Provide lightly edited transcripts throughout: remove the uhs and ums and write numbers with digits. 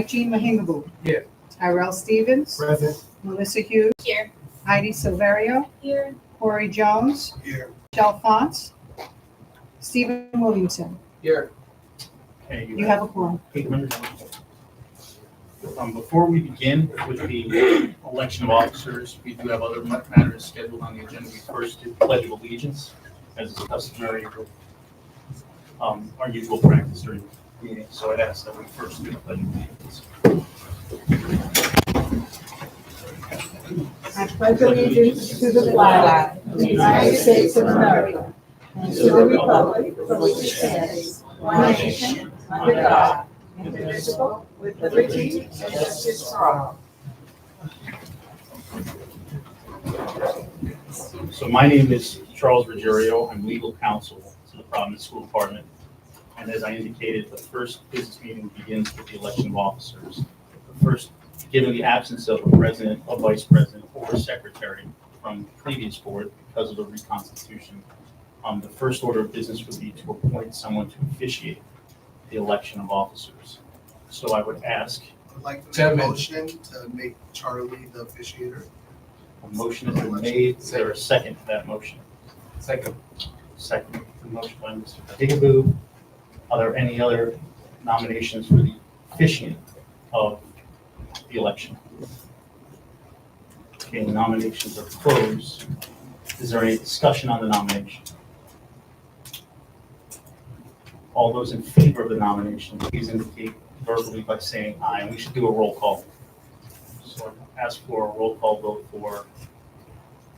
Jean Mahingabu. Here. Tyrell Stevens. Present. Melissa Hughes. Here. Heidi Silverio. Here. Corey Jones. Here. Michelle Fonce. Stephen Williamson. Here. Okay, You have a quorum. 8 members. Before we begin with the election of officers, we do have other matters scheduled on the agenda. We first do the Pledge of Allegiance, as is customary with our usual practice during the meeting. So I'd ask that we first do the Pledge of Allegiance. I pledge allegiance to the flag of the United States of America and to the republic for which it stands, one nation, under God, indivisible, with liberty and justice for all. So my name is Charles Ruggiero. I'm legal counsel to the Providence School Department. And as I indicated, the first business meeting begins with the election of officers. The first, given the absence of a president, a vice president, or a secretary from the previous board because of the reconstitution, the first order of business would be to appoint someone to officiate the election of officers. So I would ask, I'd like to make a motion to make Charlie the officiator. a motion has been made. Is there a second to that motion? Second. Second, the motion by Mr. Mahingabu. Are there any other nominations for the officiant of the election? Okay, nominations are closed. Is there any discussion on the nomination? All those in favor of the nomination, please indicate verbally by saying aye. And we should do a roll call. So I ask for a roll call vote for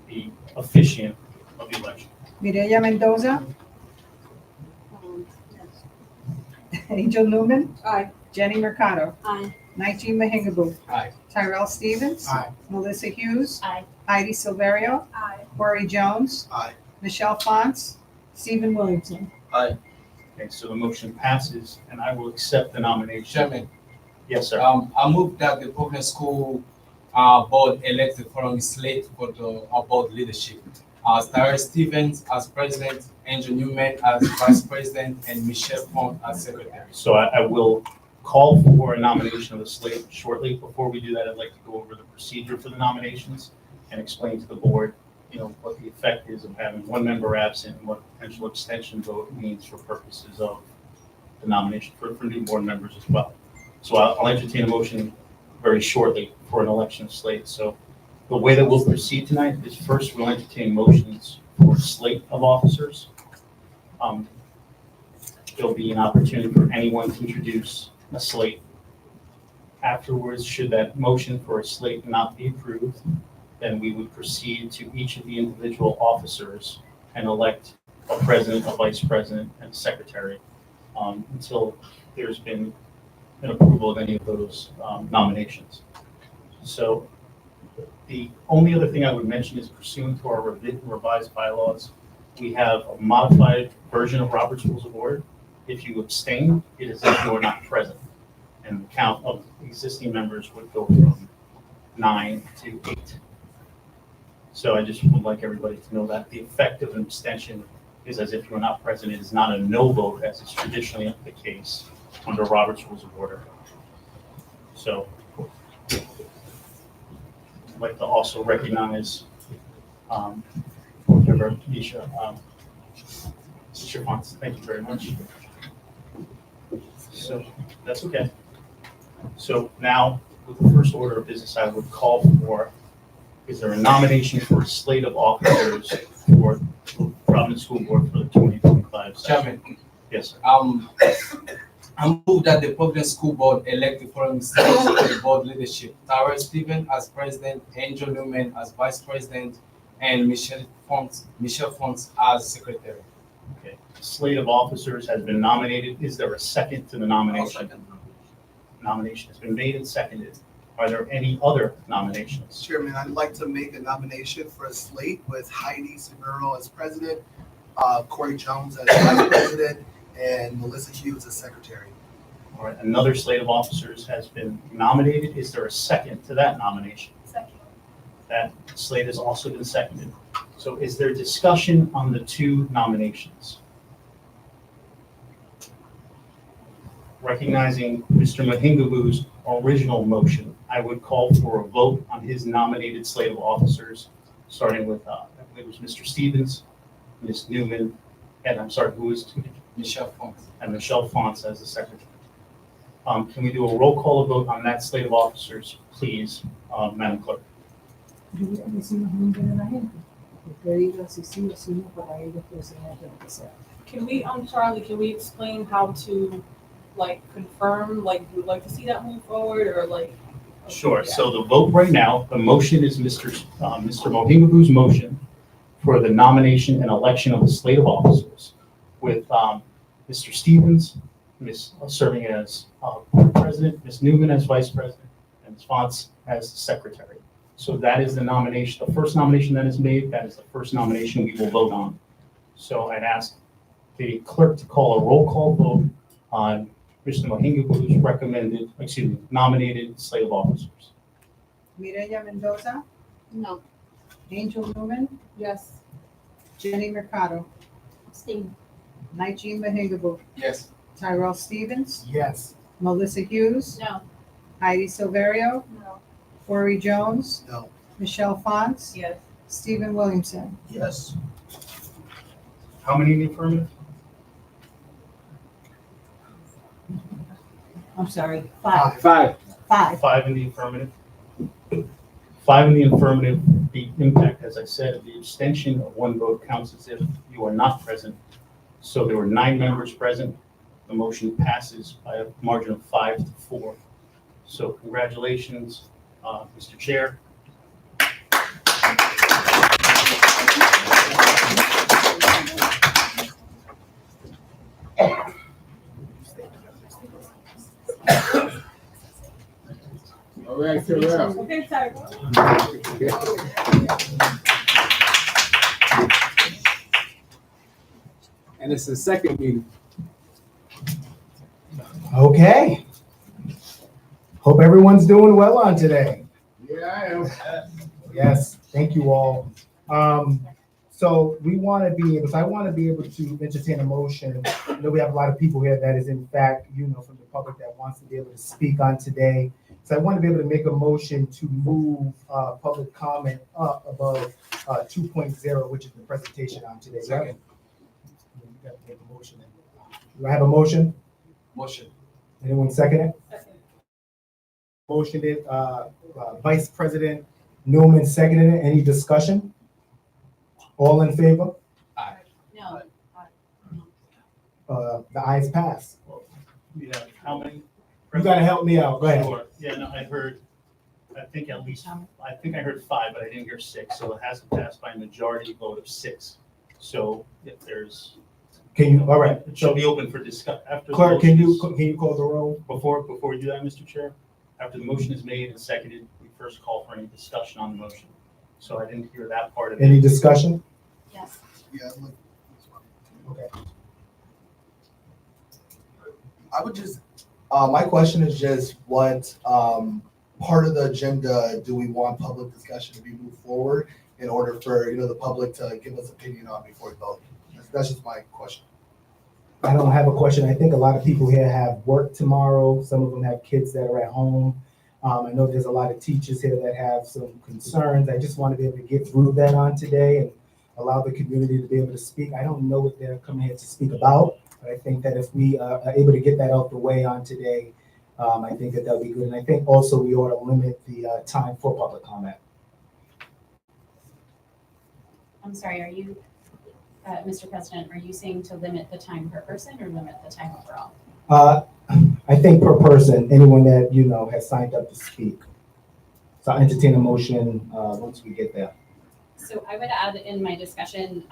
the officiant of the election. Mireya Mendoza. Angel Newman. Aye. Jenny Mercado. Aye. Jean Mahingabu. Aye. Tyrell Stevens. Aye. Melissa Hughes. Aye. Heidi Silverio. Aye. Corey Jones. Aye. Michelle Fonce. Stephen Williamson. Aye. Okay, so the motion passes, and I will accept the nomination. Chairman, Yes, sir. I move that the Providence School Board elect the following slate for the board leadership. Tyrell Stevens as president, Angel Newman as vice president, and Michelle Font as secretary. So I will call for a nomination of the slate shortly. Before we do that, I'd like to go over the procedure for the nominations and explain to the board, what the effect is of having one member absent and what potential abstention vote means for purposes of the nomination for new board members as well. So I'll entertain a motion very shortly for an election slate. So the way that we'll proceed tonight is first we'll entertain motions for a slate of officers. There'll be an opportunity for anyone to introduce a slate. Afterwards, should that motion for a slate not be approved, then we would proceed to each of the individual officers and elect a president, a vice president, and a secretary until there's been an approval of any of those nominations. So the only other thing I would mention is pursuant to our revised bylaws, we have a modified version of Robert's Rules of Order. If you abstain, it is if you are not present. And the count of existing members would go from 9 to 8. So I just would like everybody to know that the effect of an abstention is as if you are not present. It is not a no vote, as is traditionally the case under Robert's Rules of Order. So I'd like to also recognize Misha Fonce. Thank you very much. So that's okay. So now, with the first order of business, I would call for, is there a nomination for a slate of officers for the Providence School Board for the 2025 session? Chairman, Yes, sir. I move that the Providence School Board elect the following slate for the board leadership. Tyrell Stevens as president, Angel Newman as vice president, and Michelle Font as secretary. Okay. The slate of officers has been nominated. Is there a second to the nomination? Nomination has been made and seconded. Are there any other nominations? Chairman, I'd like to make a nomination for a slate with Heidi Silverio as president, Corey Jones as vice president, and Melissa Hughes as secretary. All right, another slate of officers has been nominated. Is there a second to that nomination? Second. That slate has also been seconded. So is there discussion on the two nominations? recognizing Mr. Mahingabu's original motion, I would call for a vote on his nominated slate of officers, starting with, I believe it was Mr. Stevens, Ms. Newman, and I'm sorry, who was, Michelle Font. and Michelle Fonts as the secretary. Can we do a roll call vote on that slate of officers, please, Madam Clerk? Yo voy a decir los nombres de la gente. Usted diga si sí o si no para ellos presionar lo que sea. Can we, Charlie, can we explain how to, like, confirm, like, you would like to see that move forward, or like? Sure, so the vote right now, the motion is Mr. Mohingabu's motion for the nomination and election of the slate of officers with Mr. Stevens, serving as president, Ms. Newman as vice president, and Ms. Fonts as secretary. So that is the nomination, the first nomination that is made, that is the first nomination we will vote on. So I'd ask the clerk to call a roll call vote on Mr. Mohingabu's nominated slate of officers. Mireya Mendoza, No. Angel Newman, Yes. Jenny Mercado, Steve. Najee Mahingabu, Yes. Tyrell Stevens, Yes. Melissa Hughes, No. Heidi Silverio, No. Corey Jones, No. Michelle Fonts, Yes. Stephen Williamson. Yes. How many in the affirmative? I'm sorry, five. Five. Five. 5 in the affirmative. 5 in the affirmative. The impact, as I said, of the abstention of 1 vote counts as if you are not present. So there were 9 members present. The motion passes by a margin of 5 to 4. So congratulations, Mr. Chair. All right, Terrell. Okay, sorry. And it's the second meeting. Okay. Hope everyone's doing well on today. Yeah, I am. Yes, thank you all. So we want to be able, so I want to be able to entertain a motion. I know we have a lot of people here that is in fact, from the public that wants to be able to speak on today. So I want to be able to make a motion to move public comment up above 2.0, which is the presentation on today. Second. You got to make a motion. Do I have a motion? Motion. Anyone second it? Second. Motioned it, Vice President Newman seconded it. Any discussion? All in favor? Aye. No. The ayes pass. We have how many? You gotta help me out. Go ahead. Sure. Yeah, no, I think I heard 5, but I didn't hear 6. So it has to pass by a majority vote of 6. So if there's. Can you, all right. It shall be open for discussion after. the Clerk, motion can you is- call the roll? Before you do that, Mr. Chair, after the motion is made and seconded, we first call for any discussion on the motion. So I didn't hear that part of it. Any discussion? Yes. Yeah. Look. Okay. I would just, my question is just what part of the agenda do we want public discussion to be moved forward in order for, the public to give us opinion on before we vote? That's just my question. I don't have a question. I think a lot of people here have work tomorrow. Some of them have kids that are at home. I know there's a lot of teachers here that have some concerns. I just want to be able to get through that on today and allow the community to be able to speak. I don't know what they're coming here to speak about, but I think that if we are able to get that out the way on today, I think that that'll be good. And I think also we ought to limit the time for public comment. I'm sorry, are you, Mr. President, are you saying to limit the time per person or limit the time overall? I think per person, anyone that, has signed up to speak. So I'll entertain a motion once we get there. So I would add in my discussion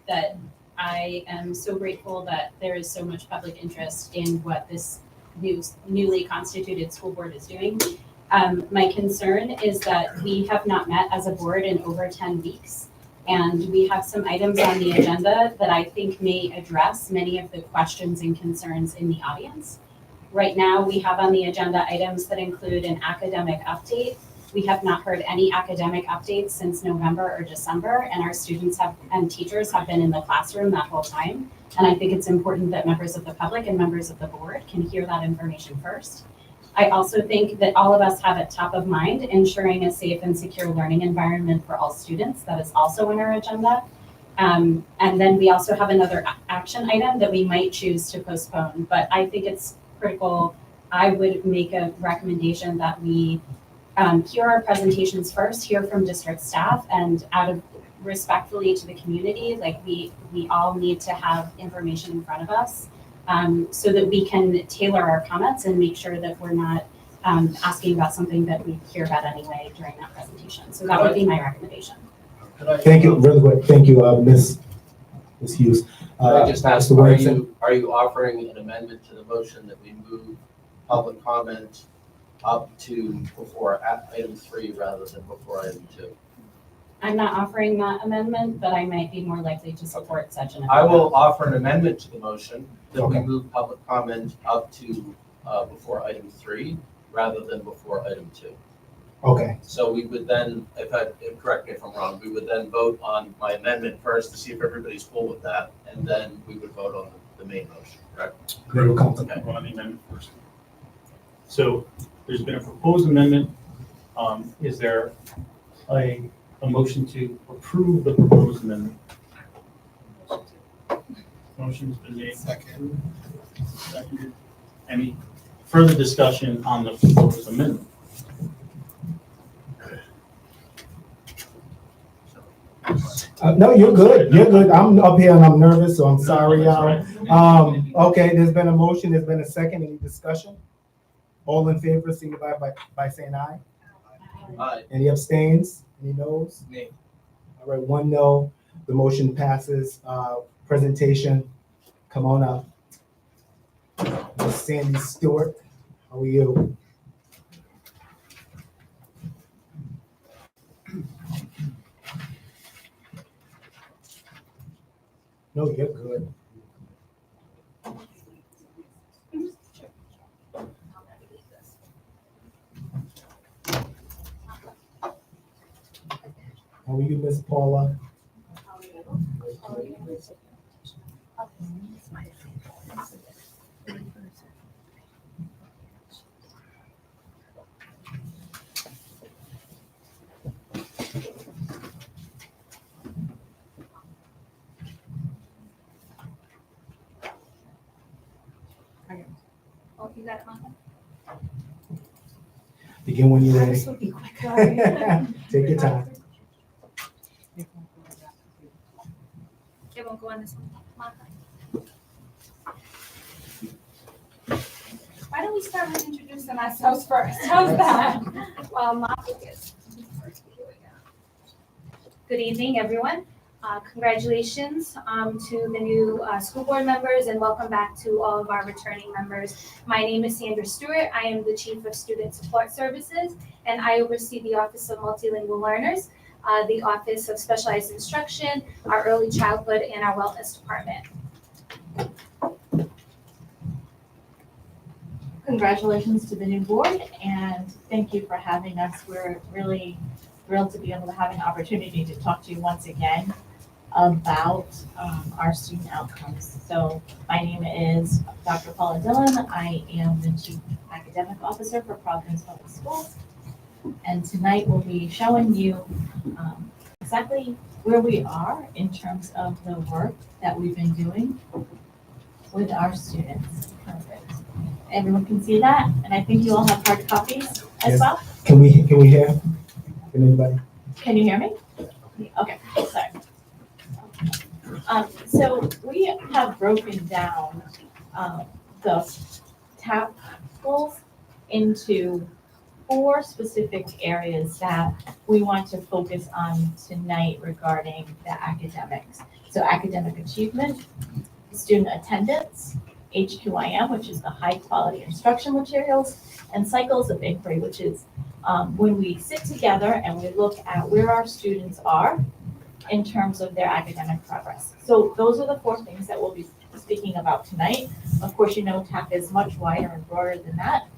that I am so grateful that there is so much public interest in what this newly constituted school board is doing. My concern is that we have not met as a board in over 10 weeks. And we have some items on the agenda that I think may address many of the questions and concerns in the audience. Right now, we have on the agenda items that include an academic update. We have not heard any academic updates since November or December, and our students and teachers have been in the classroom that whole time. And I think it's important that members of the public and members of the board can hear that information first. I also think that all of us have at top of mind ensuring a safe and secure learning environment for all students. That is also on our agenda. And then we also have another action item that we might choose to postpone, but I think it's critical. I would make a recommendation that we hear our presentations first, hear from district staff, and out of respectfully to the community, like we all need to have information in front of us so that we can tailor our comments and make sure that we're not asking about something that we hear about anyway during that presentation. So that would be my recommendation. Thank you, really quick. Thank you, Ms. Hughes. Can I just ask, Mr. Williamson? are you offering an amendment to the motion that we move public comment up to before item 3 rather than before item 2? I'm not offering that amendment, but I might be more likely to support such an amendment. I will offer an amendment to the motion that we Okay. move public comment up to before item 3 rather than before item 2. Okay, So we would then, correct me if I'm wrong, we would then vote on my amendment first to see if everybody's cool with that, and then we would vote on the main motion, correct? then we'll come to Okay. Well, on the amendment first. So there's been a proposed amendment. Is there a motion to approve the proposed amendment? Motion's been made. Second. Seconded. Any further discussion on the proposed amendment? no, you're good. You're good. I'm up here and I'm nervous, so I'm sorry, No, y'all. that's right. Okay, there's been a motion, there's been a second. Any discussion? All in favor, signify by saying aye. Aye. Any abstains? Any noes? Nay. All right, 1 no. The motion passes. Presentation, come on up. Ms. Sandy Stewart, how are you? No, you're good. How are you, Miss Paula? Oh, you got it, Mama? Begin when you're ready. This will be quick. Sorry. Take your time. It won't go on this one. Martha. Why don't we start with introducing ourselves first? How's that? Well, Martha is. Good evening, everyone. Congratulations to the new school board members and welcome back to all of our returning members. My name is Sandra Stewart. I am the Chief of Student Support Services and I oversee the Office of Multilingual Learners, the Office of Specialized Instruction, our Early Childhood, and our Wellness Department. Congratulations to the new board and thank you for having us. We're really thrilled to be able to have an opportunity to talk to you once again about our student outcomes. So my name is Dr. Paula Dillon. I am the Chief Academic Officer for Providence Public Schools. And tonight we'll be showing you exactly where we are in terms of the work that we've been doing with our students. Perfect. Everyone can see that? And I think you all have hard copies as Yes. well? Can we hear? Can anybody? Can you hear me? Okay, sorry. So we have broken down the TAP goals into 4 specific areas that we want to focus on tonight regarding the academics. So academic achievement, student attendance, HQIM, which is the high quality instruction materials, and cycles of inquiry, which is when we sit together and we look at where our students are in terms of their academic progress. So those are the 4 things that we'll be speaking about tonight. Of course, you know, TAP is much wider and broader than that.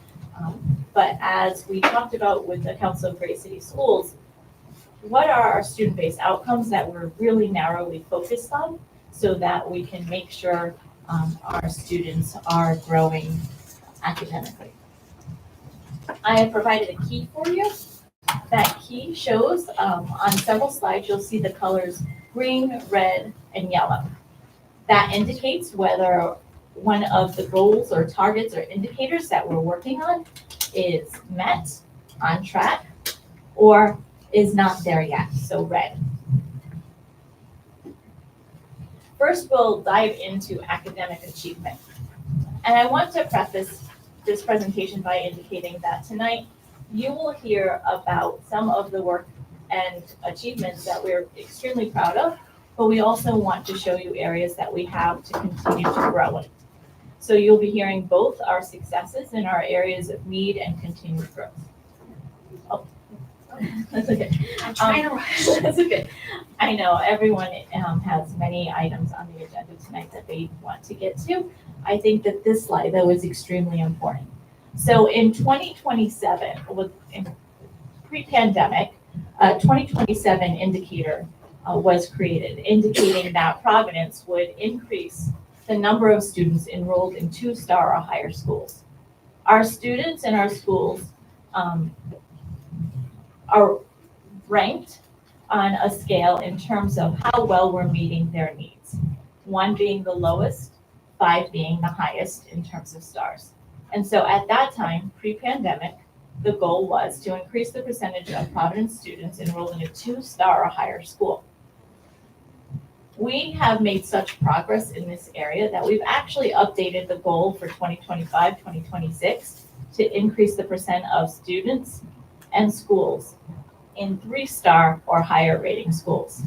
But as we talked about with the Council of Great City Schools, what are our student-based outcomes that we're really narrowly focused on? so that we can make sure our students are growing academically. I have provided a key for you. That key shows on several slides, you'll see the colors green, red, and yellow. That indicates whether one of the goals or targets or indicators that we're working on is met, on track, or is not there yet, so red. First, we'll dive into academic achievement. And I want to preface this presentation by indicating that tonight you will hear about some of the work and achievements that we're extremely proud of, but we also want to show you areas that we have to continue to grow in. So you'll be hearing both our successes and our areas of need and continued growth. Oh, that's okay. I'm trying to rush. That's okay. I know everyone has many items on the agenda tonight that they want to get to. I think that this slide, though, is extremely important. So in 2027, in pre-pandemic, 2027 indicator was created, indicating that Providence would increase the number of students enrolled in 2-star or higher schools. Our students in our schools are ranked on a scale in terms of how well we're meeting their needs. 1 being the lowest, 5 being the highest in terms of stars. And so at that time, pre-pandemic, the goal was to increase the percentage of Providence students enrolled in a 2-star or higher school. We have made such progress in this area that we've actually updated the goal for 2025, 2026 to increase the percent of students and schools in 3-star or higher rating schools.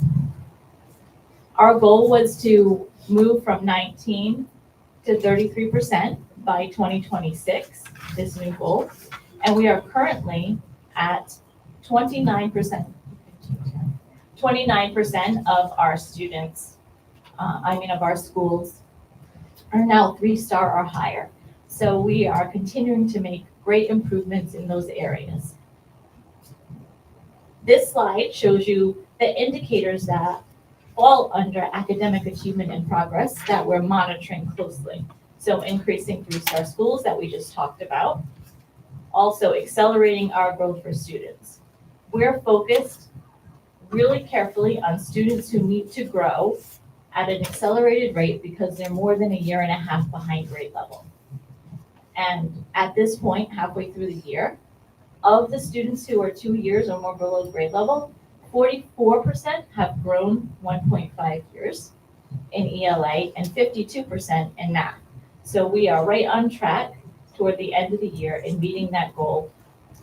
Our goal was to move from 19 to 33% by 2026, this new goal, and we are currently at 29%. 29% of our students, of our schools are now 3-star or higher. So we are continuing to make great improvements in those areas. This slide shows you the indicators that fall under academic achievement and progress that we're monitoring closely. So increasing 3-star schools that we just talked about, also accelerating our growth for students. We're focused really carefully on students who need to grow at an accelerated rate because they're more than 1.5 years behind grade level. And at this point, halfway through the year, of the students who are 2 years or more below grade level, 44% have grown 1.5 years in ELA and 52% in math. So we are right on track toward the end of the year in meeting that goal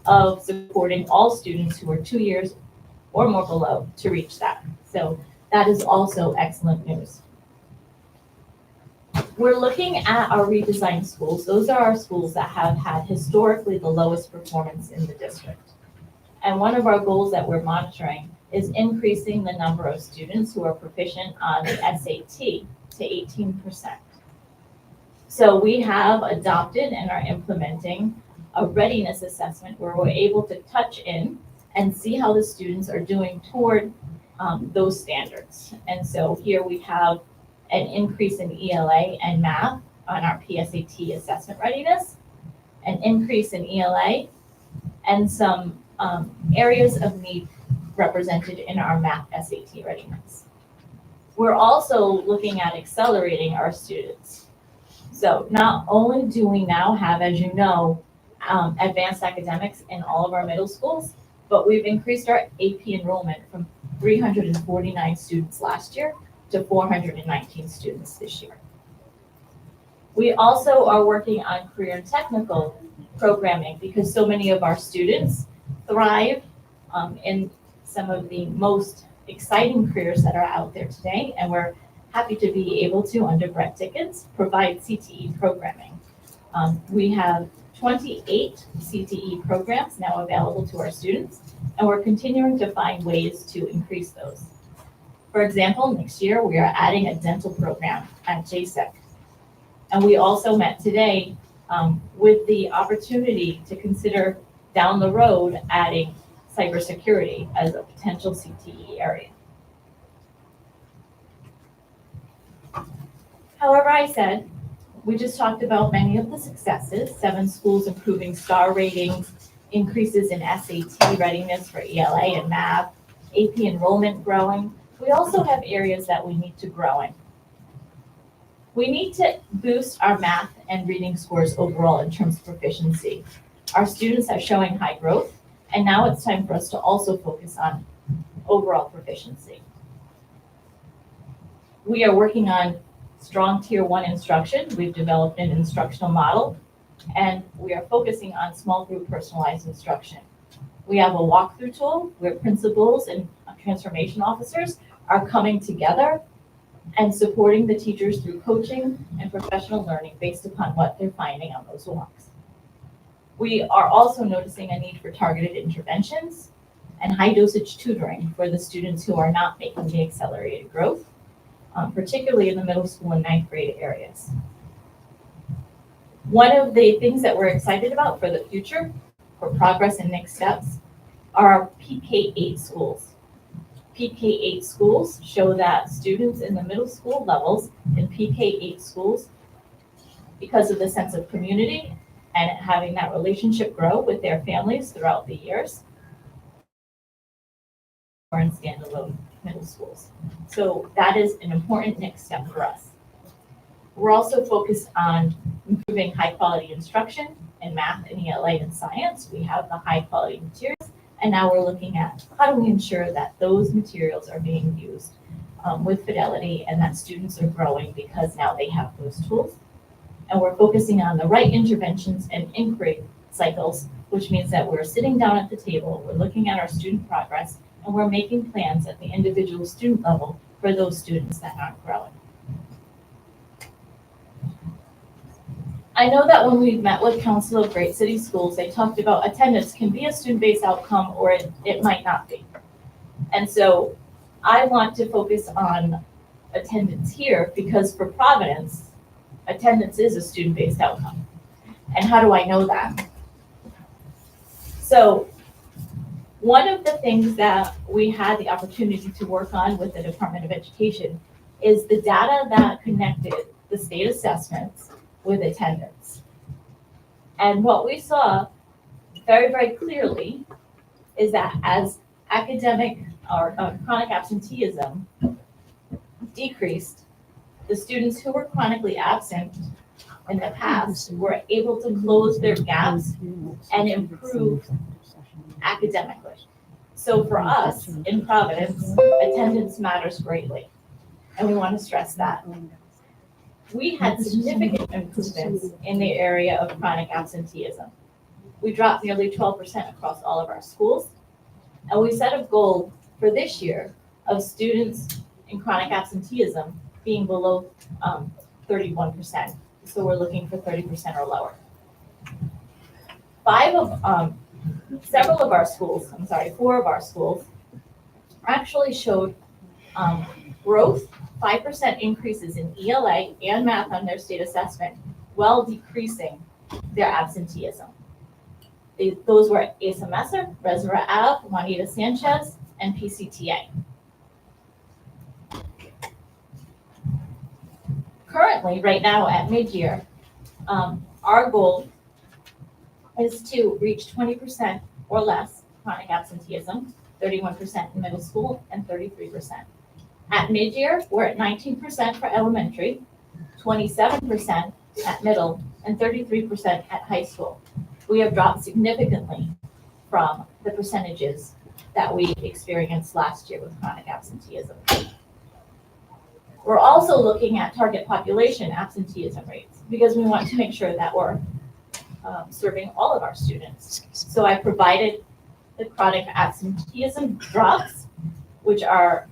of supporting all students who are 2 years or more below to reach that. So that is also excellent news. We're looking at our redesigned schools. Those are our schools that have had historically the lowest performance in the district. And one of our goals that we're monitoring is increasing the number of students who are proficient on the SAT to 18%. So we have adopted and are implementing a readiness assessment where we're able to touch in and see how the students are doing toward those standards. And so here we have an increase in ELA and math on our PSAT assessment readiness, an increase in ELA, and some areas of need represented in our math SAT readiness. We're also looking at accelerating our students. So not only do we now have, as you know, advanced academics in all of our middle schools, but we've increased our AP enrollment from 349 students last year to 419 students this year. We also are working on career and technical programming because so many of our students thrive in some of the most exciting careers that are out there today, and we're happy to be able to, under Brett Dickens, provide CTE programming. We have 28 CTE programs now available to our students, and we're continuing to find ways to increase those. For example, next year we are adding a dental program at JSEC. And we also met today with the opportunity to consider down the road adding cybersecurity as a potential CTE area. However, I said, we just talked about many of the successes, 7 schools improving star ratings, increases in SAT readiness for ELA and math, AP enrollment growing. We also have areas that we need to grow in. We need to boost our math and reading scores overall in terms of proficiency. Our students are showing high growth, and now it's time for us to also focus on overall proficiency. We are working on strong Tier 1 instruction. We've developed an instructional model, and we are focusing on small group personalized instruction. We have a walkthrough tool where principals and transformation officers are coming together and supporting the teachers through coaching and professional learning based upon what they're finding on those walks. We are also noticing a need for targeted interventions and high dosage tutoring for the students who are not making the accelerated growth, particularly in the middle school and 9th grade areas. One of the things that we're excited about for the future, for progress and next steps, are our PK8 schools. PK8 schools show that students in the middle school levels in PK8 schools, because of the sense of community and having that relationship grow with their families throughout the years, or in standalone middle schools. So that is an important next step for us. We're also focused on improving high quality instruction in math and ELA and science. We have the high quality materials, and now we're looking at how do we ensure that those materials are being used with fidelity and that students are growing because now they have those tools. And we're focusing on the right interventions and inquiry cycles, which means that we're sitting down at the table, we're looking at our student progress, and we're making plans at the individual student level for those students that aren't growing. I know that when we've met with Council of Great City Schools, they talked about attendance can be a student-based outcome or it might not be. And so I want to focus on attendance here because for Providence, attendance is a student-based outcome. And how do I know that? So one of the things that we had the opportunity to work on with the Department of Education is the data that connected the state assessments with attendance. And what we saw very, very clearly is that as academic or chronic absenteeism decreased, the students who were chronically absent in the past were able to close their gaps and improve academically. So for us in Providence, attendance matters greatly, and we want to stress that. We had significant improvements in the area of chronic absenteeism. We dropped nearly 12% across all of our schools, and we set a goal for this year of students in chronic absenteeism being below 31%. So we're looking for 30% or lower. Four of our schools actually showed growth, 5% increases in ELA and math on their state assessment, while decreasing their absenteeism. Those were Asa Messer, Reservoir Ave, Juanita Sanchez, and PCTA. Currently, right now at mid-year, our goal is to reach 20% or less chronic absenteeism, 31% in middle school and 33%. At mid-year, we're at 19% for elementary, 27% at middle, and 33% at high school. We have dropped significantly from the percentages that we experienced last year with chronic absenteeism. We're also looking at target population absenteeism rates because we want to make sure that we're serving all of our students. So I provided the chronic absenteeism drops, which are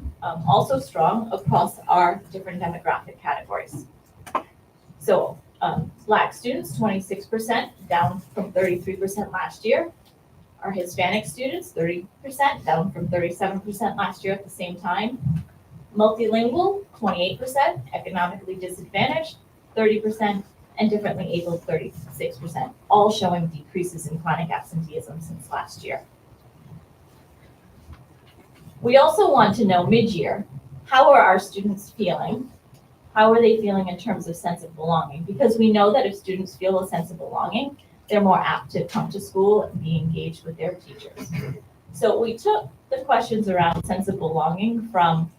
also strong across our different demographic categories. So Black students, 26%, down from 33% last year. Our Hispanic students, 30%, down from 37% last year at the same time. Multilingual, 28%, economically disadvantaged, 30%, and differently abled, 36%, all showing decreases in chronic absenteeism since last year. We also want to know mid-year, how are our students feeling How are they feeling in terms of sense of belonging? Because we know that if students feel a sense of belonging, they're more apt to come to school and be engaged with their teachers. So we took the questions around sense of belonging from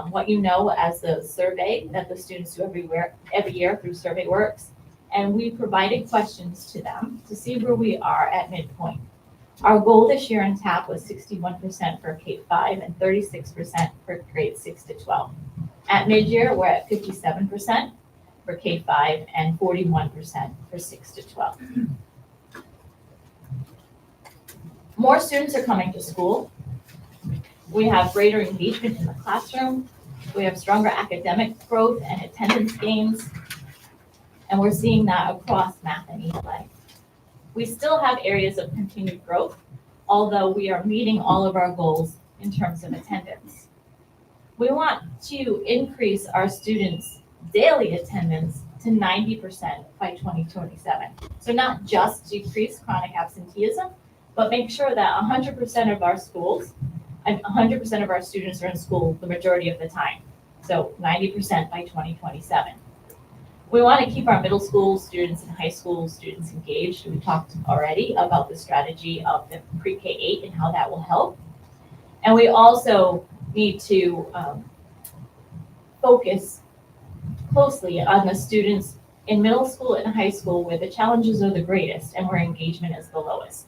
what you know as the survey that the students do every year through SurveyWorks, and we provided questions to them to see where we are at midpoint. Our goal this year in TAP was 61% for K-5 and 36% for grades 6 to 12. At mid-year, we're at 57% for K-5 and 41% for 6 to 12. More students are coming to school. We have greater engagement in the classroom. We have stronger academic growth and attendance gains. And we're seeing that across math and ELA. We still have areas of continued growth, although we are meeting all of our goals in terms of attendance. We want to increase our students' daily attendance to 90% by 2027. So not just decrease chronic absenteeism, but make sure that 100% of our schools and 100% of our students are in school the majority of the time. So 90% by 2027. We want to keep our middle school students and high school students engaged. We talked already about the strategy of the pre-K-8 and how that will help. And we also need to focus closely on the students in middle school and high school where the challenges are the greatest and where engagement is the lowest.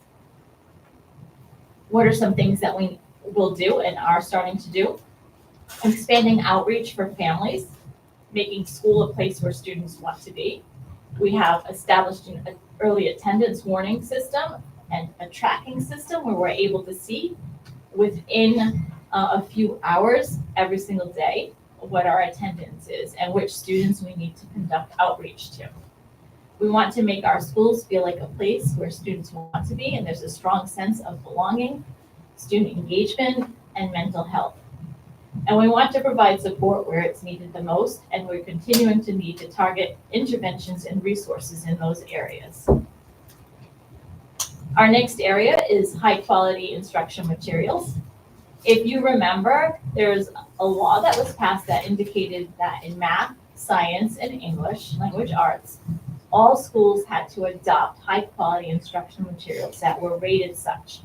What are some things that we will do and are starting to do? Expanding outreach for families, making school a place where students want to be. We have established an early attendance warning system and a tracking system where we're able to see within a few hours every single day what our attendance is and which students we need to conduct outreach to. We want to make our schools feel like a place where students want to be and there's a strong sense of belonging, student engagement, and mental health. And we want to provide support where it's needed the most, and we're continuing to need to target interventions and resources in those areas. Our next area is high quality instruction materials. If you remember, there's a law that was passed that indicated that in math, science, and English language arts, all schools had to adopt high quality instructional materials that were rated such.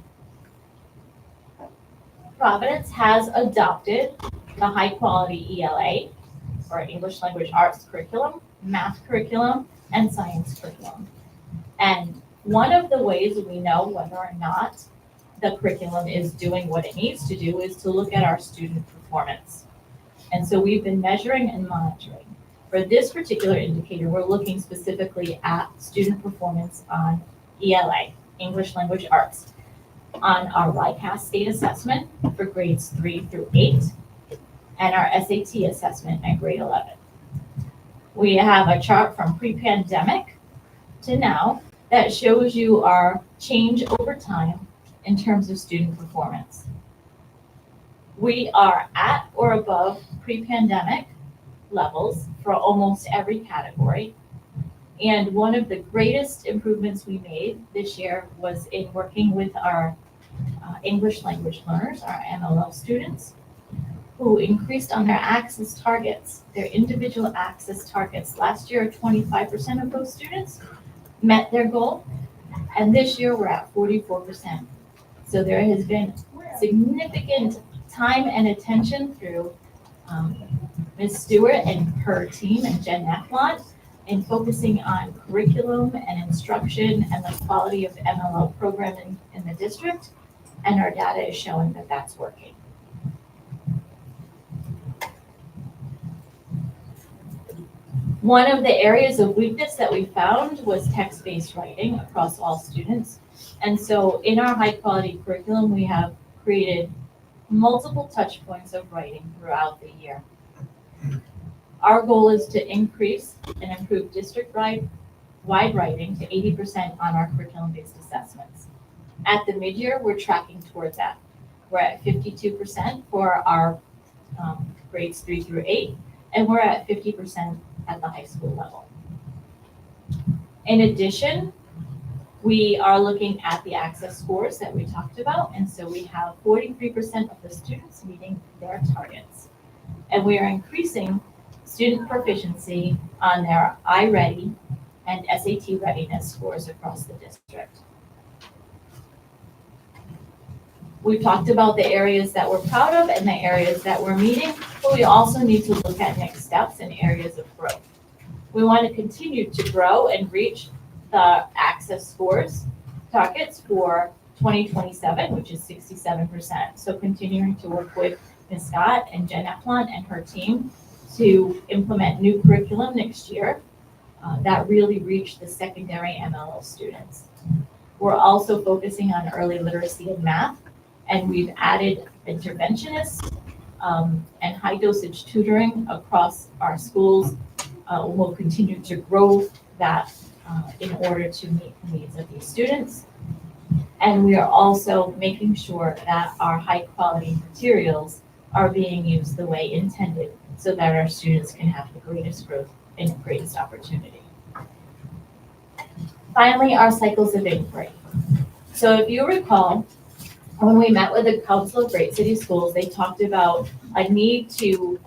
Providence has adopted the high quality ELA, or English language arts curriculum, math curriculum, and science curriculum. And one of the ways we know whether or not the curriculum is doing what it needs to do is to look at our student performance. And so we've been measuring and monitoring. For this particular indicator, we're looking specifically at student performance on ELA, English language arts, on our RICAS state assessment for grades 3 through 8, and our SAT assessment at grade 11. We have a chart from pre-pandemic to now that shows you our change over time in terms of student performance. We are at or above pre-pandemic levels for almost every category. And one of the greatest improvements we made this year was in working with our English language learners, our MLL students, who increased on their access targets, their individual access targets. Last year, 25% of those students met their goal, and this year we're at 44%. So there has been significant time and attention through Ms. Stewart and her team and Jen Neflon in focusing on curriculum and instruction and the quality of MLL programming in the district, and our data is showing that that's working. One of the areas of weakness that we found was text-based writing across all students. And so in our high quality curriculum, we have created multiple touch points of writing throughout the year. Our goal is to increase and improve district-wide writing to 80% on our curriculum-based assessments. At the mid-year, we're tracking toward that. We're at 52% for our grades 3 through 8, and we're at 50% at the high school level. In addition, we are looking at the access scores that we talked about, and so we have 43% of the students meeting their targets. And we are increasing student proficiency on their iReady and SAT readiness scores across the district. We've talked about the areas that we're proud of and the areas that we're meeting, but we also need to look at next steps and areas of growth. We want to continue to grow and reach the access scores targets for 2027, which is 67%. So continuing to work with Ms. Scott and Jen Eplon and her team to implement new curriculum next year that really reach the secondary MLL students. We're also focusing on early literacy and math, and we've added interventionists and high dosage tutoring across our schools. We'll continue to grow that in order to meet the needs of these students. And we are also making sure that our high quality materials are being used the way intended so that our students can have the greatest growth and the greatest opportunity. Finally, our cycles of inquiry. So if you recall, when we met with the Council of Great City Schools, they talked about a need to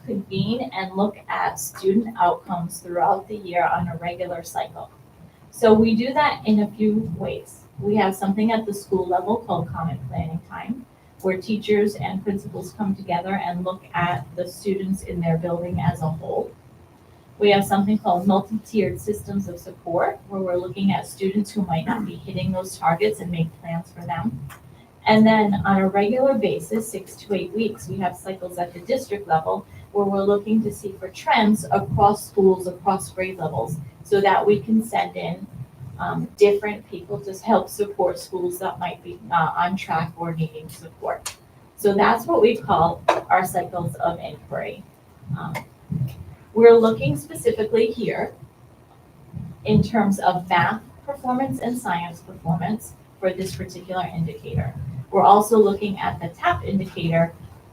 convene and look at student outcomes throughout the year on a regular cycle. So we do that in a few ways. We have something at the school level called Common Planning Time, where teachers and principals come together and look at the students in their building as a whole. We have something called multi-tiered systems of support, where we're looking at students who might not be hitting those targets and make plans for them. And then on a regular basis, 6 to 8 weeks, we have cycles at the district level where we're looking to see for trends across schools, across grade levels, so that we can send in different people to help support schools that might be on track or needing support. So that's what we call our cycles of inquiry. We're looking specifically here in terms of math performance and science performance for this particular indicator. We're also looking at the TAP indicator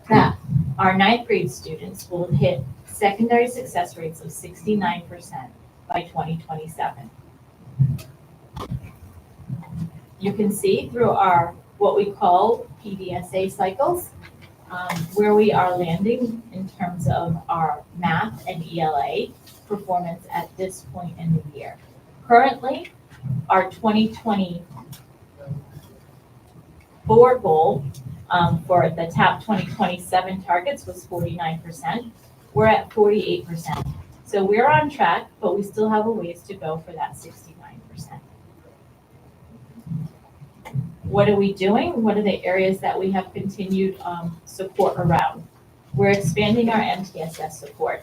that our 9th grade students will hit secondary success rates of 69% by 2027. You can see through our what we call PDSA cycles where we are landing in terms of our math and ELA performance at this point in the year. Currently, our 2024 goal for the TAP 2027 targets was 49%. We're at 48%. So we're on track, but we still have a ways to go for that 69%. What are we doing? What are the areas that we have continued support around? We're expanding our MTSS support.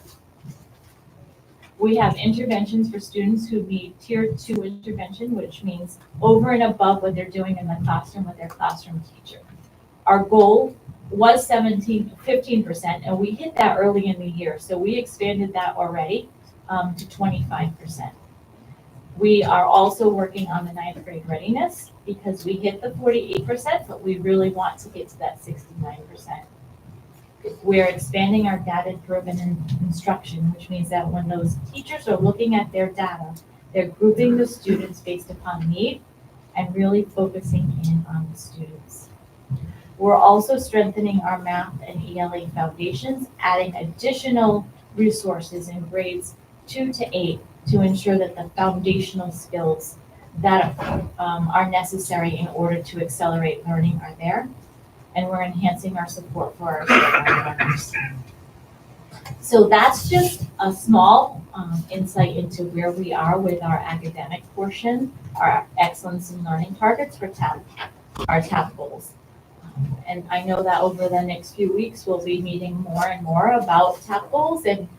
We have interventions for students who need tier 2 intervention, which means over and above what they're doing in the classroom with their classroom teacher. Our goal was 15%, and we hit that early in the year. So we expanded that already to 25%. We are also working on the 9th grade readiness because we hit the 48%, but we really want to get to that 69%. We're expanding our data-driven instruction, which means that when those teachers are looking at their data, they're grouping the students based upon need and really focusing in on the students. We're also strengthening our math and ELA foundations, adding additional resources in grades 2 to 8 to ensure that the foundational skills that are necessary in order to accelerate learning are there. And we're enhancing our support for our learners. So that's just a small insight into where we are with our academic portion, our excellence in learning targets for TAP, our TAP goals. And I know that over the next few weeks, we'll be meeting more and more about TAP goals and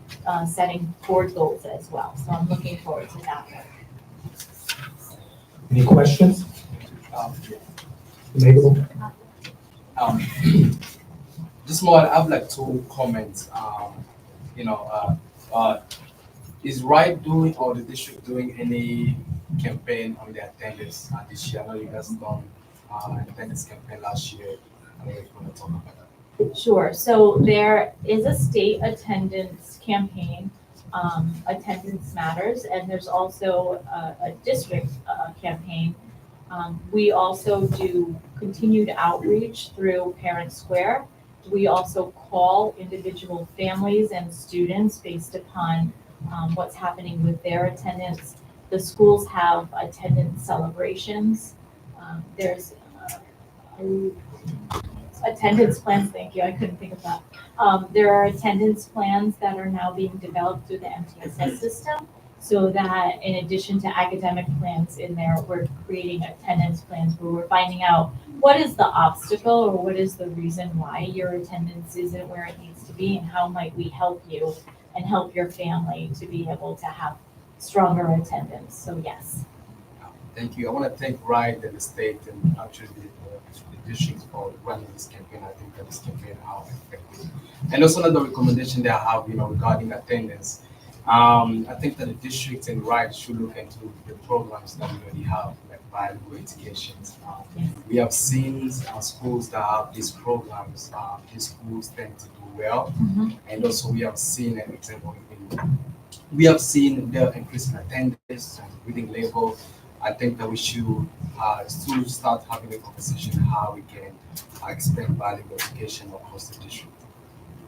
setting board goals as well. So I'm looking forward to that. Any questions? Mabel? This morning, I have like 2 comments. Is RIDE doing or the district doing any campaign on the attendance this year? I know you guys done an attendance campaign last year. I don't know if you want to talk about that. Sure. So there is a state attendance campaign, Attendance Matters, and there's also a district campaign. We also do continued outreach through Parent Square We also call individual families and students based upon what's happening with their attendance. The schools have attendance celebrations. There's attendance plans, thank you, I couldn't think of that. There are attendance plans that are now being developed through the MTSS system, so that in addition to academic plans in there, we're creating attendance plans where we're finding out what is the obstacle or what is the reason why your attendance isn't where it needs to be, and how might we help you and help your family to be able to have stronger attendance. So yes. Thank you. I want to thank RIDE and the state and actually the districts for running this campaign. I think that this campaign are effective. And also another recommendation that I have, regarding attendance. I think that the districts and RIDE should look into the programs that we already have, like bilingual education. We have seen schools that have these programs. These schools tend to do well, and also we have seen an example. We have seen the increase in attendance and reading level. I think that we should still start having a conversation how we can expand bilingual education across the district.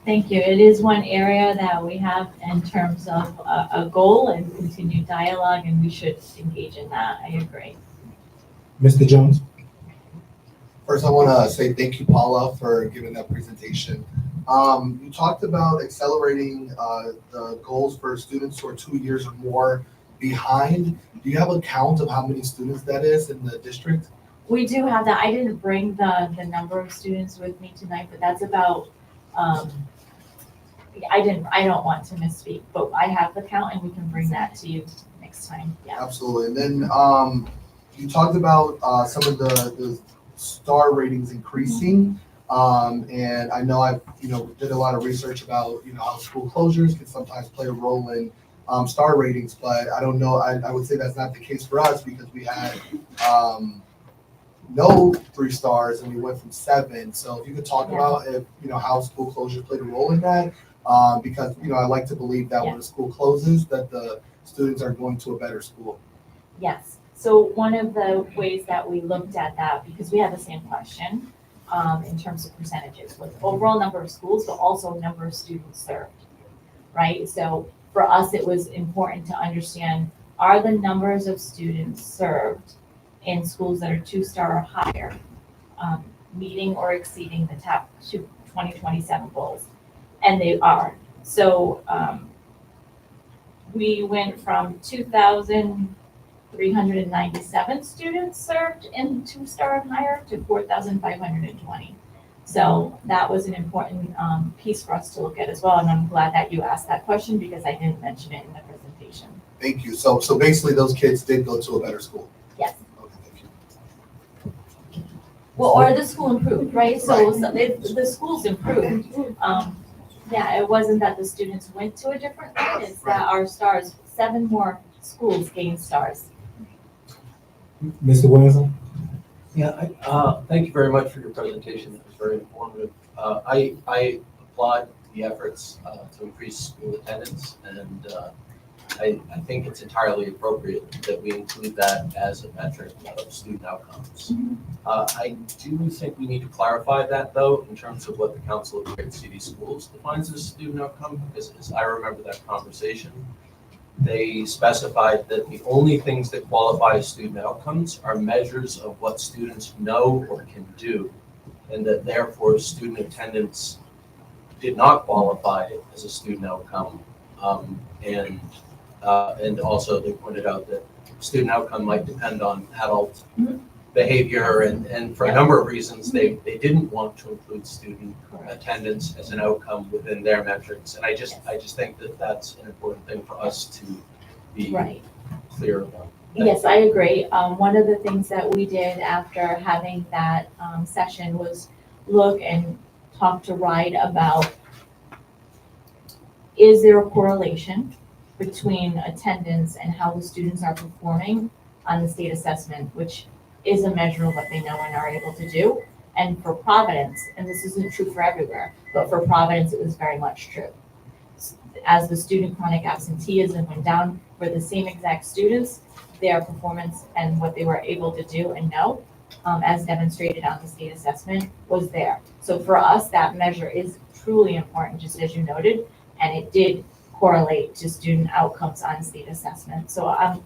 Thank you. It is one area that we have in terms of a goal and continued dialogue, and we should engage in that. I agree. Mr. Jones? First, I want to say thank you, Paula, for giving that presentation. You talked about accelerating the goals for students who are 2 years or more behind. Do you have a count of how many students that is in the district? We do have that. I didn't bring the number of students with me tonight, but that's about, I don't want to misspeak, but I have the count and we can bring that to you next time. Yeah. Absolutely. And then you talked about some of the star ratings increasing. And I know I did a lot of research about, how school closures can sometimes play a role in star ratings, but I don't know. I would say that's not the case for us because we had no 3 stars and we went from 7. So if you could talk about if, how school closure played a role in that, because, I like to believe that when a school closes that the students are going to a better school. Yes. So one of the ways that we looked at that, because we had the same question in terms of percentages, with overall number of schools, but also number of students served, right? So for us, it was important to understand, are the numbers of students served in schools that are 2-star or higher, meeting or exceeding the TAP 2027 goals? And they are. So we went from 2,397 students served in 2-star and higher to 4,520. So that was an important piece for us to look at as well. And I'm glad that you asked that question because I didn't mention it in the presentation. Thank you. So basically those kids did go to a better school. Yes. Okay, thank you. Well, or the school improved, right? So the schools improved. Yeah, it wasn't that the students went to a different one, it's that our stars, 7 more schools gained stars. Mr. Williamson? Yeah, thank you very much for your presentation. It was very informative. I applaud the efforts to increase school attendance, and I think it's entirely appropriate that we include that as a metric of student outcomes. I do think we need to clarify that, though, in terms of what the Council of Great City Schools defines as student outcome, because as I remember that conversation, they specified that the only things that qualify as student outcomes are measures of what students know or can do, and that therefore student attendance did not qualify as a student outcome. And also they pointed out that student outcome might depend on adult behavior, and for a number of reasons, they didn't want to include student attendance as an outcome within their metrics. And I just think that that's an important thing for us to be clear about. Yes, I agree. One of the things that we did after having that session was look and talk to RIDE about, is there a correlation between attendance and how the students are performing on the state assessment, which is a measure of what they know and are able to do. And for Providence, and this isn't true for everywhere, but for Providence, it was very much true. As the student chronic absenteeism went down for the same exact students, their performance and what they were able to do and know as demonstrated on the state assessment, was there. So for us, that measure is truly important, just as you noted, and it did correlate to student outcomes on state assessment. So I'm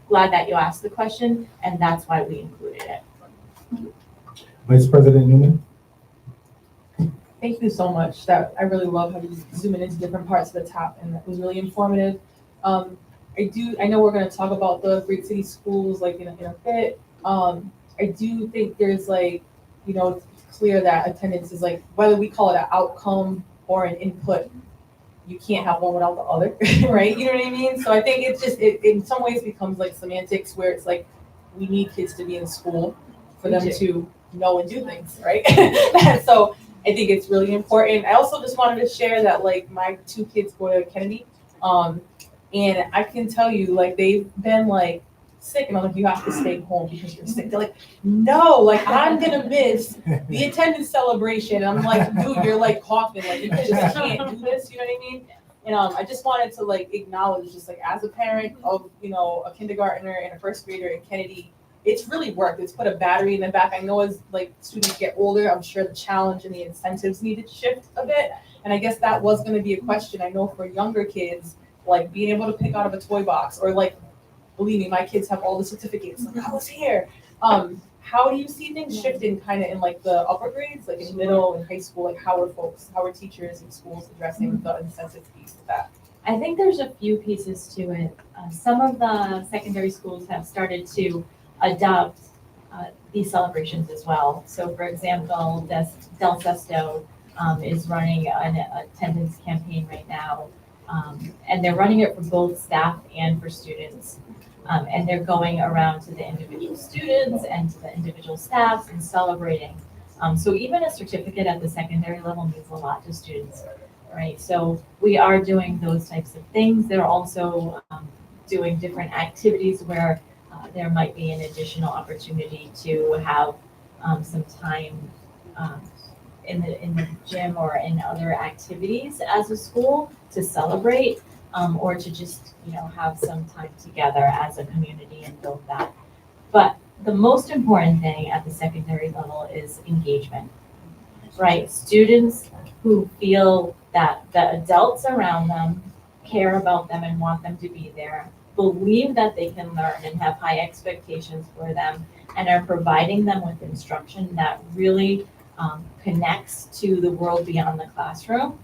glad that you asked the question, and that's why we included it. Vice President Newman? Thank you so much. I really love how you zoom in into different parts of the TAP, and that was really informative. I know we're gonna talk about the Great City Schools like in a bit. I do think there's like, it's clear that attendance is like, whether we call it an outcome or an input, you can't have one without the other, right? You know what I mean? So I think it in some ways becomes like semantics where it's like, we need kids to be in school for them to know and do things, right? So I think it's really important. I also just wanted to share that like my 2 kids go to Kennedy, and I can tell you like they've been like sick, and I'm like, you have to stay home because you're sick. They're like, no, like I'm gonna miss the attendance celebration. And I'm like, dude, you're like coughing, like you just can't do this. You know what I mean? And I just wanted to like acknowledge, just like as a parent of a kindergartner and a first grader in Kennedy, it's really worked. It's put a battery in the back. I know as like students get older, I'm sure the challenge and the incentives need to shift a bit. And I guess that was going to be a question. I know for younger kids, like being able to pick out of a toy box, or like, believe me, my kids have all the certificates. Like, I was here. How do you see things shifting kind of in like the upper grades, like in middle and high school? Like how are teachers and schools addressing the incentive piece of that? I think there's a few pieces to it. Some of the secondary schools have started to adopt these celebrations as well. So for example, Del Sesto is running an attendance campaign right now. And they're running it for both staff and for students. And they're going around to the individual students and to the individual staffs and celebrating. So even a certificate at the secondary level means a lot to students, right? So we are doing those types of things. They're also doing different activities where there might be an additional opportunity to have some time in the gym or in other activities as a school to celebrate, or to just have some time together as a community and build that. But the most important thing at the secondary level is engagement, right? Students who feel that the adults around them care about them and want them to be there, believe that they can learn and have high expectations for them, and are providing them with instruction that really connects to the world beyond the classroom.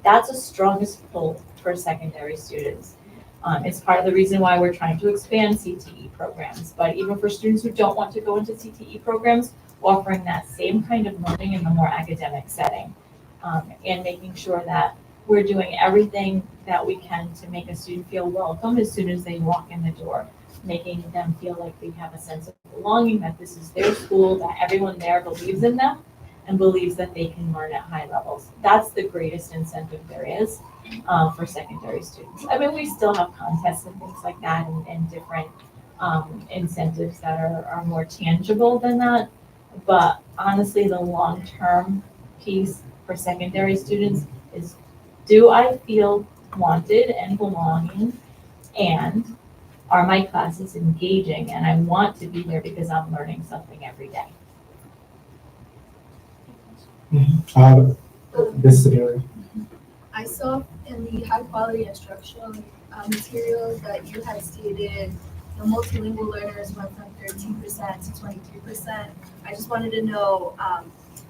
That's the strongest pull for secondary students. It's part of the reason why we're trying to expand CTE programs, but even for students who don't want to go into CTE programs, offering that same kind of learning in the more academic setting, and making sure that we're doing everything that we can to make a student feel welcome as soon as they walk in the door, making them feel like they have a sense of belonging, that this is their school, that everyone there believes in them and believes that they can learn at high levels. That's the greatest incentive there is for secondary students. I mean, we still have contests and things like that, and different incentives that are more tangible than that. But honestly, the long-term piece for secondary students is, do I feel wanted and belonging, and are my classes engaging, and I want to be there because I'm learning something every day. This Severi. I saw in the high quality instructional materials that you had stated the multilingual learners went from 13% to 23%. I just wanted to know,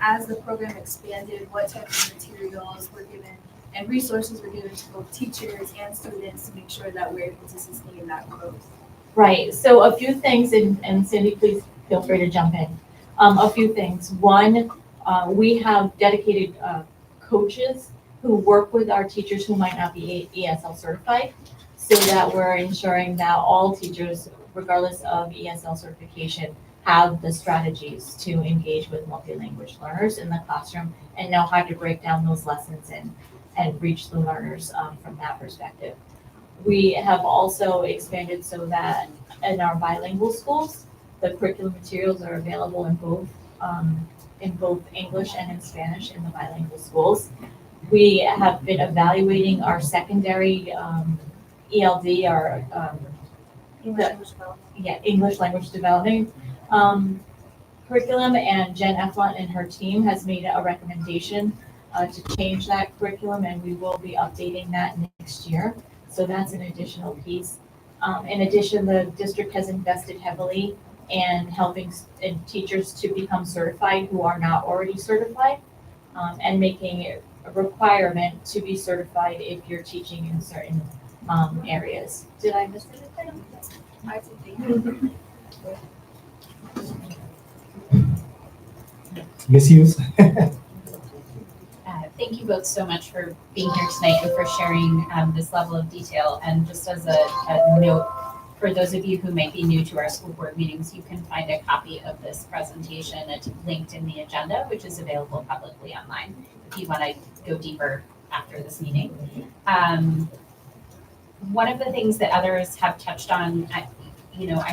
as the program expanded, what type of materials were given and resources were given to both teachers and students to make sure that we're able to sustain that growth. Right, so a few things, and Cindy, please feel free to jump in. A few things. One, we have dedicated coaches who work with our teachers who might not be ESL certified, so that we're ensuring that all teachers, regardless of ESL certification, have the strategies to engage with multi-language learners in the classroom and know how to break down those lessons and reach the learners from that perspective. We have also expanded so that in our bilingual schools, the curriculum materials are available in both English and in Spanish in the bilingual schools. We have been evaluating our secondary ELD, our English language development curriculum, and Jen Eflon and her team has made a recommendation to change that curriculum, and we will be updating that next year. So that's an additional piece. In addition, the district has invested heavily in helping teachers to become certified who are not already certified, and making it a requirement to be certified if you're teaching in certain areas. Did I miss anything? I think. Misuse? Thank you both so much for being here tonight and for sharing this level of detail. And just as a note, for those of you who might be new to our school board meetings, you can find a copy of this presentation. It's linked in the agenda, which is available publicly online if you want to go deeper after this meeting. One of the things that others have touched on, I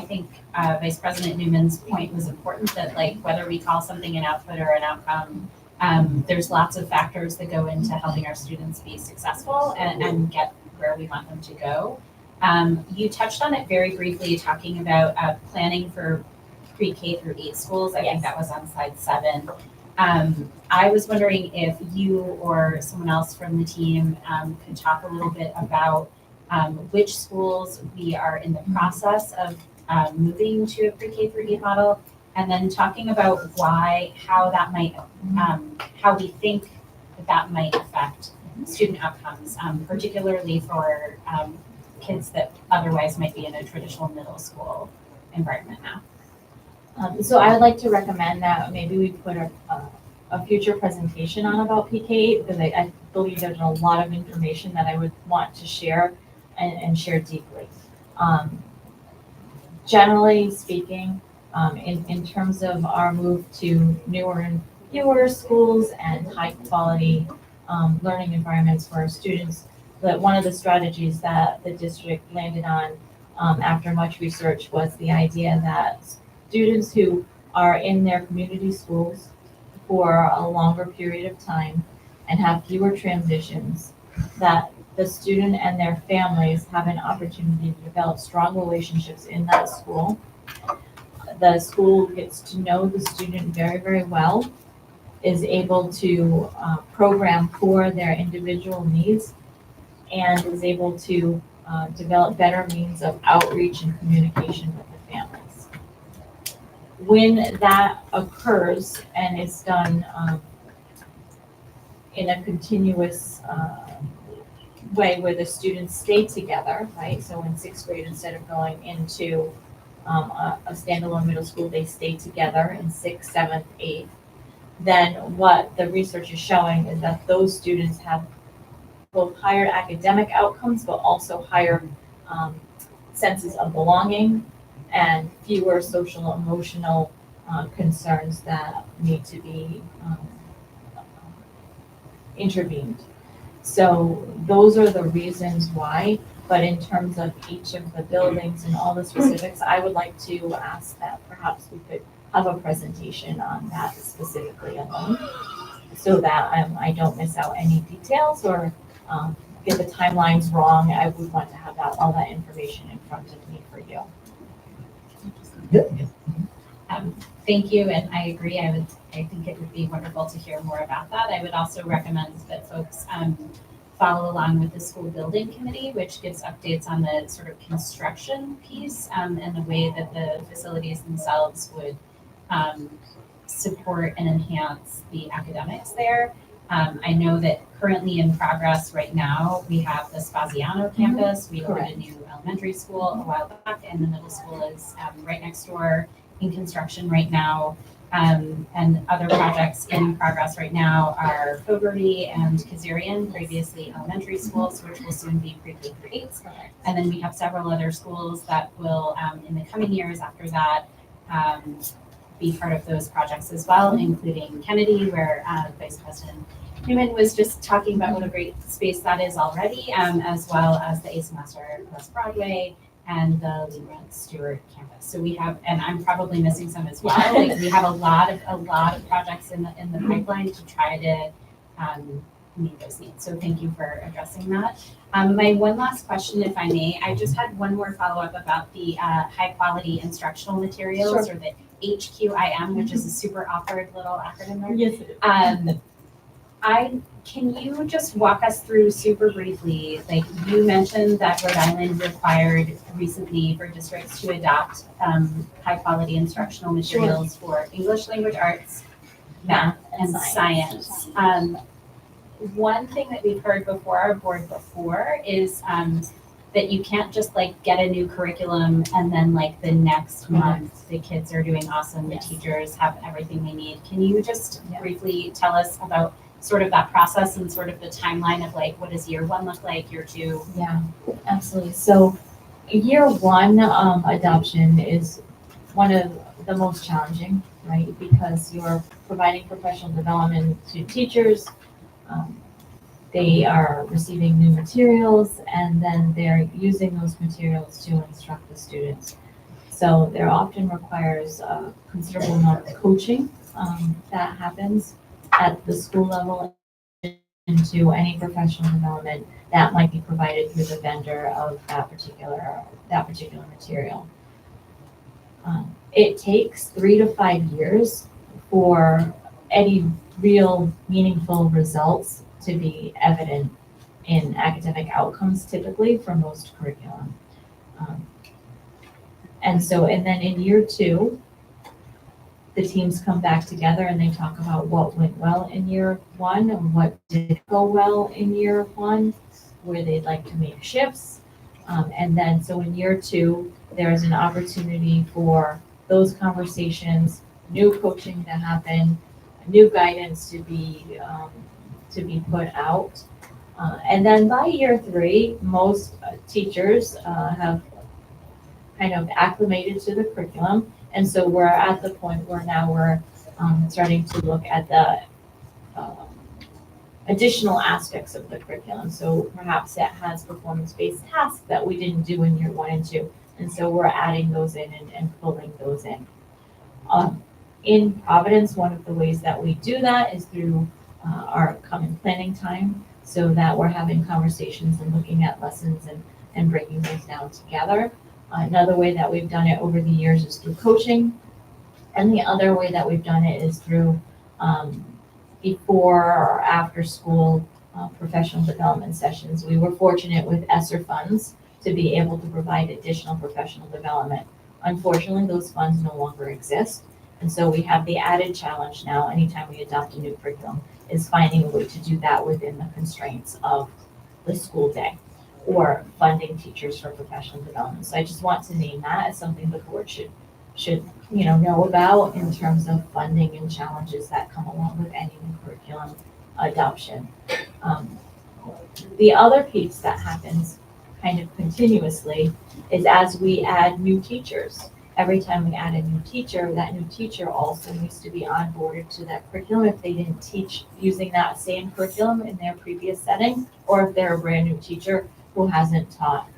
think Vice President Newman's point was important, that like whether we call something an output or an outcome, there's lots of factors that go into helping our students be successful and get where we want them to go. You touched on it very briefly, talking about planning for pre-K through 8 schools. I think that was on slide 7. I was wondering if you or someone else from the team could talk a little bit about which schools we are in the process of moving to a pre-K through 8 model, and then talking about how that might, how we think that might affect student outcomes, particularly for kids that otherwise might be in a traditional middle school environment now. So I would like to recommend that maybe we put a future presentation on about PK, because I believe there's a lot of information that I would want to share and share deeply. Generally speaking, in terms of our move to newer and fewer schools and high quality learning environments for our students, that one of the strategies that the district landed on after much research was the idea that students who are in their community schools for a longer period of time and have fewer transitions, that the student and their families have an opportunity to develop strong relationships in that school. The school gets to know the student very, very well, is able to program for their individual needs, and is able to develop better means of outreach and communication with the families. When that occurs and is done in a continuous way where the students stay together, right? So in 6th grade, instead of going into a standalone middle school, they stay together in 6th, 7th, 8th. Then what the research is showing is that those students have both higher academic outcomes, but also higher senses of belonging and fewer social emotional concerns that need to be intervened. So those are the reasons why, but in terms of each of the buildings and all the specifics, I would like to ask that perhaps we could have a presentation on that specifically alone, so that I don't miss out any details or get the timelines wrong. I would want to have all that information in front of me for you. Thank you, and I agree. I think it would be wonderful to hear more about that. I would also recommend that folks follow along with the school building committee, which gives updates on the sort of construction piece and the way that the facilities themselves would support and enhance the academics there. I know that currently in progress right now, we have the Spaziano campus. We opened a new elementary school a while back, and the middle school is right next door in construction right now. And other projects in progress right now are Fogarty and Kazarian, previously elementary schools, which will soon be pre-K through 8s. And then we have several other schools that will, in the coming years after that, be part of those projects as well, including Kennedy, where Vice President Newman was just talking about what a great space that is already, as well as the Asa Master West Broadway and the Lee Rent Stewart campus. So we have, and I'm probably missing some as well. Like we have a lot of projects in the pipeline to try to meet those needs. So thank you for addressing that. My one last question, if I may, I just had one more follow up about the high quality instructional materials or the HQIM, which is a super awkward little acronym there. Yes, it is. Can you just walk us through super briefly, like you mentioned that Rhode Island required recently for districts to adopt high quality instructional materials for English language arts, math, and science. One thing that we've heard before our board before is that you can't just like get a new curriculum and then like the next month the kids are doing awesome, the teachers have everything they need. Can you just briefly tell us about sort of that process and sort of the timeline of like what does year one look like, year two? Yeah, absolutely. So year one adoption is one of the most challenging, right? Because you're providing professional development to teachers. They are receiving new materials and then they're using those materials to instruct the students. So there often requires a considerable amount of coaching that happens at the school level into any professional development that might be provided through the vendor of that particular material. It takes 3 to 5 years for any real meaningful results to be evident in academic outcomes typically for most curriculum. And then in year two, the teams come back together and they talk about what went well in year one and what did go well in year one, where they'd like to make shifts. So in year two, there's an opportunity for those conversations, new coaching to happen, new guidance to be put out. And then by year three, most teachers have kind of acclimated to the curriculum. And so we're at the point where now we're starting to look at the additional aspects of the curriculum. So perhaps it has performance-based tasks that we didn't do in year one and two. And so we're adding those in and pulling those in. In Providence, one of the ways that we do that is through our common planning time, so that we're having conversations and looking at lessons and breaking those down together. Another way that we've done it over the years is through coaching. And the other way that we've done it is through before or after school professional development sessions. We were fortunate with ESSER funds to be able to provide additional professional development. Unfortunately, those funds no longer exist. And so we have the added challenge now, anytime we adopt a new curriculum, is finding a way to do that within the constraints of the school day or funding teachers for professional development. So I just want to name that as something the board should know about in terms of funding and challenges that come along with any new curriculum adoption. The other piece that happens kind of continuously is as we add new teachers. Every time we add a new teacher, that new teacher also needs to be onboarded to that curriculum if they didn't teach using that same curriculum in their previous setting, or if they're a brand new teacher who hasn't taught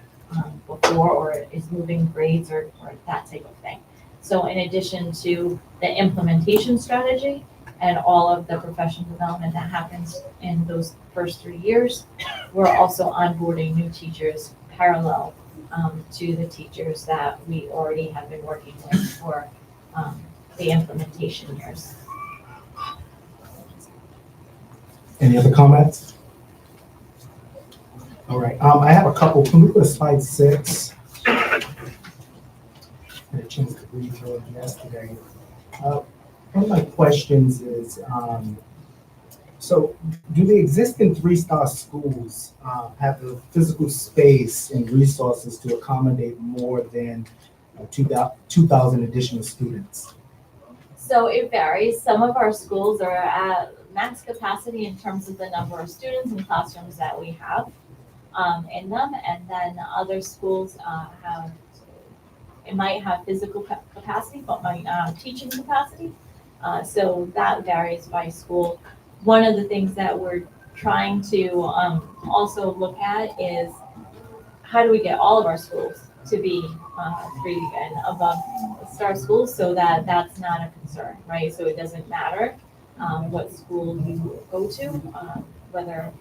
before or is moving grades or that type of thing. So in addition to the implementation strategy and all of the professional development that happens in those first 3 years, we're also onboarding new teachers parallel to the teachers that we already have been working with for the implementation years. Any other comments? All right, I have a couple. Can we go to slide 6? I had a chance to read through it yesterday. One of my questions is, so do the existing 3-star schools have the physical space and resources to accommodate more than 2,000 additional students? So it varies. Some of our schools are at max capacity in terms of the number of students and classrooms that we have in them. And then other schools might have physical capacity, but might not have teaching capacity. So that varies by school. One of the things that we're trying to also look at is how do we get all of our schools to be 3 and above star schools so that that's not a concern, right? So it doesn't matter what school you go to, whether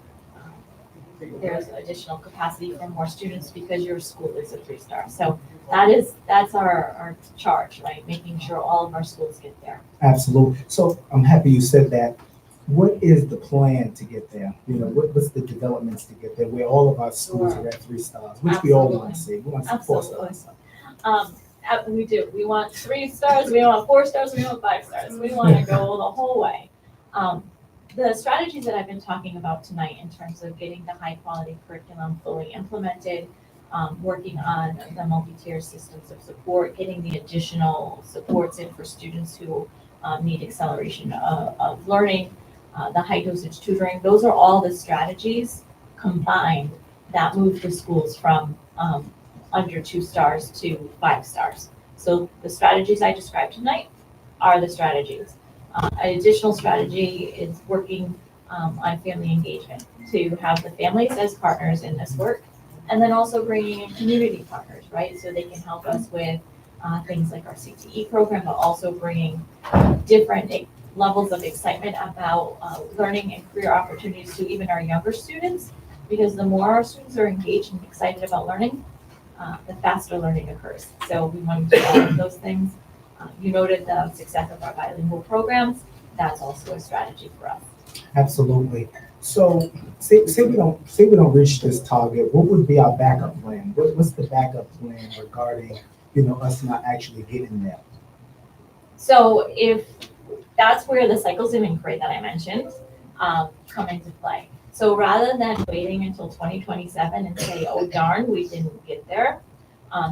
there's additional capacity for more students because your school is a 3-star. So that's our charge, right? Making sure all of our schools get there. Absolutely. So I'm happy you said that. What is the plan to get there? You know, what's the developments to get there where all of our schools are at 3 stars, which we all want to see. We want to see 4 stars. We do. We want 3 stars, we want 4 stars, we want 5 stars. We want to go the whole way. The strategies that I've been talking about tonight in terms of getting the high quality curriculum fully implemented, working on the multi-tier systems of support, getting the additional supports in for students who need acceleration of learning, the high dosage tutoring, those are all the strategies combined that move the schools from under 2 stars to 5 stars. So the strategies I described tonight are the strategies. An additional strategy is working on family engagement to have the families as partners in this work, and then also bringing in community partners, right? So they can help us with things like our CTE program, but also bringing different levels of excitement about learning and career opportunities to even our younger students, because the more our students are engaged and excited about learning, the faster learning occurs. So we want to do all of those things. You noted the success of our bilingual programs. That's also a strategy for us. Absolutely. So say we don't reach this target, what would be our backup plan? What's the backup plan regarding, you know, us not actually getting there? So if that's where the cycles of inquiry that I mentioned come into play. So rather than waiting until 2027 and say, oh darn, we didn't get there,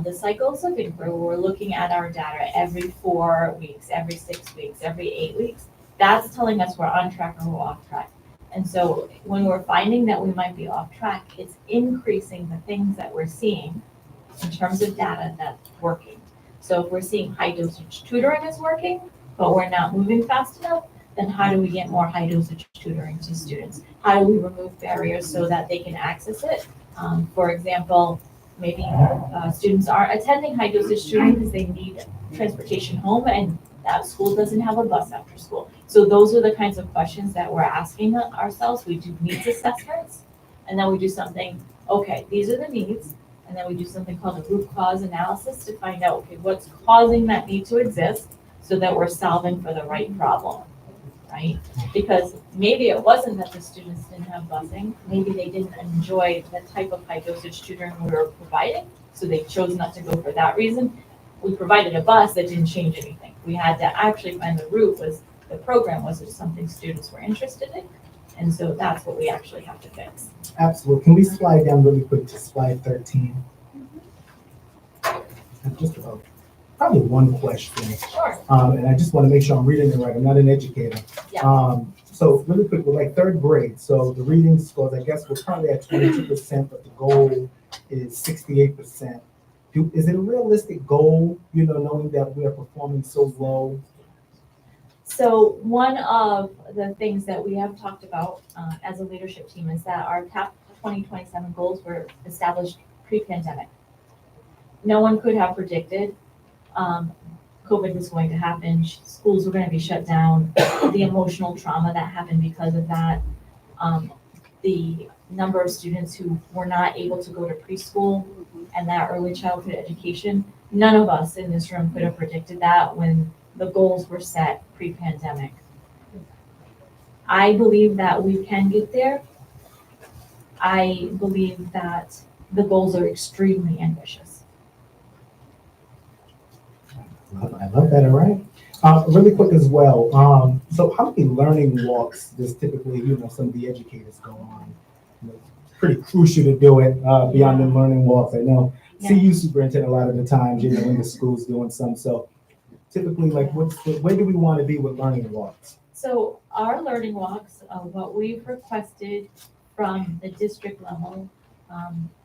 the cycles of inquiry, we're looking at our data every 4 weeks, every 6 weeks, every 8 weeks. That's telling us we're on track or we're off track. And so when we're finding that we might be off track, it's increasing the things that we're seeing in terms of data that's working. So if we're seeing high dosage tutoring is working, but we're not moving fast enough, then how do we get more high dosage tutoring to students? How do we remove barriers so that they can access it? For example, maybe students aren't attending high dosage tutoring because they need transportation home and that school doesn't have a bus after school. So those are the kinds of questions that we're asking ourselves. We do needs assessments, and then we do something, okay, these are the needs, and then we do something called a root cause analysis to find out, okay, what's causing that need to exist so that we're solving for the right problem, right? Because maybe it wasn't that the students didn't have busing, maybe they didn't enjoy the type of high dosage tutoring we were providing, so they chose not to go for that reason. We provided a bus that didn't change anything. We had to actually find the root was the program, was it something students were interested in? And so that's what we actually have to fix. Absolutely. Can we slide down really quick to slide 13? Just about, probably one question. Sure. And I just want to make sure I'm reading it right. I'm not an educator. Yeah. So really quick, we're like 3rd grade. So the reading scores, I guess we're currently at 22%, but the goal is 68%. Is it a realistic goal, you know, knowing that we are performing so low? So one of the things that we have talked about as a leadership team is that our CAP 2027 goals were established pre-pandemic. No one could have predicted COVID was going to happen, schools were going to be shut down, the emotional trauma that happened because of that, the number of students who were not able to go to preschool and that early childhood education. None of us in this room could have predicted that when the goals were set pre-pandemic. I believe that we can get there. I believe that the goals are extremely ambitious. I love that, all right? Really quick as well. So how many learning walks does typically, you know, some of the educators go on? You know, it's pretty crucial to do it beyond the learning walks. I know CU superintendent a lot of the times, you know, in the school's doing some. So typically, like, where do we want to be with learning walks? So our learning walks, what we've requested from the district level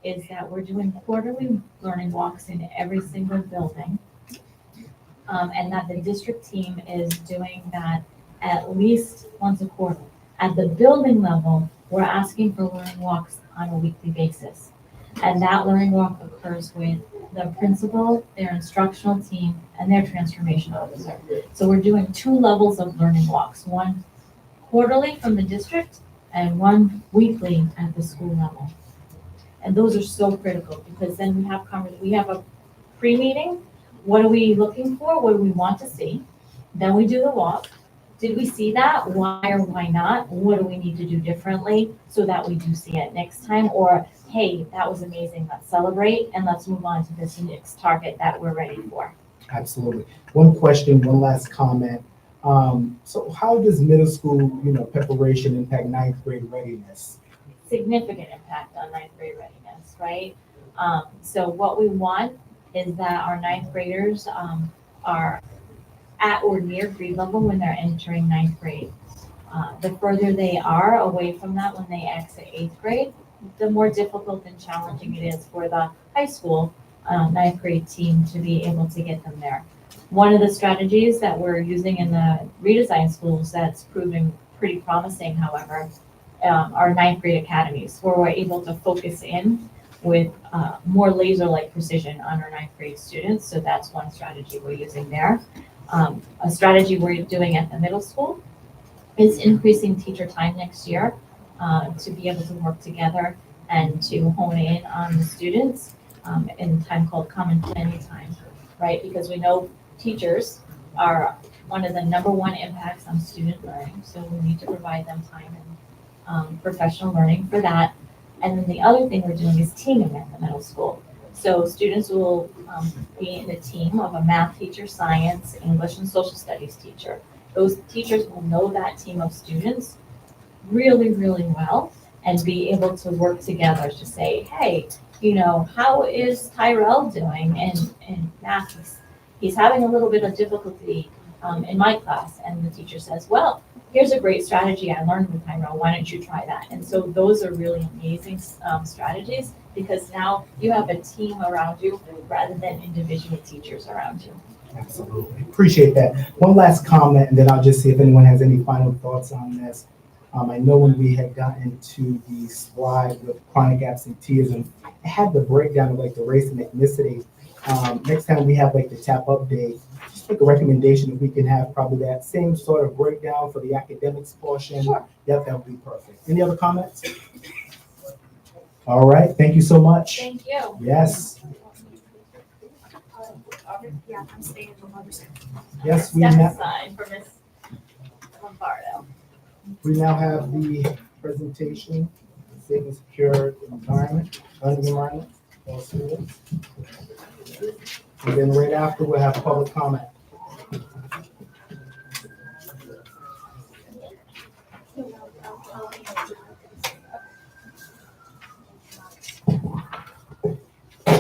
is that we're doing quarterly learning walks in every single building. And that the district team is doing that at least once a quarter. At the building level, we're asking for learning walks on a weekly basis. And that learning walk occurs with the principal, their instructional team, and their transformation officer. So we're doing 2 levels of learning walks, one quarterly from the district and one weekly at the school level. And those are so critical because then we have a pre-meeting. What are we looking for? What do we want to see? Then we do the walk. Did we see that? Why or why not? What do we need to do differently so that we do see it next time? Or, hey, that was amazing. Let's celebrate and let's move on to this next target that we're ready for. Absolutely. One question, one last comment. So how does middle school, preparation impact ninth grade readiness? Significant impact on ninth grade readiness, right? So what we want is that our ninth graders are at or near grade level when they're entering ninth grade. The further they are away from that when they exit eighth grade, the more difficult and challenging it is for the high school ninth grade team to be able to get them there. One of the strategies that we're using in the redesign schools that's proving pretty promising, however, are ninth grade academies, where we're able to focus in with more laser-like precision on our ninth grade students. So that's one strategy we're using there. A strategy we're doing at the middle school is increasing teacher time next year to be able to work together and to hone in on the students in time called common planning time, right? Because we know teachers are one of the number one impacts on student learning. So we need to provide them time and professional learning for that. And then the other thing we're doing is teaming at the middle school. So students will be in a team of a math teacher, science, English, and social studies teacher. Those teachers will know that team of students really, really well and be able to work together to say, hey, how is Tyrell doing in math? He's having a little bit of difficulty in my class. And the teacher says, well, here's a great strategy I learned with Tyrell. Why don't you try that? And so those are really amazing strategies because now you have a team around you rather than individual teachers around you. Absolutely. Appreciate that. One last comment, and then I'll just see if anyone has any final thoughts on this. I know when we had gotten to the slide with chronic absenteeism, it had the breakdown of the race and ethnicity. Next time we have the tap up day, just make a recommendation if we can have probably that same sort of breakdown for the academics portion. Sure. Yep, that would be perfect. Any other comments? All right, thank you so much. Thank you. Yes, Yeah, I'm staying for Mother's Day. yes, we Step now, aside for Ms. Lombardo. we now have the presentation, safe and secure environment, learning environment for all students. And then right after, we'll have public comment.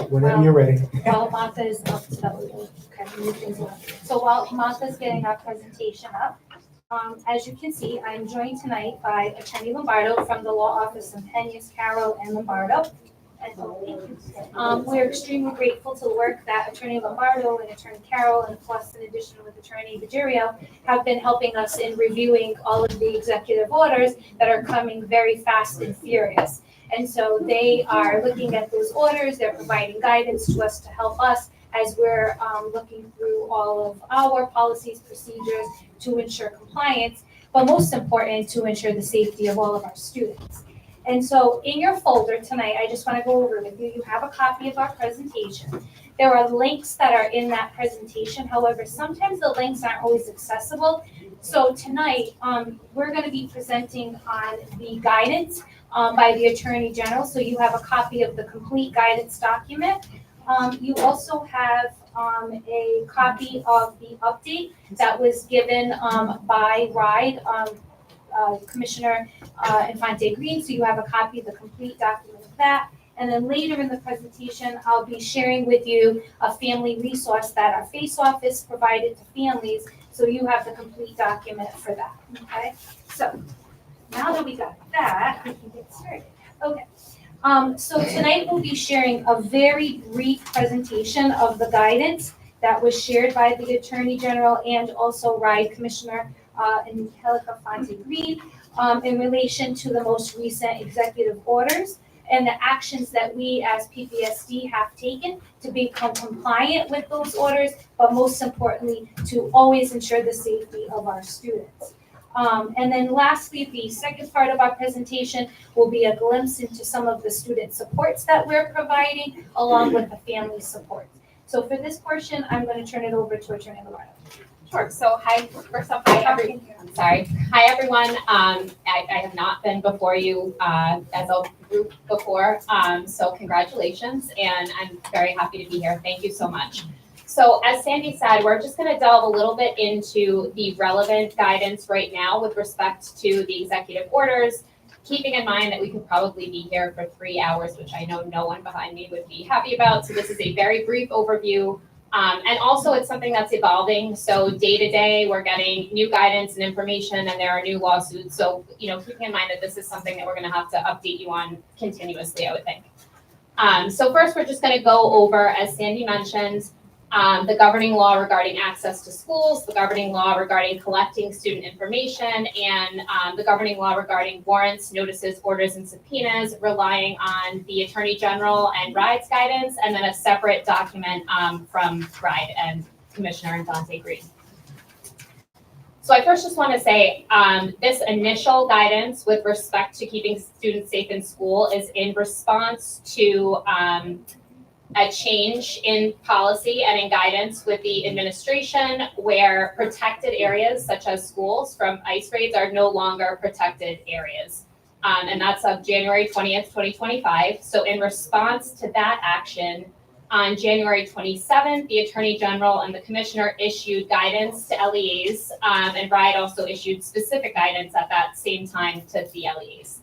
Whenever you're ready. While Martha is so while Martha's getting our presentation up, as you can see, I'm joined tonight by Attorney Lombardo from the law office of Peñas, Carroll, and Lombardo. We're extremely grateful to the work that Attorney Lombardo and Attorney Carroll, and plus in addition with Attorney Vigerio, have been helping us in reviewing all of the executive orders that are coming very fast and furious. And so they are looking at those orders, they're providing guidance to us to help us as we're looking through all of our policies, procedures to ensure compliance, but most important, to ensure the safety of all of our students. And so in your folder tonight, I just want to go over with you, you have a copy of our presentation. There are links that are in that presentation. However, sometimes the links aren't always accessible. So tonight, we're going to be presenting on the guidance by the Attorney General. So you have a copy of the complete guidance document. You also have a copy of the update that was given by RIDE, Commissioner Infante Green. So you have a copy of the complete document of that. And then later in the presentation, I'll be sharing with you a family resource that our FACE office provided to families. So you have the complete document for that, okay? So now that we got that, we can get started. Okay. So tonight we'll be sharing a very brief presentation of the guidance that was shared by the Attorney General and also RIDE Commissioner Angelica Infante Green in relation to the most recent executive orders and the actions that we as PPSD have taken to become compliant with those orders, but most importantly, to always ensure the safety of our students. And then lastly, the second part of our presentation will be a glimpse into some of the student supports that we're providing along with the family support. So for this portion, I'm going to turn it over to Attorney Lombardo. Sure. So first off, Hi, everyone. I have not been before you as a group before. So congratulations, and I'm very happy to be here. Thank you so much. So as Sandy said, we're just going to delve a little bit into the relevant guidance right now with respect to the executive orders, keeping in mind that we could probably be here for 3 hours, which I know no one behind me would be happy about. So this is a very brief overview. And also it's something that's evolving. So day to day, we're getting new guidance and information, and there are new lawsuits. So, keeping in mind that this is something that we're going to have to update you on continuously, I would think. So first, we're just going to go over, as Sandy mentioned, the governing law regarding access to schools, the governing law regarding collecting student information, and the governing law regarding warrants, notices, orders, and subpoenas, relying on the Attorney General and RIDE's guidance, and then a separate document from RIDE and Commissioner Dante Green. So I first just want to say this initial guidance with respect to keeping students safe in school is in response to a change in policy and in guidance with the administration, where protected areas such as schools from ICE raids are no longer protected areas. And that's of January 20th, 2025. So in response to that action, on January 27th, the Attorney General and the Commissioner issued guidance to LEAs, and RIDE also issued specific guidance at that same time to the LEAs.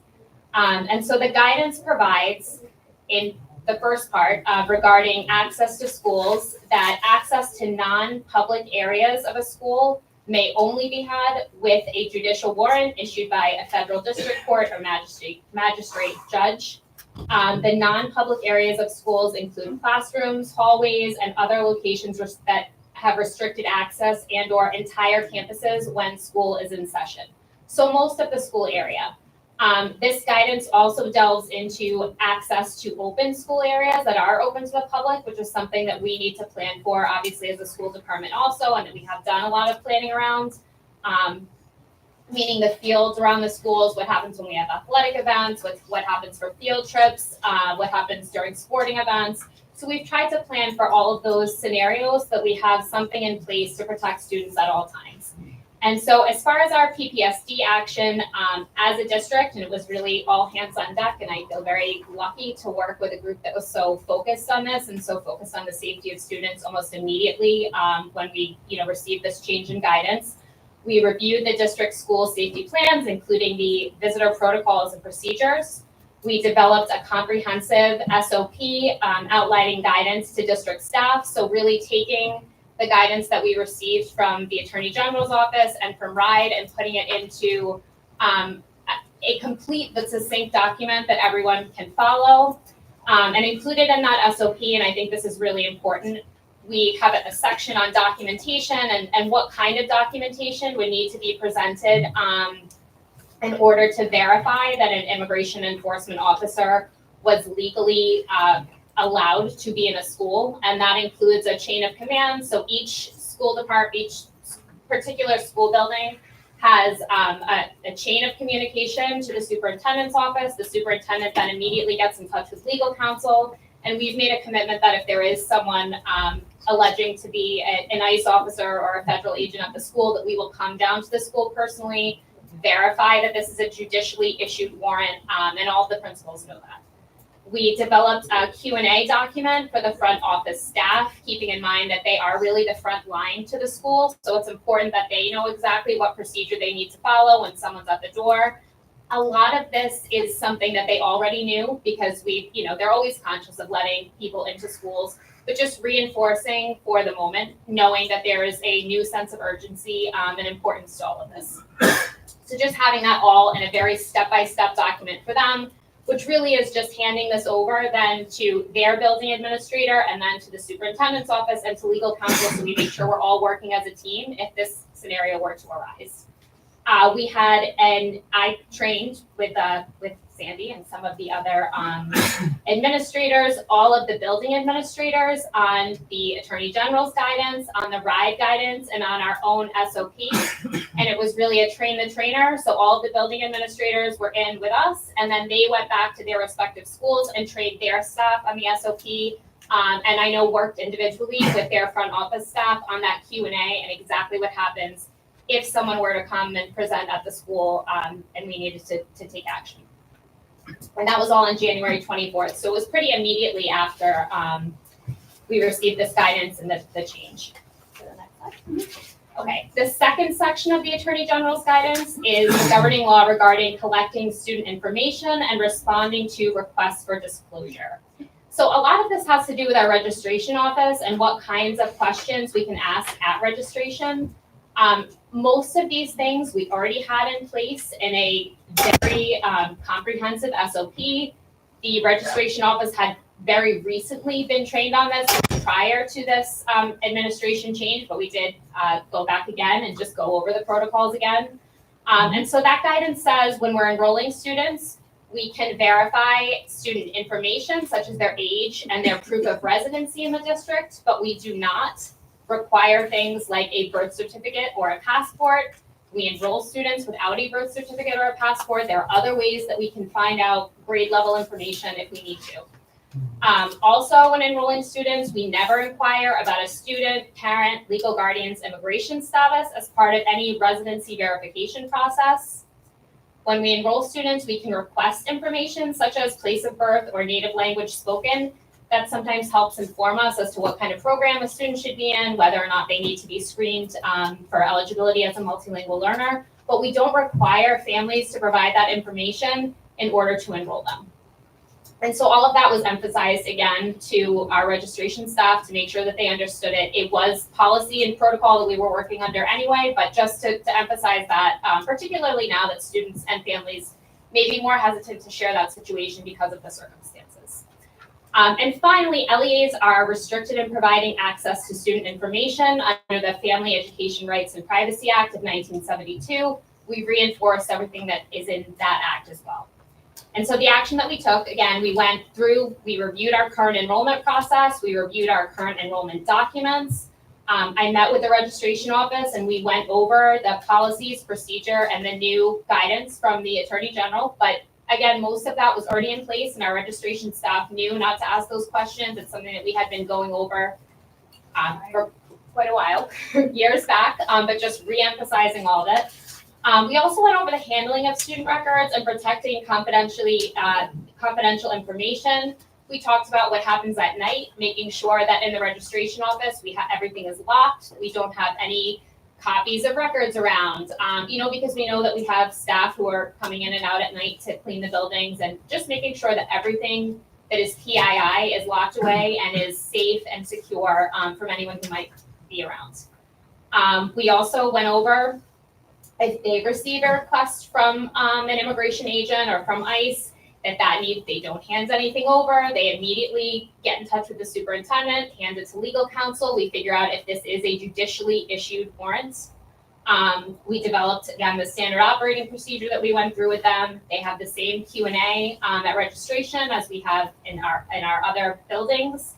And so the guidance provides, in the first part regarding access to schools, that access to non-public areas of a school may only be had with a judicial warrant issued by a federal district court or magistrate judge. The non-public areas of schools include classrooms, hallways, and other locations that have restricted access and/or entire campuses when school is in session. So most of the school area. This guidance also delves into access to open school areas that are open to the public, which is something that we need to plan for, obviously, as a school department also, and that we have done a lot of planning around, meaning the fields around the schools, what happens when we have athletic events, what happens for field trips, what happens during sporting events. So we've tried to plan for all of those scenarios, that we have something in place to protect students at all times. And so as far as our PPSD action, as a district, and it was really all hands on deck, and I feel very lucky to work with a group that was so focused on this and so focused on the safety of students almost immediately when we received this change in guidance. We reviewed the district school safety plans, including the visitor protocols and procedures. We developed a comprehensive SOP outlining guidance to district staff. So really taking the guidance that we received from the Attorney General's office and from RIDE and putting it into a complete but succinct document that everyone can follow. And included in that SOP, and I think this is really important, we have a section on documentation and what kind of documentation would need to be presented in order to verify that an immigration enforcement officer was legally allowed to be in a school, and that includes a chain of command. So each school department, each particular school building has a chain of communication to the superintendent's office. The superintendent then immediately gets in touch with legal counsel, and we've made a commitment that if there is someone alleging to be an ICE officer or a federal agent at the school, that we will come down to the school personally, verify that this is a judicially issued warrant, and all of the principals know that. We developed a Q&A document for the front office staff, keeping in mind that they are really the front line to the school. So it's important that they know exactly what procedure they need to follow when someone's at the door. A lot of this is something that they already knew, because they're always conscious of letting people into schools, but just reinforcing for the moment, knowing that there is a new sense of urgency and importance to all of this. So just having that all in a very step-by-step document for them, which really is just handing this over then to their building administrator and then to the superintendent's office and to legal counsel, so we make sure we're all working as a team if this scenario were to arise. I trained with Sandy and some of the other administrators, all of the building administrators on the Attorney General's guidance, on the RIDE guidance, and on our own SOP. And it was really a train the trainer. So all of the building administrators were in with us, and then they went back to their respective schools and trained their staff on the SOP. And I know worked individually with their front office staff on that Q&A and exactly what happens if someone were to come and present at the school and we needed to take action. And that was all on January 24th. So it was pretty immediately after we received this guidance and the change. So the next slide. Okay, the second section of the Attorney General's guidance is the governing law regarding collecting student information and responding to requests for disclosure. So a lot of this has to do with our registration office and what kinds of questions we can ask at registration. Most of these things we already had in place in a very comprehensive SOP. The registration office had very recently been trained on this prior to this administration change, but we did go back again and just go over the protocols again. And so that guidance says when we're enrolling students, we can verify student information such as their age and their proof of residency in the district, but we do not require things like a birth certificate or a passport. We enroll students without a birth certificate or a passport. There are other ways that we can find out grade level information if we need to. Also, when enrolling students, we never inquire about a student, parent, legal guardian's immigration status as part of any residency verification process. When we enroll students, we can request information such as place of birth or native language spoken. That sometimes helps inform us as to what kind of program a student should be in, whether or not they need to be screened for eligibility as a multilingual learner. But we don't require families to provide that information in order to enroll them. And so all of that was emphasized again to our registration staff to make sure that they understood it. It was policy and protocol that we were working under anyway, but just to emphasize that, particularly now that students and families may be more hesitant to share that situation because of the circumstances. And finally, LEAs are restricted in providing access to student information under the Family Education Rights and Privacy Act of 1972. We reinforced everything that is in that act as well. And so the action that we took, again, we reviewed our current enrollment process, we reviewed our current enrollment documents. I met with the registration office and we went over the policies, procedure, and the new guidance from the Attorney General. But again, most of that was already in place and our registration staff knew not to ask those questions. It's something that we had been going over for quite a while, years back, but just re-emphasizing all of it. We also went over the handling of student records and protecting confidential information. We talked about what happens at night, making sure that in the registration office, everything is locked. We don't have any copies of records around, because we know that we have staff who are coming in and out at night to clean the buildings and just making sure that everything that is PII is locked away and is safe and secure from anyone who might be around. We also went over if they receive a request from an immigration agent or from ICE, they don't hand anything over, they immediately get in touch with the superintendent, hand it to legal counsel, we figure out if this is a judicially issued warrant. We developed, again, the standard operating procedure that we went through with them. They have the same Q&A at registration as we have in our other buildings.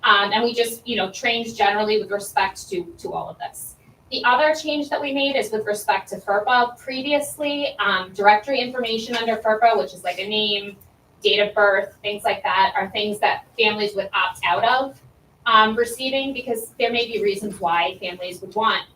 And we just, trained generally with respect to all of this. The other change that we made is with respect to FERPA. Previously, directory information under FERPA, which is like a name, date of birth, things like that, are things that families would opt out of receiving because there may be reasons why families would want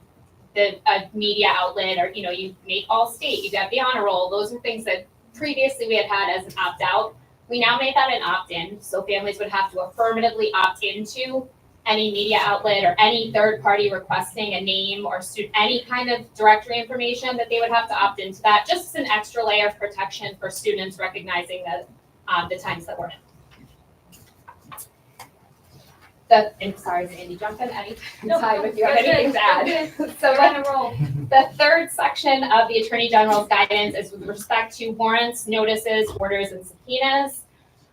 a media outlet or, you make Allstate, you got the honor roll. Those are things that previously we had as an opt-out. We now made that an opt-in, so families would have to affirmatively opt into any media outlet or any third party requesting a name or any kind of directory information that they would have to opt into that, just as an extra layer of protection for students recognizing that the times that we're in. Sorry, Andy, jump in any time if you have anything to add. So the third section of the Attorney General's guidance is with respect to warrants, notices, orders, and subpoenas.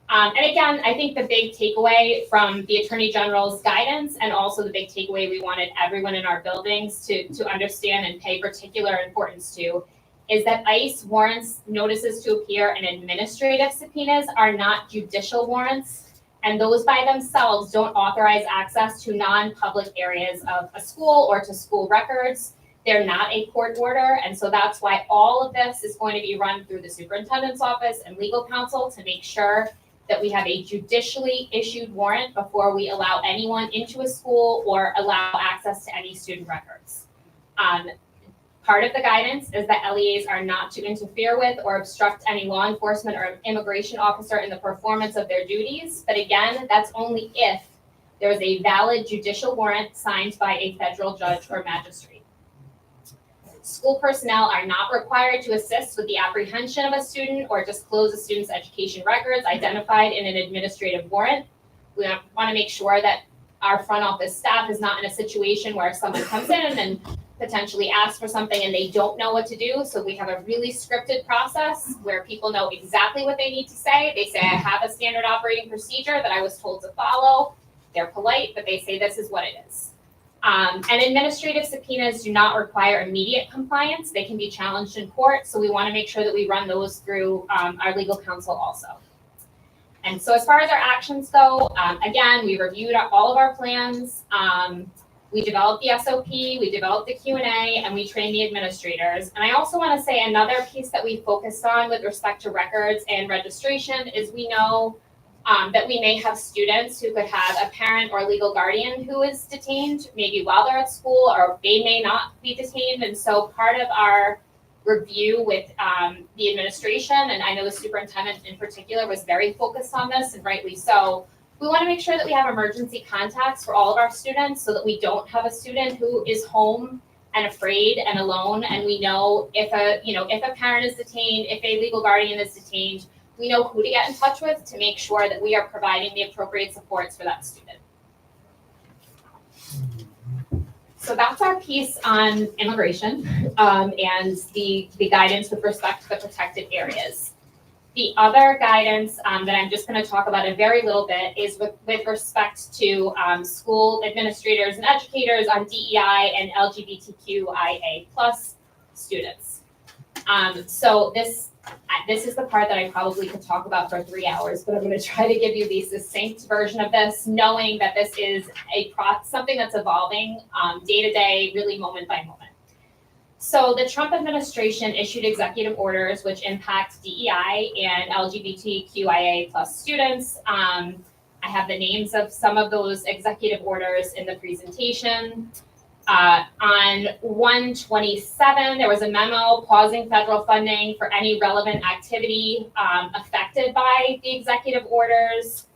And again, I think the big takeaway from the Attorney General's guidance and also the big takeaway we wanted everyone in our buildings to understand and pay particular importance to is that ICE warrants notices to appear and administrative subpoenas are not judicial warrants, and those by themselves don't authorize access to non-public areas of a school or to school records. They're not a court order, and so that's why all of this is going to be run through the superintendent's office and legal counsel to make sure that we have a judicially issued warrant before we allow anyone into a school or allow access to any student records. Part of the guidance is that LEAs are not to interfere with or obstruct any law enforcement or immigration officer in the performance of their duties. But again, that's only if there is a valid judicial warrant signed by a federal judge or magistrate. School personnel are not required to assist with the apprehension of a student or disclose a student's education records identified in an administrative warrant. We want to make sure that our front office staff is not in a situation where someone comes in and potentially asks for something and they don't know what to do. So we have a really scripted process where people know exactly what they need to say. They say, I have a standard operating procedure that I was told to follow. They're polite, but they say this is what it is. And administrative subpoenas do not require immediate compliance. They can be challenged in court. So we want to make sure that we run those through our legal counsel also. And so as far as our actions go, again, we reviewed all of our plans. We developed the SOP, we developed the Q&A, and we trained the administrators. And I also want to say another piece that we focused on with respect to records and registration is we know that we may have students who could have a parent or legal guardian who is detained, maybe while they're at school, or they may not be detained. And so part of our review with the administration, and I know the superintendent in particular was very focused on this, and rightly so, we want to make sure that we have emergency contacts for all of our students so that we don't have a student who is home and afraid and alone. And we know if a parent is detained, if a legal guardian is detained, we know who to get in touch with to make sure that we are providing the appropriate supports for that student. So that's our piece on immigration and the guidance with respect to the protected areas. The other guidance that I'm just going to talk about a very little bit is with respect to school administrators and educators on DEI and LGBTQIA+ students. So this is the part that I probably could talk about for 3 hours, but I'm going to try to give you the succinct version of this, knowing that this is something that's evolving day to day, really moment by moment. So the Trump administration issued executive orders which impact DEI and LGBTQIA+ students. I have the names of some of those executive orders in the presentation. On 1/27, there was a memo pausing federal funding for any relevant activity affected by the executive orders.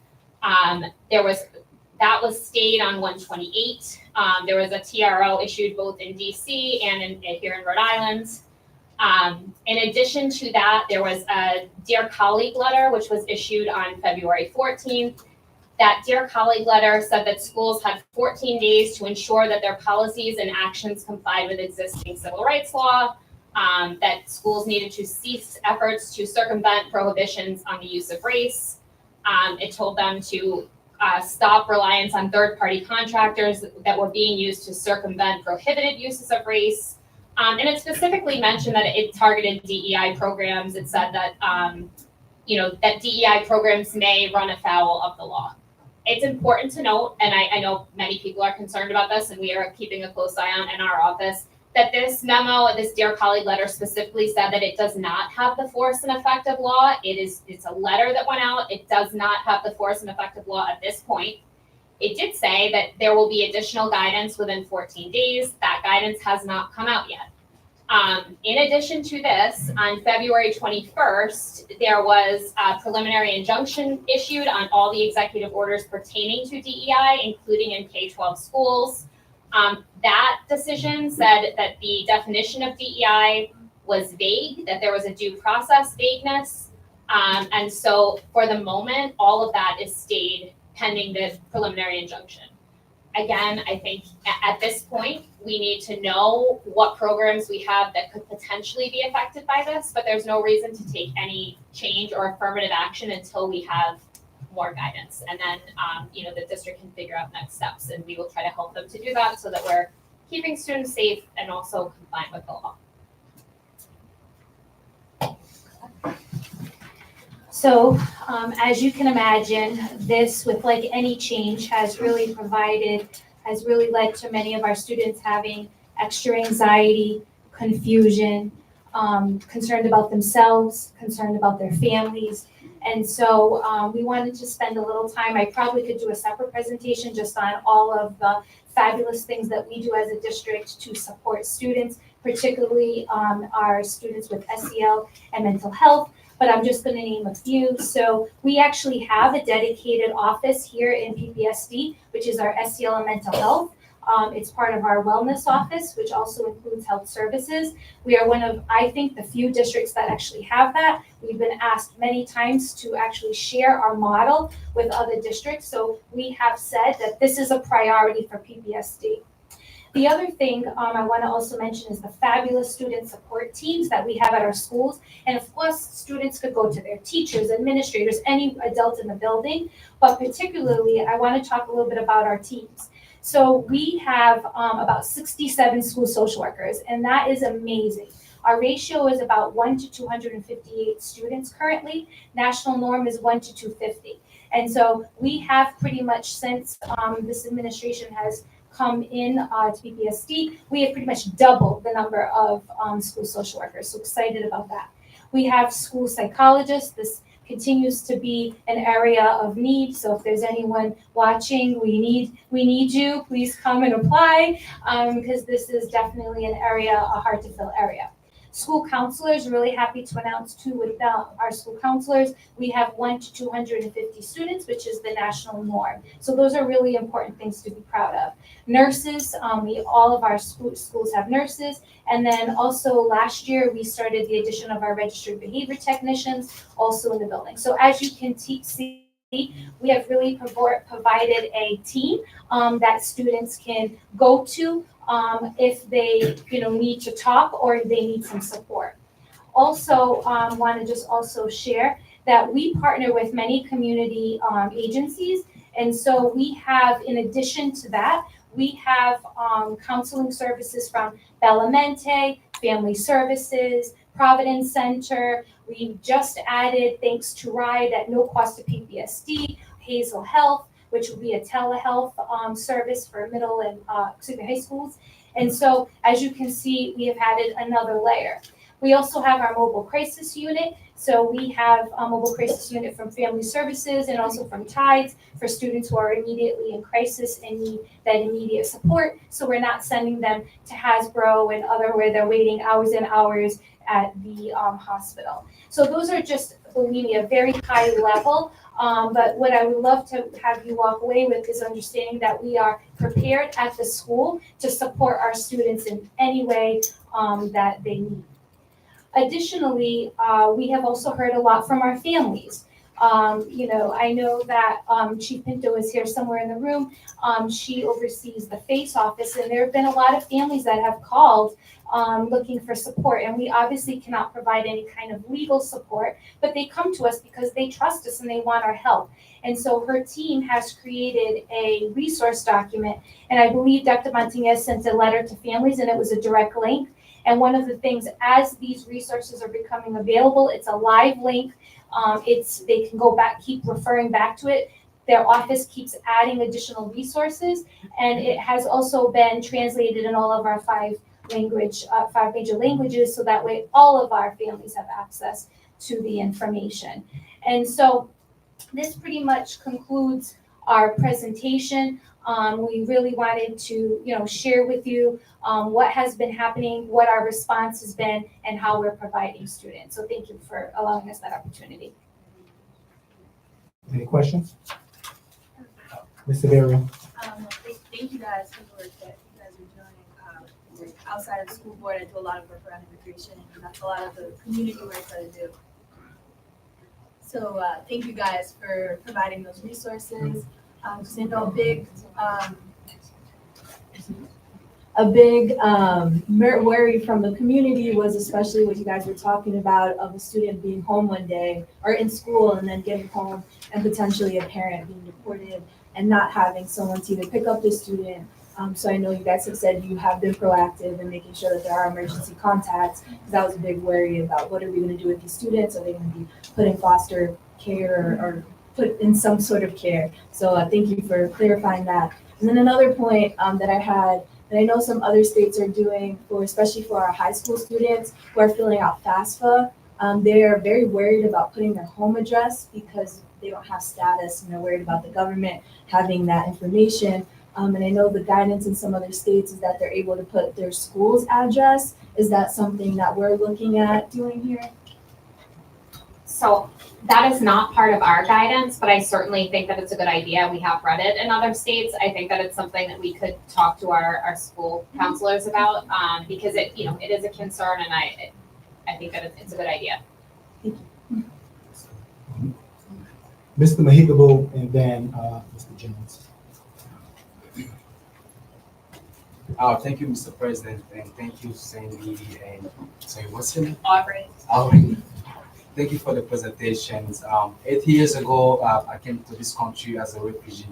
That was stayed on 1/28. There was a TRO issued both in DC and here in Rhode Island. In addition to that, there was a Dear Colleague letter, which was issued on February 14th. That Dear Colleague letter said that schools had 14 days to ensure that their policies and actions complied with existing civil rights law, that schools needed to cease efforts to circumvent prohibitions on the use of race. It told them to stop reliance on third-party contractors that were being used to circumvent prohibited uses of race. And it specifically mentioned that it targeted DEI programs. It said that, that DEI programs may run afoul of the law. It's important to note, and I know many people are concerned about this, and we are keeping a close eye on in our office, that this memo, this Dear Colleague letter specifically said that it does not have the force and effect of law. It's a letter that went out. It does not have the force and effect of law at this point. It did say that there will be additional guidance within 14 days. That guidance has not come out yet. In addition to this, on February 21st, there was a preliminary injunction issued on all the executive orders pertaining to DEI, including in K-12 schools. That decision said that the definition of DEI was vague, that there was a due process vagueness. And so for the moment, all of that is stayed pending the preliminary injunction. Again, I think at this point, we need to know what programs we have that could potentially be affected by this, but there's no reason to take any change or affirmative action until we have more guidance. And then, the district can figure out next steps, and we will try to help them to do that so that we're keeping students safe and also compliant with the law. So as you can imagine, this, with like any change, has really led to many of our students having extra anxiety, confusion, concerned about themselves, concerned about their families. And so we wanted to spend a little time. I probably could do a separate presentation just on all of the fabulous things that we do as a district to support students, particularly our students with SEL and mental health. But I'm just going to name a few. So we actually have a dedicated office here in PPSD, which is our SEL and mental health. It's part of our wellness office, which also includes health services. We are one of, I think, the few districts that actually have that. We've been asked many times to actually share our model with other districts. So we have said that this is a priority for PPSD. The other thing I want to also mention is the fabulous student support teams that we have at our schools. And of course, students could go to their teachers, administrators, any adult in the building. But particularly, I want to talk a little bit about our teams. So we have about 67 school social workers, and that is amazing. Our ratio is about 1 to 258 students currently. National norm is 1 to 250. And so we have pretty much, since this administration has come in to PPSD, we have pretty much doubled the number of school social workers. So excited about that. We have school psychologists. This continues to be an area of need. So if there's anyone watching, we need you. Please come and apply because this is definitely an area, a hard to fill area. School counselors, really happy to announce too with our school counselors, we have 1 to 250 students, which is the national norm. So those are really important things to be proud of. Nurses, all of our schools have nurses. And then also last year, we started the addition of our registered behavior technicians also in the building. So as you can see, we have really provided a team that students can go to if they need to talk or they need some support. Also, want to just also share that we partner with many community agencies. And so we have, in addition to that, we have counseling services from Bellamente, Family Services, Providence Center. We just added, thanks to RIDE, at no cost to PPSD, Hazel Health, which will be a telehealth service for middle and high schools. And so, as you can see, we have added another layer. We also have our mobile crisis unit. So we have a mobile crisis unit from Family Services and also from TIDES for students who are immediately in crisis and need that immediate support. So we're not sending them to Hasbro and other where they're waiting hours and hours at the hospital. So those are just, believe me, a very high level. But what I would love to have you walk away with is understanding that we are prepared at the school to support our students in any way that they need. Additionally, we have also heard a lot from our families. I know that Chief Pinto is here somewhere in the room. She oversees the FACE office, and there have been a lot of families that have called looking for support. And we obviously cannot provide any kind of legal support, but they come to us because they trust us and they want our help. And so her team has created a resource document, and I believe Dr. Montañez sent a letter to families, and it was a direct link. And one of the things, as these resources are becoming available, it's a live link. They can go back, keep referring back to it. Their office keeps adding additional resources, and it has also been translated in all of our five major languages, so that way all of our families have access to the information. And so this pretty much concludes our presentation. We really wanted to, share with you what has been happening, what our response has been, and how we're providing students. So thank you for allowing us that opportunity. Any questions? Mr. Berry. Thank you guys for the work that you guys are doing outside of the school board. I do a lot of work around immigration and a lot of the community work that I do. So thank you guys for providing those resources. Just a big worry from the community was especially what you guys were talking about of a student being home one day or in school and then getting home and potentially a parent being deported and not having someone to either pick up the student So I know you guys have said you have been proactive in making sure that there are emergency contacts, because that was a big worry about what are we gonna do with these students? Are they gonna be put in foster care or put in some sort of care? So thank you for clarifying that. And then another point that I had, and I know some other states are doing, especially for our high school students who are filling out FAFSA, they are very worried about putting their home address because they don't have status and they're worried about the government having that information. And I know the guidance in some other states is that they're able to put their school's address. Is that something that we're looking at doing here? So that is not part of our guidance, but I certainly think that it's a good idea. We have read it in other states. I think that it's something that we could talk to our school counselors about, because it is a concern, and I think that it's a good idea. Mr. Mahigabo and then Mr. Jones. Thank you, Mr. President, and thank you, Sandy, and sorry, what's your name? Aubrey. Aubrey. Thank you for the presentations. 8 years ago, I came to this country as a refugee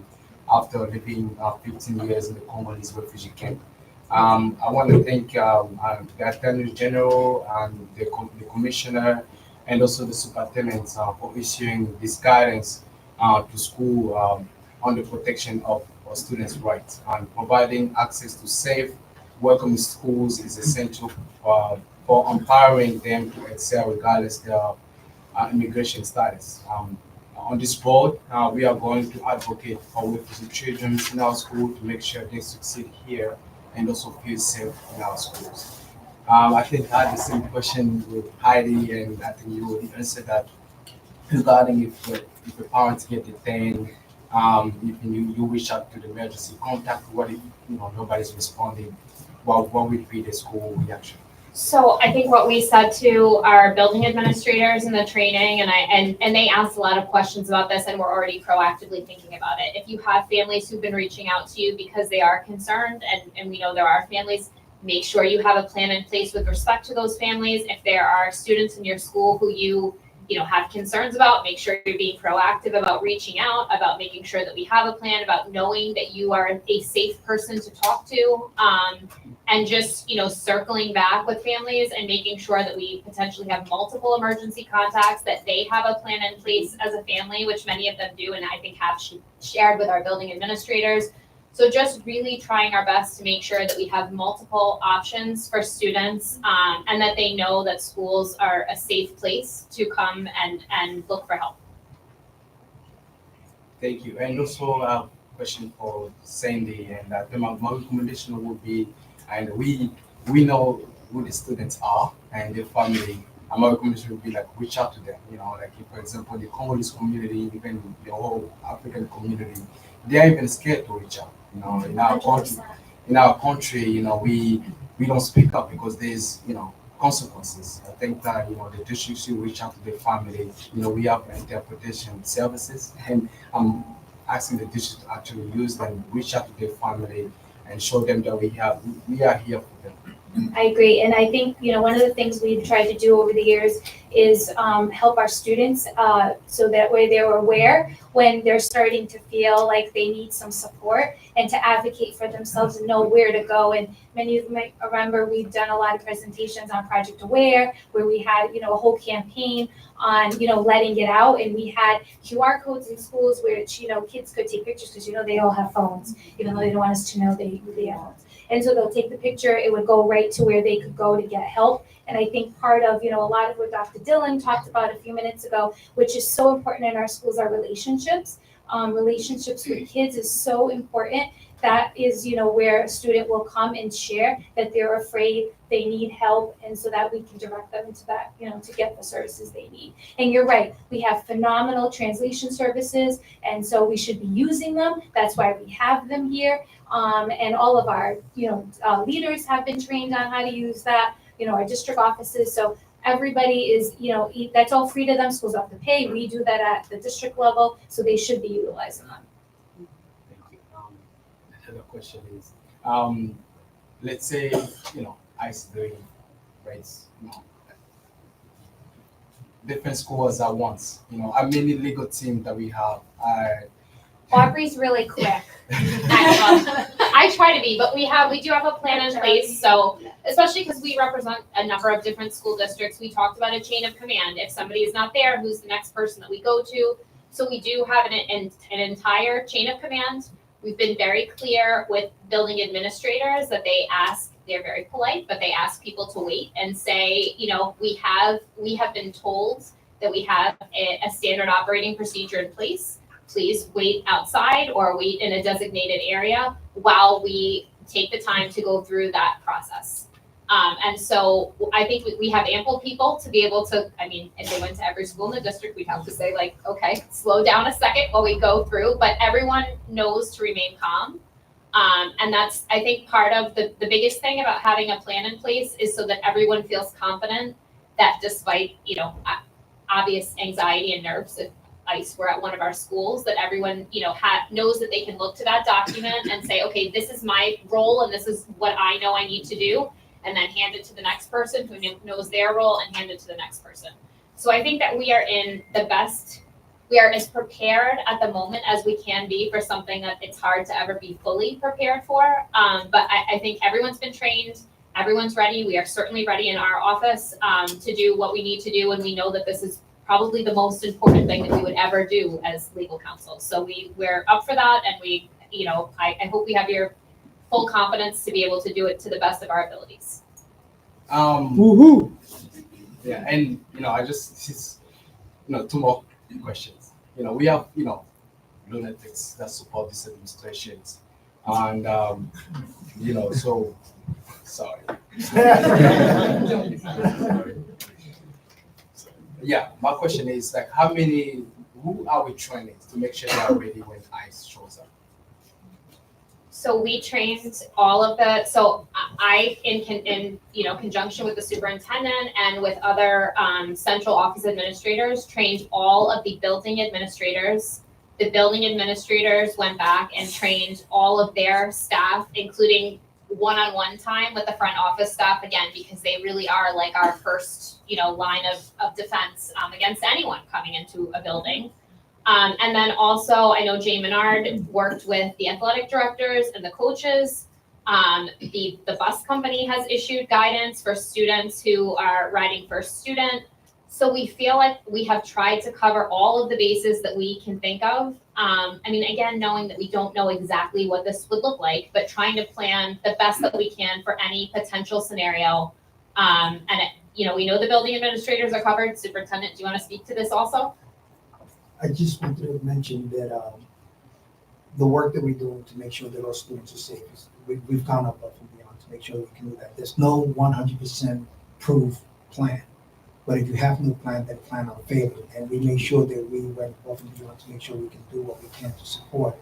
after living 15 years in the Congolese refugee camp. I want to thank the Attorney General and the Commissioner and also the Superintendent for issuing this guidance to school on the protection of students' rights, and providing access to safe, welcoming schools is essential for empowering them to excel regardless their immigration status. On this board, we are going to advocate for refugee children in our school to make sure they succeed here and also feel safe in our schools. I think I had the same question with Heidi, and I think you already answered that regarding if the parents get detained. If you reach out to the emergency contact, what if nobody's responding? What would be the school reaction? So I think what we said to our building administrators in the training, and they asked a lot of questions about this, and we're already proactively thinking about it. If you have families who've been reaching out to you because they are concerned, and we know there are families, make sure you have a plan in place with respect to those families. If there are students in your school who you have concerns about, make sure you're being proactive about reaching out, about making sure that we have a plan, about knowing that you are a safe person to talk to, and just, circling back with families and making sure that we potentially have multiple emergency contacts, that they have a plan in place as a family, which many of them do, and I think have shared with our building administrators. So just really trying our best to make sure that we have multiple options for students, and that they know that schools are a safe place to come and look for help. Thank you. And also a question for Sandy, and my recommendation would be, and we know who the students are and their family. And my recommendation would be like reach out to them. Like if, for example, the Congolese community, even the whole African community, they are even scared to reach out. In our country, we don't speak up because there's consequences. I think that the district should reach out to their family. We have interpretation services, and I'm asking the district to actually use them, reach out to their family, and show them that we are here for them. I agree, and I think one of the things we've tried to do over the years is help our students so that way they're aware when they're starting to feel like they need some support, and to advocate for themselves and know where to go. And many of you might remember we've done a lot of presentations on Project Aware, where we had a whole campaign on letting it out, and we had QR codes in schools where kids could take pictures, because they all have phones, even though they don't want us to know they have phones. And so they'll take the picture, it would go right to where they could go to get help. And I think part of, a lot of what Dr. Dillon talked about a few minutes ago, which is so important in our schools, are relationships. Relationships with kids is so important. That is, where a student will come and share that they're afraid, they need help, and so that we can direct them into that, to get the services they need. And you're right, we have phenomenal translation services, and so we should be using them. That's why we have them here. And all of our, leaders have been trained on how to use that, our district offices. So everybody is, that's all free to them. Schools have to pay. We do that at the district level, so they should be utilizing them. Thank you. Another question is, let's say, ICE doing rates, different schools at once. How many legal team that we have? Aubrey's really quick. I try to be, but we do have a plan in place, so, especially because we represent a number of different school districts, we talked about a chain of command. If somebody is not there, who's the next person that we go to? So we do have an entire chain of command. We've been very clear with building administrators that they're very polite, but they ask people to wait and say, you know, we have been told that we have a standard operating procedure in place. Please wait outside or wait in a designated area while we take the time to go through that process. And so I think we have ample people to be able to, I mean, if they went to every school in the district, we'd have to say like, okay, slow down a second while we go through, but everyone knows to remain calm. And that's, I think, part of the biggest thing about having a plan in place is so that everyone feels confident that despite, you know, obvious anxiety and nerves, if ICE were at one of our schools, that everyone, you know, knows that they can look to that document and say, okay, this is my role and this is what I know I need to do, and then hand it to the next person who knows their role and hand it to the next person. So I think that we are as prepared at the moment as we can be for something that it's hard to ever be fully prepared for. But I think everyone's been trained, everyone's ready. We are certainly ready in our office to do what we need to do, and we know that this is probably the most important thing that we would ever do as legal counsel. So we're up for that, and we, you know, I hope we have your full confidence to be able to do it to the best of our abilities. Woohoo! Yeah, and you know, two more questions. You know, we have, you know, lunatics that support these administrations, and you know, so sorry. Yeah, my question is like, who are we training to make sure they are ready when ICE shows up? So we trained all of so I, in you know, conjunction with the superintendent and with other central office administrators, trained all of the building administrators. The building administrators went back and trained all of their staff, including one-on-one time with the front office staff, again, because they really are like our first, you know, line of defense against anyone coming into a building. And then also, I know Jay Menard worked with the athletic directors and the coaches. The bus company has issued guidance for students who are riding first student. So we feel like we have tried to cover all of the bases that we can think of. I mean, again, knowing that we don't know exactly what this would look like, but trying to plan the best that we can for any potential scenario. You know, we know the building administrators are covered. Superintendent, do you want to speak to this also? I just wanted to mention that the work that we're doing to make sure that our students are safe, we've gone above and beyond to make sure we can do that. There's no 100% proof plan, but if you have no plan, then plan on failing. And we make sure that we went above and beyond to make sure we can do what we can to support,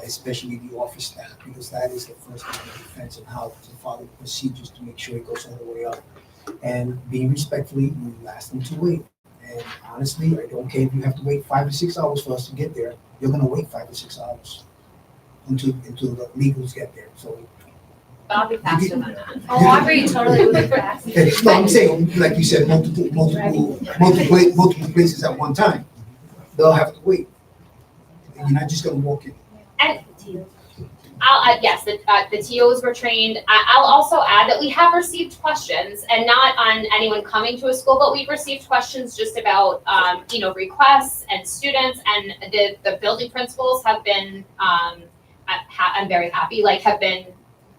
especially the office staff, because that is the first line of defense and how to follow the procedures to make sure it goes all the way up. And being respectfully, we ask them to wait. And honestly, I don't care if you have to wait 5 to 6 hours for us to get there. You're going to wait 5 to 6 hours until the legals get there. So I'll be faster than that. Oh, Aubrey totally would be fast. no, I'm saying, like you said, multiple places at one time. They'll have to wait. You're not just going to walk in. And yes, the TOs were trained. I'll also add that we have received questions, and not on anyone coming to a school, but we've received questions just about, you know, requests and students, and the building principals have been, I'm very happy, like have been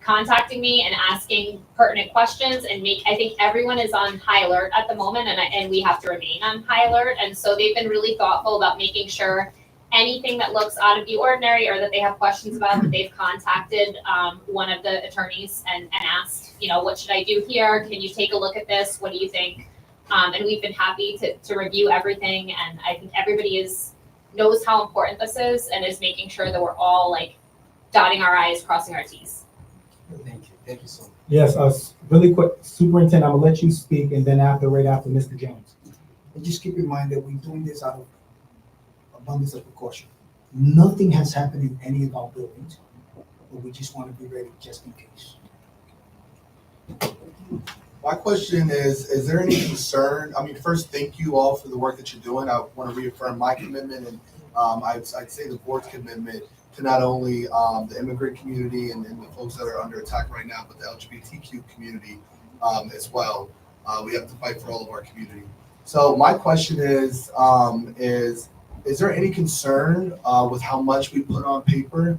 contacting me and asking pertinent questions, and I think everyone is on high alert at the moment, and we have to remain on high alert. And so they've been really thoughtful about making sure anything that looks out of the ordinary or that they have questions about, that they've contacted one of the attorneys and asked, you know, what should I do here? Can you take a look at this? What do you think? And we've been happy to review everything. And I think everybody knows how important this is and is making sure that we're all like dotting our I's, crossing our T's. Thank you so much. Yes, really quick, Superintendent, I'm gonna let you speak, and then right after Mr. Jones. And just keep in mind that we're doing this out of abundance of precaution. Nothing has happened in any of our buildings, but we just want to be ready just in case. My question is there any concern? I mean, first, thank you all for the work that you're doing. I want to reaffirm my commitment, and I'd say the board's commitment to not only the immigrant community and the folks that are under attack right now, but the LGBTQ community as well. We have to fight for all of our community. So my question is there any concern with how much we put on paper?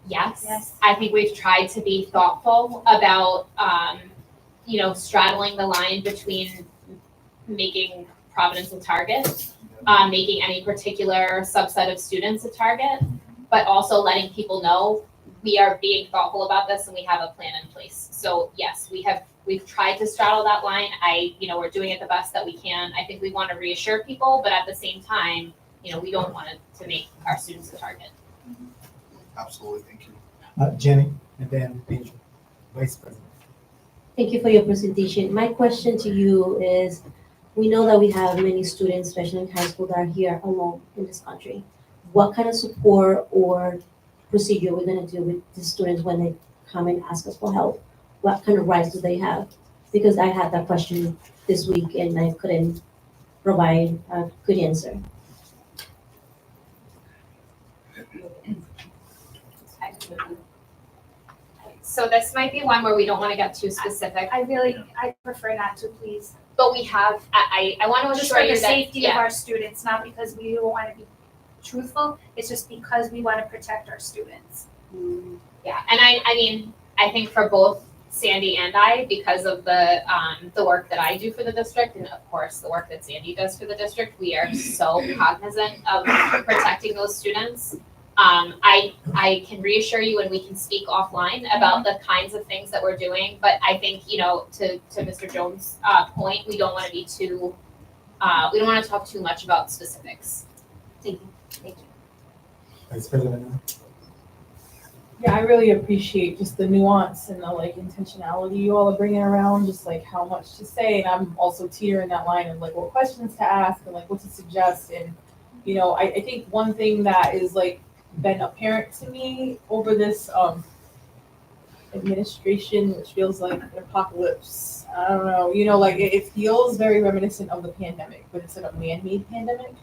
Yes. Yes. I think we've tried to be thoughtful about, straddling the line between making Providence a target, making any particular subset of students a target, but also letting people know we are being thoughtful about this and we have a plan in place. So yes, we've tried to straddle that line. We're doing it the best that we can. I think we want to reassure people, but at the same time, we don't want to make our students a target. Absolutely, thank you. Jenny, and then Angel, Vice President. Thank you for your presentation. My question to you is, we know that we have many students, especially in high school, that are here alone in this country. What kind of support or procedure we're gonna do with the students when they come and ask us for help? What kind of rights do they have? Because I had that question this week and I couldn't provide a good answer. So this might be one where we don't want to get too specific, I prefer not to, please. but we have, I want to Just assure for you the that, safety of yeah, our students, not because we don't want to be truthful, it's just because we want to protect our students. yeah. And I think for both Sandy and I, because of the work that I do for the district, and of course the work that Sandy does for the district, we are so cognizant of protecting those students. I can reassure you, and we can speak offline about the kinds of things that we're doing. But I think, to Mr. Jones' point, we don't want to be too, we don't want to talk too much about specifics. Thank you. Vice President. Yeah, I really appreciate just the nuance and the intentionality you all are bringing around, just how much to say. And I'm also teetering that line of what questions to ask and what to suggest. And, I think one thing that is been apparent to me over this administration, which feels like an apocalypse. I don't know, it feels very reminiscent of the pandemic, but it's a man-made pandemic.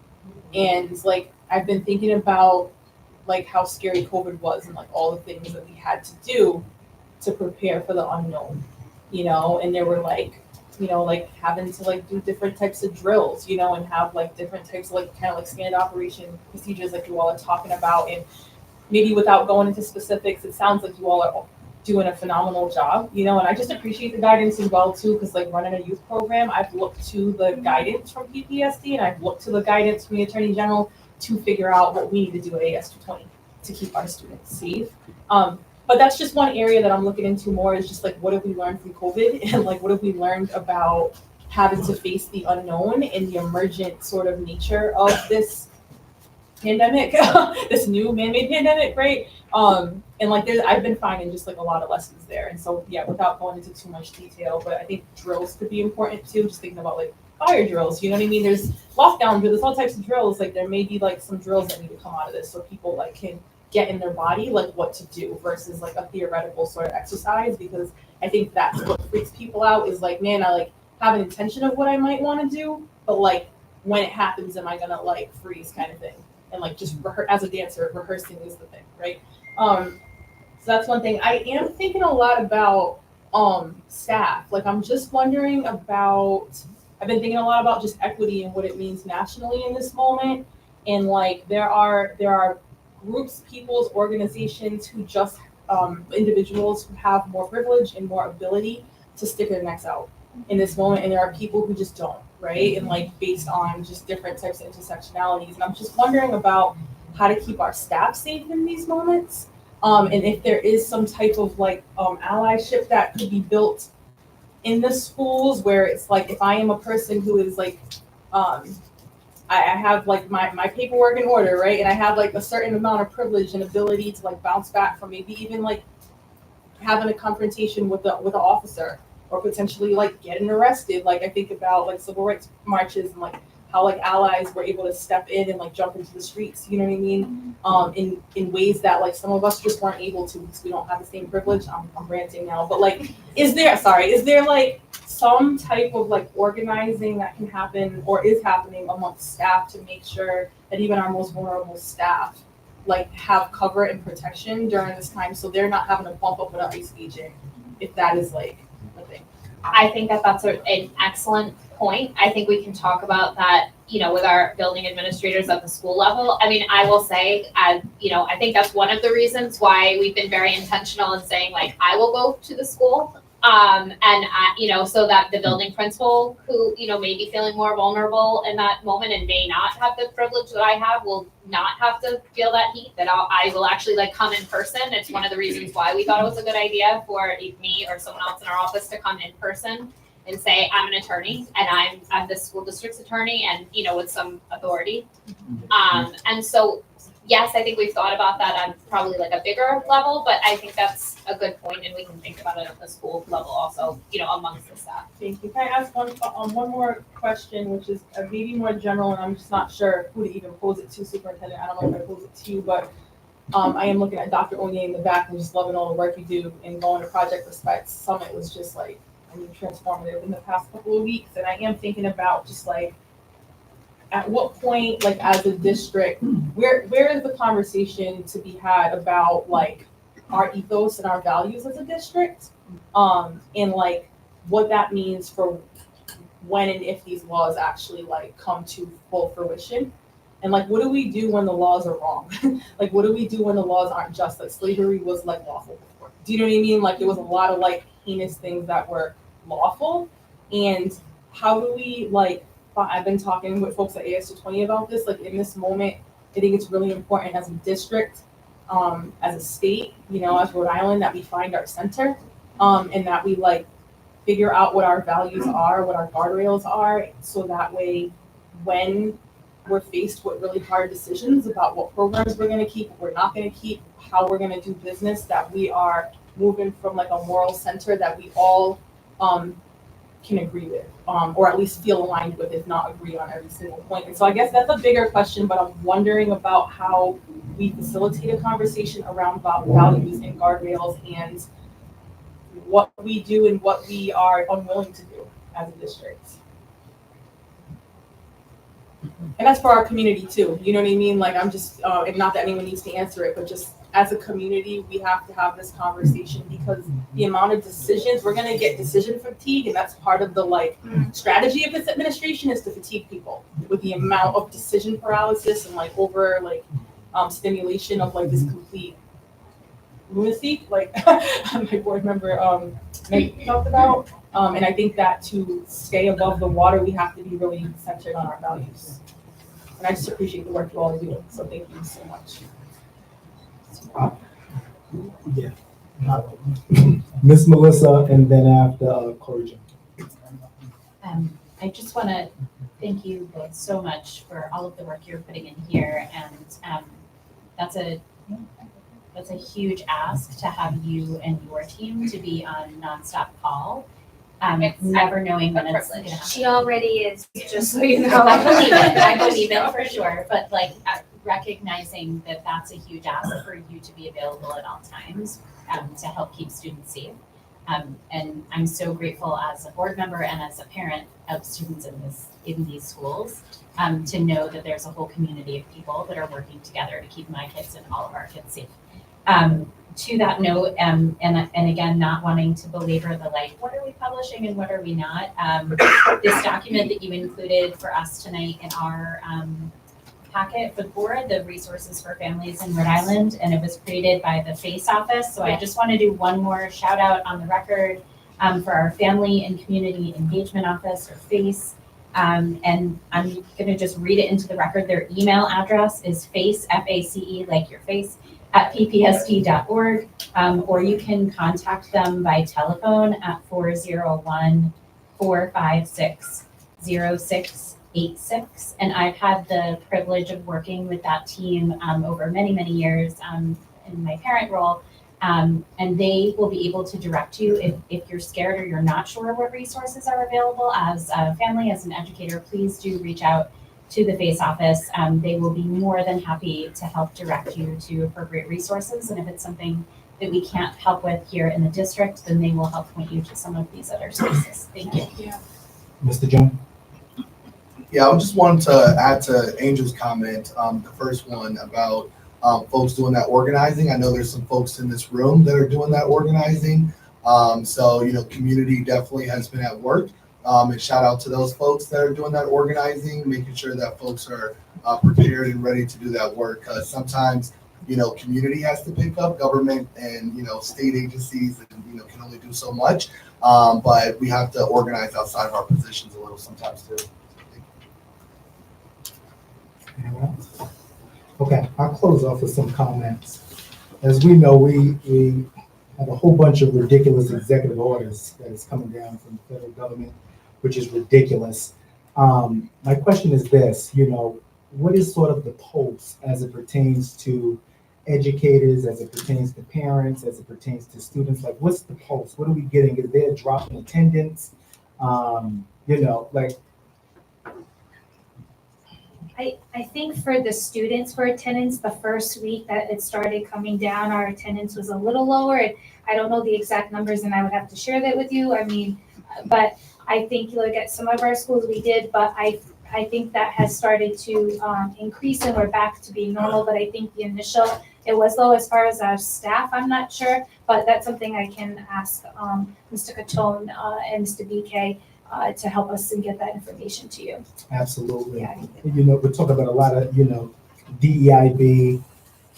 And I've been thinking about how scary COVID was and all the things that we had to do to prepare for the unknown, and there were having to do different types of drills, and have different types of standard operation procedures you all are talking about. And maybe without going into specifics, it sounds like you all are doing a phenomenal job, and I just appreciate the guidance as well too, because running a youth program, I've looked to the guidance from PPSD and I've looked to the guidance from the Attorney General to figure out what we need to do at AS 220 to keep our students safe. But that's just one area that I'm looking into more, is just what have we learned from COVID, and what have we learned about having to face the unknown and the emergent sort of nature of this pandemic, this new man-made pandemic, right? And I've been finding just a lot of lessons there. And so yeah, without going into too much detail, but I think drills could be important too, just thinking about fire drills, you know what I mean? There's lockdown drills, there's all types of drills. There may be some drills that need to come out of this so people can get in their body what to do versus a theoretical sort of exercise, because I think that's what freaks people out is man, I have an intention of what I might want to do, but when it happens, am I gonna freeze kind of thing? And just as a dancer, rehearsing is the thing, right? So that's one thing. I am thinking a lot about staff. I'm just wondering about, I've been thinking a lot about just equity and what it means nationally in this moment. And there are groups, people's organizations who just individuals who have more privilege and more ability to stick their necks out in this moment, and there are people who just don't, right? And based on just different types of intersectionalities. And I'm just wondering about how to keep our staff safe in these moments, and if there is some type of allyship that could be built in the schools, where it's if I am a person who is I have my paperwork in order, right? And I have a certain amount of privilege and ability to bounce back from maybe even having a confrontation with the officer, or potentially getting arrested. I think about civil rights marches and how like allies were able to step in and like jump into the streets, you know what I mean? In ways that like some of us just weren't able to because we don't have the same privilege. I'm ranting now, but like, is there like some type of like organizing that can happen or is happening amongst staff to make sure that even our most vulnerable staff like have cover and protection during this time so they're not having to bump up with an ICE agent if that is like a thing? I think that that's an excellent point. I think we can talk about that, you know, with our building administrators at the school level. I mean, I will say, you know, I think that's one of the reasons why we've been very intentional in saying like, I will go to the school. You know, so that the building principal who, you know, may be feeling more vulnerable in that moment and may not have the privilege that I have will not have to feel that heat, that I will actually like come in person. It's one of the reasons why we thought it was a good idea for me or someone else in our office to come in person and say, I'm an attorney and I'm the school district's attorney and, you know, with some authority. And so, yes, I think we've thought about that on probably like a bigger level, but I think that's a good point and we can think about it at the school level also, you know, amongst the staff. Thank you. Can I ask one more question, which is maybe more general, and I'm just not sure who to even pose it to, Superintendent. I don't know if I pose it to you, but I am looking at Dr. Onye in the back and just loving all the work you do and going to Project Respect Summit was just like, I mean, transformative in the past couple of weeks. And I am thinking about just like, at what point, like as a district, where is the conversation to be had about like our ethos and our values as a district? And like what that means for when and if these laws actually like come to full fruition. And like, what do we do when the laws are wrong? Like, what do we do when the laws aren't just? Like slavery was like lawful before. Do you know what I mean? Like there was a lot of like heinous things that were lawful. And how do we like, I've been talking with folks at AS220 about this, like in this moment, I think it's really important as a district, as a state, you know, as Rhode Island, that we find our center, and that we like figure out what our values are, what our guardrails are, so that way when we're faced with really hard decisions about what programs we're gonna keep, what we're not gonna keep, how we're gonna do business, that we are moving from like a moral center that we all can agree with, or at least feel aligned with, if not agree on every single point. And so I guess that's a bigger question, but I'm wondering about how we facilitate a conversation around values and guardrails and what we do and what we are unwilling to do as a district. And that's for our community too, you know what I mean? Like I'm just, and not that anyone needs to answer it, but just as a community, we have to have this conversation because the amount of decisions, we're gonna get decision fatigue, and that's part of the like strategy of this administration is to fatigue people with the amount of decision paralysis and like over like stimulation of like this complete lunacy, like my board member Nate talked about. And I think that to stay above the water, we have to be really centered on our values. And I just appreciate the work you all are doing, so thank you so much. Yeah. Miss Melissa, and then after Corey. I just want to thank you both so much for all of the work you're putting in here, and that's a huge ask to have you and your team to be on nonstop call. Never knowing when it's going to happen. She already is, just so you know. I believe it for sure, but like recognizing that that's a huge ask for you to be available at all times to help keep students safe. And I'm so grateful as a board member and as a parent of students in these schools to know that there's a whole community of people that are working together to keep my kids and all of our kids safe. To that note, and again, not wanting to belabor the like, what are we publishing and what are we not? This document that you included for us tonight in our packet for the board, the resources for families in Rhode Island, and it was created by the FACE office. So I just want to do one more shout out on the record for our Family and Community Engagement Office, or FACE. And I'm going to just read it into the record. Their email address is FACE, F-A-C-E, like your face, at ppsd.org, or you can contact them by telephone at 401-456-0686. And I've had the privilege of working with that team over many, many years in my parent role. And they will be able to direct you if you're scared or you're not sure what resources are available. As a family, as an educator, please do reach out to the FACE office. They will be more than happy to help direct you to appropriate resources. And if it's something that we can't help with here in the district, then they will help point you to some of these other spaces. Thank you. Mr. Jones? Yeah, I just wanted to add to Angel's comment, the first one about folks doing that organizing. I know there's some folks in this room that are doing that organizing. So, community definitely has been at work. And shout out to those folks that are doing that organizing, making sure that folks are prepared and ready to do that work. Because sometimes, community has to pick up, government and, state agencies and, can only do so much. But we have to organize outside of our positions a little sometimes too. Anyone else? Okay, I'll close off with some comments. As we know, we have a whole bunch of ridiculous executive orders that is coming down from the federal government, which is ridiculous. My question is this, what is sort of the pulse as it pertains to educators, as it pertains to parents, as it pertains to students? Like, what's the pulse? What are we getting? Is there a drop in attendance? I think for the students for attendance, the first week that it started coming down, our attendance was a little lower. I don't know the exact numbers and I would have to share that with you. But I think you look at some of our schools we did, but I think that has started to increase and we're back to being normal. But I think the initial, it was low as far as our staff, I'm not sure, but that's something I can ask Mr. Catone and Mr. BK to help us and get that information to you. Absolutely. Yeah. We're talking about a lot of, DEIB.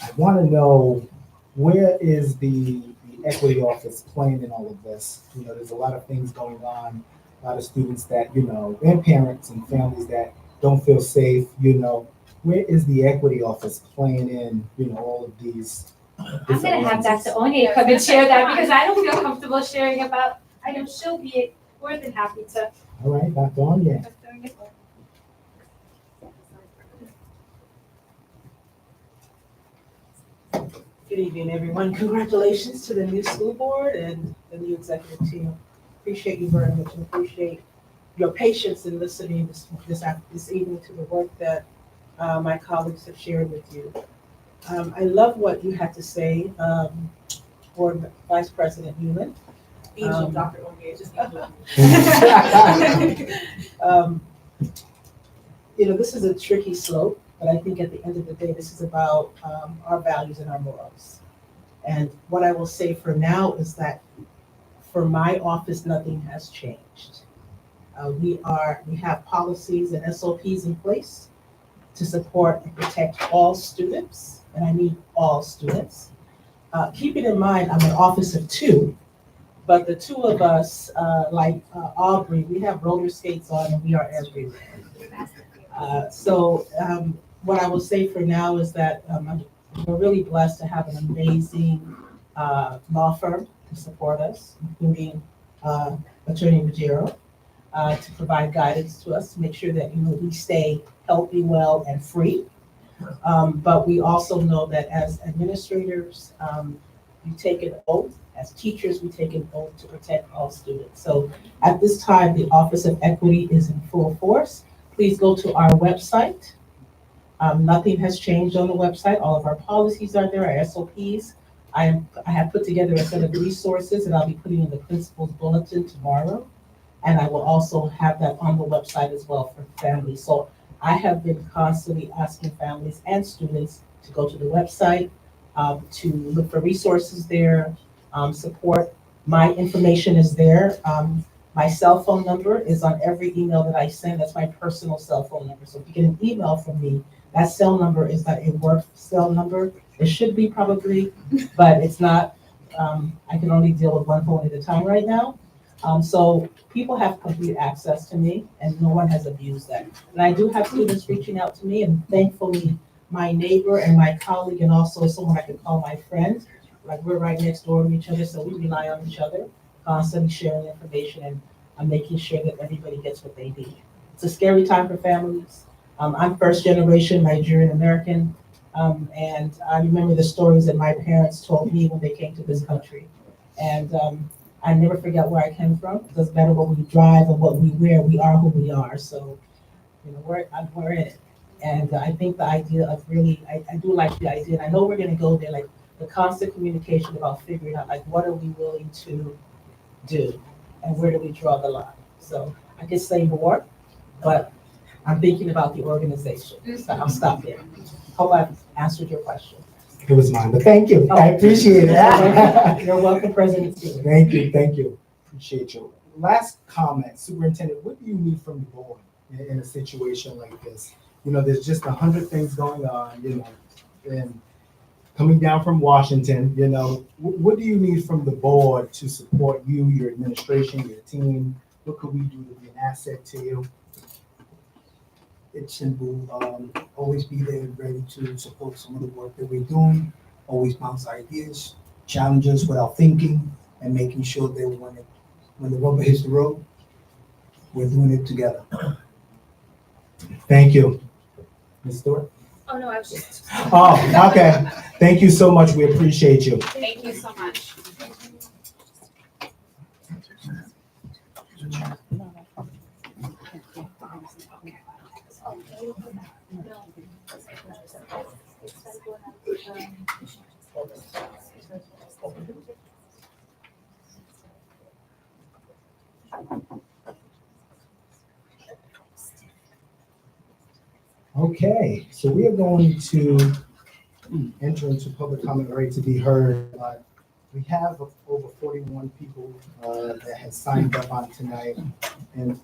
I want to know, where is the equity office playing in all of this? There's a lot of things going on, a lot of students that, and parents and families that don't feel safe, where is the equity office playing in, all of these? I'm gonna have Dr. Onye come and share that because I don't feel comfortable sharing about, I know she'll be more than happy to. All right, Dr. Onye. Good evening, everyone. Congratulations to the new school board and the new executive team. Appreciate you very much and appreciate your patience in listening this evening to the work that my colleagues have shared with you. I love what you had to say, Board Vice President Newman. Angel, Dr. Onye, just this is a tricky slope, but I think at the end of the day, this is about our values and our morals. And what I will say for now is that for my office, nothing has changed. We have policies and SOPs in place to support and protect all students, and I mean all students. Keeping in mind, I'm an office of two, but the two of us, like Aubrey, we have roller skates on and we are everywhere. What I will say for now is that we're really blessed to have an amazing law firm to support us, including Attorney Ruggiero, to provide guidance to us to make sure that we stay healthy, well, and free. But we also know that as administrators, you take an oath. As teachers, we take an oath to protect all students. So at this time, the Office of Equity is in full force. Please go to our website. Nothing has changed on the website. All of our policies are there, our SOPs. I have put together a set of resources that I'll be putting in the principal's bulletin tomorrow. And I will also have that on the website as well for families. So I have been constantly asking families and students to go to the website, to look for resources there, support. My information is there. My cell phone number is on every email that I send. That's my personal cell phone number. So if you get an email from me, that cell number is not a work cell number. It should be probably, but it's not. I can only deal with one phone at a time right now. So people have complete access to me and no one has abused that. And I do have students reaching out to me, and thankfully my neighbor and my colleague and also someone I can call my friend, like we're right next door to each other, so we rely on each other, constantly sharing information, and I'm making sure that everybody gets what they need. It's a scary time for families. I'm first generation Nigerian American. And I remember the stories that my parents told me when they came to this country. And I never forget where I came from. It doesn't matter what we drive or what we wear, we are who we are. So, you know, we're in it. And I think the idea of really, I do like the idea, and I know we're gonna go there, like the constant communication about figuring out, like, what are we willing to do? And where do we draw the line? So I could say more, but I'm thinking about the organization. So I'll stop there. Hope I've answered your question. It was mine, but thank you. I appreciate it. You're welcome, President Stevens. Thank you. Appreciate you. Last comment, Superintendent, what do you need from the board in a situation like this? You know, there's just 100 things going on, you know, and coming down from Washington, you know, what do you need from the board to support you, your administration, your team? What could we do to be an asset to you? It's simple, always be there ready to support some of the work that we're doing, always bounce ideas, challenges without thinking, and making sure that when the rubber hits the road, we're doing it together. Thank you. Ms. Stewart? Oh, no, I was just. Oh, okay. Thank you so much. We appreciate you. Thank you so much. Okay, so we are going to enter into public comment ready to be heard. We have over 41 people that have signed up on tonight. And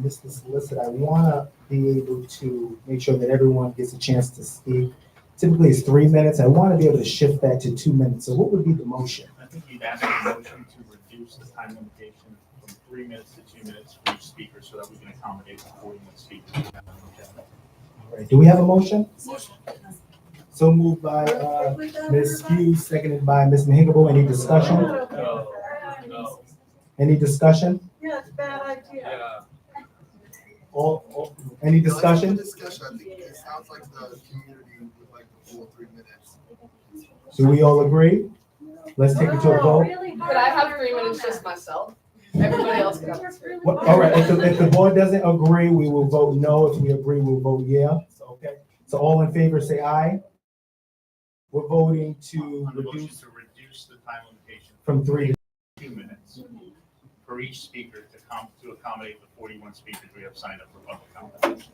Mr. Solicitor, I want to be able to make sure that everyone gets a chance to speak. Typically, it's 3 minutes. I want to be able to shift that to 2 minutes. So what would be the motion? I think you'd ask the motion to reduce the time limitation from 3 minutes to 2 minutes for each speaker so that we can accommodate the 41 speakers. All right, do we have a motion? So moved by Ms. Hughes, seconded by Ms. Mahigable. Any discussion? No. Any discussion? Yeah, it's a bad idea. Yeah. Any No, let's have a discussion? discussion. I think it sounds like the community would like the full 3 minutes. Do we all agree? Let's take it to a vote. Could I have 3 minutes just myself? Everybody else can have 3 minutes. All right, if the board doesn't agree, we will vote no. If we agree, we'll vote yeah. So, okay. So all in favor, say aye. We're voting to On the motion reduce to reduce the time limitation from 3 to 2 minutes for each speaker to accommodate the 41 speakers we have signed up for public comment.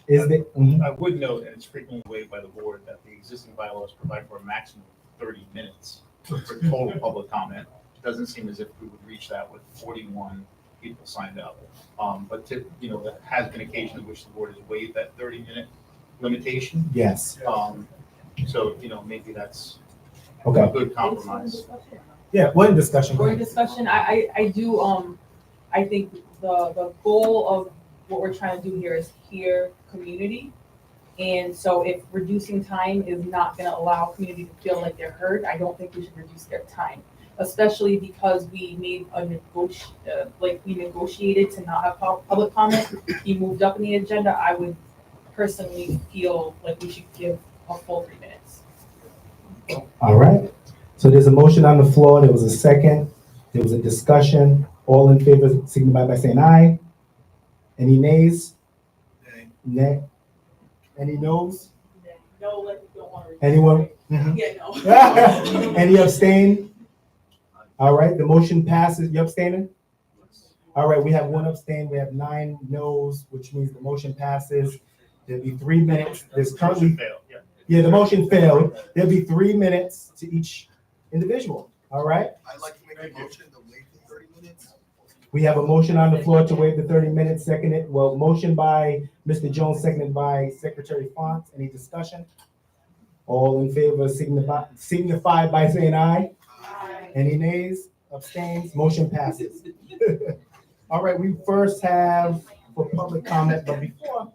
Is it? Mhm. I would note, and it's frequently waived by the board, that the existing bylaws provide for a maximum of 30 minutes for total public comment. It doesn't seem as if we would reach that with 41 people signed up. But there has been occasions in which the board has waived that 30-minute limitation. Yes. So, maybe that's Okay. a good compromise. Yeah, we're in discussion. For discussion, I do, I think the goal of what we're trying to do here is hear community. And so if reducing time is not gonna allow community to feel like they're heard, I don't think we should reduce their time. Especially because we made we negotiated to not have public comment. He moved up in the agenda. I would personally feel like we should give a full 3 minutes. All right. So there's a motion on the floor. There was a second. There was a discussion. All in favor signify by saying aye. Any nays? Nay. Any noes? No, like we don't want to. Anyone? Yeah, no. Any abstain? All right, the motion passes. You abstaining? All right, we have one abstain. We have 9 noes, which means the motion passes. There'll be 3 minutes. There's currently, the motion failed. There'll be 3 minutes to each individual. All right? I'd like to make a motion to waive the 30 minutes. We have a motion on the floor to waive the 30 minutes, seconded. Well, motion by Mr. Jones, seconded by Secretary Font. Any discussion? All in favor signify by saying aye. Any nays, abstains, motion passes. All right, we first have for public comment, but before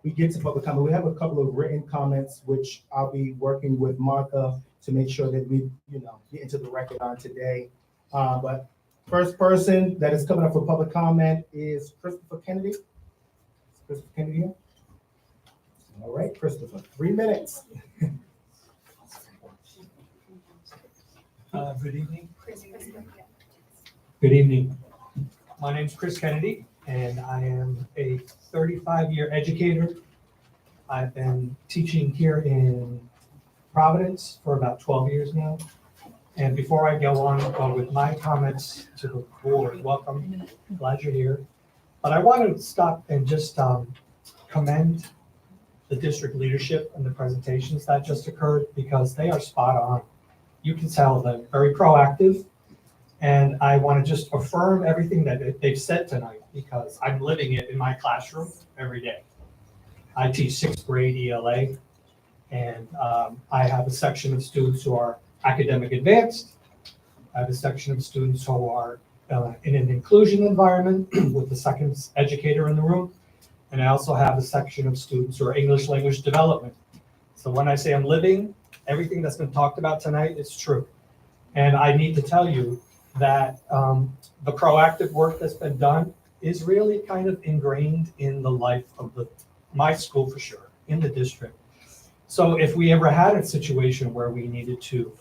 we get to public comment, we have a couple of written comments, which I'll be working with Martha to make sure that we, get into the record on today. But first person that is coming up for public comment is Christopher Kennedy. Is Christopher Kennedy here? All right, Christopher, 3 minutes. Good evening. Good evening. My name's Chris Kennedy, and I am a 35-year educator. I've been teaching here in Providence for about 12 years now. And before I go on with my comments to the board, welcome, glad you're here. But I want to stop and just commend the district leadership and the presentations that just occurred, because they are spot on. You can tell they're very proactive. And I want to just affirm everything that they've said tonight, because I'm living it in my classroom every day. I teach 6th grade ELA, and I have a section of students who are academic advanced. I have a section of students who are in an inclusion environment with the second educator in the room. And I also have a section of students who are English language development. So when I say I'm living, everything that's been talked about tonight is true. And I need to tell you that the proactive work that's been done is really kind of ingrained in the life of my school for sure, in the district. So if we ever had a situation where we needed to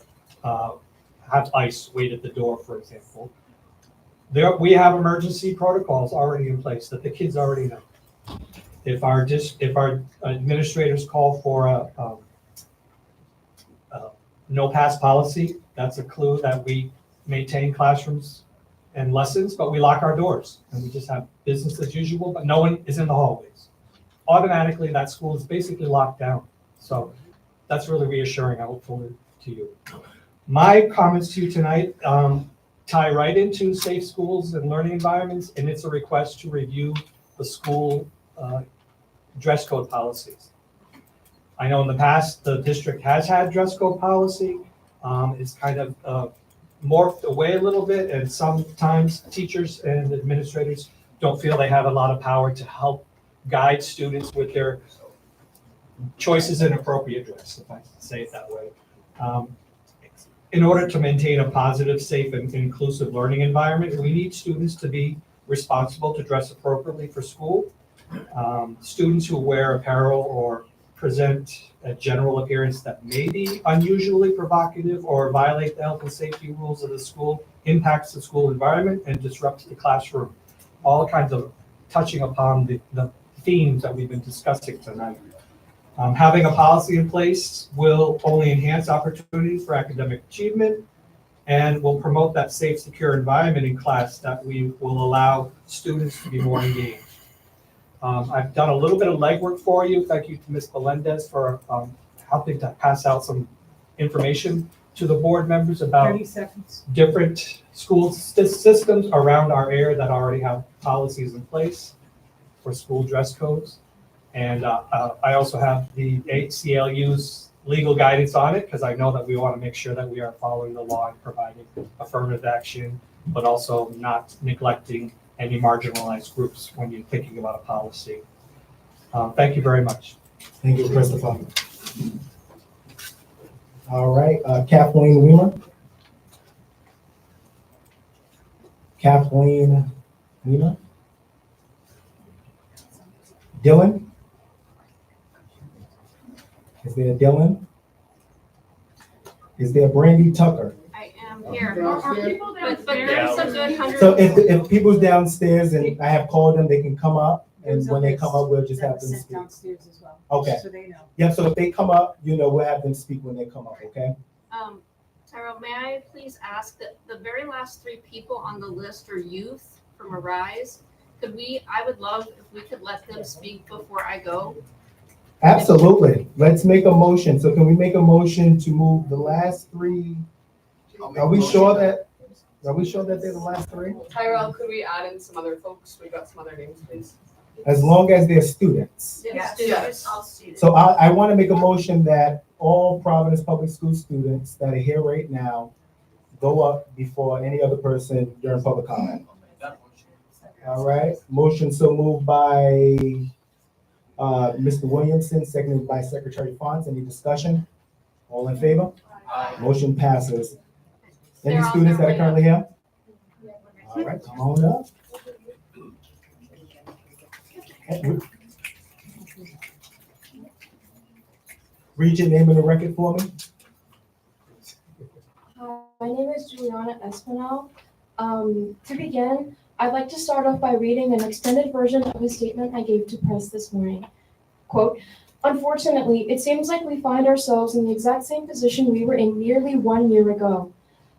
have ICE wait at the door, for example, we have emergency protocols already in place that the kids already know. If our administrators call for a no pass policy, that's a clue that we maintain classrooms and lessons, but we lock our doors and we just have business as usual, but no one is in the hallways. Automatically, that school is basically locked down. So that's really reassuring, hopefully, to you. My comments to you tonight tie right into safe schools and learning environments, and it's a request to review the school dress code policies. I know in the past, the district has had dress code policy. It's kind of morphed away a little bit, and sometimes teachers and administrators don't feel they have a lot of power to help guide students with their choices in appropriate dress, if I can say it that way. In order to maintain a positive, safe, and inclusive learning environment, we need students to be responsible to dress appropriately for school. Students who wear apparel or present a general appearance that may be unusually provocative or violate the health and safety rules of the school impacts the school environment and disrupts the classroom. All kinds of touching upon the themes that we've been discussing tonight. Having a policy in place will only enhance opportunities for academic achievement and will promote that safe, secure environment in class that we will allow students to be more engaged. I've done a little bit of legwork for you. Thank you to Ms. Melendez for helping to pass out some information to the board members about 30 seconds. Different school systems around our area that already have policies in place for school dress codes. And I also have the ACLU's legal guidance on it, because I know that we want to make sure that we are following the law and providing affirmative action, but also not neglecting any marginalized groups when you're thinking about a policy. Thank you very much. Thank you, Christopher. All right, Kathleen Weimer. Kathleen Weimer. Dylan? Is there Dylan? Is there Brandy Tucker? I am here. Are people but there's a good 100. So if people's downstairs and I have called them, they can come up, and when they come up, we'll just have them speak. Downstairs as well. Okay. So they know. Yeah, so if they come up, we'll have them speak when they come up, okay? Tyrell, may I please ask that the very last 3 people on the list are youth from Arise? I would love if we could let them speak before I go. Absolutely. Let's make a motion. So can we make a motion to move the last 3? Are we sure that they're the last 3? Tyrell, could we add in some other folks? We got some other names, please. As long as they're students. Yes. All students. So I want to make a motion that all Providence Public School students that are here right now go up before any other person during public comment. All right, motion so moved by Mr. Williamson, seconded by Secretary Fonts. Any discussion? All in favor? Aye. Motion passes. Any They're on students their that are way currently here? All right, come on up. Read your name in the record for me. Hi, my name is Juliana Espinal. To begin, I'd like to start off by reading an extended version of a statement I gave to press this morning. Quote, "Unfortunately, it seems like we find ourselves in the exact same position we were in nearly 1 year ago.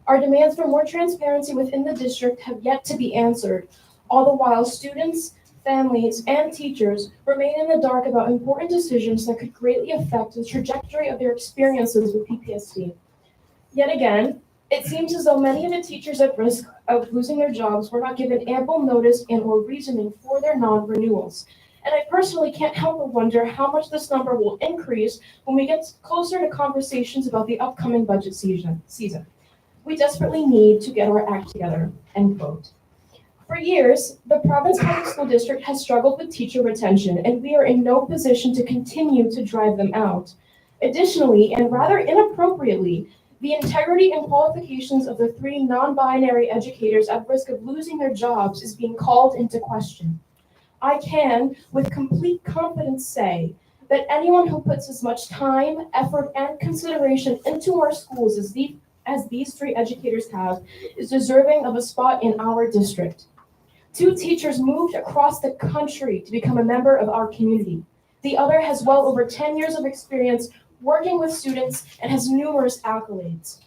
Our demands for more transparency within the district have yet to be answered, all the while students, families, and teachers remain in the dark about important decisions that could greatly affect the trajectory of their experiences with PPSD. Yet again, it seems as though many of the teachers at risk of losing their jobs were not given ample notice and or reasoning for their non-renewals. And I personally can't help but wonder how much this number will increase when we get closer to conversations about the upcoming budget season. We desperately need to get our act together," end quote. For years, the Providence Public School District has struggled with teacher retention, and we are in no position to continue to drive them out. Additionally, and rather inappropriately, the integrity and qualifications of the 3 non-binary educators at risk of losing their jobs is being called into question. I can, with complete confidence, say that anyone who puts as much time, effort, and consideration into our schools as these 3 educators have is deserving of a spot in our district. 2 teachers moved across the country to become a member of our community. The other has well over 10 years of experience working with students and has numerous accolades.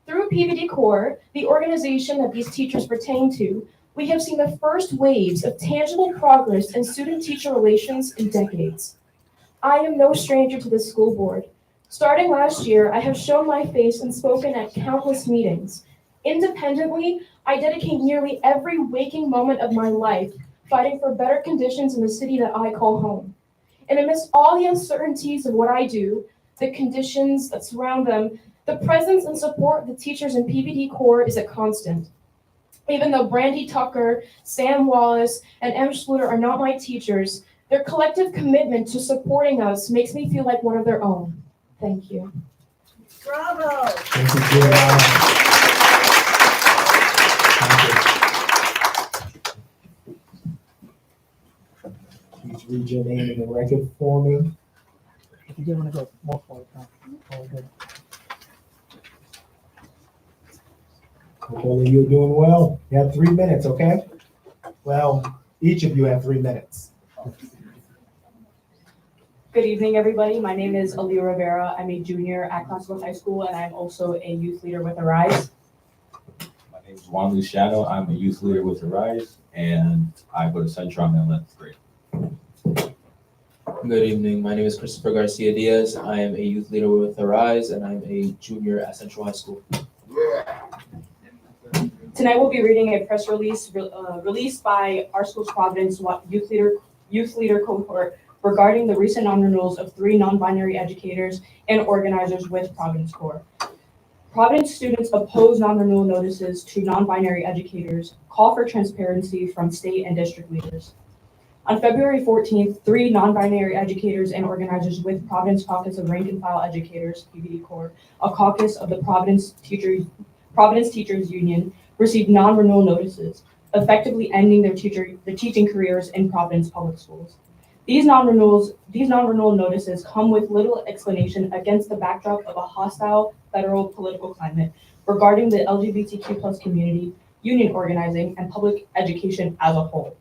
Through PVD Corps, the organization that these teachers pertain to, we have seen the first waves of tangible progress in student-teacher relations in decades. I am no stranger to this school board. Starting last year, I have shown my face and spoken at countless meetings. Independently, I dedicate nearly every waking moment of my life fighting for better conditions in the city that I call home. And amidst all the uncertainties of what I do, the conditions that surround them, the presence and support of the teachers in PVD Corps is a constant. Even though Brandy Tucker, Sam Wallace, and M. Schluter are not my teachers, their collective commitment to supporting us makes me feel like one of their own. Thank you. Bravo. Thank you, Juliana. Please read your name in the record for me. If you want to go more forward, Nicola, you're doing well. You have 3 minutes, okay? Well, each of you have 3 minutes. Good evening, everybody. My name is Aaliyah Rivera. I'm a junior at Classical High School, and I'm also a youth leader with Arise. My name is Juan Luciano. I'm a youth leader with Arise, and I go to Central. I'm in 11th grade. Good evening. My name is Christopher Garcia Diaz. I am a youth leader with Arise, and I'm a junior at Central High School. Tonight, we'll be reading a press release released by our school's Providence youth leader cohort regarding the recent non-renewals of 3 non-binary educators and organizers with Providence Corps. Providence students oppose non-renewal notices to non-binary educators, call for transparency from state and district leaders. On February 14th, 3 non-binary educators and organizers with Providence Caucus of Rank and File Educators, PVD Corps, a caucus of the Providence Teachers Union, received non-renewal notices, effectively ending their teaching careers in Providence Public Schools. These non-renewal notices come with little explanation against the backdrop of a hostile federal political climate regarding the LGBTQ+ community, union organizing, and public education as a whole.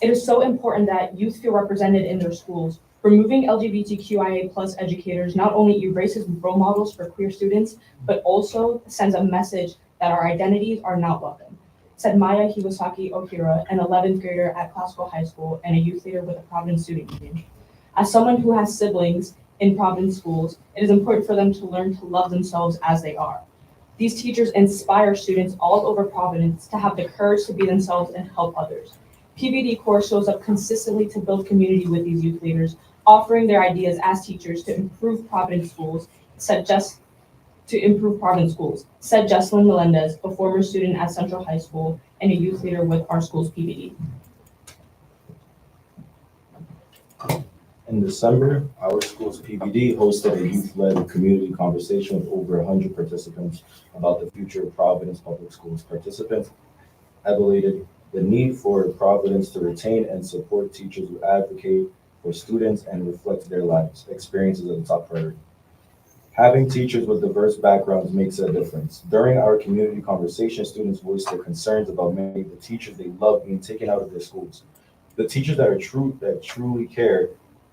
It is so important that youth feel represented in their schools. Removing LGBTQIA+ educators not only erases role models for queer students, but also sends a message that our identities are not welcome, said Maya Hiwasaki Okira, an 11th grader at Classical High School and a youth leader with the Providence Student Union. As someone who has siblings in Providence schools, it is important for them to learn to love themselves as they are. These teachers inspire students all over Providence to have the courage to be themselves and help others. PVD Corps shows up consistently to build community with these youth leaders, offering their ideas as teachers to improve Providence schools, said Jesselyn Melendez, a former student at Central High School and a youth leader with our school's PVD. In December, our school's PVD hosted a youth-led community conversation with over 100 participants about the future of Providence Public Schools. Participants evaluated the need for Providence to retain and support teachers who advocate for students and reflect their lives. Experiences are the top priority. Having teachers with diverse backgrounds makes a difference. During our community conversation, students voiced their concerns about many of the teachers they love being taken out of their schools. The teachers that truly care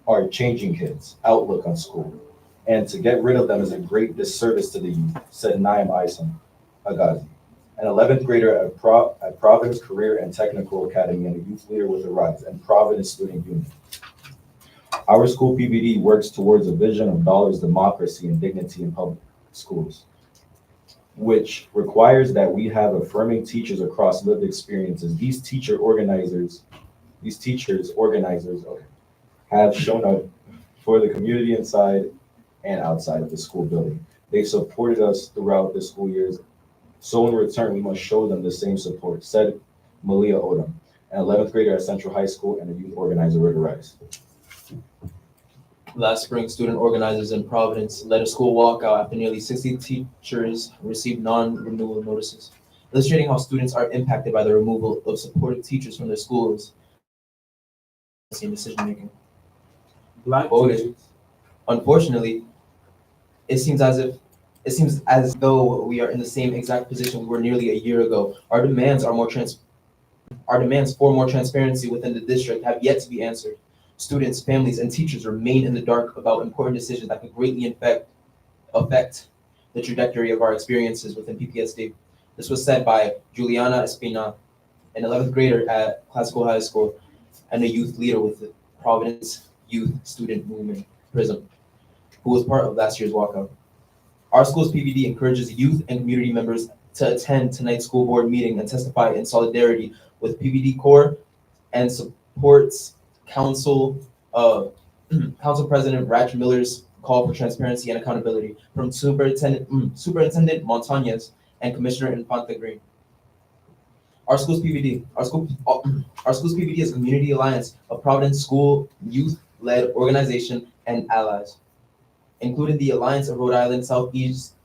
are changing kids' outlook on school. And to get rid of them is a great disservice to the youth, said Naim Isom Agazi, an 11th grader at Providence Career and Technical Academy and a youth leader with Arise and Providence Student Union. Our school PBD works towards a vision of dollars, democracy, and dignity in public schools, which requires that we have affirming teachers across lived experiences. These teachers organizers have shown up for the community inside and outside of the school building. They supported us throughout the school years. So in return, we must show them the same support, said Malia Odom, an 11th grader at Central High School and a youth organizer with Arise. Last spring, student organizers in Providence led a school walkout after nearly 60 teachers received non-renewal notices, illustrating how students are impacted by the removal of supportive teachers from their schools. Same decision-making. Voted. Unfortunately, it seems as though we are in the same exact position we were nearly a year ago. Our demands for more transparency within the district have yet to be answered. Students, families, and teachers remain in the dark about important decisions that could greatly affect the trajectory of our experiences within PPSD. This was said by Juliana Espina, an 11th grader at Classical High School and a youth leader with the Providence Youth Student Movement, PRISM, who was part of last year's walkout. Our school's PBD encourages youth and community members to attend tonight's school board meeting and testify in solidarity with PBD Corps and supports Council President Rach Miller's call for transparency and accountability from Superintendent Montañez and Commissioner Infante Green. Our school's PBD is a community alliance of Providence school youth-led organization and allies, including the Alliance of Rhode Island Southeast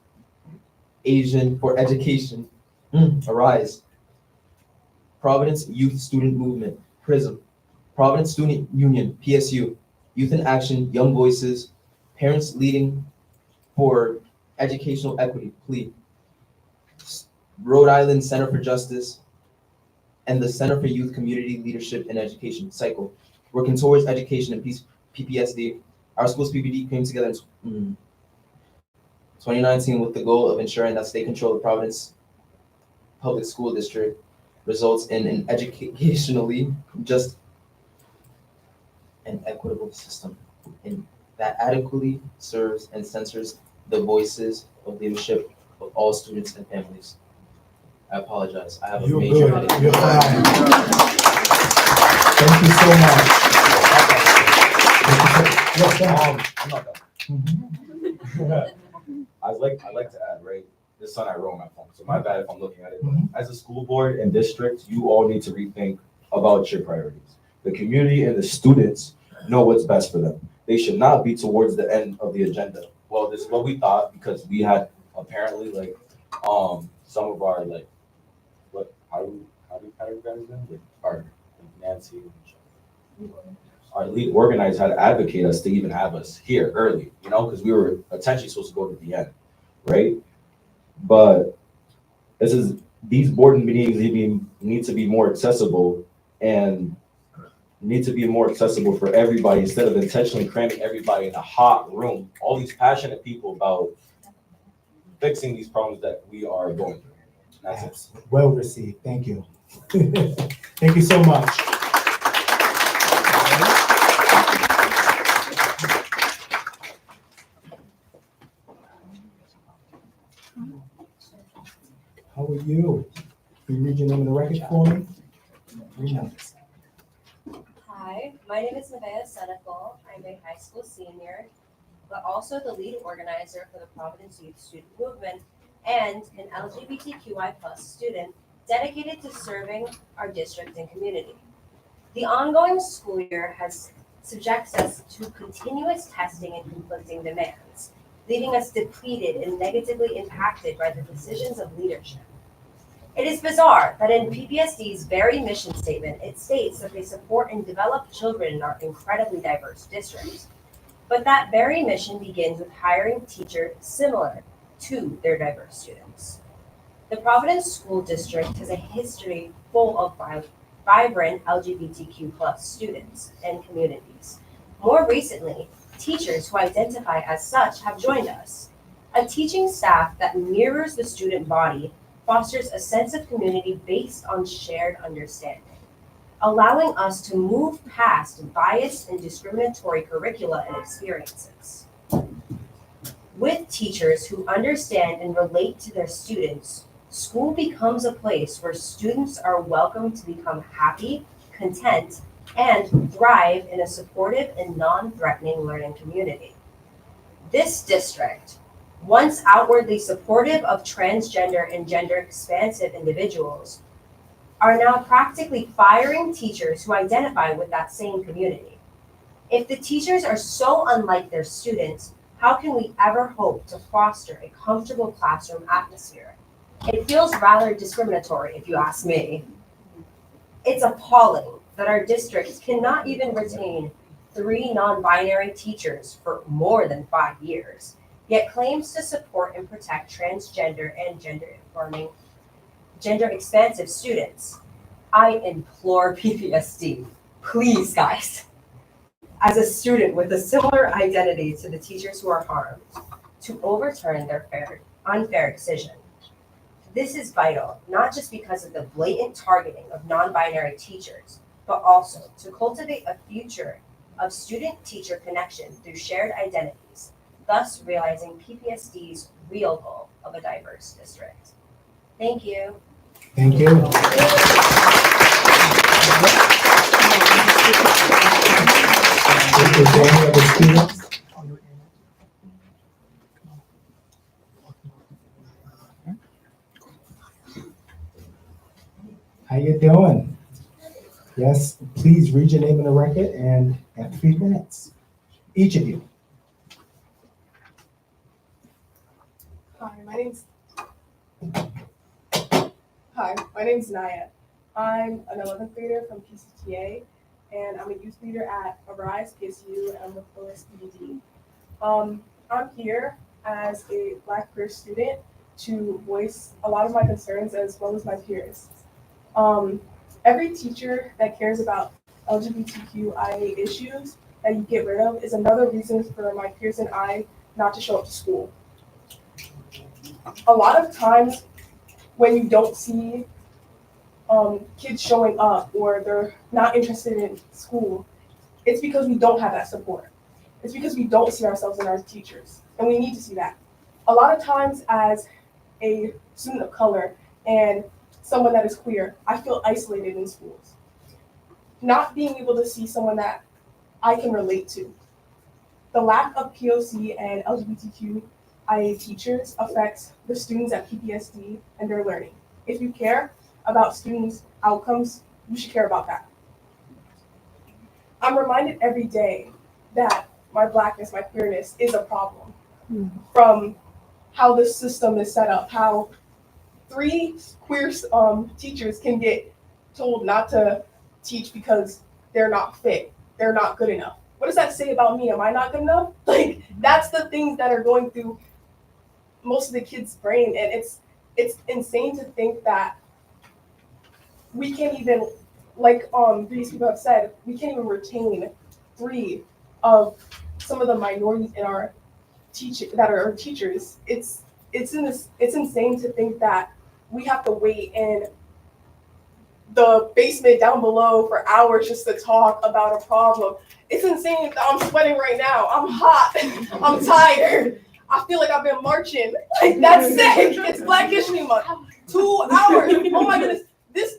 Asian for Education, Arise, Providence Youth Student Movement, PRISM, Providence Student Union, PSU, Youth in Action, Young Voices, Parents Leading for Educational Equity, PLEA, Rhode Island Center for Justice, and the Center for Youth Community Leadership and Education, CYCLE, working towards education and PPSD. Our school's PBD came together in 2019 with the goal of ensuring that state control of Providence Public School District results in an educationally just and equitable system that adequately serves and censors the voices of leadership of all students and families. I apologize. I have a major headache. You're fine. Thank you so much. I'm not done. I'd like to add, right? This one I wrote on my phone, so my bad if I'm looking at it. But as a school board and district, you all need to rethink about your priorities. The community and the students know what's best for them. They should not be towards the end of the agenda. Well, this is what we thought because we had apparently some of our how do we categorize them? Our Nancy, our lead organizer had to advocate us to even have us here early, because we were potentially supposed to go to the end, right? But these board meetings need to be more accessible and need to be more accessible for everybody instead of intentionally cramming everybody in a hot room. All these passionate people about fixing these problems that we are going through. That's it. Well received. Thank you. Thank you so much. How are you? Can you read your name in the record for me? Hi, my name is Nevaeh Senecal. I'm a high school senior, but also the lead organizer for the Providence Youth Student Movement and an LGBTQI+ student dedicated to serving our district and community. The ongoing school year has subjects us to continuous testing and conflicting demands, leaving us depleted and negatively impacted by the decisions of leadership. It is bizarre that in PPSD's very mission statement, it states that they support and develop children in our incredibly diverse district. But that very mission begins with hiring teachers similar to their diverse students. The Providence School District has a history full of vibrant LGBTQ+ students and communities. More recently, teachers who identify as such have joined us. A teaching staff that mirrors the student body fosters a sense of community based on shared understanding, allowing us to move past biased and discriminatory curricula and experiences. With teachers who understand and relate to their students, school becomes a place where students are welcome to become happy, content, and thrive in a supportive and non-threatening learning community. This district, once outwardly supportive of transgender and gender expansive individuals, are now practically firing teachers who identify with that same community. If the teachers are so unlike their students, how can we ever hope to foster a comfortable classroom atmosphere? It feels rather discriminatory, if you ask me. It's appalling that our district cannot even retain 3 non-binary teachers for more than 5 years, yet claims to support and protect transgender and gender expansive students. I implore PPSD, please guys, as a student with a similar identity to the teachers who are harmed, to overturn their unfair decision. This is vital, not just because of the blatant targeting of non-binary teachers, but also to cultivate a future of student-teacher connection through shared identities, thus realizing PPSD's real goal of a diverse district. Thank you. Thank you. Is there any other students? How you doing? Yes, please read your name in the record and have 3 minutes. Each of you. Hi, my name's Naya. I'm an 11th grader from PCTA, and I'm a youth leader at Arise PSU, and I'm with OSPD. I'm here as a Black queer student to voice a lot of my concerns as well as my peers. Every teacher that cares about LGBTQIA issues that you get rid of is another reason for my peers and I not to show up to school. A lot of times when you don't see kids showing up or they're not interested in school, it's because we don't have that support. It's because we don't see ourselves in our teachers, and we need to see that. A lot of times as a student of color and someone that is queer, I feel isolated in schools. Not being able to see someone that I can relate to. The lack of POC and LGBTQIA teachers affects the students at PPSD and their learning. If you care about students' outcomes, you should care about that. I'm reminded every day that my Blackness, my queerness is a problem. From how the system is set up, how 3 queer teachers can get told not to teach because they're not fit, they're not good enough. What does that say about me? Am I not good enough? Like, that's the things that are going through most of the kids' brain, and it's insane to think that we can't even, like these people have said, we can't even retain 3 of some of the minorities in our teachers. It's insane to think that we have to wait in the basement down below for hours just to talk about a problem. It's insane that I'm sweating right now. I'm hot. I'm tired. I feel like I've been marching. Like, that's sick. It's Black History Month. 2 hours. Oh my goodness. This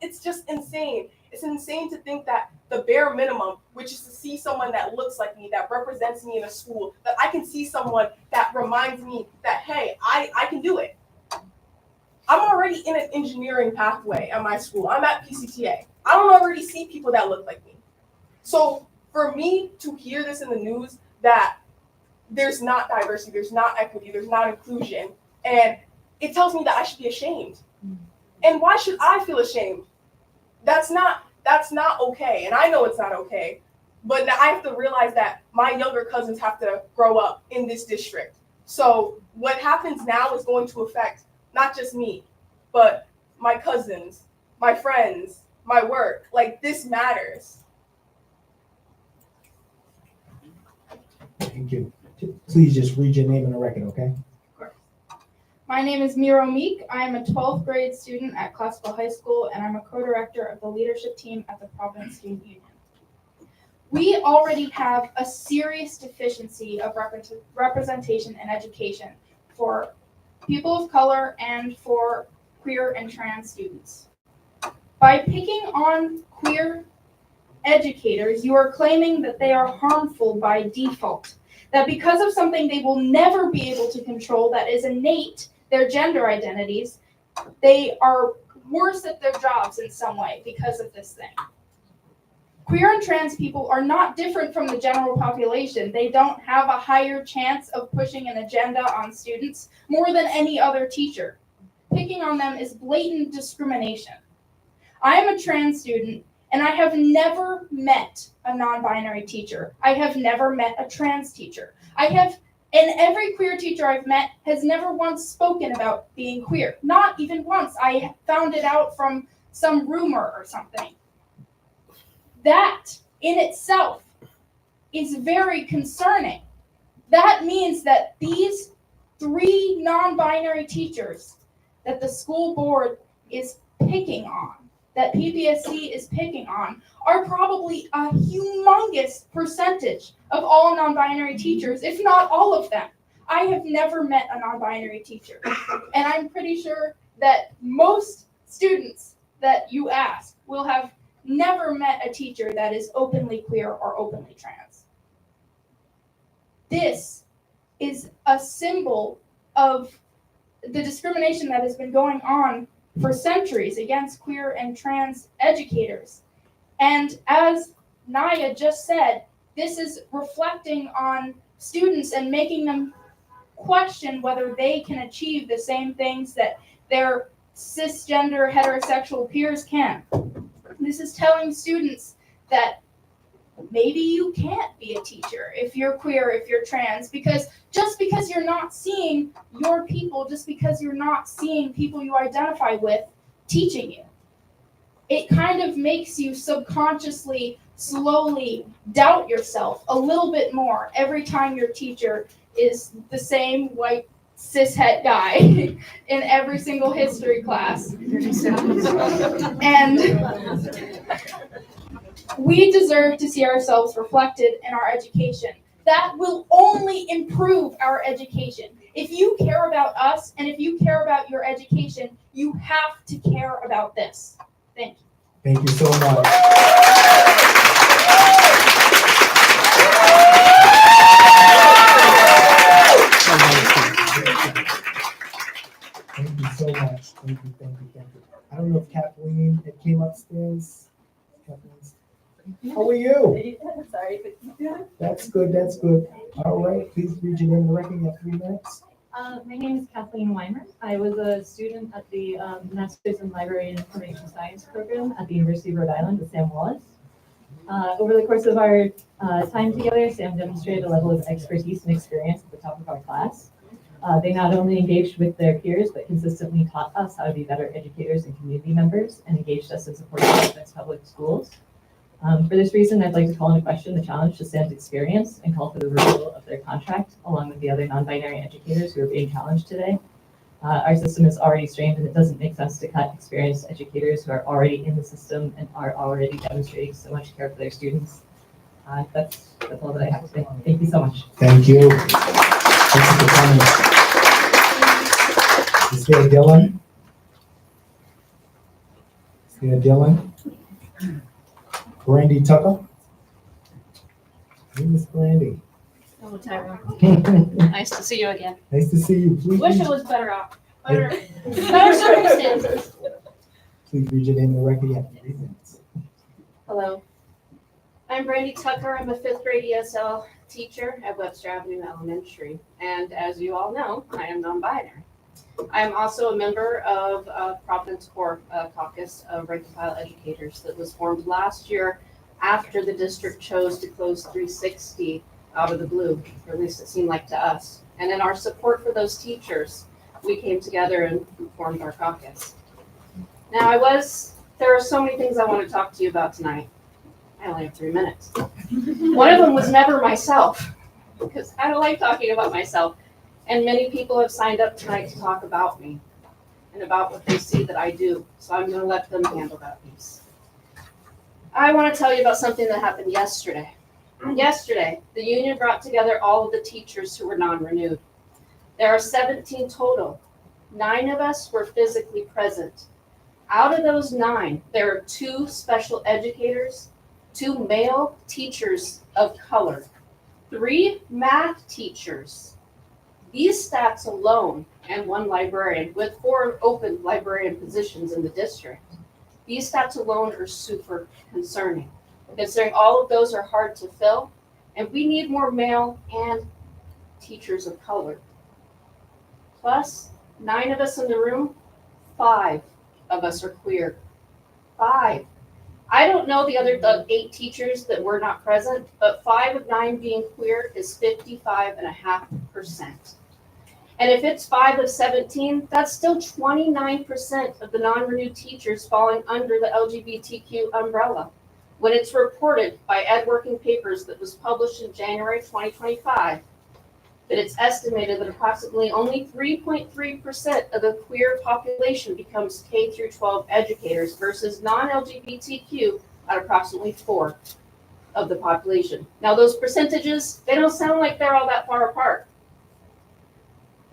it's just insane. It's insane to think that the bare minimum, which is to see someone that looks like me, that represents me in a school, that I can see someone that reminds me that, hey, I can do it. I'm already in an engineering pathway at my school. I'm at PCTA. I don't already see people that look like me. So for me to hear this in the news that there's not diversity, there's not equity, there's not inclusion, and it tells me that I should be ashamed. And why should I feel ashamed? That's not okay. And I know it's not okay. But now I have to realize that my younger cousins have to grow up in this district. So what happens now is going to affect not just me, but my cousins, my friends, my work. Like, this matters. Thank you. Please just read your name and the record, okay? My name is Miro Meek. I am a 12th grade student at Classville High School, and I'm a co-director of the leadership team at the Providence Student Union. We already have a serious deficiency of representation in education for people of color and for queer and trans students. By picking on queer educators, you are claiming that they are harmful by default, that because of something they will never be able to control that is innate, their gender identities, they are worse at their jobs in some way because of this thing. Queer and trans people are not different from the general population. They don't have a higher chance of pushing an agenda on students more than any other teacher. Picking on them is blatant discrimination. I am a trans student, and I have never met a non-binary teacher. I have never met a trans teacher. And every queer teacher I've met has never once spoken about being queer. Not even once. I found it out from some rumor or something. That in itself is very concerning. That means that these 3 non-binary teachers that the school board is picking on, that PPSC is picking on, are probably a humongous percentage of all non-binary teachers, if not all of them. I have never met a non-binary teacher, and I'm pretty sure that most students that you ask will have never met a teacher that is openly queer or openly trans. This is a symbol of the discrimination that has been going on for centuries against queer and trans educators. And as Naya just said, this is reflecting on students and making them question whether they can achieve the same things that their cisgender heterosexual peers can. This is telling students that maybe you can't be a teacher if you're queer, if you're trans, because just because you're not seeing your people, just because you're not seeing people you identify with teaching you, it kind of makes you subconsciously, slowly doubt yourself a little bit more every time your teacher is the same white cishet guy in every single history class. And we deserve to see ourselves reflected in our education. That will only improve our education. If you care about us and if you care about your education, you have to care about this. Thank you. Thank you so much. Thank you so much. Thank you. I don't know if Kathleen had came upstairs. How are you? Sorry. That's good. All right, please read your name and record. You have 3 minutes. My name is Kathleen Weimer. I was a student at the Master's in Library and Information Science program at the University of Rhode Island with Sam Wallace. Over the course of our time together, Sam demonstrated a level of expertise and experience at the top of our class. They not only engaged with their peers, but consistently taught us how to be better educators and community members and engaged us in supporting Providence Public Schools. For this reason, I'd like to call into question the challenge to Sam's experience and call for the removal of their contract, along with the other non-binary educators who are being challenged today. Our system is already strained, and it doesn't make sense to cut experienced educators who are already in the system and are already demonstrating so much care for their students. That's all that I have to say. Thank you so much. Thank you. Thank you for coming. Is there Dylan? Brandy Tucker? Hey, Miss Brandy. Hello, Tyra. Nice to see you again. Nice to see you. Please Wish read- it was better off. Better circumstances. Please read your name and record. You have 3 minutes. Hello. I'm Brandy Tucker. I'm a 5th grade ESL teacher at Webster Avenue Elementary. And as you all know, I am non-binary. I am also a member of Providence Core Caucus of Rank and File Educators that was formed last year after the district chose to close 360 out of the blue, or at least it seemed like to us. And in our support for those teachers, we came together and formed our caucus. Now there are so many things I want to talk to you about tonight. I only have 3 minutes. One of them was never myself, because I don't like talking about myself. And many people have signed up tonight to talk about me and about what they see that I do. So I'm going to let them handle that piece. I want to tell you about something that happened yesterday. Yesterday, the union brought together all of the teachers who were non-renewed. There are 17 total. 9 of us were physically present. Out of those 9, there are 2 special educators, 2 male teachers of color, 3 math teachers. These stats alone, and 1 librarian, with 4 open librarian positions in the district, these stats alone are super concerning, considering all of those are hard to fill, and we need more male and teachers of color. Plus, 9 of us in the room, 5 of us are queer. 5. I don't know the other 8 teachers that were not present, but 5 of 9 being queer is 55.5%. And if it's 5 of 17, that's still 29% of the non-renewed teachers falling under the LGBTQ umbrella. When it's reported by Ed Working Papers that was published in January 2025, that it's estimated that approximately only 3.3% of the queer population becomes K through 12 educators versus non-LGBTQ at approximately 4% of the population. Now those percentages, they don't sound like they're all that far apart.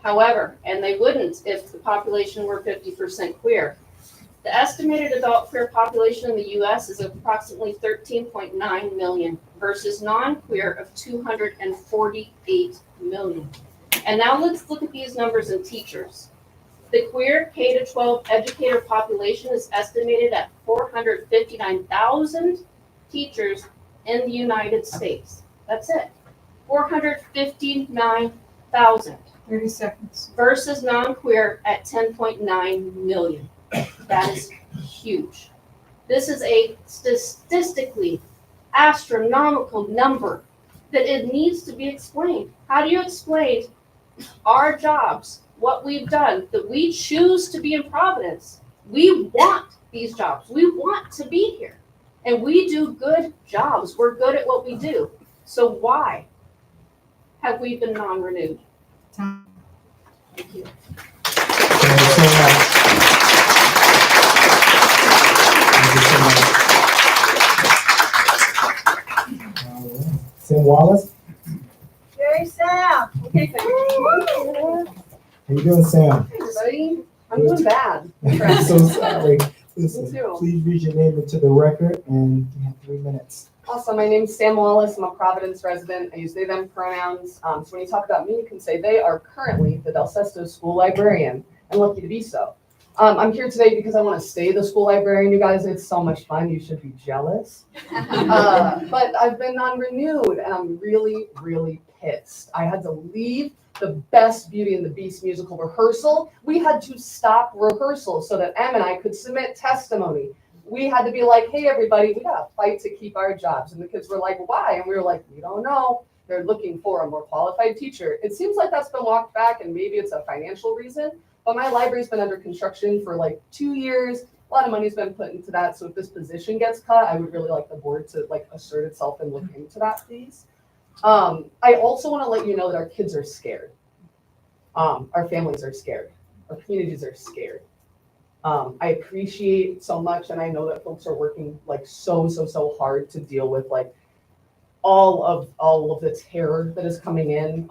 However, and they wouldn't if the population were 50% queer. The estimated adult queer population in the US is approximately 13.9 million versus non-queer of 248 million. And now let's look at these numbers in teachers. The queer K-12 educator population is estimated at 459,000 teachers in the United States. That's it. 459,000. 30 seconds. Versus non-queer at 10.9 million. That is huge. This is a statistically astronomical number that it needs to be explained. How do you explain our jobs, what we've done, that we choose to be in Providence? We want these jobs. We want to be here. And we do good jobs. We're good at what we do. So why have we been non-renewed? Thank you. Sam Wallace, Jerry Sam. Okay, thank you. how you doing, Sam? Hey, everybody. I'm doing bad. I'm so sorry. Listen, Me too. please read your name into the record, and you have 3 minutes. Awesome. My name's Sam Wallace. I'm a Providence resident. I use they, them pronouns. So when you talk about me, you can say they are currently the Del Sesto school librarian, and lucky to be so. I'm here today because I want to stay the school librarian, you guys. It's so much fun. You should be jealous. But I've been non-renewed, and I'm really, really pissed. I had to leave the best Beauty and the Beast musical rehearsal. We had to stop rehearsal so that Em and I could submit testimony. We had to be like, hey, everybody, we got to fight to keep our jobs. And the kids were like, why? And we were like, we don't know. They're looking for a more qualified teacher. It seems like that's been walked back, and maybe it's a financial reason. But my library's been under construction for like 2 years. A lot of money's been put into that. So if this position gets cut, I would really like the board to like assert itself and look into that, please. I also want to let you know that our kids are scared. Our families are scared. Our communities are scared. I appreciate so much, and I know that folks are working like so hard to deal with like all of the terror that is coming in.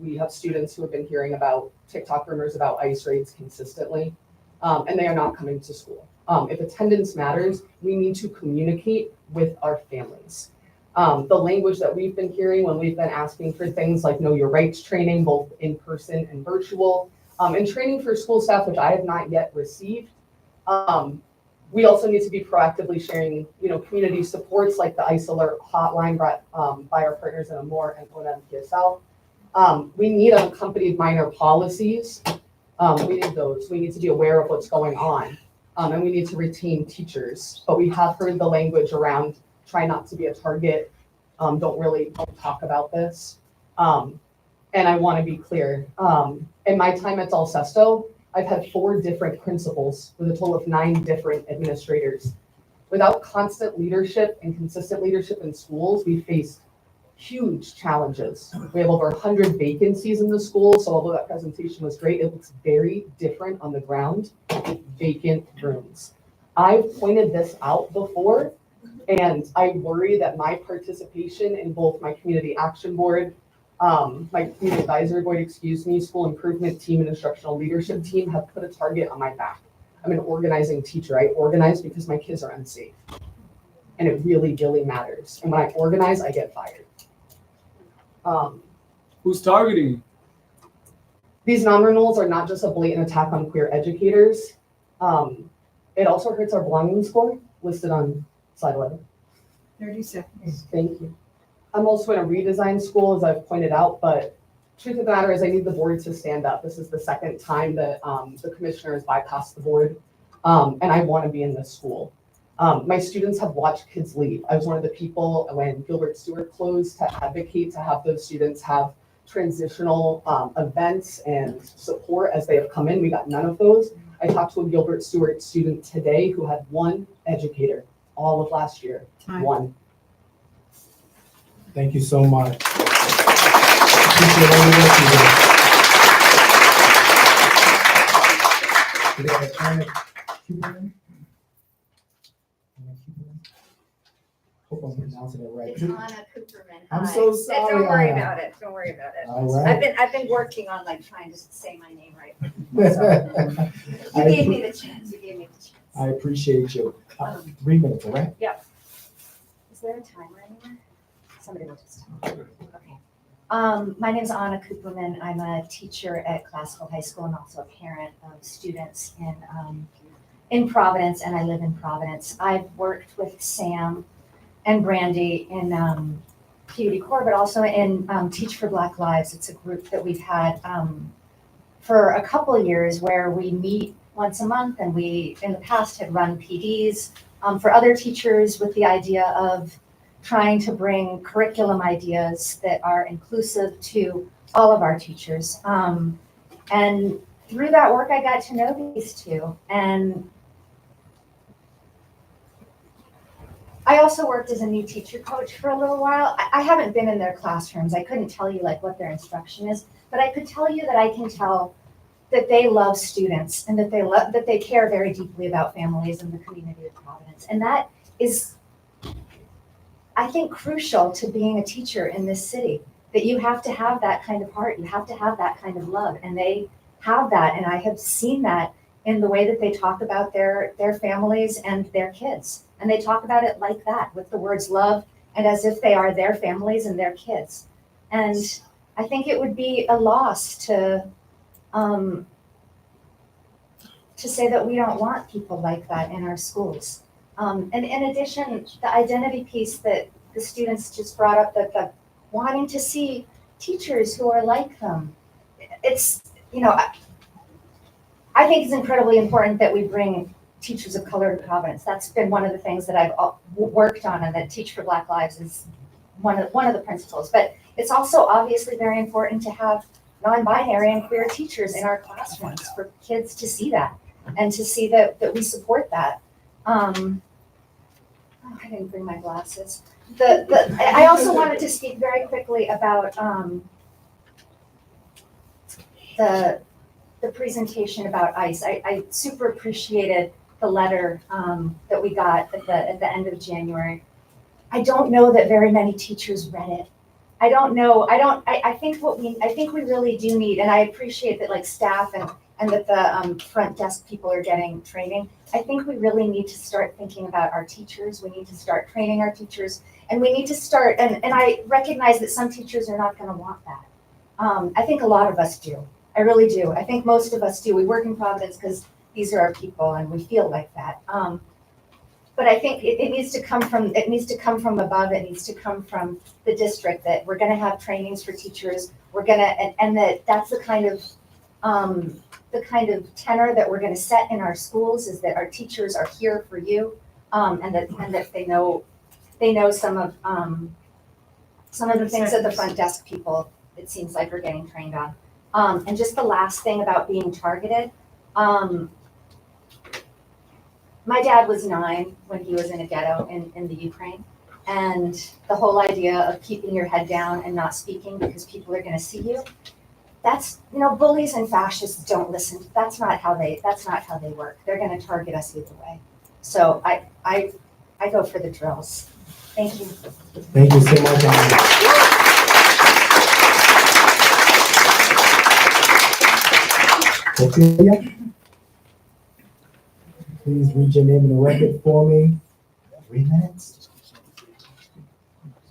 We have students who have been hearing about TikTok rumors about ICE raids consistently, and they are not coming to school. If attendance matters, we need to communicate with our families. The language that we've been hearing when we've been asking for things like Know Your Rights training, both in person and virtual, and training for school staff, which I have not yet received. We also need to be proactively sharing, community supports like the ICE Alert hotline brought by our partners in Amore and ONM PSL. We need unaccompanied minor policies. We need those. We need to be aware of what's going on. And we need to retain teachers. But we have heard the language around try not to be a target. Don't talk about this. And I want to be clear. In my time at Del Sesto, I've had 4 different principals with a total of 9 different administrators. Without constant leadership and consistent leadership in schools, we faced huge challenges. We have over 100 vacancies in the school, so although that presentation was great, it looks very different on the ground, vacant rooms. I've pointed this out before, and I worry that my participation in both my community action board, my community advisory board, school improvement team, and instructional leadership team have put a target on my back. I'm an organizing teacher. I organize because my kids are unsafe. And it really, really matters. And when I organize, I get fired. Who's targeting? These non-renewals are not just a blatant attack on queer educators. It also hurts our belonging score, listed on slide 11. 30 seconds. Thank you. I'm also in a redesign school, as I've pointed out, but truth of the matter is I need the board to stand up. This is the second time that the commissioner has bypassed the board, and I want to be in this school. My students have watched kids leave. I was one of the people when Gilbert Stewart closed to advocate to have those students have transitional events and support as they have come in. We got none of those. I talked to a Gilbert Stewart student today who had 1 educator all of last year. Time. 1. Thank you so much. Appreciate all the work you do. Do they have Anna Kuperman? Hope I'm pronouncing it right. It's Anna Cooperman. I'm Hi. so sorry, Don't worry Anna. about it. Don't worry about it. All right. I've been working on like trying to say my name right. I You gave me the chance. You gave me the chance. I appreciate you. 3 minutes, all right? Yep. Is there a timer anywhere? Somebody will just tell me. Okay. My name is Anna Cooperman. I'm a teacher at Classical High School and also a parent of students in Providence, and I live in Providence. I've worked with Sam and Brandy in PUD Core, but also in Teach for Black Lives. It's a group that we've had for a couple of years where we meet once a month, and we in the past had run PDs for other teachers with the idea of trying to bring curriculum ideas that are inclusive to all of our teachers. And through that work, I got to know these 2. And I also worked as a new teacher coach for a little while. I haven't been in their classrooms. I couldn't tell you like what their instruction is, but I could tell you that I can tell that they love students and that they care very deeply about families and the community of Providence. And that is, I think, crucial to being a teacher in this city, that you have to have that kind of heart. You have to have that kind of love. And they have that. And I have seen that in the way that they talk about their families and their kids. And they talk about it like that, with the words love and as if they are their families and their kids. And I think it would be a loss to say that we don't want people like that in our schools. And in addition, the identity piece that the students just brought up, that the wanting to see teachers who are like them. It's, I think it's incredibly important that we bring teachers of color to Providence. That's been one of the things that I've worked on, and that Teach for Black Lives is one of the principles. But it's also obviously very important to have non-binary and queer teachers in our classrooms for kids to see that and to see that we support that. I didn't bring my glasses. I also wanted to speak very quickly about the presentation about ICE. I super appreciated the letter that we got at the end of January. I don't know that very many teachers read it. I don't know. I think we really do need, and I appreciate that like staff and that the front desk people are getting training. I think we really need to start thinking about our teachers. We need to start training our teachers, and we need to start, and I recognize that some teachers are not going to want that. I think a lot of us do. I really do. I think most of us do. We work in Providence because these are our people and we feel like that. But I think it needs to come from above. It needs to come from the district, that we're going to have trainings for teachers. We're going to, and that's the kind of the kind of tenor that we're gonna set in our schools is that our teachers are here for you, and that they know some of the things that the front desk people, it seems like, are getting trained on. And just the last thing about being targeted, my dad was 9 when he was in a ghetto in the Ukraine. And the whole idea of keeping your head down and not speaking because people are gonna see you, that's, bullies and fascists don't listen. That's not how they work. They're gonna target us either way. So I go for the drills. Thank you. Thank you so much, Ophelia, please read your name in the record for me. 3 minutes.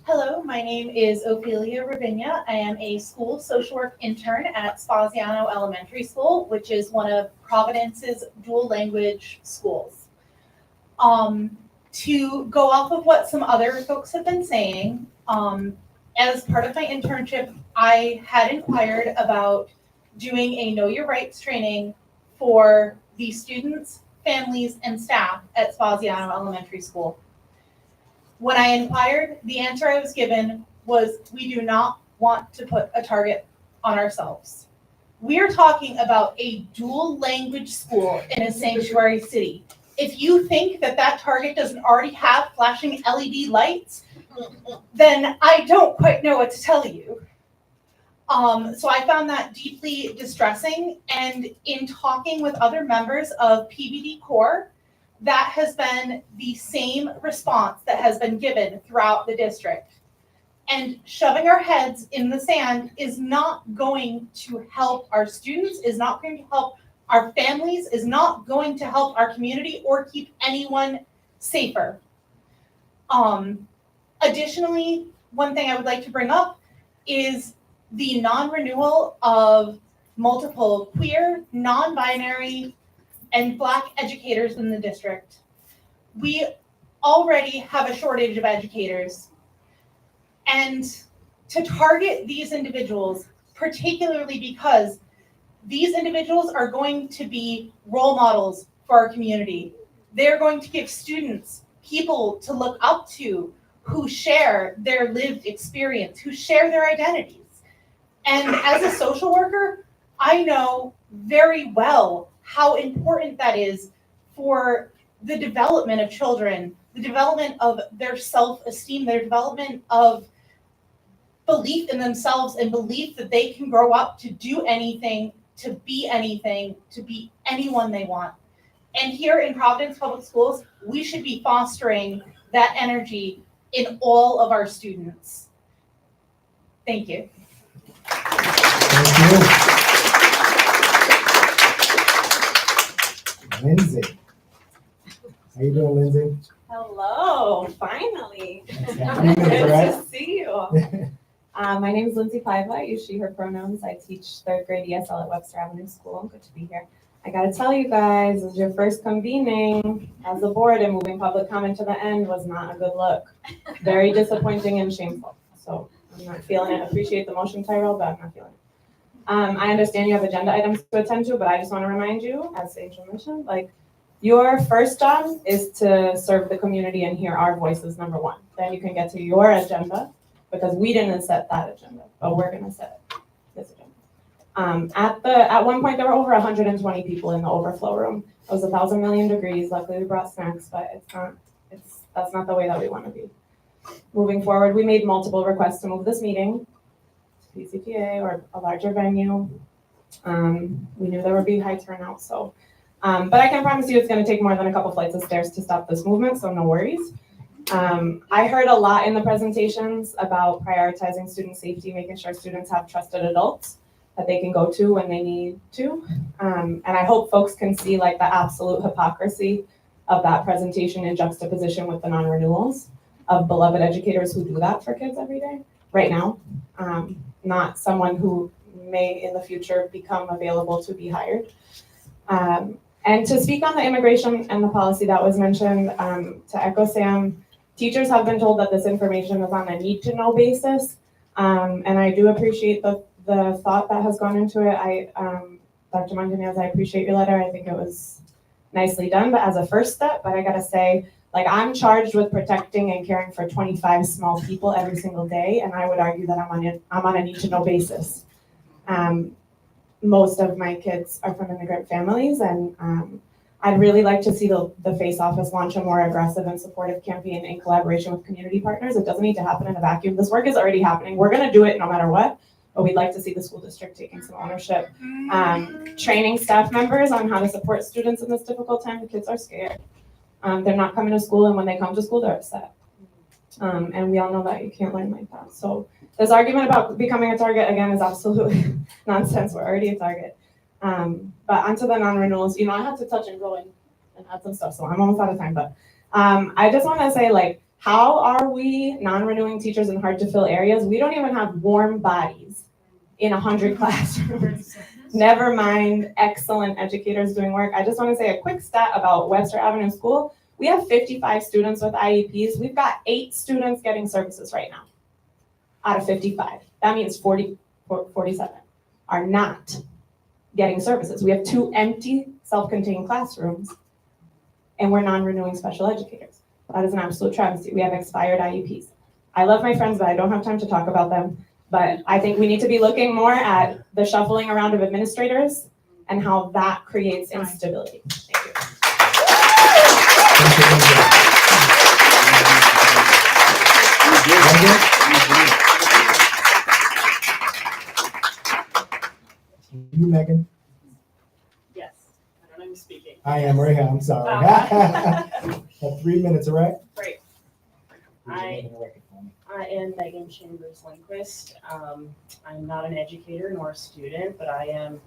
Hello, my name is Ophelia Ravinia. I am a school social work intern at Spaziano Elementary School, which is one of Providence's dual language schools. To go off of what some other folks have been saying, as part of my internship, I had inquired about doing a Know Your Rights training for the students, families, and staff at Spaziano Elementary School. When I inquired, the answer I was given was, we do not want to put a target on ourselves. We're talking about a dual language school in a sanctuary city. If you think that that target doesn't already have flashing LED lights, then I don't quite know what to tell you. So I found that deeply distressing, and in talking with other members of PVD Core, that has been the same response that has been given throughout the district. And shoving our heads in the sand is not going to help our students, is not going to help our families, is not going to help our community or keep anyone safer. Additionally, one thing I would like to bring up is the non-renewal of multiple queer, non-binary, and Black educators in the district. We already have a shortage of educators. And to target these individuals, particularly because these individuals are going to be role models for our community. They're going to give students people to look up to who share their lived experience, who share their identities. And as a social worker, I know very well how important that is for the development of children, the development of their self-esteem, their development of belief in themselves and belief that they can grow up to do anything, to be anyone they want. And here in Providence Public Schools, we should be fostering that energy in all of our students. Thank you. Thank you. Lindsay. How you doing, Lindsay? Hello, finally. Good to see you. My name is Lindsay Paiva. I use she, her pronouns. I teach 3rd grade ESL at Webster Avenue School. Good to be here. I gotta tell you guys, this is your first convening as a board, and moving public comment to the end was not a good look. Very disappointing and shameful. So I'm not feeling it. Appreciate the motion, Tyrell, but I'm not feeling it. I understand you have agenda items to attend to, but I just want to remind you, as Angel mentioned, your first job is to serve the community and hear our voices, number one. Then you can get to your agenda, because we didn't set that agenda, but we're gonna set this agenda. At one point, there were over 120 people in the overflow room. It was 1,000 million degrees. Luckily, we brought snacks, but that's not the way that we want to be. Moving forward, we made multiple requests to move this meeting to PCTA or a larger venue. We knew there would be high turnout, so. But I can promise you it's going to take more than a couple flights of stairs to stop this movement, so no worries. I heard a lot in the presentations about prioritizing student safety, making sure students have trusted adults that they can go to when they need to. And I hope folks can see the absolute hypocrisy of that presentation in juxtaposition with the non-renewals of beloved educators who do that for kids every day, right now, not someone who may in the future become available to be hired. And to speak on the immigration and the policy that was mentioned, to echo Sam, teachers have been told that this information is on a need-to-know basis, and I do appreciate the thought that has gone into it. Dr. Montanez, I appreciate your letter. I think it was nicely done, but as a first step, but I gotta say, like, I'm charged with protecting and caring for 25 small people every single day, and I would argue that I'm on a need-to-know basis. Most of my kids are from immigrant families, and I'd really like to see the FACE office launch a more aggressive and supportive campaign in collaboration with community partners. It doesn't need to happen in a vacuum. This work is already happening. We're gonna do it no matter what, but we'd like to see the school district taking some ownership. Training staff members on how to support students in this difficult time. The kids are scared. They're not coming to school, and when they come to school, they're upset. And we all know that you can't learn like that. So this argument about becoming a target, again, is absolutely nonsense. We're already a target. But onto the non-renewals, I had to touch and go and add some stuff, so I'm almost out of time. But I just want to say, like, how are we non-renewing teachers in hard-to-fill areas? We don't even have warm bodies in 100 classrooms. Never mind excellent educators doing work. I just want to say a quick stat about Webster Avenue School. We have 55 students with IEPs. We've got 8 students getting services right now out of 55. That means 47 are not getting services. We have 2 empty self-contained classrooms, and we're non-renewing special educators. That is an absolute travesty. We have expired IEPs. I love my friends, but I don't have time to talk about them. But I think we need to be looking more at the shuffling around of administrators and how that creates instability. Thank you. You, Megan? Yes, I don't know who's speaking. I am Rehan, I'm sorry. Have 3 minutes, all right? Great. I am Megan Chambers Lindquist. I'm not an educator nor a student, but I am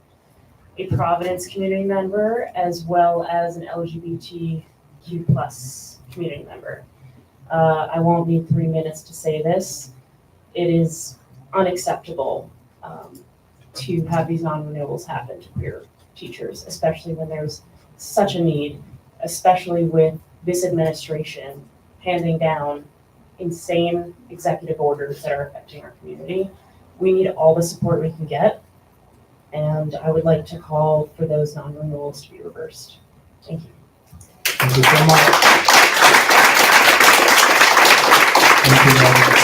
a Providence community member as well as an LGBTQ+ community member. I won't need 3 minutes to say this. It is unacceptable to have these non-renewals happen to queer teachers, especially when there's such a need, especially with this administration handing down insane executive orders that are affecting our community. We need all the support we can get, and I would like to call for those non-renewals to be reversed. Thank you. Thank you so much. Thank you, Megan.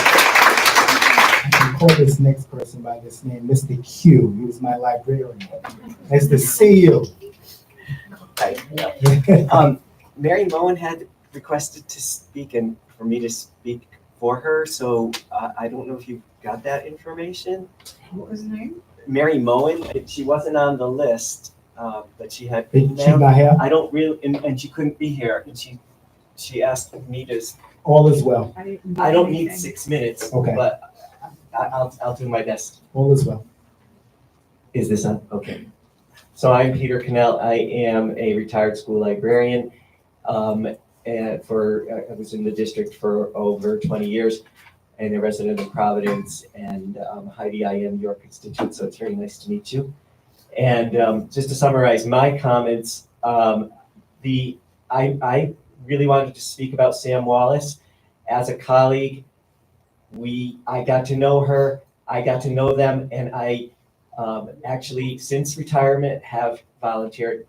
I can call this next person by this name, Mr. Q. He was my librarian. That's the CEO. Hi. Mary Moen had requested to speak and for me to speak for her, so I don't know if you got that information. What was her name? Mary Moen, she wasn't on the list, but she had She's not here? I don't really, and she couldn't be here, and she asked me to. All is well. I don't need 6 minutes, Okay. but I'll do my best. All is well. Is this on? Okay. So I'm Peter Cannell. I am a retired school librarian. And I was in the district for over 20 years and a resident of Providence. And Heidi, I am your constituent, so it's very nice to meet you. And just to summarize my comments, I really wanted to speak about Sam Wallace. As a colleague, I got to know her, I got to know them, and I actually, since retirement, have volunteered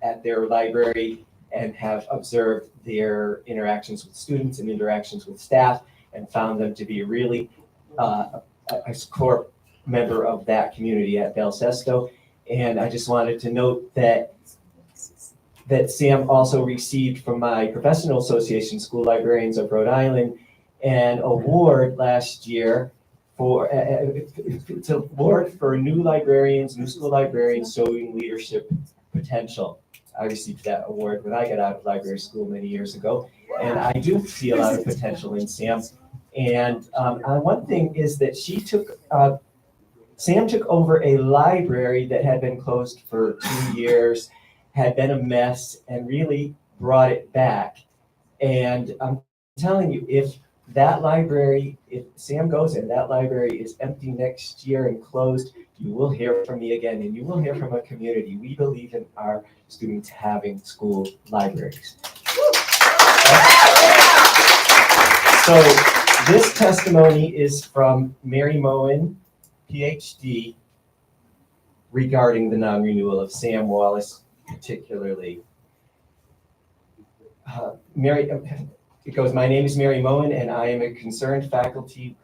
at their library and have observed their interactions with students and interactions with staff and found them to be really a core member of that community at Bel Sesto. And I just wanted to note that Sam also received from my professional association, School Librarians of Rhode Island, an award last year for it's an award for new school librarians showing leadership potential. I received that award when I got out of library school many years ago, and I do see a lot of potential in Sam. And one thing is that Sam took over a library that had been closed for 2 years, had been a mess, and really brought it back. And I'm telling you, if Sam goes and that library is empty next year and closed, you will hear from me again, and you will hear from a community. We believe in our students having school libraries. So this testimony is from Mary Moen, PhD, regarding the non-renewal of Sam Wallace particularly. My name is Mary Moen, and I am a concerned faculty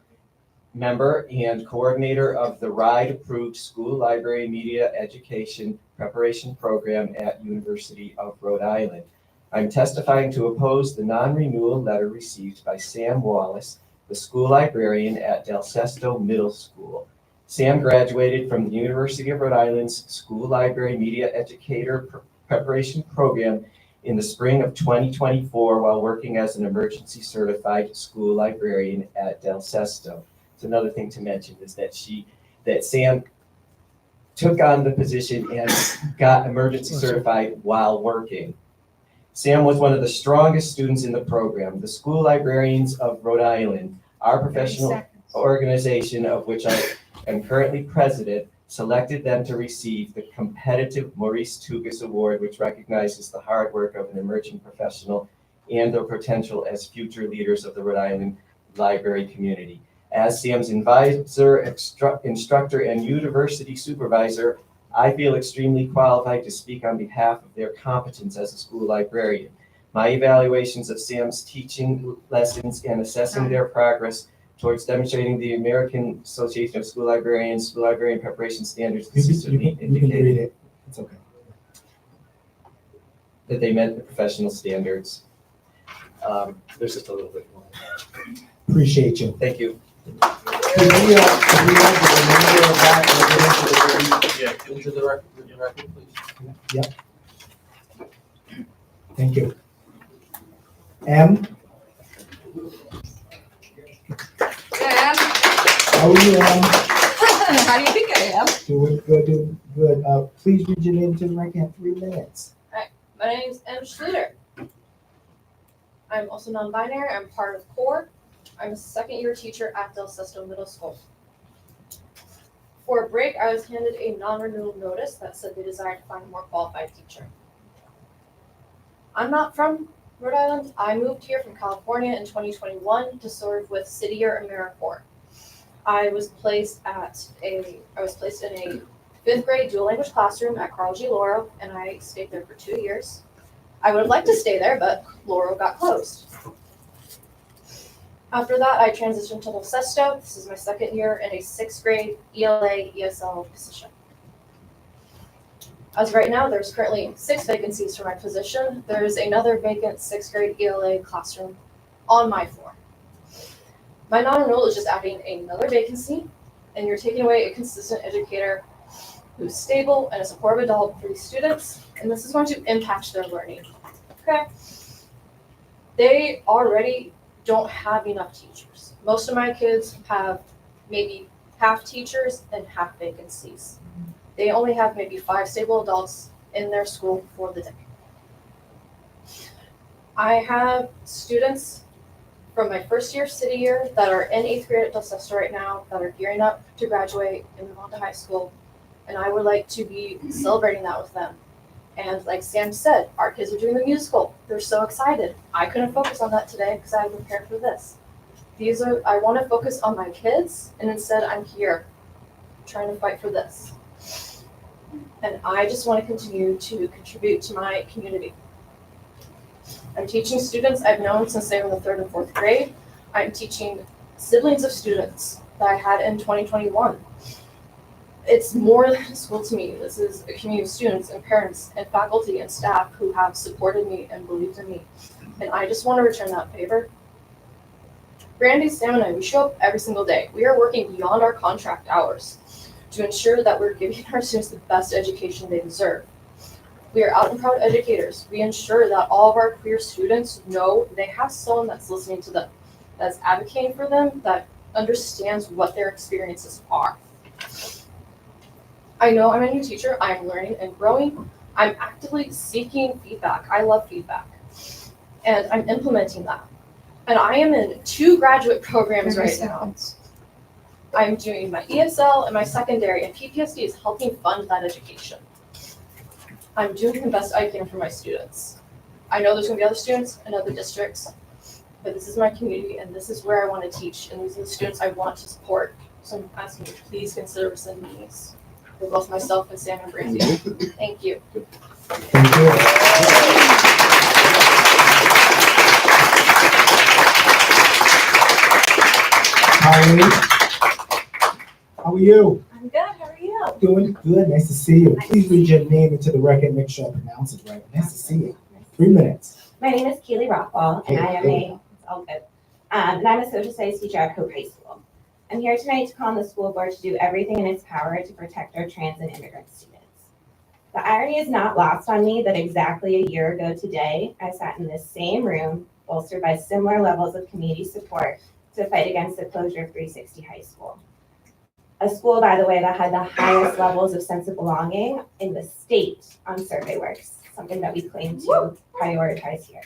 member and coordinator of the RIDE-approved School Library Media Education Preparation Program at University of Rhode Island. I'm testifying to oppose the non-renewal letter received by Sam Wallace, the school librarian at Del Sesto Middle School. Sam graduated from the University of Rhode Island's School Library Media Educator Preparation Program in the spring of 2024 while working as an emergency certified school librarian at Del Sesto. So another thing to mention is that Sam took on the position and got emergency certified while working. Sam was one of the strongest students in the program. The School Librarians of Rhode Island, our professional organization of which I am currently president, selected them to receive the competitive Maurice Tugas Award, which recognizes the hard work of an emerging professional and their potential as future leaders of the Rhode Island library community. As Sam's advisor, instructor, and university supervisor, I feel extremely qualified to speak on behalf of their competence as a school librarian. My evaluations of Sam's teaching lessons and assessing their progress towards demonstrating the American Association of School Librarians, School Librarian Preparation Standards consistently indicated It's okay. that they met the professional standards. There's just a little bit more. Appreciate you. Thank you. Could we have the remainder of that Into the record, please. Yep. Thank you. M? How are you, Em? How do you think I am? Doing good. Please read your name to the record in 3 minutes. My name is M. Schluter. I'm also non-binary. I'm part of CORE. I'm a second-year teacher at Del Sesto Middle School. For a break, I was handed a non-renewal notice that said they desired to find a more qualified teacher. I'm not from Rhode Island. I moved here from California in 2021 to serve with City Year AmeriCorps. I was placed in a 5th grade dual language classroom at Carl G. Lauro, and I stayed there for 2 years. I would have liked to stay there, but Lauro got closed. After that, I transitioned to Del Sesto. This is my 2nd year in a 6th grade ELA ESL position. As of right now, there's currently 6 vacancies for my position. There's another vacant 6th grade ELA classroom on my floor. My non-renewal is just adding another vacancy, and you're taking away a consistent educator who's stable and a supportive adult for these students, and this is going to impact their learning. Okay? They already don't have enough teachers. Most of my kids have maybe half teachers and half vacancies. They only have maybe 5 stable adults in their school for the day. I have students from my 1st year City Year that are in 8th grade at Del Sesto right now that are gearing up to graduate and move on to high school, and I would like to be celebrating that with them. And like Sam said, our kids are doing the musical. They're so excited. I couldn't focus on that today because I had prepared for this. I want to focus on my kids, and instead I'm here trying to fight for this. And I just want to continue to contribute to my community. I'm teaching students I've known since they were in the 3rd and 4th grade. I'm teaching siblings of students that I had in 2021. It's more than a school to me. This is a community of students and parents and faculty and staff who have supported me and believed in me. And I just want to return that favor. Brandy, Sam, and I, we show up every single day. We are working beyond our contract hours to ensure that we're giving our students the best education they deserve. We are out and proud educators. We ensure that all of our queer students know they have someone that's listening to them, that's advocating for them, that understands what their experiences are. I know I'm a new teacher. I'm learning and growing. I'm actively seeking feedback. I love feedback. And I'm implementing that. And I am in 2 graduate programs right now. I'm doing my ESL and my secondary, and PPSD is helping fund that education. I'm doing the best I can for my students. I know there's going to be other students in other districts, but this is my community, and this is where I want to teach, and these are the students I want to support. So I'm asking you to please consider sending these. for both myself and Sam and Brandy. Thank you. Thank you. Holly, how are you? I'm good. How are you? Doing good. Nice to see you. Please read your name into the record. Make sure I pronounce it right. Nice to see you. 3 minutes. My name is Keely Rockwell, and I am Hey. it's all good. And I'm a social studies teacher at Hope High School. I'm here tonight to call on the school board to do everything in its power to protect our trans and immigrant students. The irony is not lost on me that exactly a year ago today, I sat in this same room, bolstered by similar levels of community support, to fight against the closure of 360 High School. A school, by the way, that had the highest levels of sense of belonging in the state on SurveyWorks, something that we claim to prioritize here.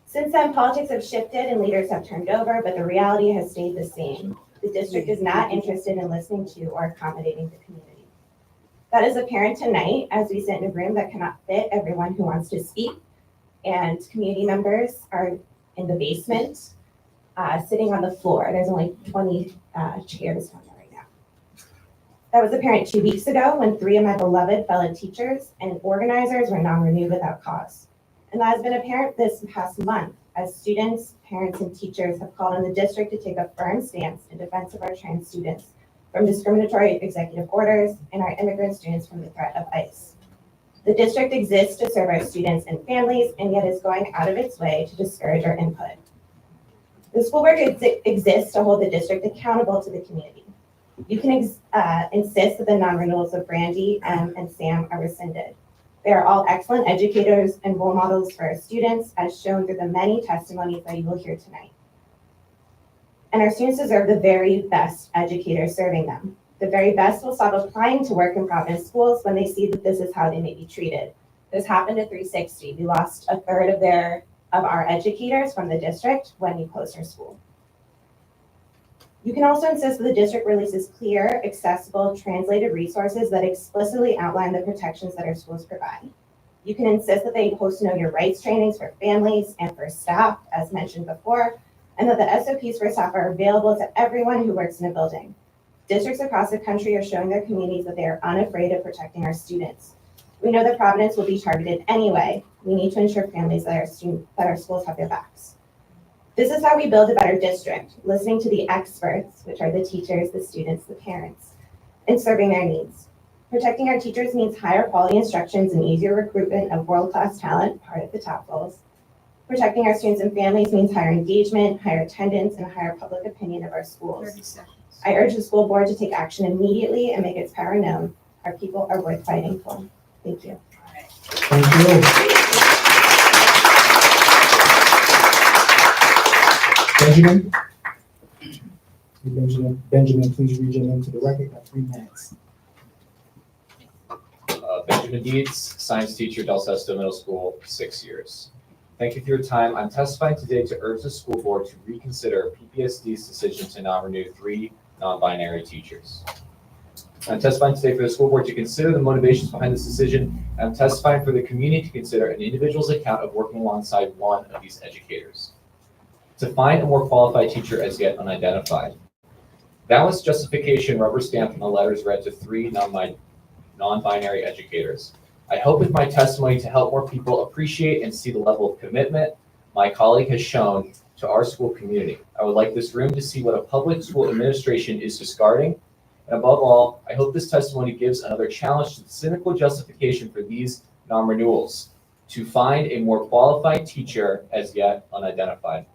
Since then, politics have shifted and leaders have turned over, but the reality has stayed the same. The district is not interested in listening to or accommodating the community. That is apparent tonight as we sit in a room that cannot fit everyone who wants to speak, and community members are in the basement, sitting on the floor. There's only 20 chairs down there right now. That was apparent 2 weeks ago when 3 of my beloved fellow teachers and organizers were non-renewed without cause. And that has been apparent this past month as students, parents, and teachers have called on the district to take a firm stance in defense of our trans students from discriminatory executive orders and our immigrant students from the threat of ICE. The district exists to serve our students and families, and yet is going out of its way to discourage our input. The school board exists to hold the district accountable to the community. You can insist that the non-renewals of Brandy, and Sam are rescinded. They are all excellent educators and role models for our students, as shown through the many testimonies that you will hear tonight. And our students deserve the very best educators serving them. The very best will stop applying to work in Providence schools when they see that this is how they may be treated. This happened at 360. We lost a third of our educators from the district when we closed our school. You can also insist that the district releases clear, accessible, translated resources that explicitly outline the protections that our schools provide. You can insist that they post know your rights trainings for families and for staff, as mentioned before, and that the SOPs for staff are available to everyone who works in a building. Districts across the country are showing their communities that they are unafraid of protecting our students. We know that Providence will be targeted anyway. We need to ensure families that our schools have their backs. This is how we build a better district, listening to the experts, which are the teachers, the students, the parents, and serving their needs. Protecting our teachers means higher quality instructions and easier recruitment of world-class talent, part of the top goals. Protecting our students and families means higher engagement, higher attendance, and higher public opinion of our schools. I urge the school board to take action immediately and make its power known. Our people are worth fighting for. Thank you. Thank you. Benjamin, please read your name to the record. Got 3 minutes. Benjamin Deeds, science teacher, Del Sesto Middle School, 6 years. Thank you for your time. I'm testifying today to urge the school board to reconsider PPSD's decision to non-renew 3 non-binary teachers. I'm testifying today for the school board to consider the motivations behind this decision. I'm testifying for the community to consider an individual's account of working alongside one of these educators. To find a more qualified teacher as yet unidentified. That was justification rubber stamped in the letters read to 3 non-binary educators. I hope with my testimony to help more people appreciate and see the level of commitment my colleague has shown to our school community. I would like this room to see what a public school administration is discarding. And above all, I hope this testimony gives another challenge to the cynical justification for these non-renewals, to find a more qualified teacher as yet unidentified.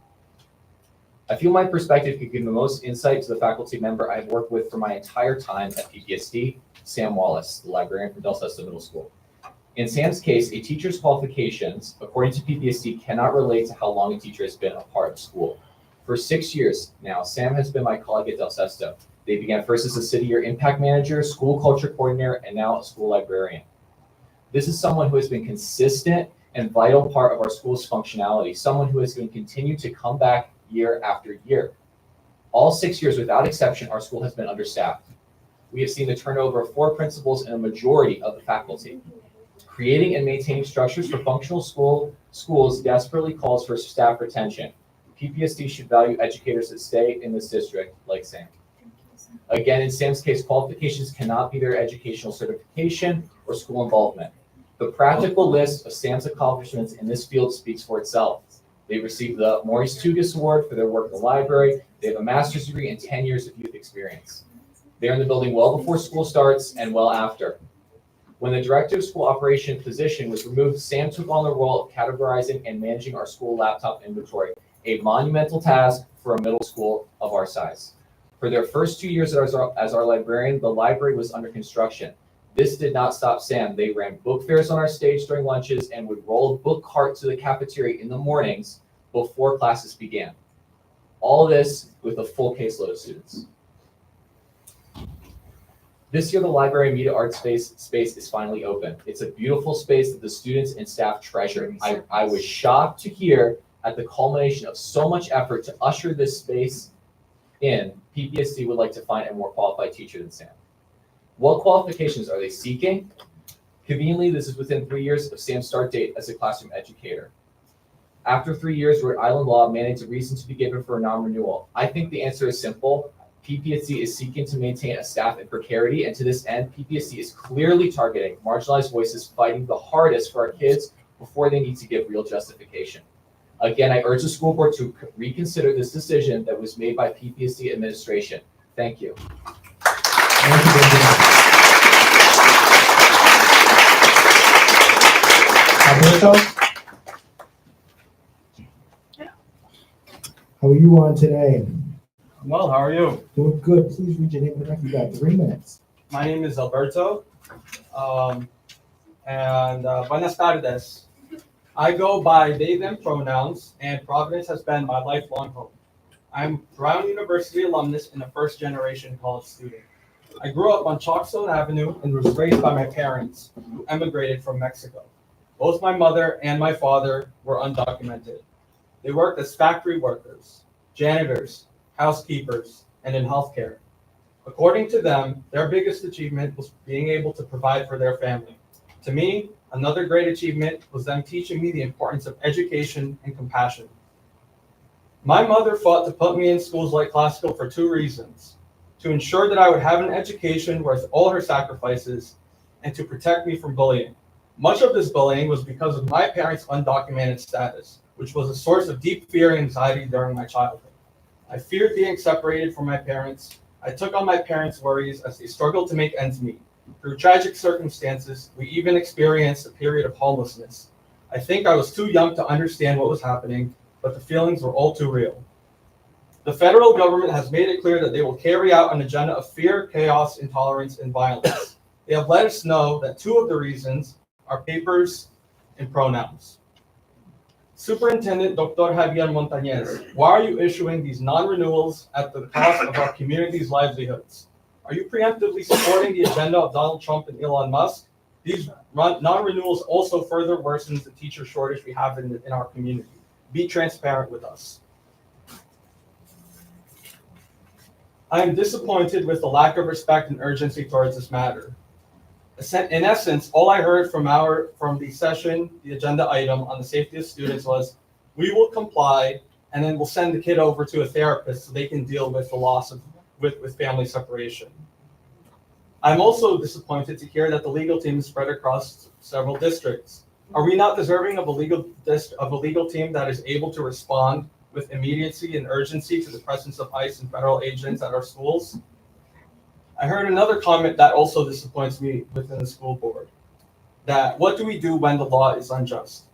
I feel my perspective could give the most insight to the faculty member I've worked with for my entire time at PPSD, Sam Wallace, the librarian for Del Sesto Middle School. In Sam's case, a teacher's qualifications, according to PPSD, cannot relate to how long a teacher has been a part of school. For 6 years now, Sam has been my colleague at Del Sesto. They began first as a city year impact manager, school culture coordinator, and now a school librarian. This is someone who has been consistent and vital part of our school's functionality, someone who has been continued to come back year after year. All 6 years, without exception, our school has been understaffed. We have seen the turnover of 4 principals and a majority of the faculty. Creating and maintaining structures for functional schools desperately calls for staff retention. PPSD should value educators that stay in this district like Sam. Again, in Sam's case, qualifications cannot be their educational certification or school involvement. The practical list of Sam's accomplishments in this field speaks for itself. They received the Maurice Tugas Award for their work in the library. They have a master's degree and 10 years of youth experience. They're in the building well before school starts and well after. When the director of school operation position was removed, Sam took on the role of categorizing and managing our school laptop inventory, a monumental task for a middle school of our size. For their first 2 years as our librarian, the library was under construction. This did not stop Sam. They ran book fairs on our stage during lunches and would roll a book cart to the cafeteria in the mornings before classes began. All of this with a full caseload of students. This year, the library media art space is finally open. It's a beautiful space that the students and staff treasure. I was shocked to hear at the culmination of so much effort to usher this space in, PPSD would like to find a more qualified teacher than Sam. What qualifications are they seeking? Conveniently, this is within 3 years of Sam's start date as a classroom educator. After 3 years, Rhode Island law mandates a reason to be given for a non-renewal. I think the answer is simple. PPSD is seeking to maintain a staff in precarity, and to this end, PPSD is clearly targeting marginalized voices fighting the hardest for our kids before they need to give real justification. Again, I urge the school board to reconsider this decision that was made by PPSD administration. Thank you. Thank you, Benjamin. Alberto? How are you on today? Well, how are you? Doing good. Please read your name and record. You got 3 minutes. My name is Alberto. Buenas tardes. I go by they, them pronouns, and Providence has been my lifelong home. I'm Brown University alumnus and a first-generation college student. I grew up on Chalkstone Avenue and was raised by my parents, who emigrated from Mexico. Both my mother and my father were undocumented. They worked as factory workers, janitors, housekeepers, and in healthcare. According to them, their biggest achievement was being able to provide for their family. To me, another great achievement was them teaching me the importance of education and compassion. My mother fought to put me in schools like Classical for 2 reasons: to ensure that I would have an education worth all her sacrifices, and to protect me from bullying. Much of this bullying was because of my parents' undocumented status, which was a source of deep fear and anxiety during my childhood. I feared being separated from my parents. I took on my parents' worries as they struggled to make ends meet. Through tragic circumstances, we even experienced a period of homelessness. I think I was too young to understand what was happening, but the feelings were all too real. The federal government has made it clear that they will carry out an agenda of fear, chaos, intolerance, and violence. They have let us know that 2 of the reasons are papers and pronouns. Superintendent Dr. Javier Montañez, why are you issuing these non-renewals at the cost of our community's livelihoods? Are you preemptively supporting the agenda of Donald Trump and Elon Musk? These non-renewals also further worsens the teacher shortage we have in our community. Be transparent with us. I am disappointed with the lack of respect and urgency towards this matter. In essence, all I heard from the session, the agenda item on the safety of students was, we will comply, and then we'll send the kid over to a therapist so they can deal with the loss of with family separation. I'm also disappointed to hear that the legal team is spread across several districts. Are we not deserving of a legal team that is able to respond with immediacy and urgency to the presence of ICE and federal agents at our schools? I heard another comment that also disappoints me within the school board, that what do we do when the law is unjust?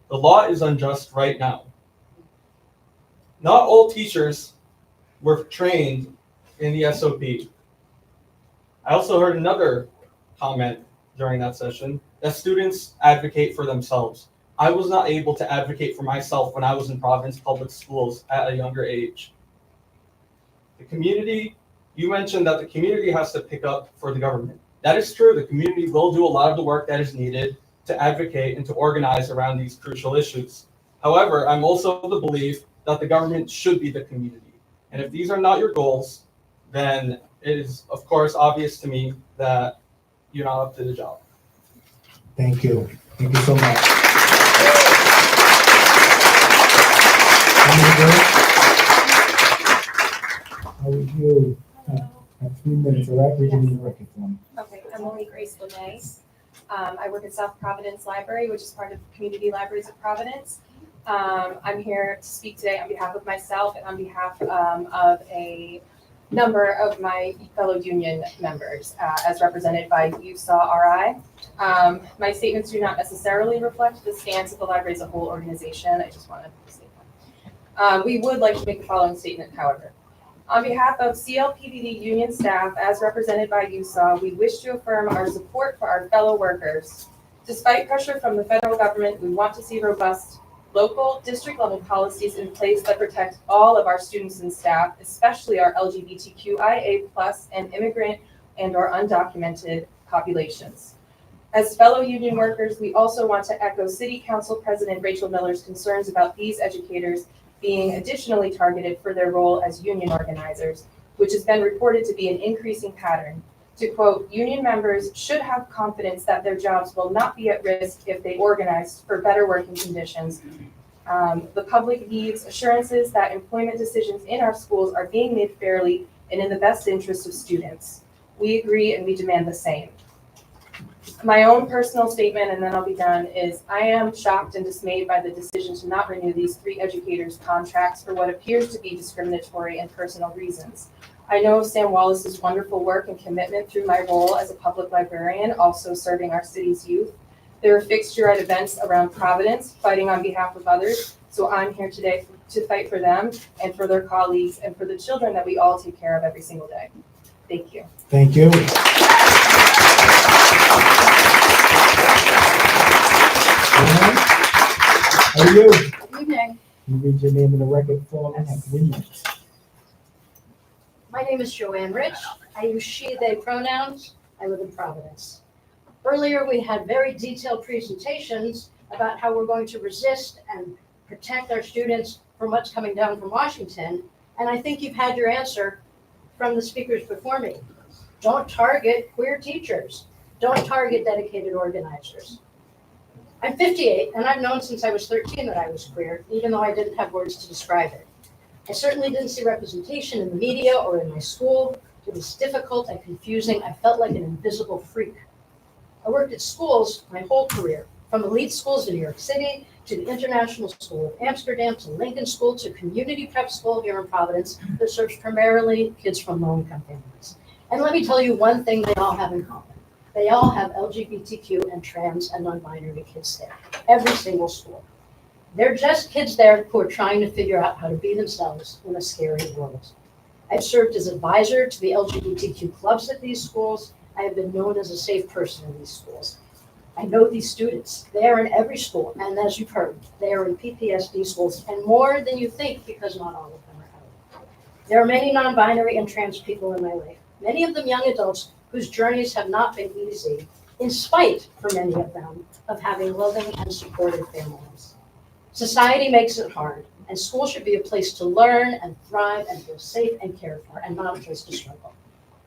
The law is unjust right now. Not all teachers were trained in the SOP. I also heard another comment during that session that students advocate for themselves. I was not able to advocate for myself when I was in Providence Public Schools at a younger age. The community, you mentioned that the community has to pick up for the government. That is true. The community will do a lot of the work that is needed to advocate and to organize around these crucial issues. However, I'm also of the belief that the government should be the community. And if these are not your goals, then it is, of course, obvious to me that you're not up to the job. Thank you. Thank you so much. How are you? Have 3 minutes, all right? Read your name and record for me. Okay, I'm Emily Grace Lemay. I work at South Providence Library, which is part of Community Libraries of Providence. I'm here to speak today on behalf of myself and on behalf of a number of my fellow union members, as represented by USAW-RI. My statements do not necessarily reflect the stance of the library as a whole organization. I just want to state that. We would like to make the following statement, however. On behalf of CLPDD union staff, as represented by USAW, we wish to affirm our support for our fellow workers. Despite pressure from the federal government, we want to see robust local district-level policies in place that protect all of our students and staff, especially our LGBTQIA+ and immigrant and/or undocumented populations. As fellow union workers, we also want to echo City Council President Rachel Miller's concerns about these educators being additionally targeted for their role as union organizers, which has been reported to be an increasing pattern. To quote, union members should have confidence that their jobs will not be at risk if they organize for better working conditions. The public needs assurances that employment decisions in our schools are being made fairly and in the best interest of students. We agree and we demand the same. My own personal statement, and then I'll be done, is I am shocked and dismayed by the decision to not renew these 3 educators' contracts for what appears to be discriminatory and personal reasons. I know of Sam Wallace's wonderful work and commitment through my role as a public librarian, also serving our city's youth. They're a fixture at events around Providence, fighting on behalf of others. So I'm here today to fight for them and for their colleagues and for the children that we all take care of every single day. Thank you. Thank you. How are you? Good evening. You read your name in the record for me. Have 3 minutes. My name is Joanne Rich. I use she, they pronouns. I live in Providence. Earlier, we had very detailed presentations about how we're going to resist and protect our students from what's coming down from Washington. And I think you've had your answer from the speakers before me. Don't target queer teachers. Don't target dedicated organizers. I'm 58, and I've known since I was 13 that I was queer, even though I didn't have words to describe it. I certainly didn't see representation in the media or in my school. It was difficult and confusing. I felt like an invisible freak. I worked at schools my whole career, from elite schools in New York City to the International School of Amsterdam to Lincoln School to community prep school here in Providence that serves primarily kids from low-income families. And let me tell you one thing they all have in common. They all have LGBTQ and trans and non-binary kids there, every single school. They're just kids there who are trying to figure out how to be themselves in a scary world. I've served as advisor to the LGBTQ clubs at these schools. I have been known as a safe person in these schools. I know these students. They are in every school, and as you've heard, they are in PPSD schools, and more than you think, because not all of them are out. There are many non-binary and trans people in my life, many of them young adults whose journeys have not been easy, in spite, for many of them, of having loving and supportive families. Society makes it hard, and school should be a place to learn and thrive and feel safe and cared for, and not a place to struggle.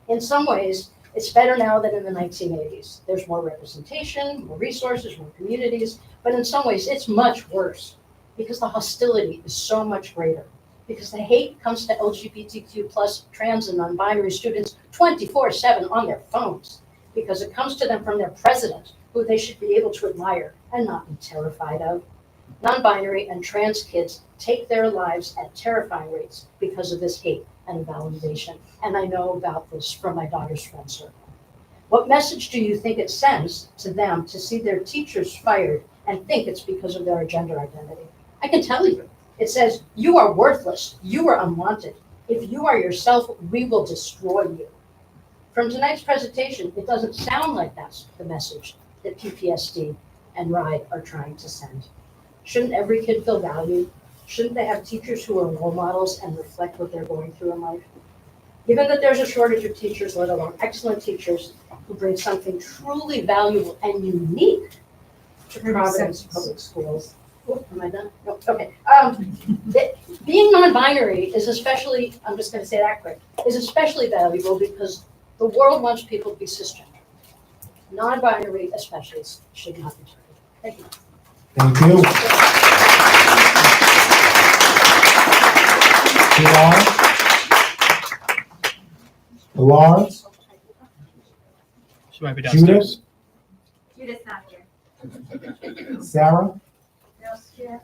In some ways, it's better now than in the 1980s. There's more representation, more resources, more communities, but in some ways it's much worse because the hostility is so much greater, because the hate comes to LGBTQ plus trans and non-binary students 24/7 on their phones, because it comes to them from their president, who they should be able to admire and not be terrified of. Non-binary and trans kids take their lives at terrifying rates because of this hate and invalidation. And I know about this from my daughter's friend circle. What message do you think it sends to them to see their teachers fired and think it's because of their gender identity? I can tell you, it says, you are worthless, you are unwanted. If you are yourself, we will destroy you. From tonight's presentation, it doesn't sound like that's the message that PPSD and RIDE are trying to send. Shouldn't every kid feel valued? Shouldn't they have teachers who are role models and reflect what they're going through in life? Given that there's a shortage of teachers, let alone excellent teachers who bring something truly valuable and unique to Providence Public Schools. Oh, am I done? No, okay. Being non-binary is especially, I'm just gonna say that quick, is especially valuable because the world wants people to be cisgender. Non-binary especially should not be targeted. Thank you. Thank you. Lawrence, She might be Judith, downstairs. Judith's not here. Sarah. Yes, here.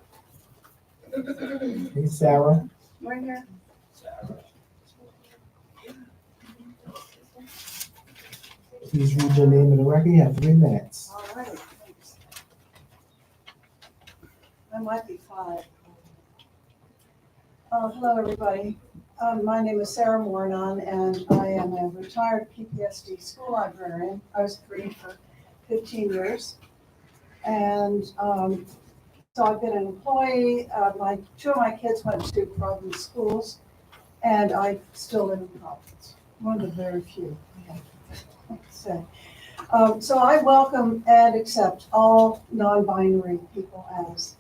Hey, Sarah. Right here. Please read your name in the record. You have 3 minutes. All right, thanks. I might be 5. Hello, everybody. My name is Sarah Mornon, and I am a retired PPSD school librarian. I was a Green for 15 years. And so I've been an employee. 2 of my kids went to Providence schools, and I still live in Providence. One of the very few, I have to say. So I welcome and accept all non-binary people as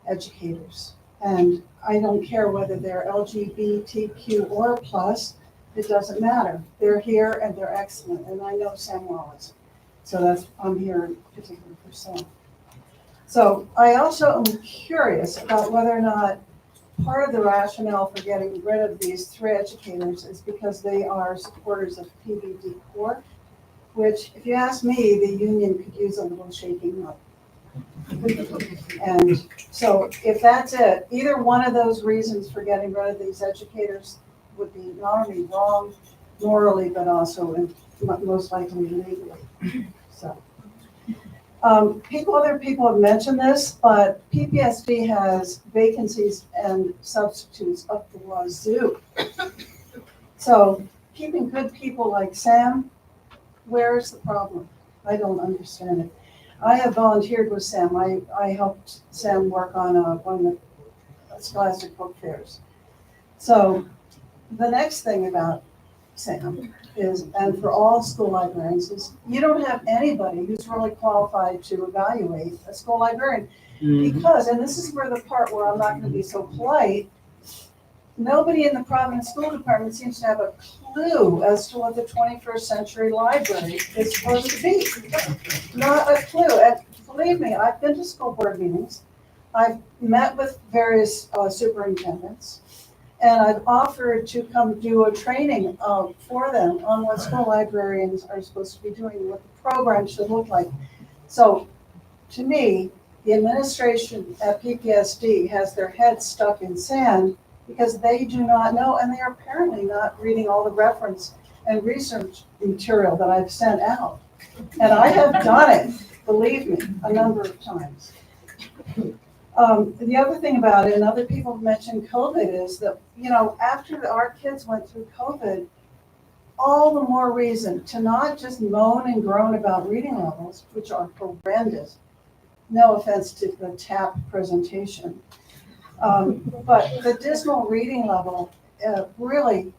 educators. And I don't care whether they're LGBTQ or plus, it doesn't matter. They're here and they're excellent. And I know Sam Wallace. So I'm here in particular for Sam. So I also am curious about whether or not part of the rationale for getting rid of these 3 educators is because they are supporters of PVD Core, which, if you ask me, the union could use a little shaking up. And so if that's it, either one of those reasons for getting rid of these educators would be not only wrong morally, but also most likely legally. So other people have mentioned this, but PPSD has vacancies and substitutes up the wazoo. So keeping good people like Sam, where's the problem? I don't understand it. I have volunteered with Sam. I helped Sam work on one of the Scholastic Book Fairs. So the next thing about Sam is, and for all school librarians, is you don't have anybody who's really qualified to evaluate a school librarian. Because, and this is where the part where I'm not going to be so polite, nobody in the Providence School Department seems to have a clue as to what the 21st century library is supposed to be. Not a clue. And believe me, I've been to school board meetings. I've met with various superintendents, and I've offered to come do a training for them on what school librarians are supposed to be doing, what the program should look like. So to me, the administration at PPSD has their heads stuck in sand because they do not know, and they are apparently not reading all the reference and research material that I've sent out. And I have done it, believe me, a number of times. The other thing about it, and other people have mentioned COVID, is that, after our kids went through COVID, all the more reason to not just moan and groan about reading levels, which are horrendous. No offense to the TAP presentation. But the dismal reading level, really,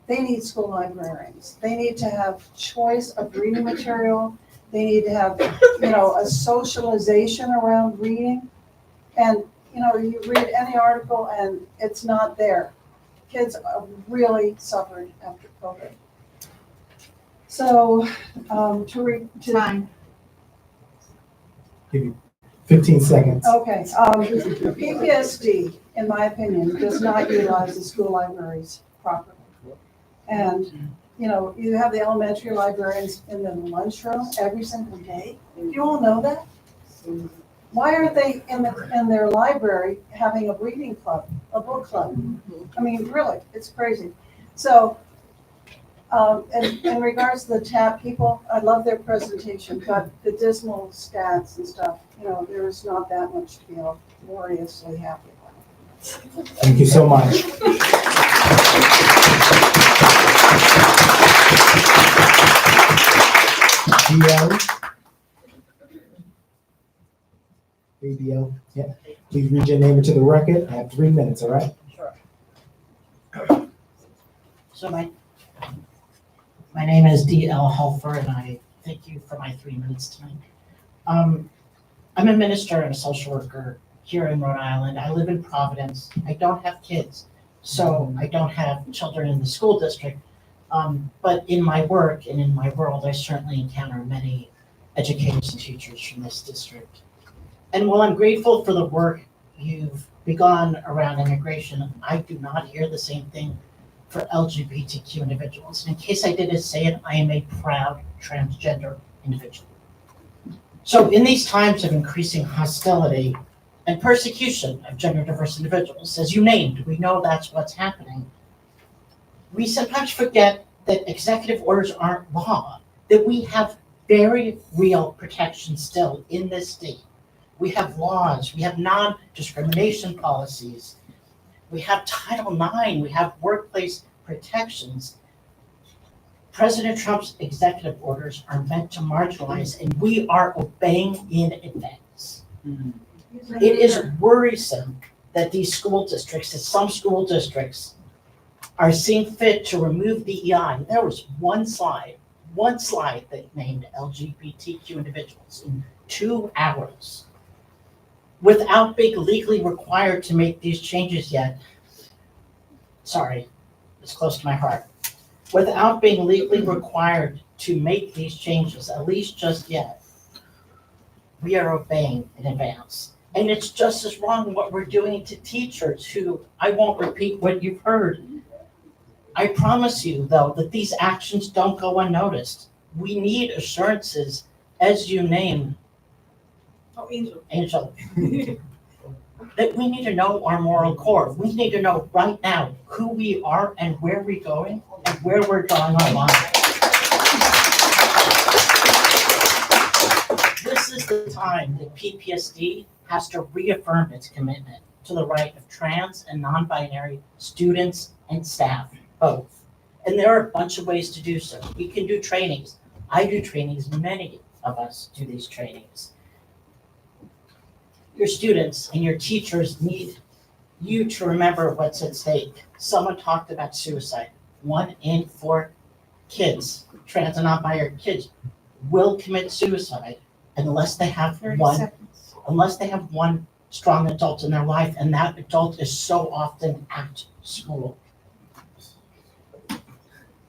they need school librarians. They need to have choice of reading material. They need to have, a socialization around reading. And, you read any article and it's not there. Kids really suffered after COVID. So, Time. Give you 15 seconds. Okay, PPSD, in my opinion, does not utilize the school libraries properly. And, you have the elementary librarians in the lunchroom every single day. You all know that? Why aren't they in their library having a reading club, a book club? I mean, really, it's crazy. So, in regards to the TAP people, I love their presentation, but the dismal stats and stuff, there's not that much to be gloriously happy about. Thank you so much. ADL, yeah. Please read your name into the record. I have 3 minutes, all right? Sure. So my name is D.L. Helfer, and I thank you for my 3 minutes tonight. I'm a minister and a social worker here in Rhode Island. I live in Providence. I don't have kids, so I don't have children in the school district. But in my work and in my world, I certainly encounter many educators and teachers from this district. And while I'm grateful for the work you've begun around integration, I do not hear the same thing for LGBTQ individuals. And in case I didn't say it, I am a proud transgender individual. So in these times of increasing hostility and persecution of gender diverse individuals, as you named, we know that's what's happening. We sometimes forget that executive orders aren't law, that we have very real protections still in this state. We have laws, we have non-discrimination policies, we have Title IX, we have workplace protections. President Trump's executive orders are meant to marginalize, and we are obeying in advance. It is worrisome that these school districts, that some school districts are seeing fit to remove DEI. There was one slide that named LGBTQ individuals in 2 hours. Without being legally required to make these changes yet, sorry, it's close to my heart. Without being legally required to make these changes, at least just yet, we are obeying in advance. And it's just as wrong what we're doing to teachers who, I won't repeat what you've heard. I promise you, though, that these actions don't go unnoticed. We need assurances, as you name. Oh, Angel. Angel. That we need to know our moral core. We need to know right now who we are and where we're going and where we're drawing our line. This is the time that PPSD has to reaffirm its commitment to the right of trans and non-binary students and staff, both. And there are a bunch of ways to do so. We can do trainings. I do trainings. Many of us do these trainings. Your students and your teachers need you to remember what's at stake. Someone talked about suicide. 1 in 4 kids, trans and non-binary kids, will commit suicide unless they have one strong adult in their life, and that adult is so often at school.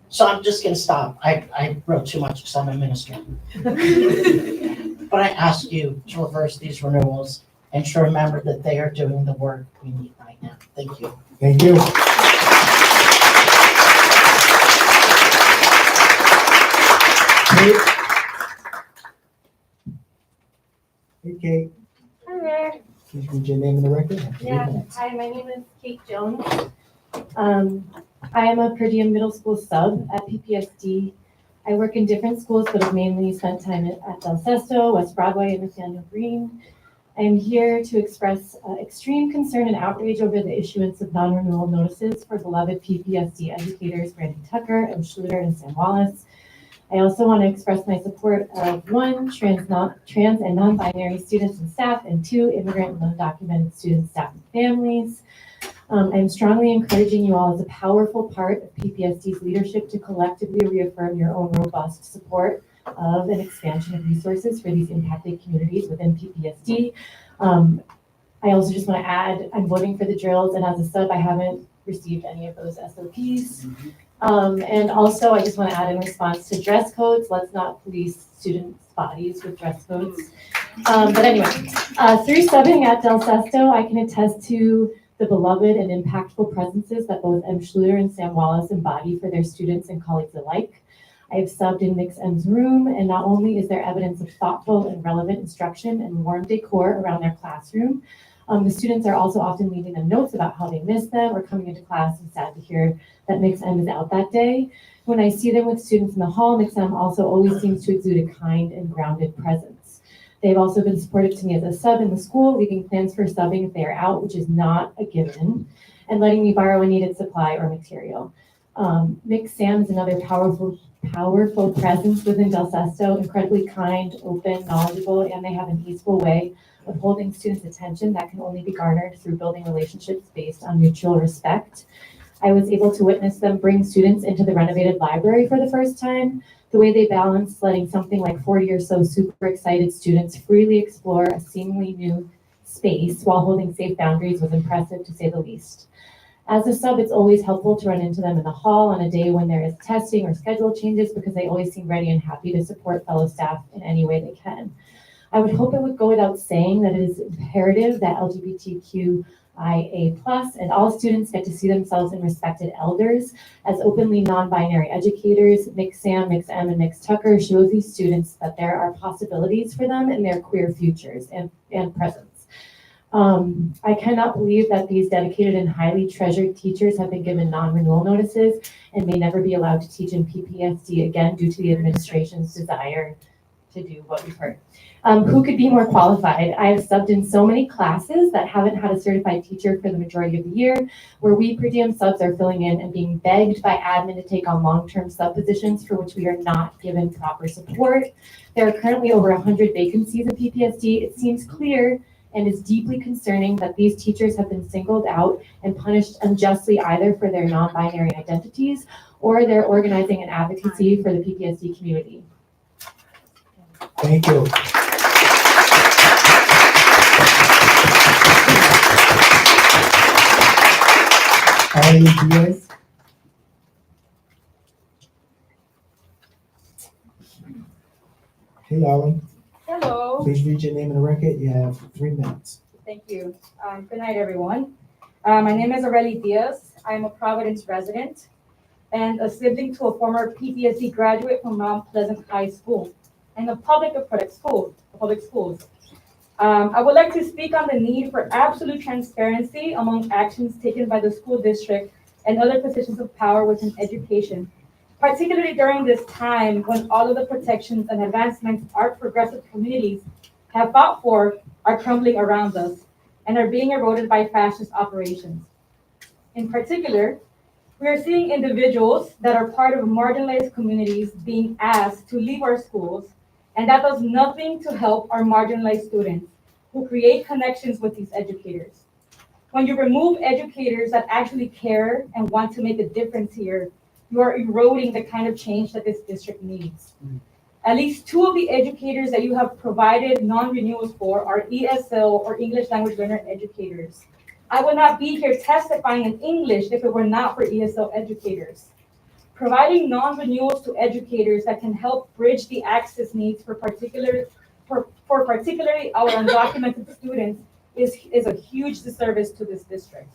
So I'm just gonna stop. I wrote too much because I'm a minister. But I ask you to reverse these renewals and to remember that they are doing the work we need right now. Thank you. Thank you. Hey, Kate. Hi there. Please read your name in the record. Yeah, hi, my name is Kate Jones. I am a per diem middle school sub at PPSD. I work in different schools, but have mainly spent time at Del Sesto, West Broadway, and Nathaniel Green. I am here to express extreme concern and outrage over the issuance of non-renewal notices for beloved PPSD educators Brandy Tucker, Em Schluter, and Sam Wallace. I also want to express my support of 1, trans and non-binary students and staff, and 2, immigrant and undocumented students, staff, and families. I'm strongly encouraging you all as a powerful part of PPSD's leadership to collectively reaffirm your own robust support of an expansion of resources for these impacted communities within PPSD. I also just want to add, I'm voting for the drills, and as a sub, I haven't received any of those SOPs. And also, I just want to add in response to dress codes, let's not police students' bodies with dress codes. But anyway, through subbing at Del Sesto, I can attest to the beloved and impactful presences that both Em Schluter and Sam Wallace embody for their students and colleagues alike. I have subbed in Mix M's room, and not only is there evidence of thoughtful and relevant instruction and warm decor around their classroom, the students are also often leaving them notes about how they miss them or coming into class and sad to hear that Mix M is out that day. When I see them with students in the hall, Mix M also always seems to exude a kind and grounded presence. They've also been supportive to me as a sub in the school, leaving plans for subbing if they are out, which is not a given, and letting me borrow a needed supply or material. Mix Sam is another powerful presence within Del Sesto, incredibly kind, open, knowledgeable, and they have an easeful way of holding students' attention that can only be garnered through building relationships based on mutual respect. I was able to witness them bring students into the renovated library for the first time. The way they balanced letting something like 40 or so super excited students freely explore a seemingly new space while holding safe boundaries was impressive, to say the least. As a sub, it's always helpful to run into them in the hall on a day when there is testing or schedule changes, because they always seem ready and happy to support fellow staff in any way they can. I would hope it would go without saying that it is imperative that LGBTQ LGBTQIA+, and all students get to see themselves in respected elders. As openly non-binary educators, Mix Sam, Mix M, and Mix Tucker shows these students that there are possibilities for them in their queer futures and presence. I cannot believe that these dedicated and highly treasured teachers have been given non-renewal notices and may never be allowed to teach in PPSD again due to the administration's desire to do what we've heard. Who could be more qualified? I have subbed in so many classes that haven't had a certified teacher for the majority of the year, where we per diem subs are filling in and being begged by admin to take on long-term sub positions for which we are not given proper support. There are currently over 100 vacancies in PPSD. It seems clear and is deeply concerning that these teachers have been singled out and punished unjustly either for their non-binary identities or their organizing and advocacy for the PPSD community. Thank you. Arlie Diaz. Hey, Arlie. Hello. Please read your name and the record. You have 3 minutes. Thank you. Good night, everyone. My name is Aurelie Diaz. I'm a Providence resident and a sibling to a former PPSD graduate from Mount Pleasant High School and the public schools. I would like to speak on the need for absolute transparency among actions taken by the school district and other positions of power within education, particularly during this time when all of the protections and advancements our progressive communities have fought for are crumbling around us and are being eroded by fascist operations. In particular, we are seeing individuals that are part of marginalized communities being asked to leave our schools, and that does nothing to help our marginalized students who create connections with these educators. When you remove educators that actually care and want to make a difference here, you are eroding the kind of change that this district needs. At least 2 of the educators that you have provided non-renewals for are ESL or English language learner educators. I would not be here testifying in English if it were not for ESL educators. Providing non-renewals to educators that can help bridge the access needs for particularly our undocumented students is a huge disservice to this district.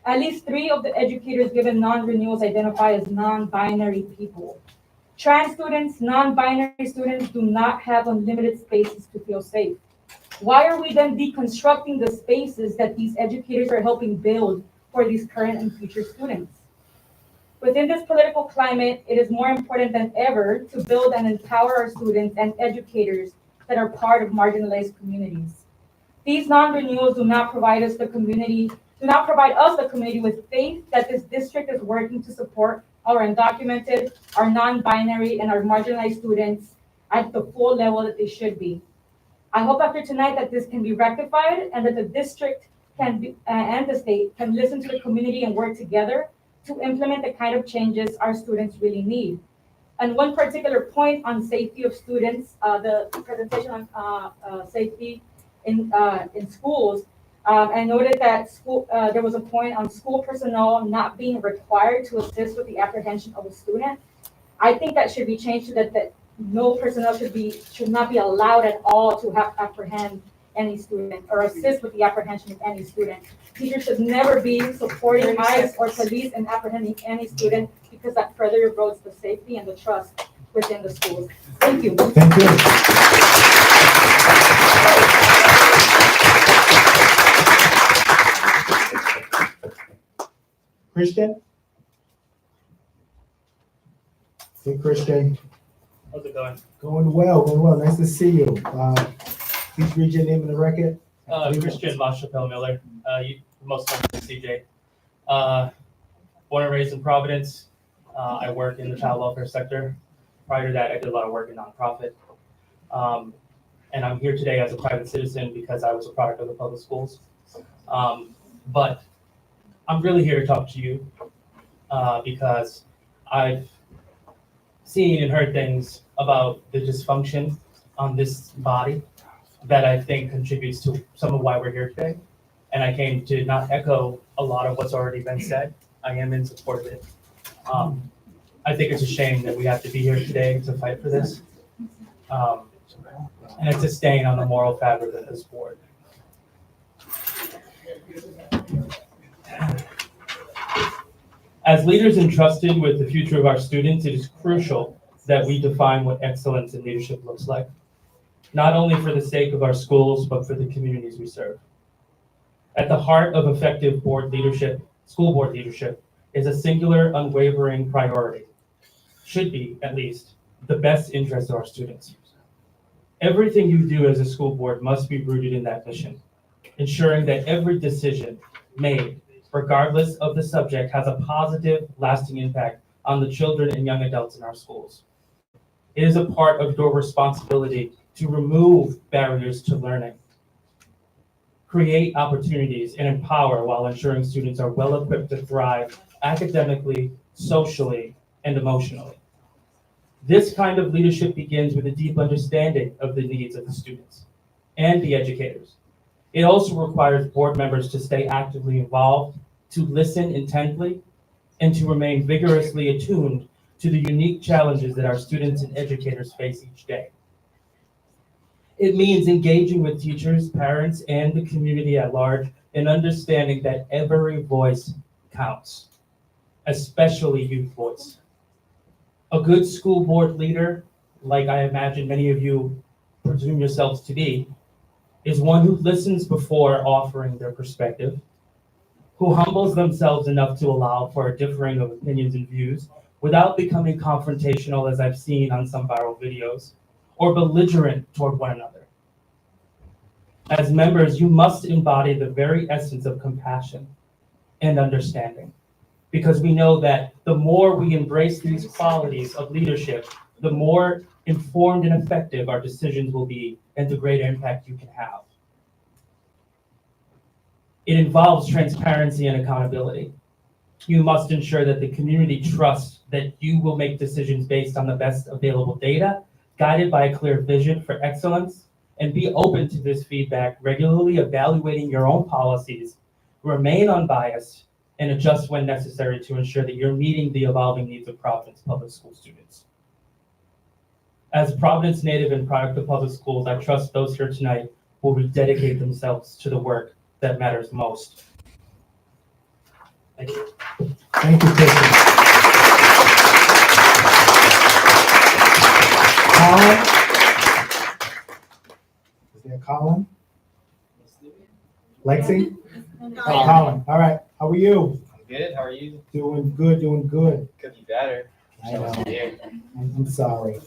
At least 3 of the educators given non-renewals identify as non-binary people. Trans students, non-binary students do not have unlimited spaces to feel safe. Why are we then deconstructing the spaces that these educators are helping build for these current and future students? Within this political climate, it is more important than ever to build and empower our students and educators that are part of marginalized communities. These non-renewals do not provide us the community with faith that this district is working to support our undocumented, our non-binary, and our marginalized students at the full level that they should be. I hope after tonight that this can be rectified and that the district and the state can listen to the community and work together to implement the kind of changes our students really need. And one particular point on safety of students, the presentation on safety in schools, I noted that there was a point on school personnel not being required to assist with the apprehension of a student. I think that should be changed so that no personnel should not be allowed at all to apprehend any student or assist with the apprehension of any student. Teachers should never be supporting ICE or police in apprehending any student because that further erodes the safety and the trust within the schools. Thank you. Thank you. Christian? Hey, Christian. How's it going? Going well. Nice to see you. Please read your name and the record. Christian LaChapelle Miller. Most of them CJ. Born and raised in Providence. I work in the child welfare sector. Prior to that, I did a lot of work in nonprofit. And I'm here today as a private citizen because I was a product of the public schools. But I'm really here to talk to you because I've seen and heard things about the dysfunction on this body that I think contributes to some of why we're here today. And I came to not echo a lot of what's already been said. I am in support of it. I think it's a shame that we have to be here today to fight for this. And it's a stain on the moral fabric of this board. As leaders entrusted with the future of our students, it is crucial that we define what excellence in leadership looks like, not only for the sake of our schools, but for the communities we serve. At the heart of effective board leadership, school board leadership, is a singular, unwavering priority, should be at least, the best interest of our students. Everything you do as a school board must be rooted in that mission, ensuring that every decision made, regardless of the subject, has a positive, lasting impact on the children and young adults in our schools. It is a part of your responsibility to remove barriers to learning, create opportunities, and empower while ensuring students are well equipped to thrive academically, socially, and emotionally. This kind of leadership begins with a deep understanding of the needs of the students and the educators. It also requires board members to stay actively involved, to listen intently, and to remain vigorously attuned to the unique challenges that our students and educators face each day. It means engaging with teachers, parents, and the community at large, and understanding that every voice counts, especially youth voice. A good school board leader, like I imagine many of you presume yourselves to be, is one who listens before offering their perspective, who humbles themselves enough to allow for a differing of opinions and views without becoming confrontational, as I've seen on some viral videos, or belligerent toward one another. As members, you must embody the very essence of compassion and understanding, because we know that the more we embrace these qualities of leadership, the more informed and effective our decisions will be and the greater impact you can have. It involves transparency and accountability. You must ensure that the community trusts that you will make decisions based on the best available data, guided by a clear vision for excellence, and be open to this feedback, regularly evaluating your own policies, remain unbiased, and adjust when necessary to ensure that you're meeting the evolving needs of Providence Public School students. As a Providence native and product of public schools, I trust those here tonight will rededicate themselves to the work that matters most. Thank you. Thank you, Kristen. Colin? Is there Colin? Lexi? Oh, Colin. All right. How are you? Good, how are you? Doing good, doing good. Could be better. I know. Yeah. I'm sorry.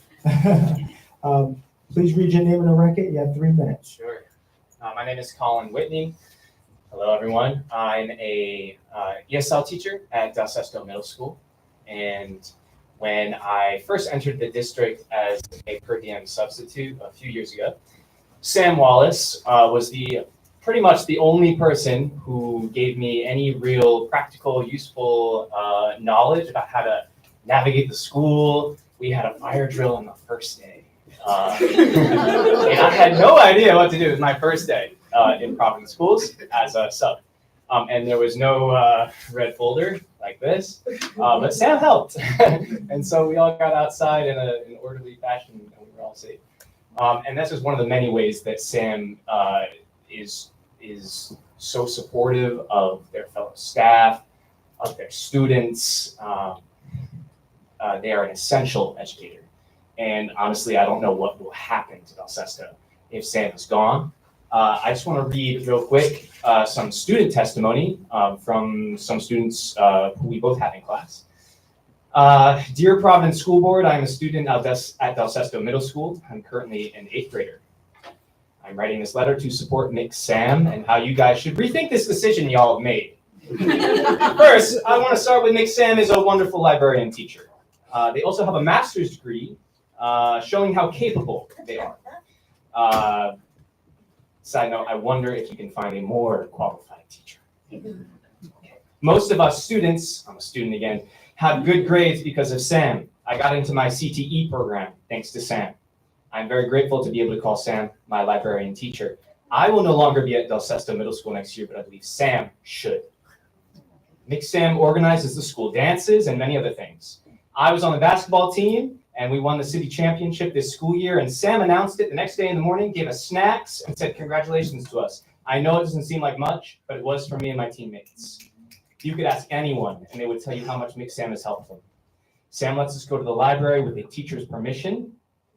Please read your name in the record. You have 3 minutes. Sure. My name is Colin Whitney. Hello, everyone. I'm a ESL teacher at Del Sesto Middle School. And when I first entered the district as a per diem substitute a few years ago, Sam Wallace was pretty much the only person who gave me any real practical, useful knowledge about how to navigate the school. We had a fire drill on the first day. And I had no idea what to do with my first day in Providence schools as a sub. And there was no red folder like this, but Sam helped. And so we all got outside in an orderly fashion and we were all safe. And that's just one of the many ways that Sam is so supportive of their fellow staff, of their students. They are an essential educator. And honestly, I don't know what will happen to Del Sesto if Sam is gone. I just want to read real quick some student testimony from some students who we both had in class. Dear Providence School Board, I'm a student at Del Sesto Middle School. I'm currently an 8th grader. I'm writing this letter to support Mick Sam and how you guys should rethink this decision y'all have made. First, I want to start with Mick Sam is a wonderful librarian teacher. They also have a master's degree showing how capable they are. Side note, I wonder if you can find a more qualified teacher. Most of us students, I'm a student again, have good grades because of Sam. I got into my CTE program thanks to Sam. I'm very grateful to be able to call Sam my librarian teacher. I will no longer be at Del Sesto Middle School next year, but I believe Sam should. Mick Sam organizes the school dances and many other things. I was on the basketball team and we won the city championship this school year, and Sam announced it the next day in the morning, gave us snacks and said congratulations to us. I know it doesn't seem like much, but it was for me and my teammates. You could ask anyone, and they would tell you how much Sam has helped them. Sam lets us go to the library with a teacher's permission.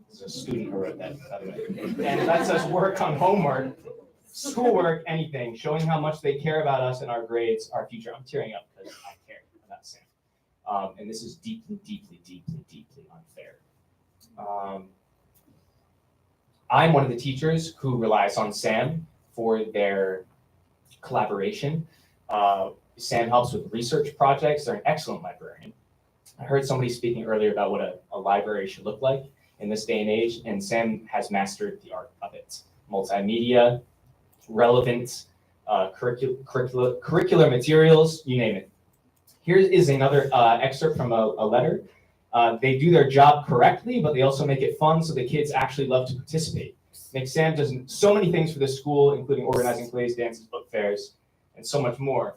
This is a student who wrote that, by the way. And lets us work on homework, schoolwork, anything, showing how much they care about us and our grades, our future. I'm tearing up because I care about Sam. And this is deeply, deeply, deeply, deeply unfair. I'm one of the teachers who relies on Sam for their collaboration. Sam helps with research projects. They're an excellent librarian. I heard somebody speaking earlier about what a library should look like in this day and age, and Sam has mastered the art of it. Multimedia, relevant curricular materials, you name it. Here is another excerpt from a letter. They do their job correctly, but they also make it fun so the kids actually love to participate. Sam does so many things for the school, including organizing plays, dances, book fairs, and so much more.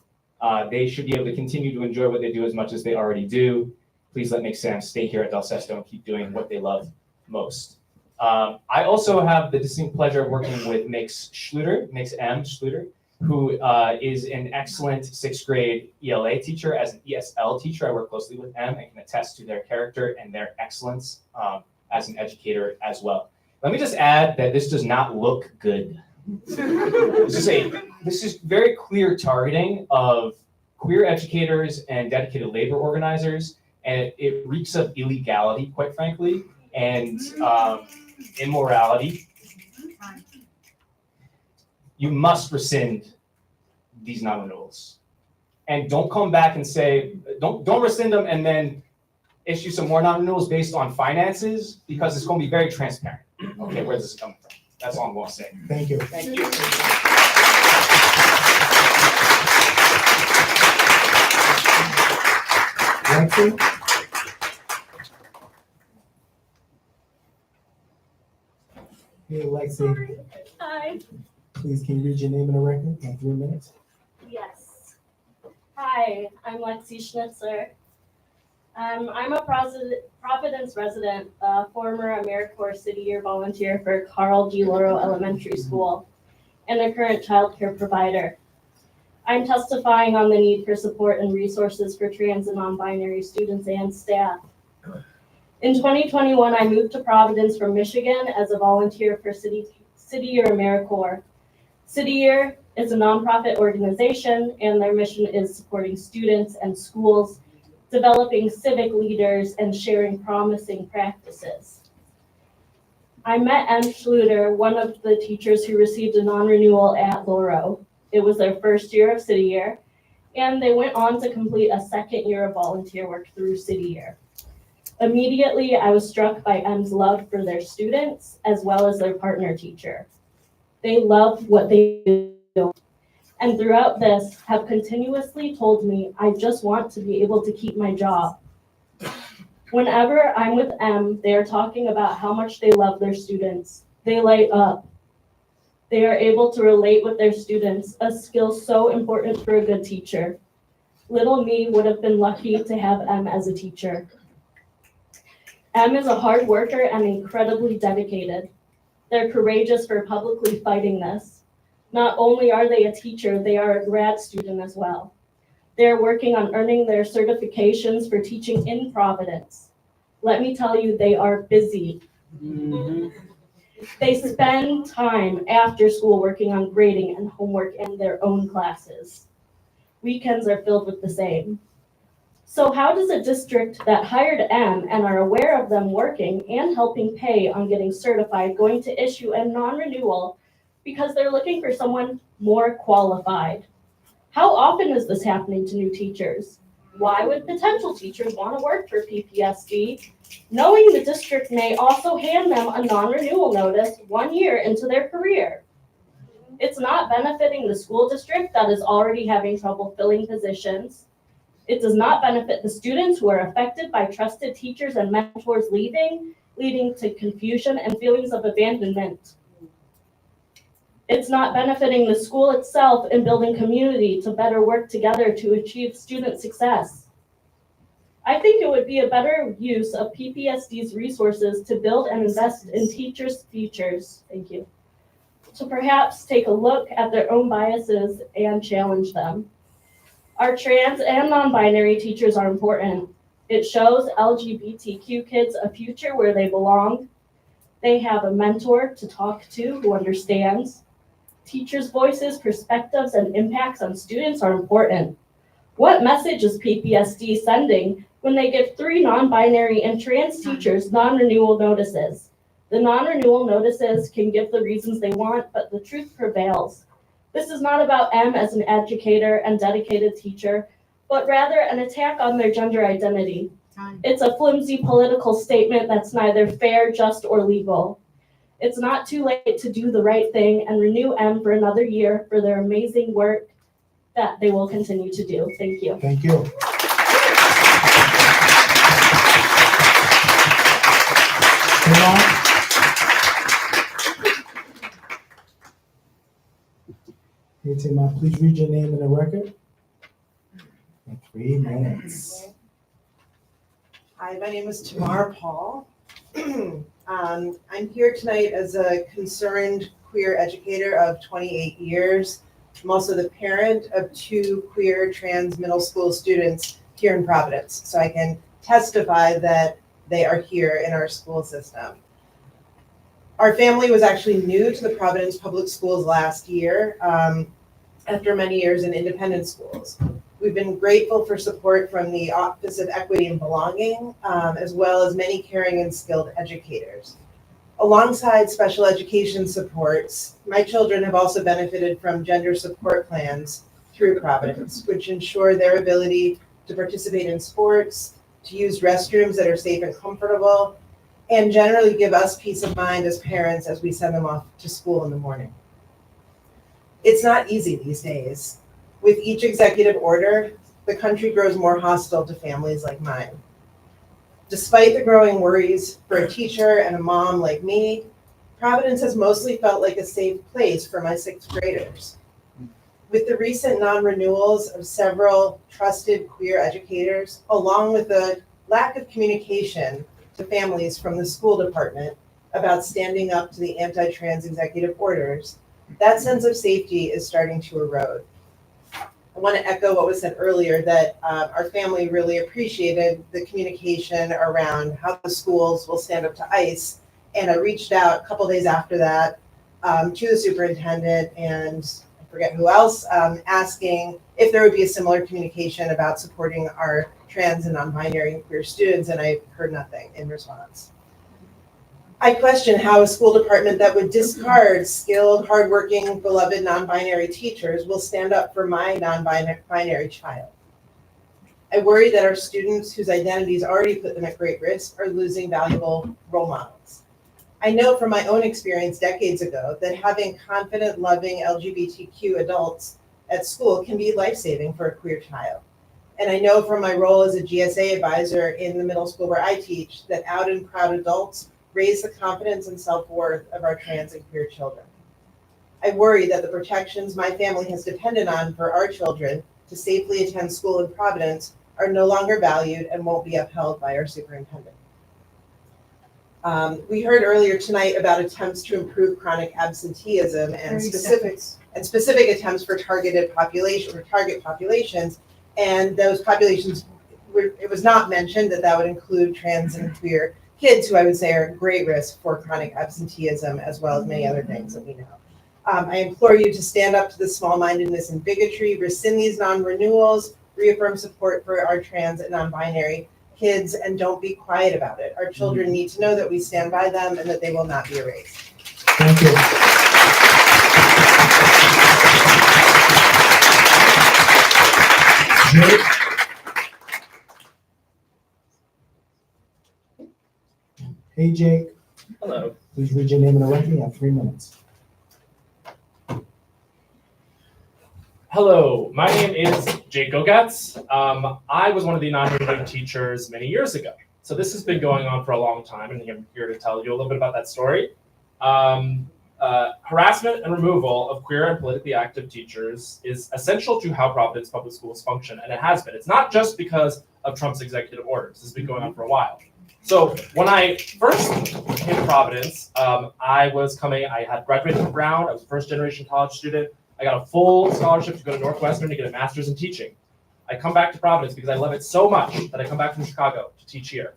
They should be able to continue to enjoy what they do as much as they already do. Please let Sam stay here at Del Sesto and keep doing what they love most. I also have the distinct pleasure of working with Mix M. Schluter, who is an excellent 6th grade ELA teacher. As an ESL teacher, I work closely with M and can attest to their character and their excellence as an educator as well. Let me just add that this does not look good. This is very clear targeting of queer educators and dedicated labor organizers, and it reeks of illegality, quite frankly, and immorality. You must rescind these non-renewals, and don't come back and say don't rescind them and then issue some more non-renewals based on finances, because it's going to be very transparent. Okay, where's this coming from? That's all I'm going to say. Thank you. Thank you. Lexi? Hey, Lexi, Hi. please can you read your name in the record in 3 minutes? Yes. Hi, I'm Lexi Schnitzer. I'm a Providence resident, a former AmeriCorps City Year volunteer for Carl G. Loro Elementary School, and a current childcare provider. I'm testifying on the need for support and resources for trans and non-binary students and staff. In 2021, I moved to Providence from Michigan as a volunteer for City Year AmeriCorps. City Year is a nonprofit organization, and their mission is supporting students and schools, developing civic leaders, and sharing promising practices. I met M. Schluter, one of the teachers who received a non-renewal at Loro. It was their first year of City Year, and they went on to complete a second year of volunteer work through City Year. Immediately, I was struck by M's love for their students as well as their partner teacher. They love what they do, and throughout this have continuously told me, I just want to be able to keep my job. Whenever I'm with M, they are talking about how much they love their students. They light up. They are able to relate with their students, a skill so important for a good teacher. Little me would have been lucky to have M as a teacher. M is a hard worker and incredibly dedicated. They're courageous for publicly fighting this. Not only are they a teacher, they are a grad student as well. They're working on earning their certifications for teaching in Providence. Let me tell you, they are busy. They spend time after school working on grading and homework in their own classes. Weekends are filled with the same. So how does a district that hired M and are aware of them working and helping pay on getting certified going to issue a non-renewal because they're looking for someone more qualified? How often is this happening to new teachers? Why would potential teachers want to work for PPSD, knowing the district may also hand them a non-renewal notice 1 year into their career? It's not benefiting the school district that is already having trouble filling positions. It does not benefit the students who are affected by trusted teachers and mentors leaving, leading to confusion and feelings of abandonment. It's not benefiting the school itself in building community to better work together to achieve student success. I think it would be a better use of PPSD's resources to build and invest in teachers' futures. Thank you. to perhaps take a look at their own biases and challenge them. Our trans and non-binary teachers are important. It shows LGBTQ kids a future where they belong. They have a mentor to talk to who understands. Teachers' voices, perspectives, and impacts on students are important. What message is PPSD sending when they give 3 non-binary and trans teachers non-renewal notices? The non-renewal notices can give the reasons they want, but the truth prevails. This is not about M as an educator and dedicated teacher, but rather an attack on their gender identity. It's a flimsy political statement that's neither fair, just, or legal. It's not too late to do the right thing and renew M for another year for their amazing work that they will continue to do. Thank you. Thank you. Hey, Tamar, please read your name and the record. In 3 minutes. Hi, my name is Tamar Paul. I'm here tonight as a concerned queer educator of 28 years. I'm also the parent of 2 queer trans middle school students here in Providence, so I can testify that they are here in our school system. Our family was actually new to the Providence Public Schools last year, after many years in independent schools. We've been grateful for support from the Office of Equity and Belonging, as well as many caring and skilled educators. Alongside special education supports, my children have also benefited from gender support plans through Providence, which ensure their ability to participate in sports, to use restrooms that are safe and comfortable, and generally give us peace of mind as parents as we send them off to school in the morning. It's not easy these days. With each executive order, the country grows more hostile to families like mine. Despite the growing worries for a teacher and a mom like me, Providence has mostly felt like a safe place for my 6th graders. With the recent non-renewals of several trusted queer educators, along with the lack of communication to families from the school department about standing up to the anti-trans executive orders, that sense of safety is starting to erode. I want to echo what was said earlier, that our family really appreciated the communication around how the schools will stand up to ICE. And I reached out a couple days after that to the superintendent and I forget who else, asking if there would be a similar communication about supporting our trans and non-binary and queer students, and I heard nothing in response. I question how a school department that would discard skilled, hardworking, beloved non-binary teachers will stand up for my non-binary child. I worry that our students whose identities already put them at great risk are losing valuable role models. I know from my own experience decades ago that having confident, loving LGBTQ adults at school can be life-saving for a queer child. And I know from my role as a GSA advisor in the middle school where I teach that out and proud adults raise the confidence and self-worth of our trans and queer children. I worry that the protections my family has depended on for our children to safely attend school in Providence are no longer valued and won't be upheld by our superintendent. We heard earlier tonight about attempts to improve chronic absenteeism and specific attempts for target populations, and those populations, it was not mentioned that would include trans and queer kids, who I would say are at great risk for chronic absenteeism, as well as many other things that we know. I implore you to stand up to the small-mindedness and bigotry, rescind these non-renewals, reaffirm support for our trans and non-binary kids, and don't be quiet about it. Our children need to know that we stand by them and that they will not be erased. Thank you. Jake? Hey, Jake. Hello. Please read your name and the record. You have 3 minutes. Hello, my name is Jake Gogatz. I was one of the non-renewed teachers many years ago. So this has been going on for a long time, and I'm here to tell you a little bit about that story. Harassment and removal of queer and politically active teachers is essential to how Providence Public Schools function, and it has been. It's not just because of Trump's executive orders. This has been going on for a while. So when I first came to Providence, I had graduated from Brown. I was a first generation college student. I got a full scholarship to go to Northwestern to get a master's in teaching. I come back to Providence because I love it so much that I come back from Chicago to teach here.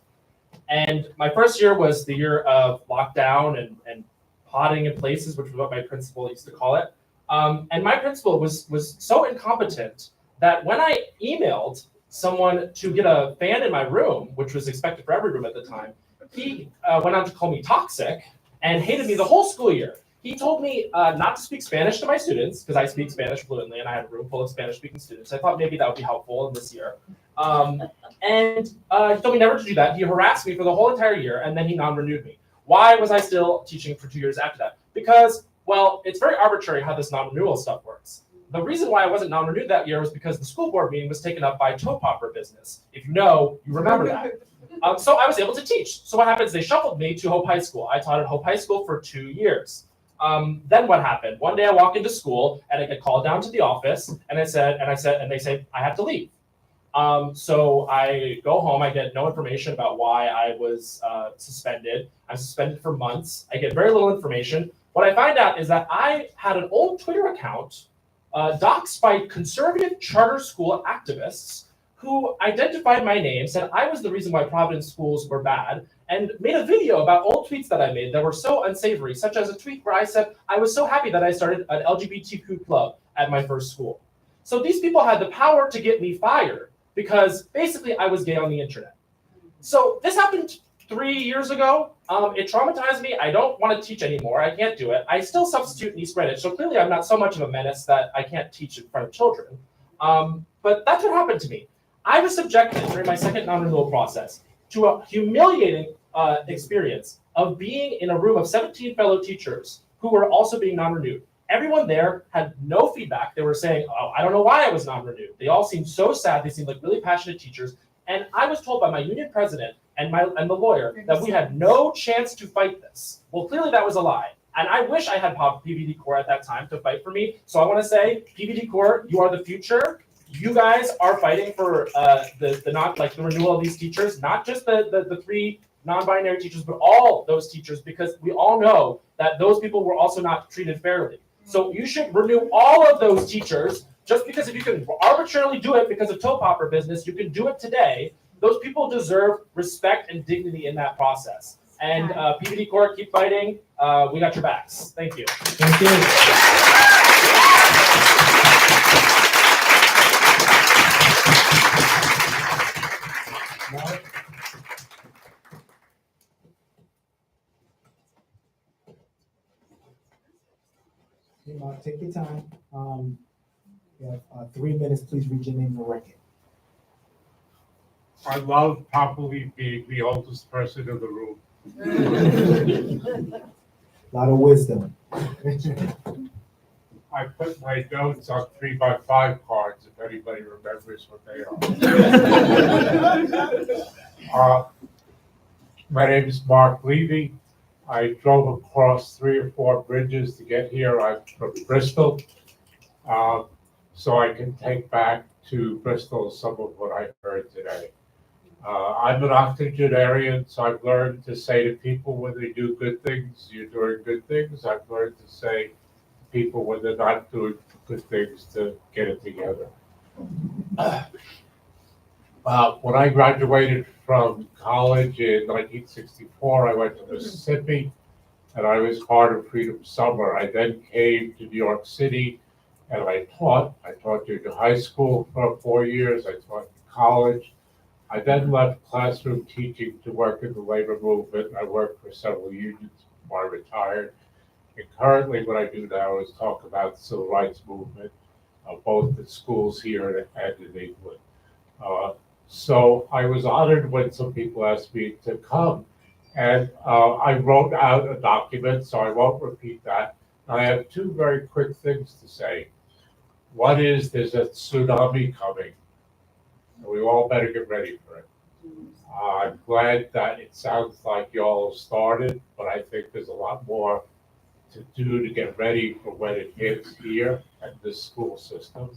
And my first year was the year of lockdown and potting in places, which was what my principal used to call it. And my principal was so incompetent that when I emailed someone to get a fan in my room, which was expected for every room at the time, he went on to call me toxic and hated me the whole school year. He told me not to speak Spanish to my students because I speak Spanish fluently and I had a room full of Spanish-speaking students. I thought maybe that would be helpful in this year. And he told me never to do that. He harassed me for the whole entire year and then he non-renewed me. Why was I still teaching for 2 years after that? Because, well, it's very arbitrary how this non-renewal stuff works. The reason why I wasn't non-renewed that year was because the school board meeting was taken up by toe popper business. If you know, you remember that. So I was able to teach. So what happened is they shuffled me to Hope High School. I taught at Hope High School for 2 years. Then what happened? One day I walk into school and I get called down to the office and they say I have to leave. So I go home, I get no information about why I was suspended. I'm suspended for months. I get very little information. What I find out is that I had an old Twitter account doxed by conservative charter school activists who identified my name, said I was the reason why Providence schools were bad, and made a video about old tweets that I made that were so unsavory, such as a tweet where I said I was so happy that I started an LGBTQ club at my first school. So these people had the power to get me fired because basically I was gay on the internet. So this happened 3 years ago. It traumatized me. I don't want to teach anymore. I can't do it. I still substitute in East Greenwich, so clearly I'm not so much of a menace that I can't teach in front of children. But that's what happened to me. I was subjected during my second non-renewal process to a humiliating experience of being in a room of 17 fellow teachers who were also being non-renewed. Everyone there had no feedback. They were saying, oh, I don't know why I was non-renewed. They all seemed so sad. They seemed like really passionate teachers. And I was told by my union president and the lawyer that we had no chance to fight this. Well, clearly that was a lie. And I wish I had PVD Corps at that time to fight for me. So I want to say, PVD Corps, you are the future. You guys are fighting for the renewal of these teachers, not just the 3 non-binary teachers, but all those teachers, because we all know that those people were also not treated fairly. So you should renew all of those teachers. Just because if you can arbitrarily do it because of toe popper business, you can do it today. Those people deserve respect and dignity in that process. And PVD Corps, keep fighting. We got your backs. Thank you. Thank you. Mark, take your time. You have 3 minutes. Please read your name for record. I love probably being the oldest person in the room. A lot of wisdom. I put my notes on 3x5 cards if anybody remembers what they are. My name is Mark Levy. I drove across 3 or 4 bridges to get here. I'm from Bristol, so I can take back to Bristol some of what I heard today. I'm an octogenarian, so I've learned to say to people when they do good things, you're doing good things. I've learned to say to people when they're not doing good things to get it together. When I graduated from college in 1964, I went to Mississippi, and I was part of Freedom Summer. I then came to New York City, and I taught. I taught junior high school for 4 years. I taught in college. I then left classroom teaching to work in the labor movement. I worked for several unions before I retired. And currently what I do now is talk about the civil rights movement, both at schools here and in England. So I was honored when some people asked me to come. And I wrote out a document, so I won't repeat that. I have 2 very quick things to say. One is there's a tsunami coming. We all better get ready for it. I'm glad that it sounds like you all have started, but I think there's a lot more to do to get ready for when it hits here at this school system.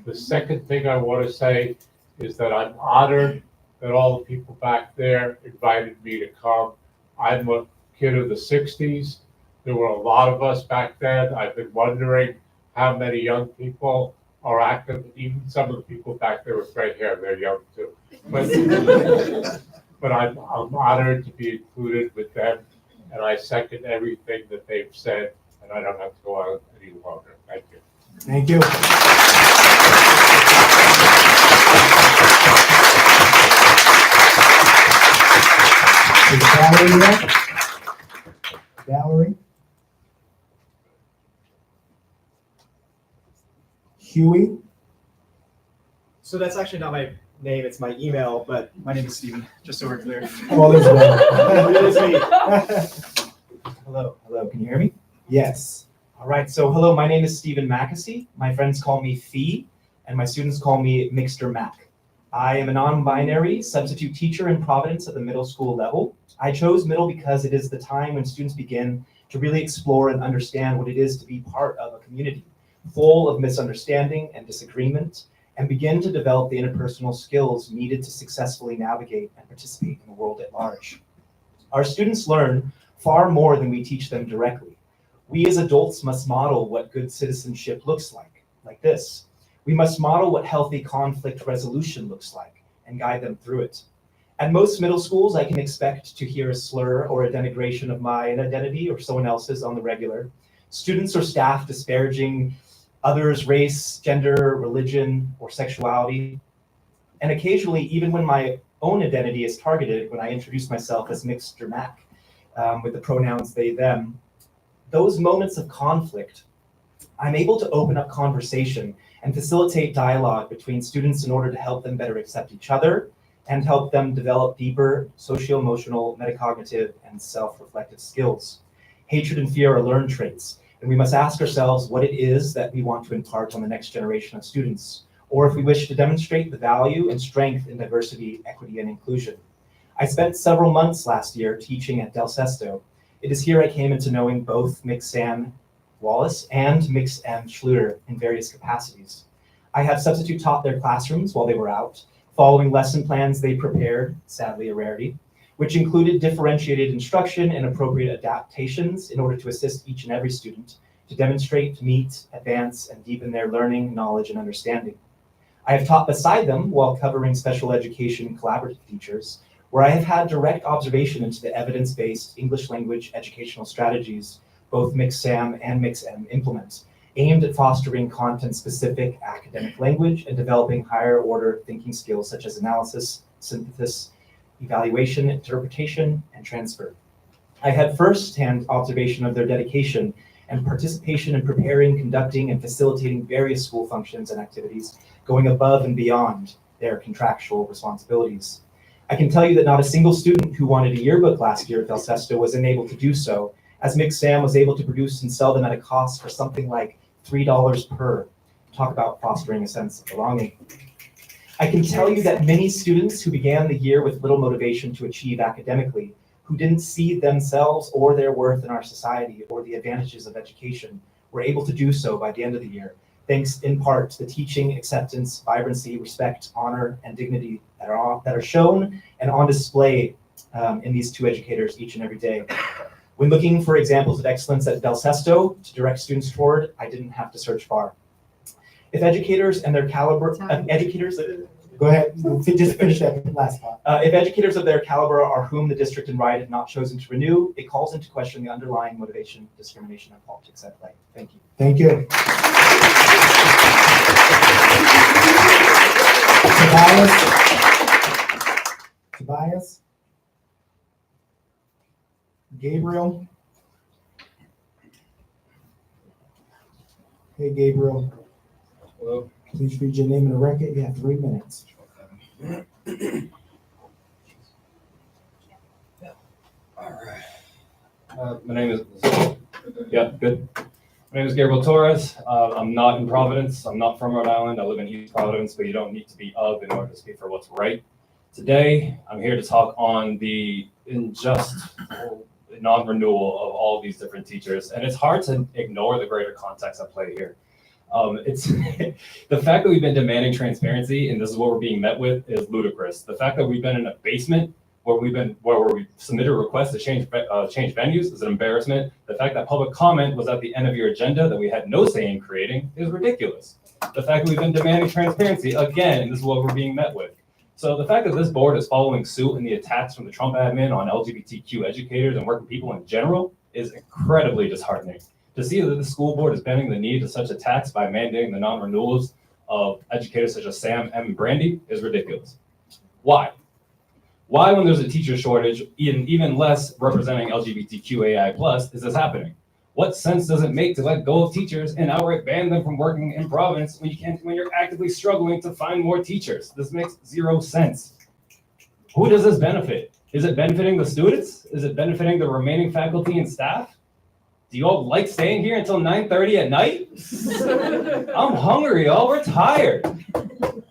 The second thing I want to say is that I'm honored that all the people back there invited me to come. I'm a kid of the 60s. There were a lot of us back then. I've been wondering how many young people are active. Even some of the people back there with gray hair, they're young too. But I'm honored to be included with them, and I second everything that they've said, and I don't have to go on any longer. Thank you. Thank you. Is Valerie here? Valerie? Huey? So that's actually not my name, it's my email, but my name is Steven, just so we're clear. All is well. It is me. Hello, can you hear me? Yes. All right, so hello, my name is Stephen Mackesy. My friends call me Fee, and my students call me Mixter Mac. I am a non-binary substitute teacher in Providence at the middle school level. I chose middle because it is the time when students begin to really explore and understand what it is to be part of a community full of misunderstanding and disagreement, and begin to develop the interpersonal skills needed to successfully navigate and participate in the world at large. Our students learn far more than we teach them directly. We as adults must model what good citizenship looks like this. We must model what healthy conflict resolution looks like and guide them through it. At most middle schools, I can expect to hear a slur or a denigration of my identity or someone else's on the regular. Students or staff disparaging others' race, gender, religion, or sexuality. And occasionally, even when my own identity is targeted, when I introduce myself as Mixter Mac with the pronouns they, them, those moments of conflict, I'm able to open up conversation and facilitate dialogue between students in order to help them better accept each other and help them develop deeper socio-emotional, metacognitive, and self-reflective skills. Hatred and fear are learned traits, and we must ask ourselves what it is that we want to impart on the next generation of students, or if we wish to demonstrate the value and strength in diversity, equity, and inclusion. I spent several months last year teaching at Del Sesto. It is here I came into knowing both Mix Sam Wallace and Mix M Schluter in various capacities. I have substitute taught their classrooms while they were out, following lesson plans they prepared, sadly a rarity, which included differentiated instruction and appropriate adaptations in order to assist each and every student to demonstrate, meet, advance, and deepen their learning, knowledge, and understanding. I have taught beside them while covering special education collaborative features, where I have had direct observation into the evidence-based English language educational strategies both Mix Sam and Mix M implement, aimed at fostering content-specific academic language and developing higher-order thinking skills such as analysis, synthesis, evaluation, interpretation, and transfer. I had first-hand observation of their dedication and participation in preparing, conducting, and facilitating various school functions and activities, going above and beyond their contractual responsibilities. I can tell you that not a single student who wanted a yearbook last year at Del Sesto was unable to do so, as Mix Sam was able to produce and sell them at a cost for something like $3 per. Talk about fostering a sense of belonging. I can tell you that many students who began the year with little motivation to achieve academically, who didn't see themselves or their worth in our society or the advantages of education, were able to do so by the end of the year, thanks in part to the teaching, acceptance, vibrancy, respect, honor, and dignity that are shown and on display in these two educators each and every day. When looking for examples of excellence at Del Sesto to direct students toward, I didn't have to search far. If educators and their caliber, Go ahead, just finish that last part. If educators of their caliber are whom the district and right have not chosen to renew, it calls into question the underlying motivation, discrimination, and politics at play. Thank you. Thank you. Tobias? Gabriel? Hey, Gabriel. Hello. Please read your name and the record. You have 3 minutes. All right. My name is, yeah, good. My name is Gabriel Torres. I'm not in Providence. I'm not from Rhode Island. I live in East Providence, but you don't need to be of in order to speak for what's right. Today, I'm here to talk on the unjust non-renewal of all these different teachers. And it's hard to ignore the greater context at play here. It's the fact that we've been demanding transparency and this is what we're being met with is ludicrous. The fact that we've been in a basement where we submitted a request to change venues is an embarrassment. The fact that public comment was at the end of your agenda that we had no say in creating is ridiculous. The fact that we've been demanding transparency again, this is what we're being met with. So the fact that this board is following suit in the attacks from the Trump admin on LGBTQ educators and working people in general is incredibly disheartening. To see that the school board is bending the knee to such attacks by mandating the non-renewals of educators such as Sam, M, and Brandy is ridiculous. Why? Why, when there's a teacher shortage, even less representing LGBTQAI+, is this happening? What sense does it make to let go of teachers and outright ban them from working in Providence when you're actively struggling to find more teachers? This makes zero sense. Who does this benefit? Is it benefiting the students? Is it benefiting the remaining faculty and staff? Do you all like staying here until 9:30 at night? I'm hungry, y'all. We're tired.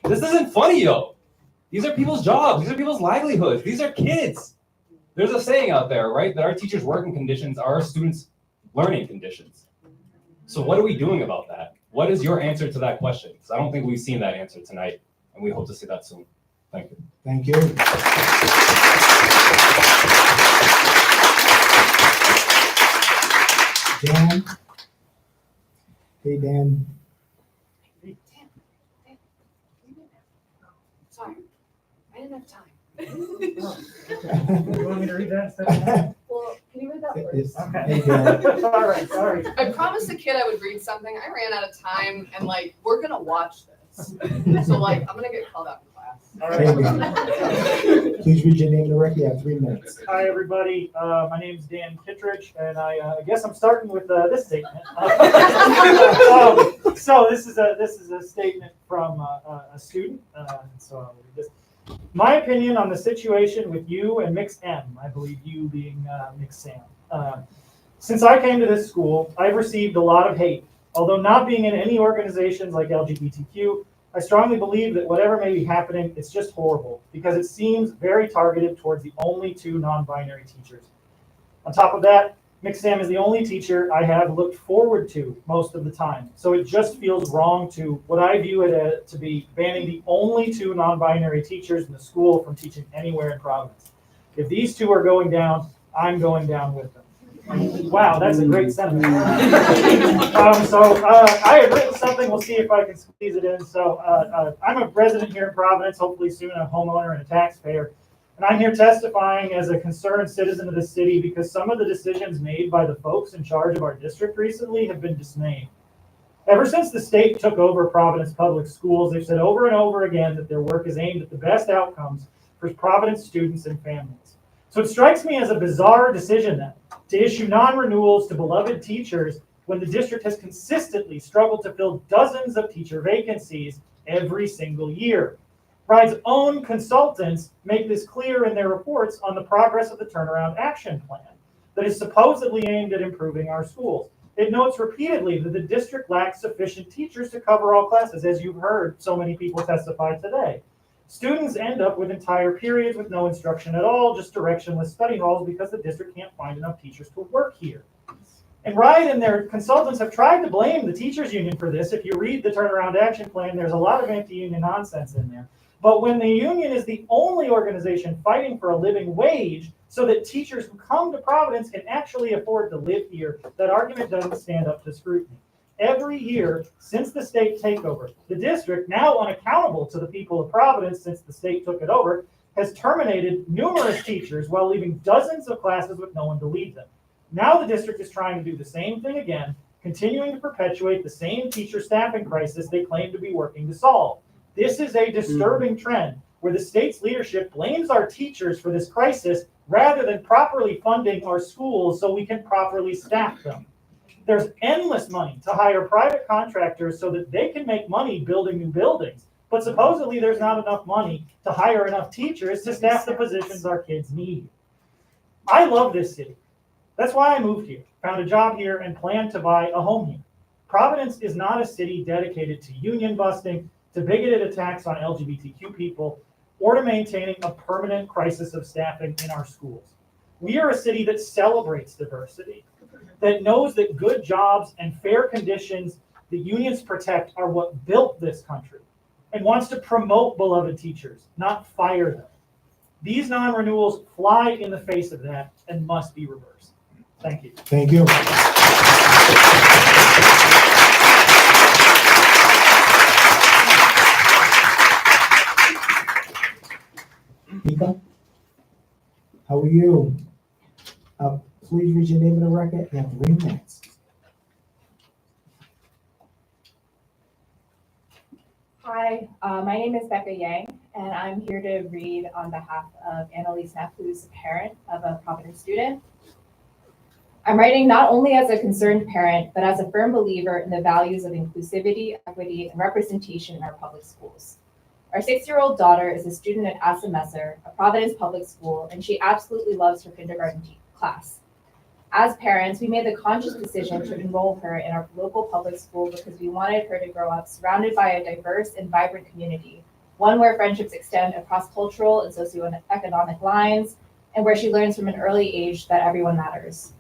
This isn't funny, yo. These are people's jobs. These are people's livelihoods. These are kids. There's a saying out there, right, that our teachers' working conditions are our students' learning conditions. So what are we doing about that? What is your answer to that question? Because I don't think we've seen that answer tonight, and we hope to see that soon. Thank you. Thank you. Dan? Hey, Dan. Sorry, I didn't have time. You want me to read that instead? Well, can you read that It's- first? Okay. Hey, Dan. All right, sorry. I promised the kid I would read something. I ran out of time and like, we're gonna watch this. So like, I'm gonna get called out in class. All Hey, right. Dan. Please read your name and the record. You have 3 minutes. Hi, everybody. My name is Dan Kittredge, and I guess I'm starting with this statement. So this is a statement from a student. So I'll read this. My opinion on the situation with you and Mix M, I believe you being Mix Sam. Since I came to this school, I've received a lot of hate. Although not being in any organizations like LGBTQ, I strongly believe that whatever may be happening, it's just horrible because it seems very targeted towards the only 2 non-binary teachers. On top of that, Mix Sam is the only teacher I have looked forward to most of the time. So it just feels wrong to what I view it to be banning the only 2 non-binary teachers in the school from teaching anywhere in Providence. If these 2 are going down, I'm going down with them. Wow, that's a great sentiment. I had written something. We'll see if I can squeeze it in. So I'm a resident here in Providence, hopefully soon a homeowner and a taxpayer. And I'm here testifying as a concerned citizen of the city because some of the decisions made by the folks in charge of our district recently have been dismaying. Ever since the state took over Providence Public Schools, they've said over and over again that their work is aimed at the best outcomes for Providence students and families. So it strikes me as a bizarre decision then to issue non-renewals to beloved teachers when the district has consistently struggled to fill dozens of teacher vacancies every single year. Pride's own consultants make this clear in their reports on the progress of the turnaround action plan that is supposedly aimed at improving our schools. It notes repeatedly that the district lacks sufficient teachers to cover all classes, as you've heard so many people testify today. Students end up with entire periods with no instruction at all, just directionless study halls because the district can't find enough teachers to work here. And Ride and their consultants have tried to blame the teachers union for this. If you read the turnaround action plan, there's a lot of anti-union nonsense in there. But when the union is the only organization fighting for a living wage so that teachers who come to Providence can actually afford to live here, that argument doesn't stand up to scrutiny. Every year since the state takeover, the district, now unaccountable to the people of Providence since the state took it over, has terminated numerous teachers while leaving dozens of classes with no one to lead them. Now the district is trying to do the same thing again, continuing to perpetuate the same teacher staffing crisis they claim to be working to solve. This is a disturbing trend where the state's leadership blames our teachers for this crisis rather than properly funding our schools so we can properly staff them. There's endless money to hire private contractors so that they can make money building new buildings. But supposedly there's not enough money to hire enough teachers to staff the positions our kids need. I love this city. That's why I moved here, found a job here, and plan to buy a home here. Providence is not a city dedicated to union busting, to bigoted attacks on LGBTQ people, or to maintaining a permanent crisis of staffing in our schools. We are a city that celebrates diversity, that knows that good jobs and fair conditions The unions protect are what built this country and wants to promote beloved teachers, not fire them. These non-renewals fly in the face of that and must be reversed. Thank you. Thank you. Mika, how are you? Please read your name in the record. You have 3 minutes. Hi, my name is Becca Yang, and I'm here to read on behalf of Annalise Neff, who's a parent of a Providence student. I'm writing not only as a concerned parent, but as a firm believer in the values of inclusivity, equity, and representation in our public schools. Our 6-year-old daughter is a student at Asa Messer, a Providence public school, and she absolutely loves her kindergarten class. As parents, we made the conscious decision to enroll her in our local public school because we wanted her to grow up surrounded by a diverse and vibrant community, one where friendships extend across cultural and socioeconomic lines, and where she learns from an early age that everyone matters.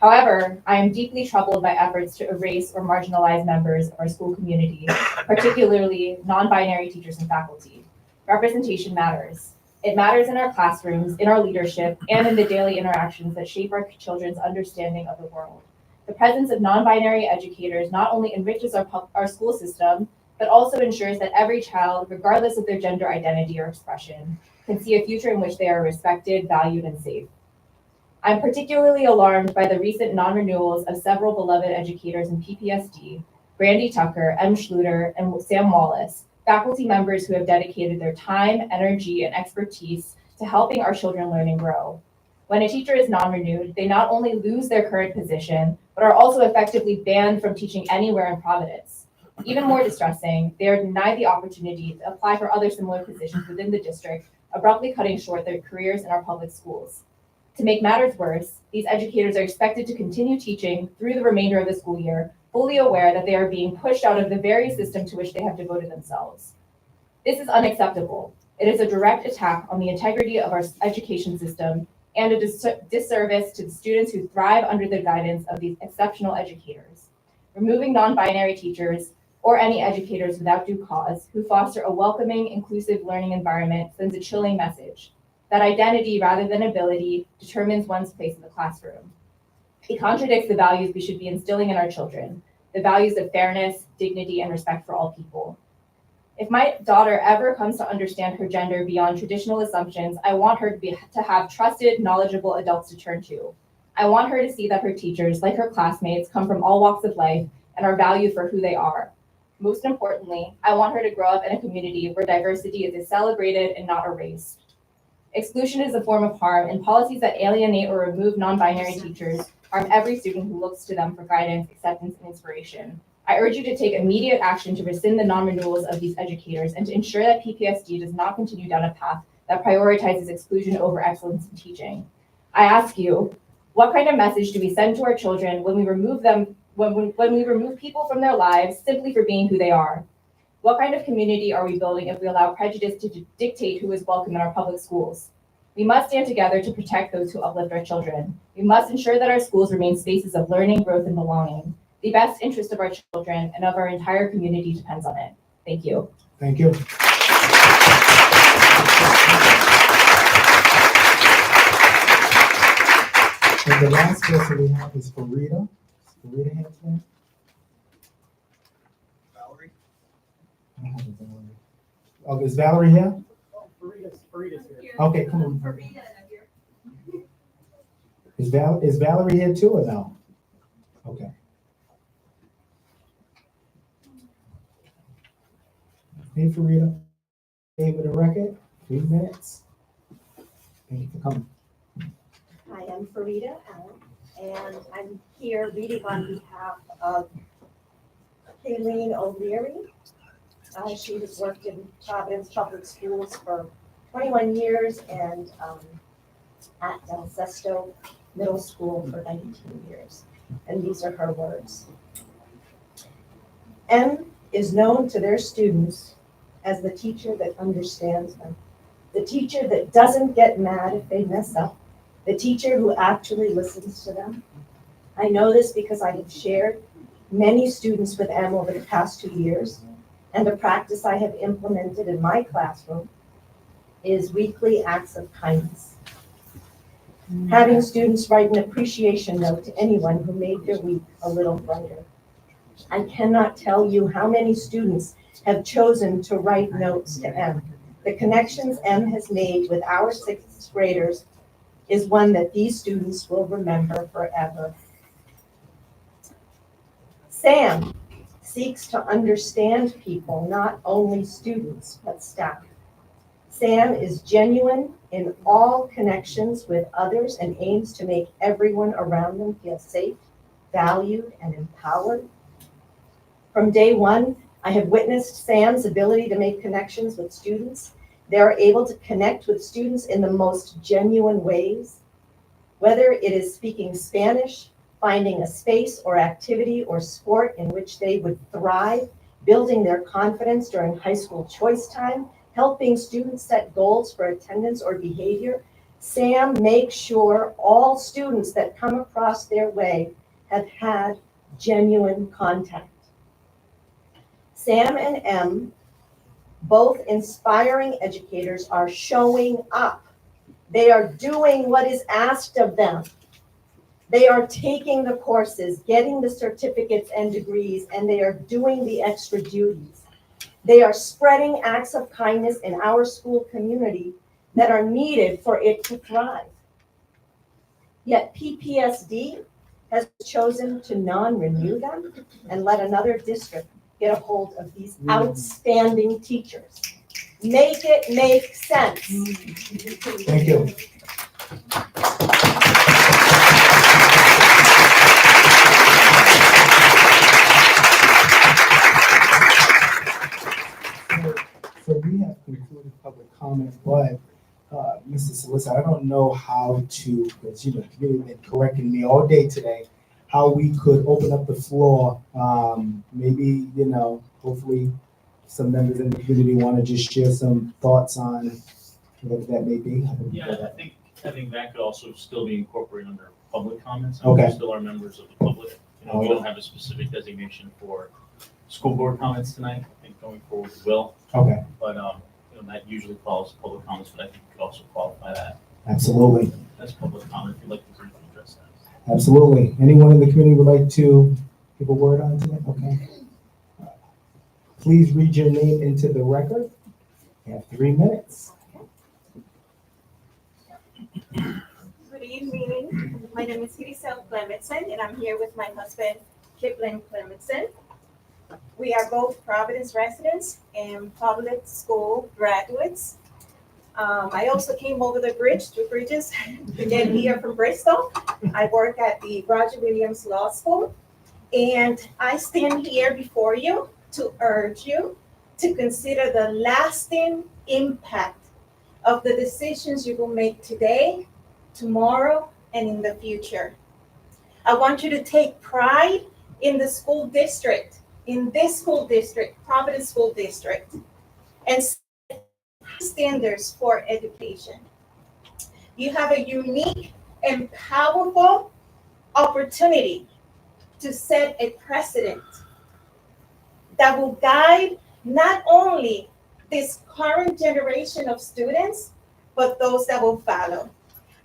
However, I am deeply troubled by efforts to erase or marginalize members of our school community, particularly non-binary teachers and faculty. Representation matters. It matters in our classrooms, in our leadership, and in the daily interactions that shape our children's understanding of the world. The presence of non-binary educators not only enriches our school system, but also ensures that every child, regardless of their gender identity or expression, can see a future in which they are respected, valued, and safe. I'm particularly alarmed by the recent non-renewals of several beloved educators in PPSD, Brandy Tucker, M. Schluter, and Sam Wallace, faculty members who have dedicated their time, energy, and expertise to helping our children learn and grow. When a teacher is non-renewed, they not only lose their current position, but are also effectively banned from teaching anywhere in Providence. Even more distressing, they are denied the opportunity to apply for other similar positions within the district, abruptly cutting short their careers in our public schools. To make matters worse, these educators are expected to continue teaching through the remainder of the school year, fully aware that they are being pushed out of the very system to which they have devoted themselves. This is unacceptable. It is a direct attack on the integrity of our education system and a disservice to the students who thrive under the guidance of these exceptional educators. Removing non-binary teachers or any educators without due cause who foster a welcoming, inclusive learning environment sends a chilling message that identity rather than ability determines one's place in the classroom. It contradicts the values we should be instilling in our children, the values of fairness, dignity, and respect for all people. If my daughter ever comes to understand her gender beyond traditional assumptions, I want her to have trusted, knowledgeable adults to turn to. I want her to see that her teachers, like her classmates, come from all walks of life and are valued for who they are. Most importantly, I want her to grow up in a community where diversity is celebrated and not erased. Exclusion is a form of harm, and policies that alienate or remove non-binary teachers harm every student who looks to them for guidance, acceptance, and inspiration. I urge you to take immediate action to rescind the non-renewals of these educators and to ensure that PPSD does not continue down a path that prioritizes exclusion over excellence in teaching. I ask you, what kind of message do we send to our children when we remove them, when we remove people from their lives simply for being who they are? What kind of community are we building if we allow prejudice to dictate who is welcome in our public schools? We must stand together to protect those who uplift our children. We must ensure that our schools remain spaces of learning, growth, and belonging. The best interest of our children and of our entire community depends on it. Thank you. Thank you. And the last person we have is Farida. Is Farida here today? Valerie? I don't have it, Valerie. Oh, is Valerie here? Farida's here. Okay, come on. Is Valerie here too or no? Okay. Hey, Farida. Hey, with a record, 3 minutes. Thank you for coming. Hi, I'm Farida Allen, and I'm here reading on behalf of Kayleen O'Leary. She has worked in Providence Public Schools for 21 years and at Del Sesto Middle School for 19 years. And these are her words. M is known to their students as the teacher that understands them, the teacher that doesn't get mad if they mess up, the teacher who actually listens to them. I know this because I have shared many students with M over the past 2 years, and a practice I have implemented in my classroom is weekly acts of kindness. Having students write an appreciation note to anyone who made their week a little brighter. I cannot tell you how many students have chosen to write notes to M. The connections M has made with our sixth graders is one that these students will remember forever. Sam seeks to understand people, not only students, but staff. Sam is genuine in all connections with others and aims to make everyone around them feel safe, valued, and empowered. From day one, I have witnessed Sam's ability to make connections with students. They are able to connect with students in the most genuine ways, whether it is speaking Spanish, finding a space or activity or sport in which they would thrive, building their confidence during high school choice time, helping students set goals for attendance or behavior. Sam makes sure all students that come across their way have had genuine contact. Sam and M, both inspiring educators, are showing up. They are doing what is asked of them. They are taking the courses, getting the certificates and degrees, and they are doing the extra duties. They are spreading acts of kindness in our school community that are needed for it to thrive. Yet PPSD has chosen to non-renew them and let another district get a hold of these outstanding teachers. Make it make sense. Thank you. So we have concluded public comment, but Mr. Solicitor, I don't know how to, because you've been correcting me all day today, how we could open up the floor. Maybe, hopefully some members in the community want to just share some thoughts on whatever that may be. Yeah, I think that could also still be incorporated under public comments. Okay. We still are members of the public. We don't have a specific designation for school board comments tonight. I think going forward we will. Okay. But that usually follows public comments, but I think we could also qualify that. Absolutely. That's public comment, if you'd like to briefly address that. Absolutely. Anyone in the community would like to give a word on today? Okay. Please read your name into the record. You have 3 minutes. Good evening. My name is Grisel Clementson, and I'm here with my husband, Kipling Clementson. We are both Providence residents and public school graduates. I also came over the bridge, 2 bridges, to get here from Bristol. I work at the Roger Williams Law School, and I stand here before you to urge you to consider the lasting impact of the decisions you will make today, tomorrow, and in the future. I want you to take pride in the school district, in this school district, Providence School District, and set standards for education. You have a unique and powerful opportunity to set a precedent that will guide not only this current generation of students, but those that will follow.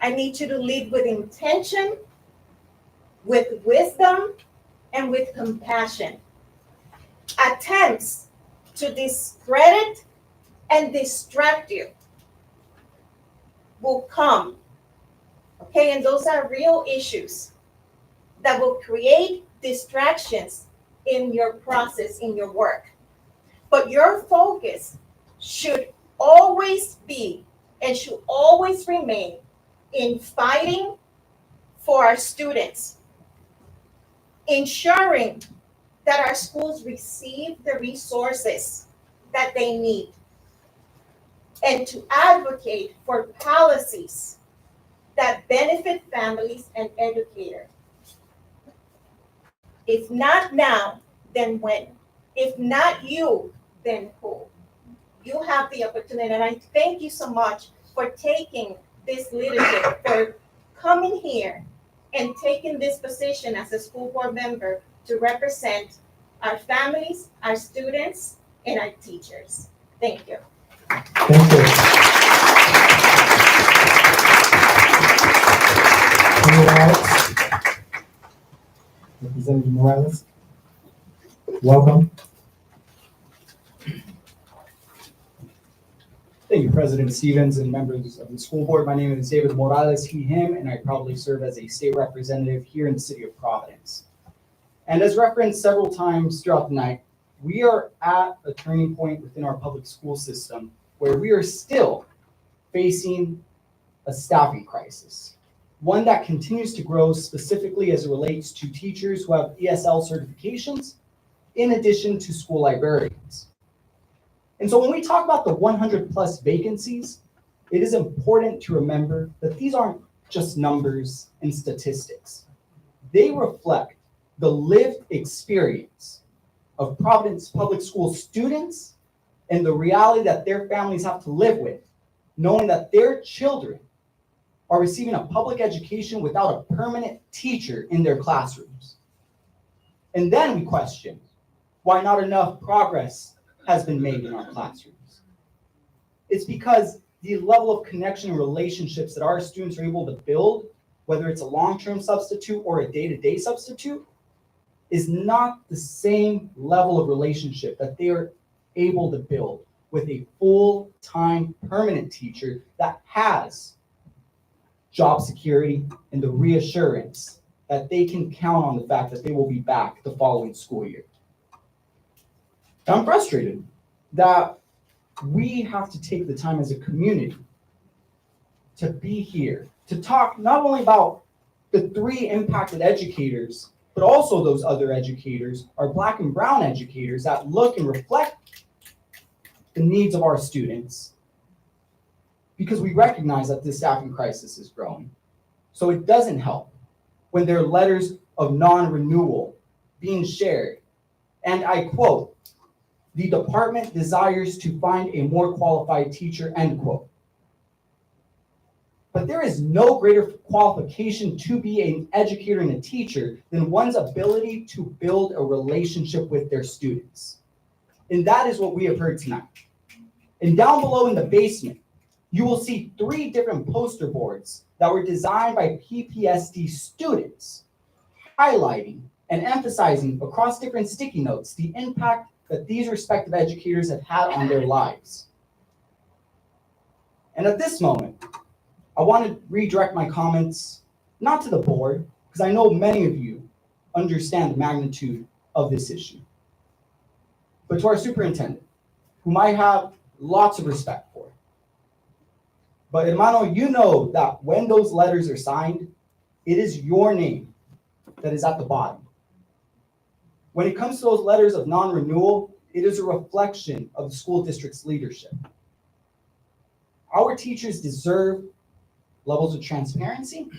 I need you to lead with intention, with wisdom, and with compassion. Attempts to discredit and distract you will come, okay? And those are real issues that will create distractions in your process, in your work. But your focus should always be and should always remain in fighting for our students, ensuring that our schools receive the resources that they need, and to advocate for policies that benefit families and educators. If not now, then when? If not you, then who? You have the opportunity, and I thank you so much for taking this leadership, for coming here and taking this position as a school board member to represent our families, our students, and our teachers. Thank you. Thank you. Anyone else? Representative Morales, welcome. Thank you, President Stevens and members of the school board. My name is David Morales, he, him, and I proudly serve as a state representative here in the city of Providence. And as referenced several times throughout the night, we are at a turning point within our public school system where we are still facing a staffing crisis, one that continues to grow specifically as it relates to teachers who have ESL certifications, in addition to school librarians. And so when we talk about the 100+ vacancies, it is important to remember that these aren't just numbers and statistics. They reflect the lived experience of Providence Public School students and the reality that their families have to live with, knowing that their children are receiving a public education without a permanent teacher in their classrooms. And then we question why not enough progress has been made in our classrooms. It's because the level of connection and relationships that our students are able to build, whether it's a long-term substitute or a day-to-day substitute, is not the same level of relationship that they are able to build with a full-time permanent teacher that has job security and the reassurance that they can count on the fact that they will be back the following school year. I'm frustrated that we have to take the time as a community to be here, to talk not only about the 3 impacted educators, but also those other educators, our Black and brown educators that look and reflect the needs of our students, because we recognize that this staffing crisis is growing. So it doesn't help when there are letters of non-renewal being shared. And I quote, "The department desires to find a more qualified teacher," end quote. But there is no greater qualification to be an educator and a teacher than one's ability to build a relationship with their students. And that is what we have heard tonight. And down below in the basement, you will see 3 different poster boards that were designed by PPSD students, highlighting and emphasizing across different sticky notes the impact that these respective educators have had on their lives. And at this moment, I want to redirect my comments, not to the board, because I know many of you understand the magnitude of this issue, but to our superintendent, whom I have lots of respect for. But hermano, you know that when those letters are signed, it is your name that is at the bottom. When it comes to those letters of non-renewal, it is a reflection of the school district's leadership. Our teachers deserve levels of transparency,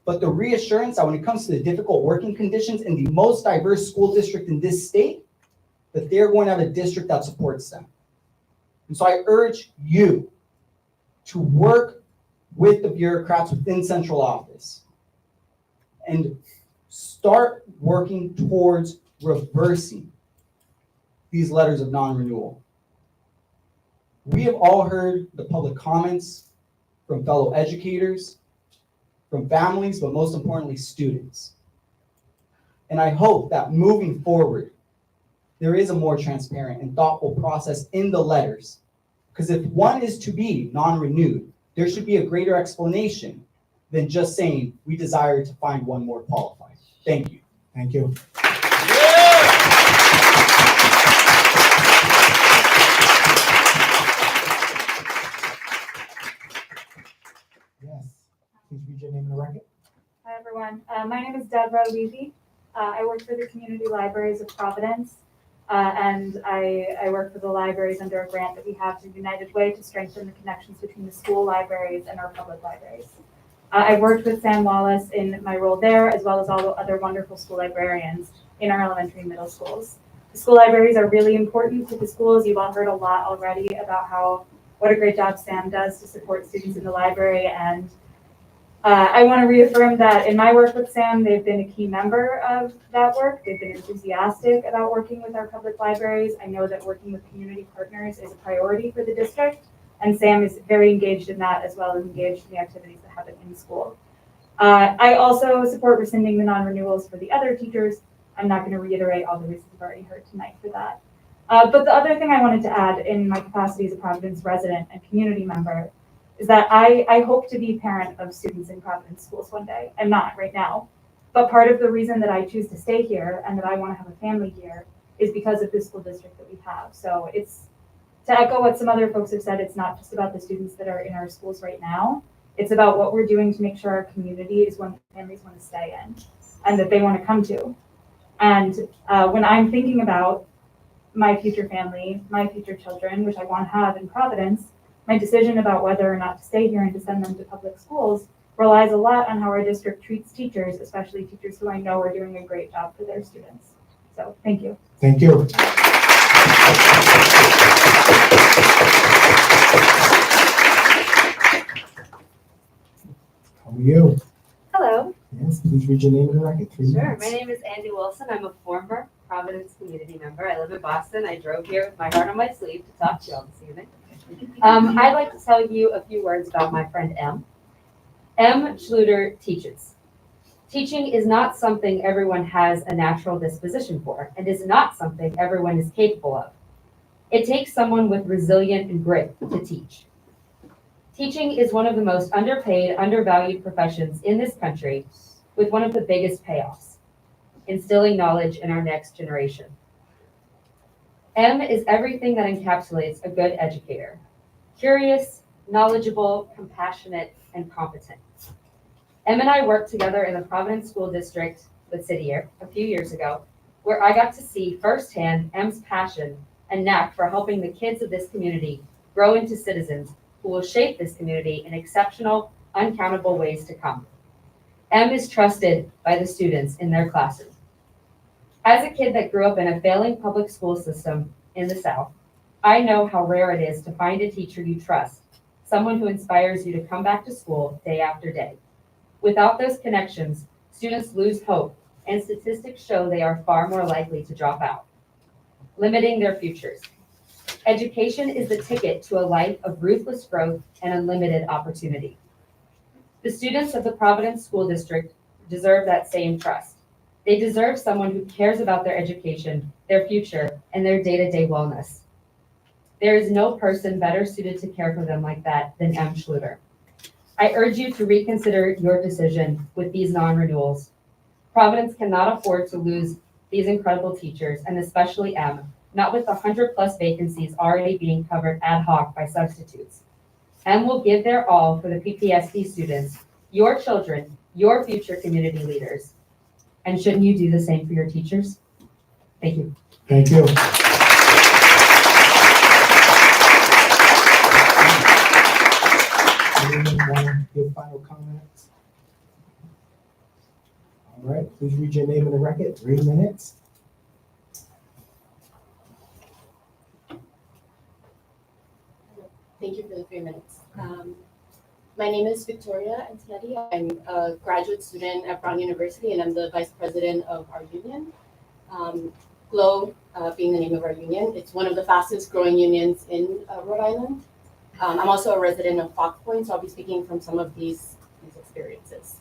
but the reassurance that when it comes to the difficult working conditions in the most diverse school district in this state, that they're going to have a district that supports them. And so I urge you to work with the bureaucrats within central office and start working towards reversing these letters of non-renewal. We have all heard the public comments from fellow educators, from families, but most importantly, students. And I hope that moving forward, there is a more transparent and thoughtful process in the letters. Because if one is to be non-renewed, there should be a greater explanation than just saying we desire to find one more qualified. Thank you. Thank you. Yes, please read your name and the record. Hi, everyone. My name is Deborah Levy. I work for the Community Libraries of Providence, and I work for the libraries under a grant that we have through United Way to strengthen the connections between the school libraries and our public libraries. I've worked with Sam Wallace in my role there, as well as all the other wonderful school librarians in our elementary and middle schools. The school libraries are really important to the schools. You've all heard a lot already about what a great job Sam does to support students in the library, and I want to reaffirm that in my work with SAM, they've been a key member of that work. They've been enthusiastic about working with our public libraries. I know that working with community partners is a priority for the district, and SAM is very engaged in that as well as engaged in the activities that happen in school. I also support rescinding the non-renewals for the other teachers. I'm not going to reiterate all the reasons I've already heard tonight for that. But the other thing I wanted to add in my capacity as a Providence resident and community member is that I hope to be a parent of students in Providence schools one day. I'm not right now. But part of the reason that I choose to stay here and that I want to have a family here is because of the school district that we have. So it's, to echo what some other folks have said, it's not just about the students that are in our schools right now. It's about what we're doing to make sure our community is one that families want to stay in and that they want to come to. And when I'm thinking about my future family, my future children, which I want to have in Providence, my decision about whether or not to stay here and to send them to public schools relies a lot on how our district treats teachers, especially teachers who I know are doing a great job for their students. So thank you. Thank you. How are you? Hello. Yes, please read your name and the record. 3 Sure. minutes. My name is Andy Wilson. I'm a former Providence community member. I live in Boston. I drove here with my heart on my sleeve to talk to you all this evening. I'd like to tell you a few words about my friend M. M. Schluter teaches. Teaching is not something everyone has a natural disposition for, and is not something everyone is capable of. It takes someone with resilience and grit to teach. Teaching is one of the most underpaid, undervalued professions in this country, with one of the biggest payoffs, instilling knowledge in our next generation. M is everything that encapsulates a good educator: curious, knowledgeable, compassionate, and competent. M and I worked together in the Providence School District with City Year a few years ago, where I got to see firsthand M's passion and knack for helping the kids of this community grow into citizens who will shape this community in exceptional, uncountable ways to come. M is trusted by the students in their classes. As a kid that grew up in a failing public school system in the South, I know how rare it is to find a teacher you trust, someone who inspires you to come back to school day after day. Without those connections, students lose hope, and statistics show they are far more likely to drop out, limiting their futures. Education is the ticket to a life of ruthless growth and unlimited opportunity. The students of the Providence School District deserve that same trust. They deserve someone who cares about their education, their future, and their day-to-day wellness. There is no person better suited to care for them like that than M. Schluter. I urge you to reconsider your decision with these non-renewals. Providence cannot afford to lose these incredible teachers, and especially M, not with the 100+ vacancies already being covered ad hoc by substitutes. M will give their all for the PPSD students, your children, your future community leaders. And shouldn't you do the same for your teachers? Thank you. Thank you. Anyone want to give final comments? All right, please read your name and the record. 3 minutes. Thank you for the 3 minutes. My name is Victoria Antonetti. I'm a graduate student at Brown University, and I'm the vice president of our union. GLOW being the name of our union. It's one of the fastest growing unions in Rhode Island. I'm also a resident of Fox Point, so I'll be speaking from some of these experiences.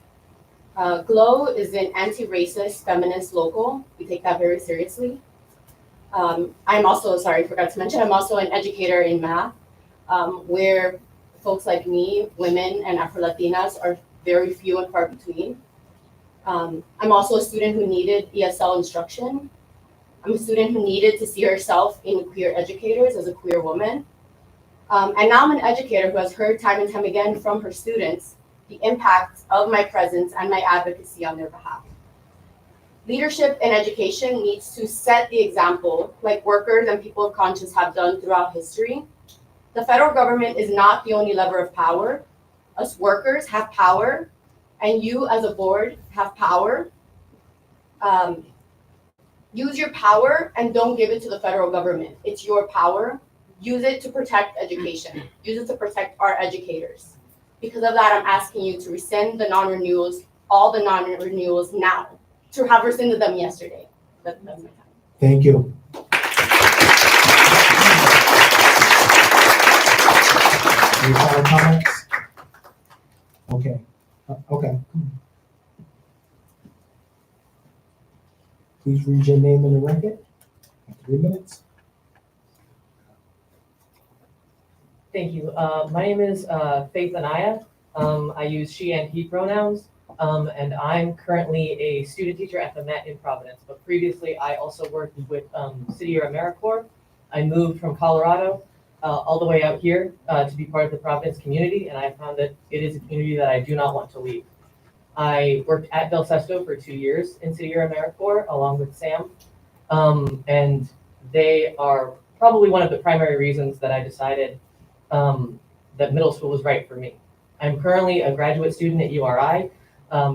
GLOW is an anti-racist feminist local. We take that very seriously. I'm also, sorry, I forgot to mention, I'm also an educator in math, where folks like me, women and Afro-Latinas, are very few and far between. I'm also a student who needed ESL instruction. I'm a student who needed to see herself in queer educators as a queer woman. And now I'm an educator who has heard time and time again from her students the impact of my presence and my advocacy on their behalf. Leadership in education needs to set the example, like workers and people of conscience have done throughout history. The federal government is not the only lever of power. Us workers have power, and you as a board have power. Use your power and don't give it to the federal government. It's your power. Use it to protect education. Use it to protect our educators. Because of that, I'm asking you to rescind the non-renewals, all the non-renewals now, to have rescinded them yesterday. That's my time. Thank you. Any final comments? Okay, okay. Please read your name in the record. 3 minutes. Thank you. My name is Faith Anaya. I use she and he pronouns, and I'm currently a student teacher at the Met in Providence. But previously, I also worked with City Year AmeriCorps. I moved from Colorado all the way out here to be part of the Providence community, and I found that it is a community that I do not want to leave. I worked at Del Sesto for 2 years in City Year AmeriCorps along with Sam, and they are probably one of the primary reasons that I decided that middle school was right for me. I'm currently a graduate student at URI,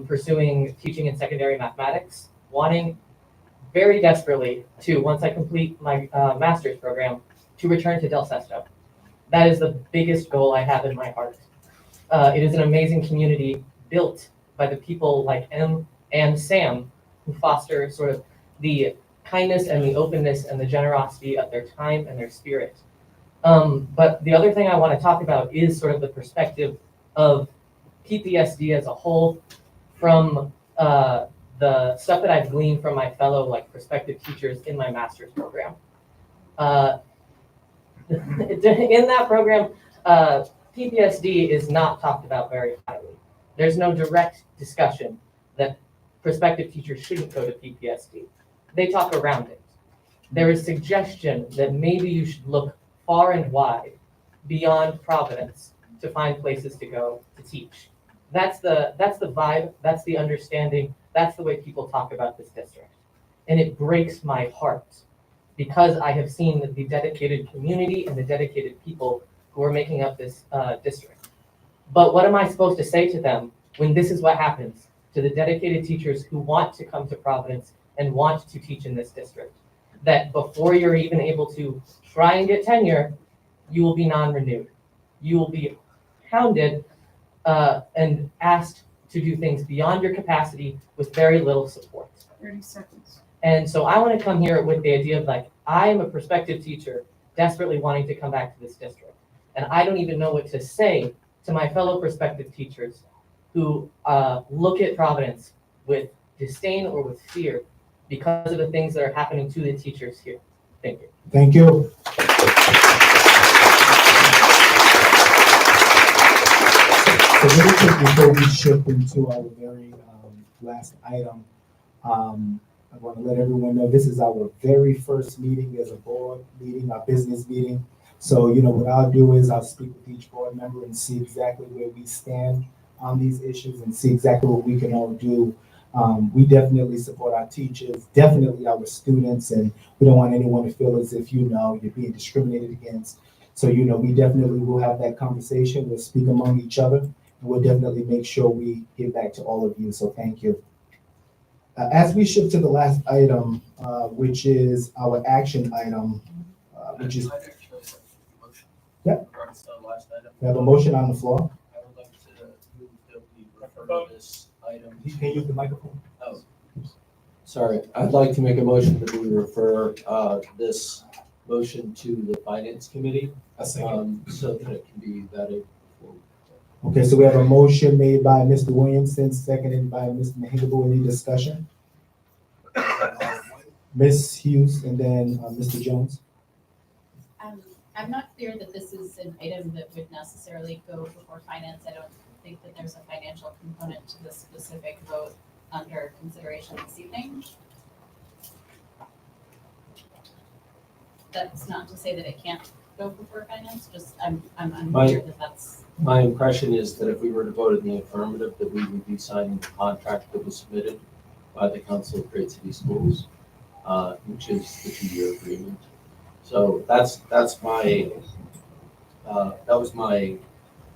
pursuing teaching in secondary mathematics, wanting very desperately to, once I complete my master's program, to return to Del Sesto. That is the biggest goal I have in my heart. It is an amazing community built by the people like Em and Sam, who foster sort of the kindness and the openness and the generosity of their time and their spirit. But the other thing I want to talk about is sort of the perspective of PPSD as a whole, from the stuff that I've gleaned from my fellow like prospective teachers in my master's program. In that program, PPSD is not talked about very highly. There's no direct discussion that prospective teachers shouldn't go to PPSD. They talk around it. There is suggestion that maybe you should look far and wide beyond Providence to find places to go to teach. That's the vibe, that's the understanding, that's the way people talk about this district. And it breaks my heart because I have seen the dedicated community and the dedicated people who are making up this district. But what am I supposed to say to them when this is what happens to the dedicated teachers who want to come to Providence and want to teach in this district? That before you're even able to try and get tenure, you will be non-renewed. You will be hounded and asked to do things beyond your capacity with very little support. 30 seconds. And so I want to come here with the idea of like, I am a prospective teacher desperately wanting to come back to this district. And I don't even know what to say to my fellow prospective teachers who look at Providence with disdain or with fear because of the things that are happening to the teachers here. Thank you. Thank you. So really quick before we shift into our very last item, I want to let everyone know this is our very first meeting as a board meeting, our business meeting. So, you know, what I'll do is I'll speak with each board member and see exactly where we stand on these issues and see exactly what we can all do. We definitely support our teachers, definitely our students, and we don't want anyone to feel as if, you know, you're being discriminated against. So, you know, we definitely will have that conversation. We'll speak among each other, and we'll definitely make sure we get back to all of you. So thank you. As we shift to the last item, which is our action item, which is, yeah, we have a motion on the floor. I would like to move that we refer to this item. Can you use the microphone? Oh, sorry. I'd like to make a motion that we refer this motion to the Finance Committee. So that it can be vetted. Okay, so we have a motion made by Mr. Williamson, seconded by Mr. Mahigabu. Any discussion? Ms. Hughes and then Mr. Jones. I'm not clear that this is an item that would necessarily go before finance. I don't think that there's a financial component to the specific vote under consideration this evening. That's not to say that it can't go before finance, just I'm unclear that that's. My impression is that if we were to vote in the affirmative, that we would be signing the contract that was submitted by the Council of Great City Schools, which is the 2-year agreement. So that's my, that was my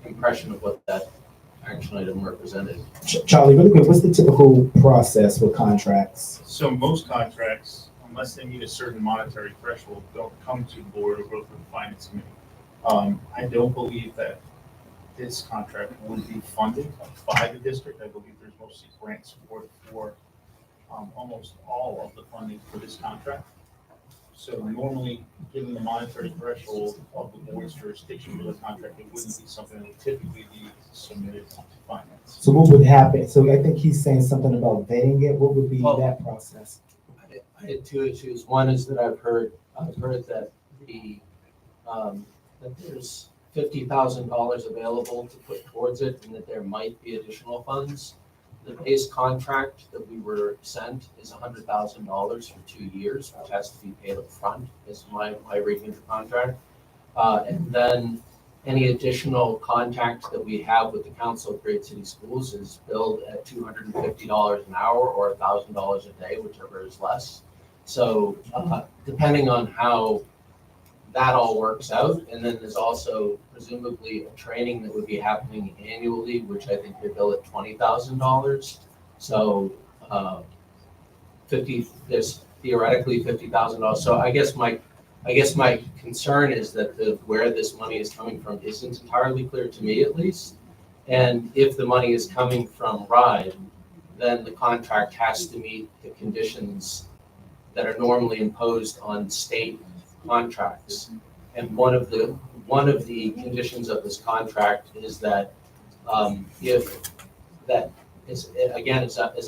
impression of what that action item represented. Charlie, really quick, what's the typical process with contracts? So most contracts, unless they meet a certain monetary threshold, don't come to the board or go through the finance committee. I don't believe that this contract would be funded by the district. I believe there's mostly grant support for almost all of the funding for this contract. So normally, given the monetary threshold of the board's jurisdiction for the contract, it wouldn't be something that would typically be submitted to finance. So what would happen? So I think he's saying something about vetting it. What would be that process? I had two issues. One is that I've heard that that there's $50,000 available to put towards it and that there might be additional funds. The base contract that we were sent is $100,000 for 2 years, which has to be paid up front. Is my reading of the contract. And then any additional contact that we have with the Council of Great City Schools is billed at $250 an hour or $1,000 a day, whichever is less. So depending on how that all works out, and then there's also presumably a training that would be happening annually, which I think they bill at $20,000. So there's theoretically $50,000. So I guess my concern is that where this money is coming from isn't entirely clear to me, at least. And if the money is coming from RIDE, then the contract has to meet the conditions that are normally imposed on state contracts. And one of the conditions of this contract is that as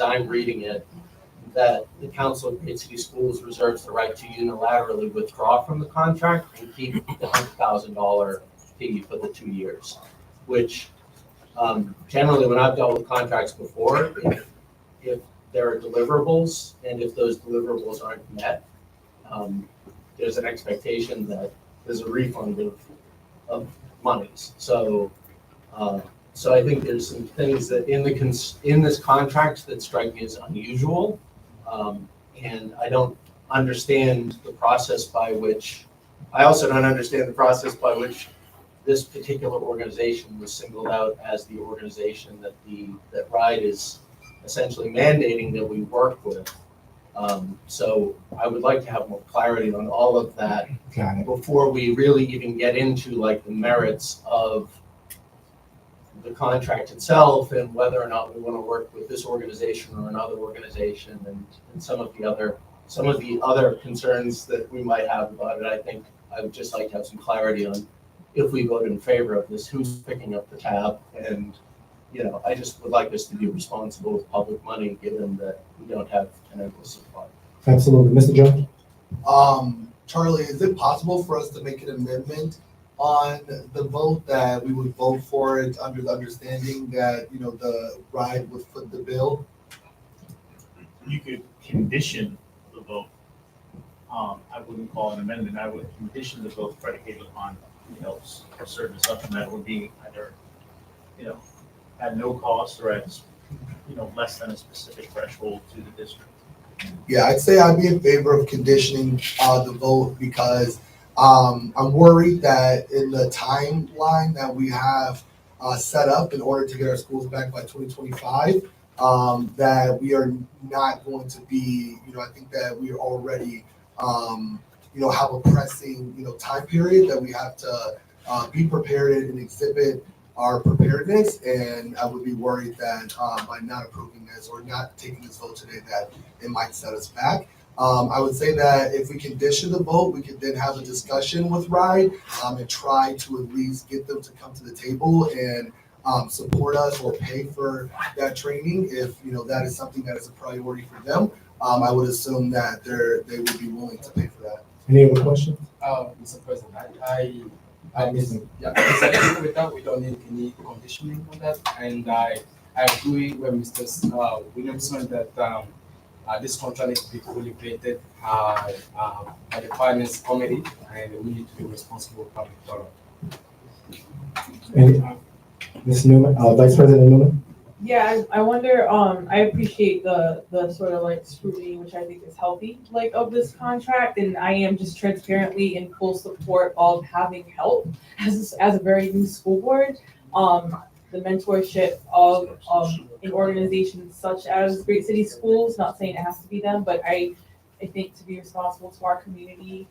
I'm reading it, that the Council of Great City Schools reserves the right to unilaterally withdraw from the contract and keep the $100,000 fee for the 2 years, which generally when I've dealt with contracts before, if there are deliverables and if those deliverables aren't met, there's an expectation that there's a refund of monies. So I think there's some things that in this contract that strike me as unusual. And I don't understand the process by which, I also don't understand the process by which this particular organization was singled out as the organization that RIDE is essentially mandating that we work with. So I would like to have more clarity on all of that before we really even get into like the merits of the contract itself and whether or not we want to work with this organization or another organization and some of the other concerns that we might have about it. I think I would just like to have some clarity on if we vote in favor of this, who's picking up the tab. And, I just would like us to be responsible with public money, given that we don't have an endless supply. Absolutely. Mr. Jones? Charlie, is it possible for us to make an amendment on the vote that we would vote for it under the understanding that, the RIDE would foot the bill? You could condition the vote. I wouldn't call it an amendment. I would condition the vote predicated upon, a certain assumption that it would be either, at no cost or at, less than a specific threshold to the district. Yeah, I'd say I'd be in favor of conditioning the vote because I'm worried that in the timeline that we have set up in order to get our schools back by 2025, that we are not going to be, I think that we already, have a pressing, time period that we have to be prepared and exhibit our preparedness. And I would be worried that by not approving this or not taking this vote today, that it might set us back. I would say that if we condition the vote, we could then have a discussion with RIDE and try to at least get them to come to the table and support us or pay for that training if that is something that is a priority for them. I would assume that they would be willing to pay for that. Any other questions? Mr. President, I disagree with that. We don't need any conditioning on that, and I agree with Mr. Williamson that this contract needs to be fully vetted by the finance committee, and we need to be responsible public forum. Ms. Newman, Vice President Newman? Yeah, I wonder, I appreciate the sort of like scrutiny, which I think is healthy, of this contract. And I am just transparently in full support of having help as a very new school board. The mentorship of an organization such as Great City Schools, not saying it has to be them, but I think to be responsible to our community,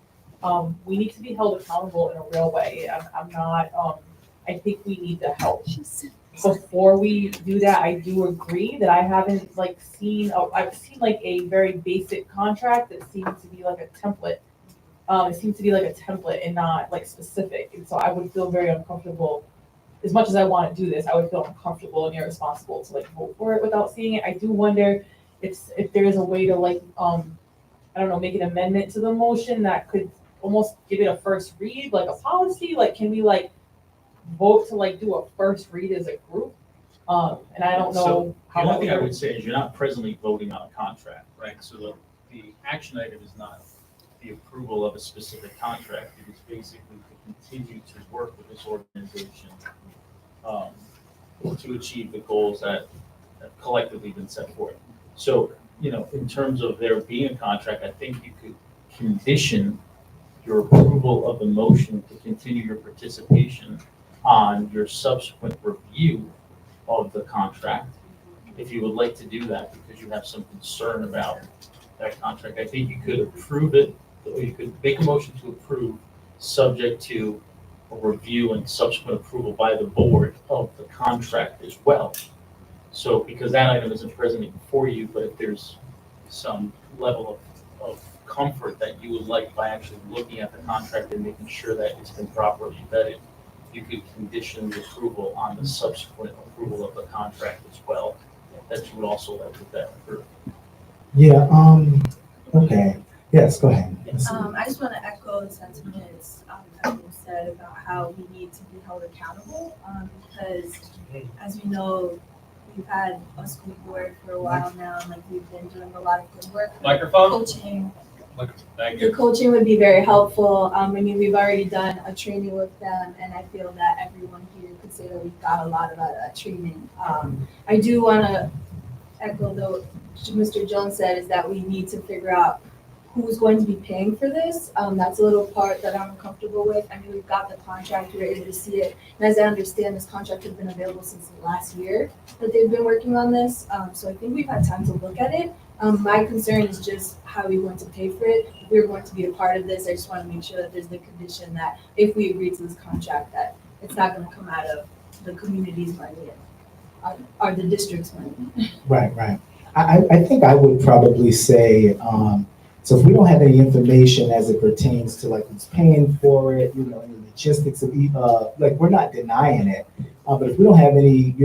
we need to be held accountable in a real way. I'm not I think we need the help. Before we do that, I do agree that I haven't like I've seen like a very basic contract that seems to be like a template. It seems to be like a template and not like specific. And so I would feel very uncomfortable. As much as I want to do this, I would feel uncomfortable and irresponsible to like vote for it without seeing it. I do wonder if there is a way to like I don't know, make an amendment to the motion that could almost give it a first read, like a policy. Like, can we like vote to like do a first read as a group? And I don't know So how the that only thing I would would say is you're not presently voting on a contract, right? So the action item is not the approval of a specific contract. It is basically to continue to work with this organization to achieve the goals that have collectively been set forth. So, in terms of there being a contract, I think you could condition your approval of the motion to continue your participation on your subsequent review of the contract. If you would like to do that because you have some concern about that contract, I think you could approve it, or you could make a motion to approve subject to a review and subsequent approval by the board of the contract as well. So, because that item isn't presently before you, but if there's some level of comfort that you would like by actually looking at the contract and making sure that it's been properly vetted, you could condition the approval on the subsequent approval of the contract as well, that you would also like with that approved. Yeah, okay. Yes, go ahead. I just want to echo the sentiments that you said about how we need to be held accountable because, as you know, we've had a school board for a while now, and like we've been doing a lot of good work. Microphone. Coaching. Thank The coaching would be very helpful. I mean, we've already done a training with them, and I feel that everyone here could say that we've got a lot of that training. I do want to echo though, Mr. Jones said, is that we need to figure out who's going to be paying for this. That's a little part that I'm uncomfortable with. I mean, we've got the contract, we're able to see it. And as I understand, this contract has been available since last year that they've been working on this. So I think we've had time to look at it. My concern is just how we're going to pay for it. If we're going to be a part of this, I just want to make sure that there's the condition that if we agree to this contract, that it's not going to come out of the community's money or the district's money. Right. I think I would probably say, so if we don't have any information as it pertains to like who's paying for it, any logistics of, like we're not denying it, but if we don't have any,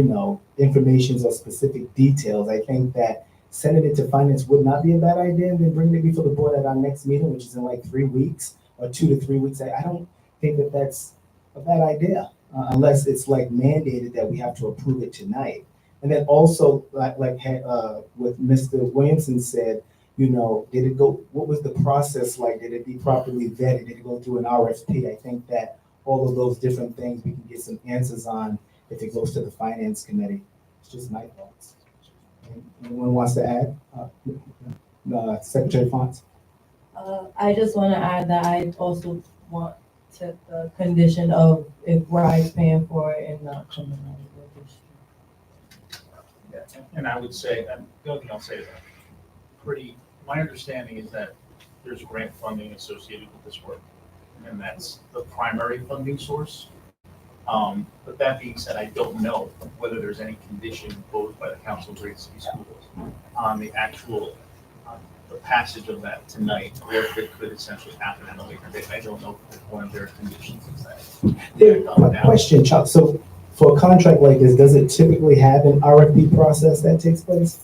information or specific details, I think that sending it to finance would not be a bad idea, and then bring it before the board at our next meeting, which is in like 3 weeks or 2 to 3 weeks. I don't think that that's a bad idea, unless it's like mandated that we have to approve it tonight. And then also, like what Mr. Williamson said, did it go, what was the process like? Did it be properly vetted? Did it go through an RFP? I think that all of those different things we can get some answers on if it goes to the finance committee. It's just my thoughts. Anyone wants to add? Secretary Fonts? I just want to add that I also want to the condition of if Ride's paying for it and not coming out of the district. Yeah, and I would say, the only thing I'll say is my understanding is that there's grant funding associated with this work, and that's the primary funding source. But that being said, I don't know whether there's any condition imposed by the Council of Great City Schools on the actual, the passage of that tonight, or if it could essentially happen at a later date. I don't know if one of their conditions is that. Question, Chuck. So for a contract like this, does it typically have an RFP process that takes place?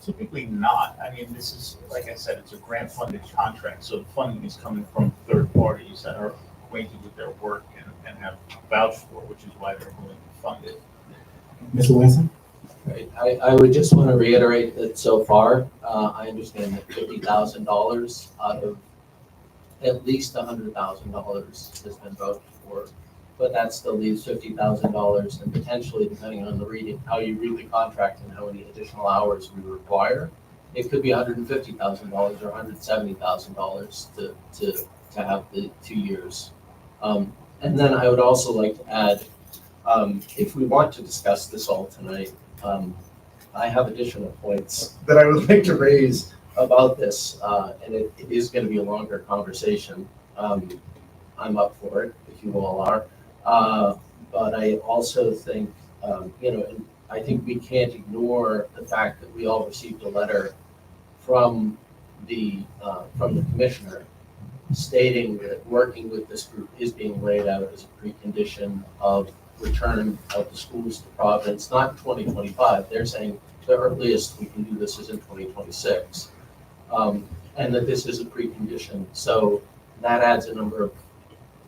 Typically not. I mean, this is, like I said, it's a grant funded contract, so the funding is coming from third parties that are acquainted with their work and have vouched for, which is why they're willing to fund it. Mr. Winston? Right. I would just want to reiterate that so far, I understand that $50,000 out of at least $100,000 has been voted for, but that still leaves $50,000, and potentially, depending on how you read the contract and how many additional hours we require, it could be $150,000 or $170,000 to have the 2 years. And then I would also like to add, if we want to discuss this all tonight, I have additional points that I would like to raise about this, and it is going to be a longer conversation. I'm up for it, if you all are. but I also think, and I think we can't ignore the fact that we all received a letter from the commissioner stating that working with this group is being laid out as a precondition of return of the schools to Providence, not 2025. They're saying the earliest we can do this is in 2026. And that this is a precondition. So that adds a number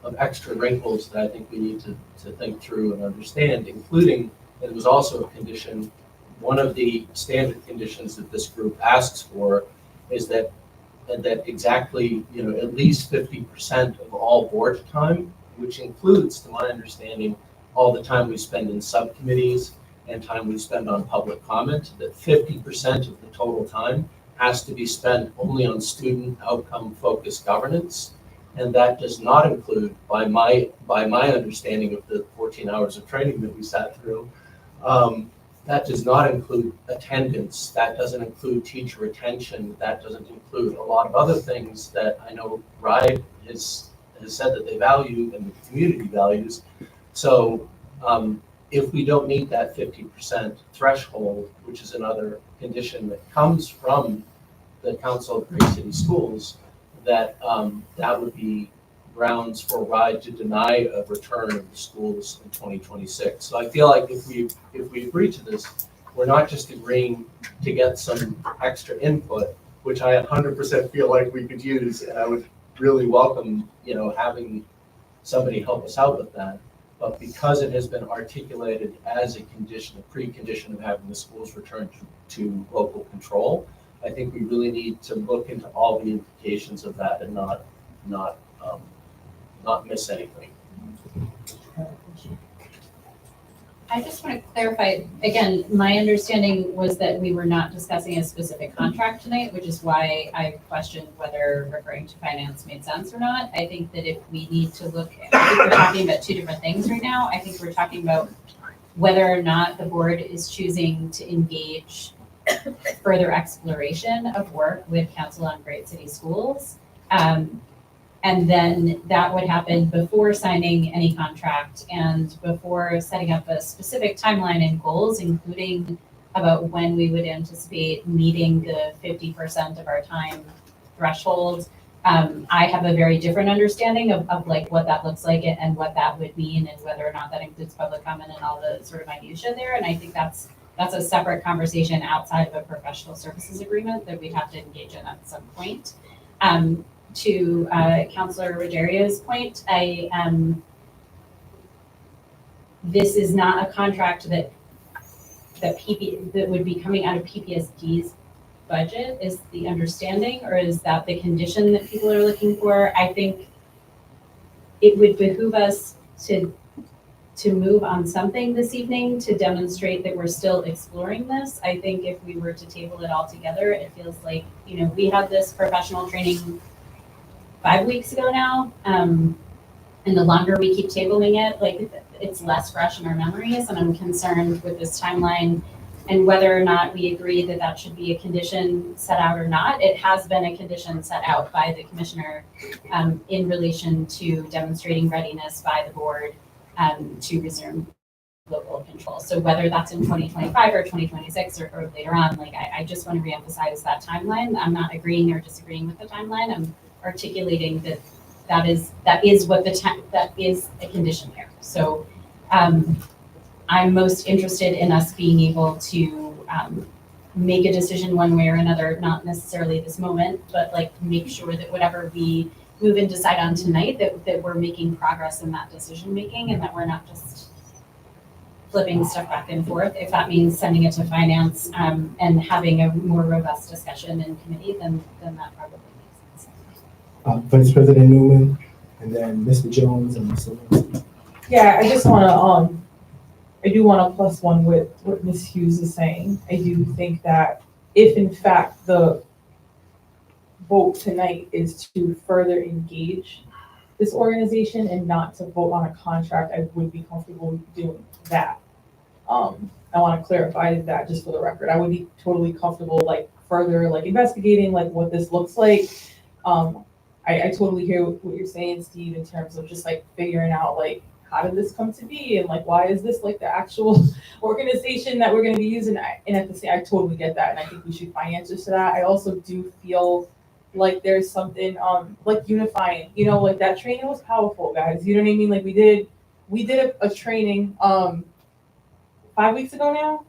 of extra wrinkles that I think we need to think through and understand, including it was also a condition. One of the standard conditions that this group asks for is that exactly, at least 50% of all board time, which includes, to my understanding, all the time we spend in subcommittees and time we spend on public comment, that 50% of the total time has to be spent only on student outcome focused governance. And that does not include, by my understanding of the 14 hours of training that we sat through, that does not include attendance. That doesn't include teacher retention. That doesn't include a lot of other things that I know RIDE has said that they value and the community values. So if we don't meet that 50% threshold, which is another condition that comes from the Council of Great City Schools, that would be grounds for RIDE to deny a return of the schools in 2026. So I feel like if we agree to this, we're not just agreeing to get some extra input, which I 100% feel like we could use, and I would really welcome, having somebody help us out with that. But because it has been articulated as a condition, a precondition of having the schools return to local control, I think we really need to look into all the implications of that and not miss anything. I just want to clarify, again, my understanding was that we were not discussing a specific contract tonight, which is why I questioned whether referring to finance made sense or not. I think that if we need to look, I think we're talking about two different things right now. I think we're talking about whether or not the board is choosing to engage further exploration of work with Council on Great City Schools. And then that would happen before signing any contract and before setting up a specific timeline and goals, including about when we would anticipate meeting the 50% of our time threshold. I have a very different understanding of like what that looks like and what that would mean and whether or not that includes public comment and all the sort of minutia there. And I think that's a separate conversation outside of a professional services agreement that we'd have to engage in at some point. To Councilor Ruggieria's point, this is not a contract that would be coming out of PPSD's budget, is the understanding, or is that the condition that people are looking for? I think it would behoove us to move on something this evening to demonstrate that we're still exploring this. I think if we were to table it all together, it feels like, we had this professional training 5 weeks ago now. And the longer we keep tabling it, like it's less fresh in our memories. And I'm concerned with this timeline and whether or not we agree that that should be a condition set out or not. It has been a condition set out by the commissioner in relation to demonstrating readiness by the board to resume local control. So whether that's in 2025 or 2026 or later on, like I just want to reemphasize that timeline. I'm not agreeing or disagreeing with the timeline. I'm articulating that is what that is a condition here. So I'm most interested in us being able to make a decision one way or another, not necessarily this moment, but like make sure that whatever we move and decide on tonight, that we're making progress in that decision making and that we're not just flipping stuff back and forth. If that means sending it to finance and having a more robust discussion in committee, then that probably makes sense. Vice President Newman, and then Mr. Jones and Mr. Lindsay. Yeah, I just want to, I do want to plus one with what Ms. Hughes is saying. I do think that if in fact the vote tonight is to further engage this organization and not to vote on a contract, I would be comfortable doing that. I want to clarify that just for the record. I would be totally comfortable like further like investigating like what this looks like. I totally hear what you're saying, Steve, in terms of just like figuring out like how did this come to be? And like, why is this like the actual organization that we're gonna be using? And at the same, I totally get that. And I think we should find answers to that. I also do feel like there's something, like unifying, you know, like that training was powerful, guys. You know what I mean? Like we did a training, 5 weeks ago now.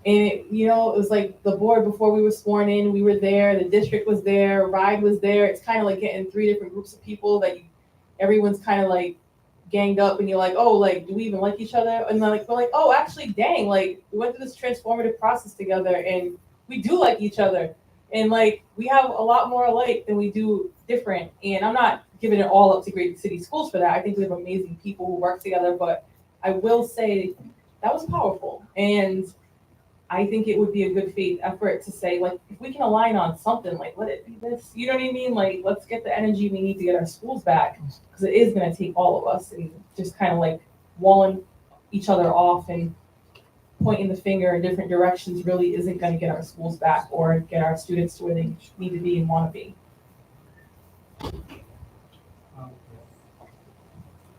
And it, you know, it was like the board before we were sworn in, we were there, the district was there, RIDE was there. It's kind of like getting 3 different groups of people that everyone's kind of like ganged up and you're like, oh, like, do we even like each other? And then like, we're like, oh, actually, dang, like we went through this transformative process together and we do like each other. And like, we have a lot more alike than we do different. And I'm not giving it all up to Great City Schools for that. I think we have amazing people who work together, but I will say that was powerful. And I think it would be a good faith effort to say, like, if we can align on something, like, let it be this, you know what I mean? Like, let's get the energy we need to get our schools back, because it is going to take all of us, and just kind of like walling each other off and pointing the finger in different directions really isn't going to get our schools back or get our students to where they need to be and want to be.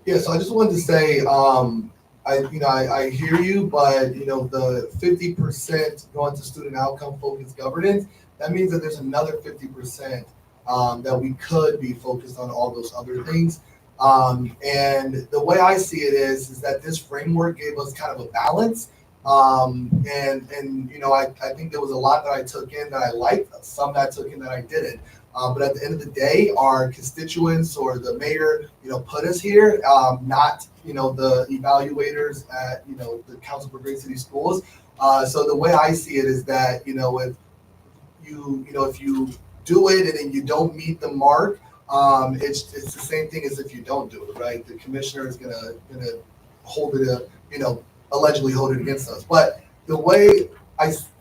Yeah, so I just wanted to say, I hear you, but the 50% going to student outcome focused governance, that means that there's another 50% that we could be focused on all those other things. And the way I see it is that this framework gave us kind of a balance. And I think there was a lot that I took in that I liked, some that I took in that I didn't. But at the end of the day, our constituents or the mayor, put us here, not, the evaluators at, the Council for Great City Schools. So the way I see it is that, if you do it and then you don't meet the mark, it's the same thing as if you don't do it, right? The commissioner is gonna hold it, allegedly hold it against us. But the way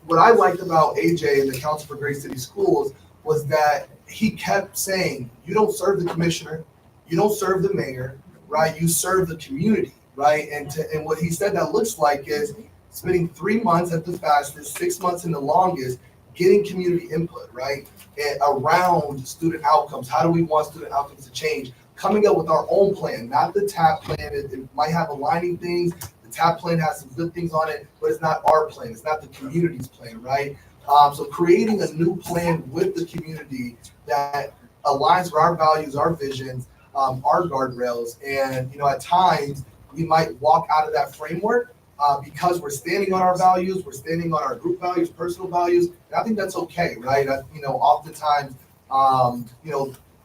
what I liked about AJ and the Council for Great City Schools was that he kept saying, you don't serve the commissioner, you don't serve the mayor, right? You serve the community, right? And what he said that looks like is spending 3 months at the fastest, 6 months in the longest, getting community input, right? And around student outcomes. How do we want student outcomes to change? Coming up with our own plan, not the TAP plan. It might have aligning things. The TAP plan has some good things on it, but it's not our plan. It's not the community's plan, right? So creating a new plan with the community that aligns with our values, our visions, our guardrails. And, at times we might walk out of that framework because we're standing on our values, we're standing on our group values, personal values. And I think that's okay, right? Oftentimes,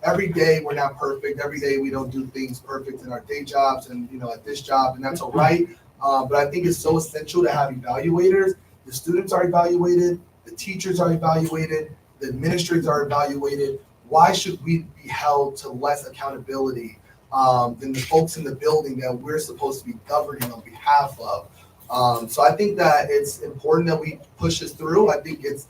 every day we're not perfect. Every day we don't do things perfect in our day jobs and, at this job, and that's all right. But I think it's so essential to have evaluators. The students are evaluated, the teachers are evaluated, the administrators are evaluated. Why should we be held to less accountability than the folks in the building that we're supposed to be governing on behalf of? So I think that it's important that we push this through. I think it's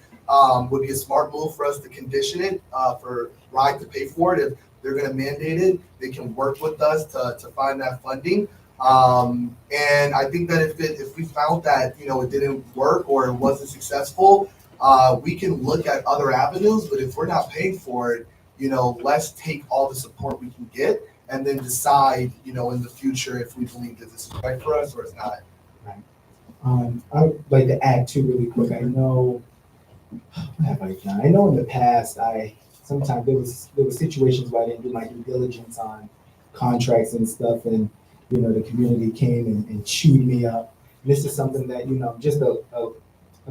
would be a smart move for us to condition it for RIDE to pay for it. If they're going to mandate it, they can work with us to find that funding. And I think that if we found that it didn't work or it wasn't successful, we can look at other avenues. But if we're not paying for it, let's take all the support we can get and then decide, in the future if we believe that this is right for us or it's not. I would like to add too really quick. I know, what have I done? I know in the past, sometimes there was situations where I didn't do my due diligence on contracts and stuff, and the community came and chewed me up. And this is something that I'm just a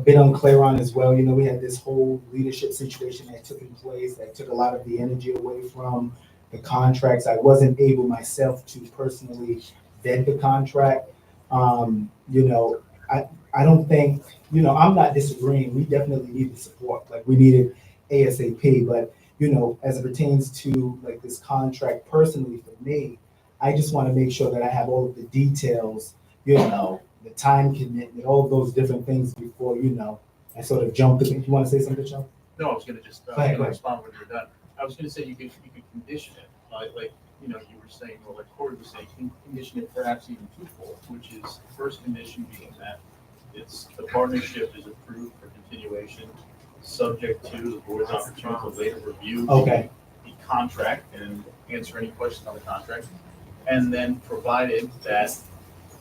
bit unclear on as well. We had this whole leadership situation that took in place that took a lot of the energy away from the contracts. I wasn't able myself to personally vet the contract. I don't think, I'm not disagreeing. We definitely need the support. Like we need it ASAP. But, as it pertains to like this contract personally for me, I just want to make sure that I have all of the details, the time commitment, all of those different things before, I sort of jump in. You want to say something, Joe? No, I was going to just Go ahead. respond when you're done. I was going to say you could condition it, like you were saying, or like Corey was saying, condition it perhaps even twofold, which is the first condition being that the partnership is approved for continuation, subject to the board's opportunity to later review Okay. the contract and answer any questions on the contract. And then provided that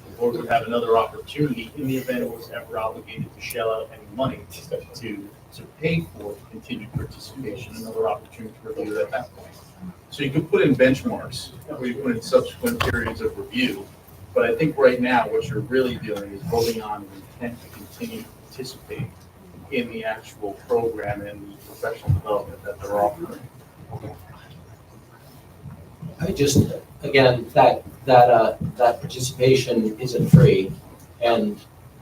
the board would have another opportunity in the event it was ever obligated to shell out any money to pay for continued participation, another opportunity to review it at that point. So you could put in benchmarks, or you put in subsequent periods of review. But I think right now, what you're really doing is voting on the intent to continue to participate in the actual program and the professional development that they're offering. I just, again, that participation isn't free, and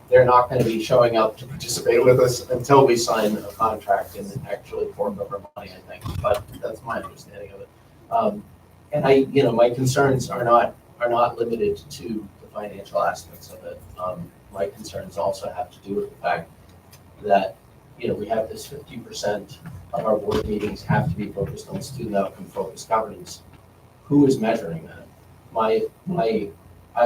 they're not gonna be showing up to participate with us until we sign a contract and actually form over money, I think, but that's my understanding of it. And my concerns are not limited to the financial aspects of it. My concerns also have to do with the fact that, we have this 50% of our board meetings have to be focused on student outcome focused governance. Who is measuring that? I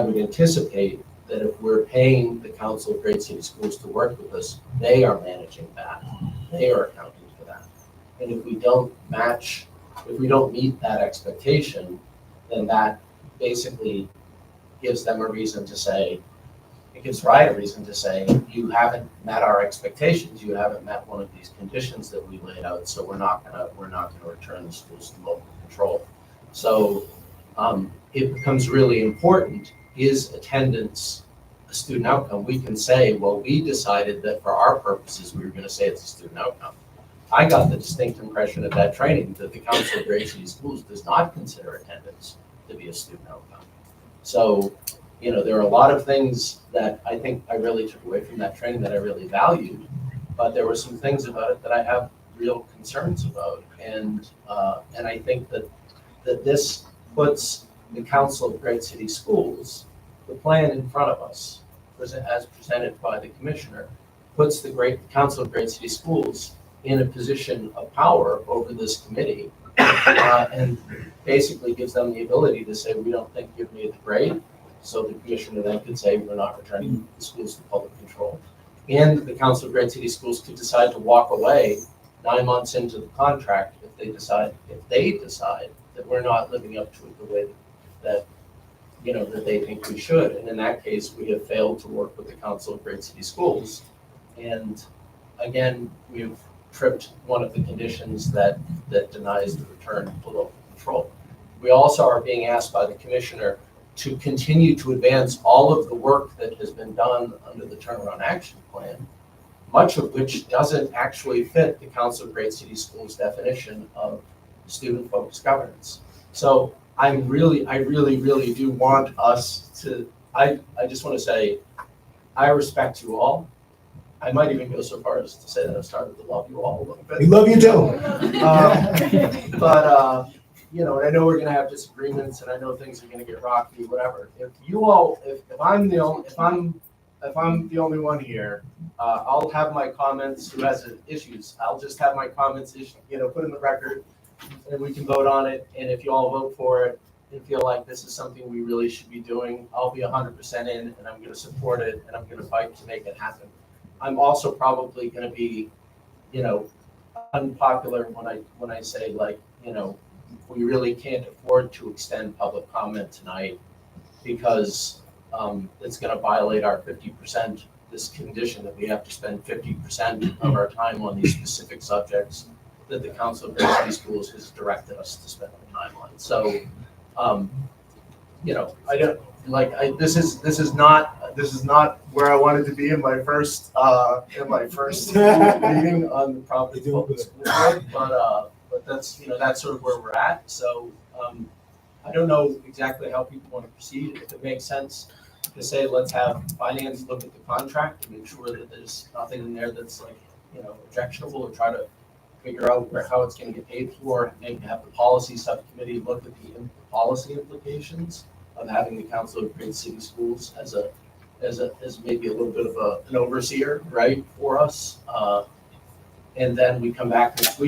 would anticipate that if we're paying the Council of Great City Schools to work with us, they are managing that. They are accounting for that. And if we don't meet that expectation, then that basically gives them a reason to say, it gives Riot a reason to say, you haven't met our expectations, you haven't met one of these conditions that we laid out, so we're not gonna return the schools to local control. So it becomes really important, is attendance a student outcome? We can say, well, we decided that for our purposes, we were gonna say it's a student outcome. I got the distinct impression at that training that the Council of Great City Schools does not consider attendance to be a student outcome. So, there are a lot of things that I think I really took away from that training that I really valued, but there were some things about it that I have real concerns about. And I think that this puts the Council of Great City Schools, the plan in front of us, as presented by the commissioner, puts the Council of Great City Schools in a position of power over this committee, and basically gives them the ability to say, we don't think you've made the grade. So the commissioner then could say, we're not returning the schools to public control. And the Council of Great City Schools could decide to walk away 9 months into the contract if they decide that we're not living up to it the way that they think we should. And in that case, we have failed to work with the Council of Great City Schools. And again, we've tripped one of the conditions that denies the return to local control. We also are being asked by the commissioner to continue to advance all of the work that has been done under the Turnaround Action Plan, much of which doesn't actually fit the Council of Great City Schools definition of student-focused governance. So I really do want us to, I just want to say, I respect you all. I might even go so far as to say that I've started to love you all a little bit. We love you too. But and I know we're gonna have disagreements, and I know things are gonna get rocky, whatever. If I'm the only one here, I'll have my comments. Who has issues? I'll just have my comments, put in the record, and we can vote on it. And if you all vote for it and feel like this is something we really should be doing, I'll be 100% in, and I'm gonna support it, and I'm gonna fight to make it happen. I'm also probably gonna be, unpopular when I say, we really can't afford to extend public comment tonight because it's going to violate our 50%, this condition that we have to spend 50% of our time on these specific subjects that the Council of Great City Schools has directed us to spend our time on. So, I don't this is not where I wanted to be in my first meeting on the Providence Public School Board, but that's that's sort of where we're at. So I don't know exactly how people want to proceed. If it makes sense to say, let's have finance look at the contract and make sure that there's nothing in there that's objectionable, or try to figure out how it's going to get paid for. Maybe have the policy subcommittee look at the policy implications of having the Council of Great City Schools as maybe a little bit of an overseer, right, for us. And then we come back next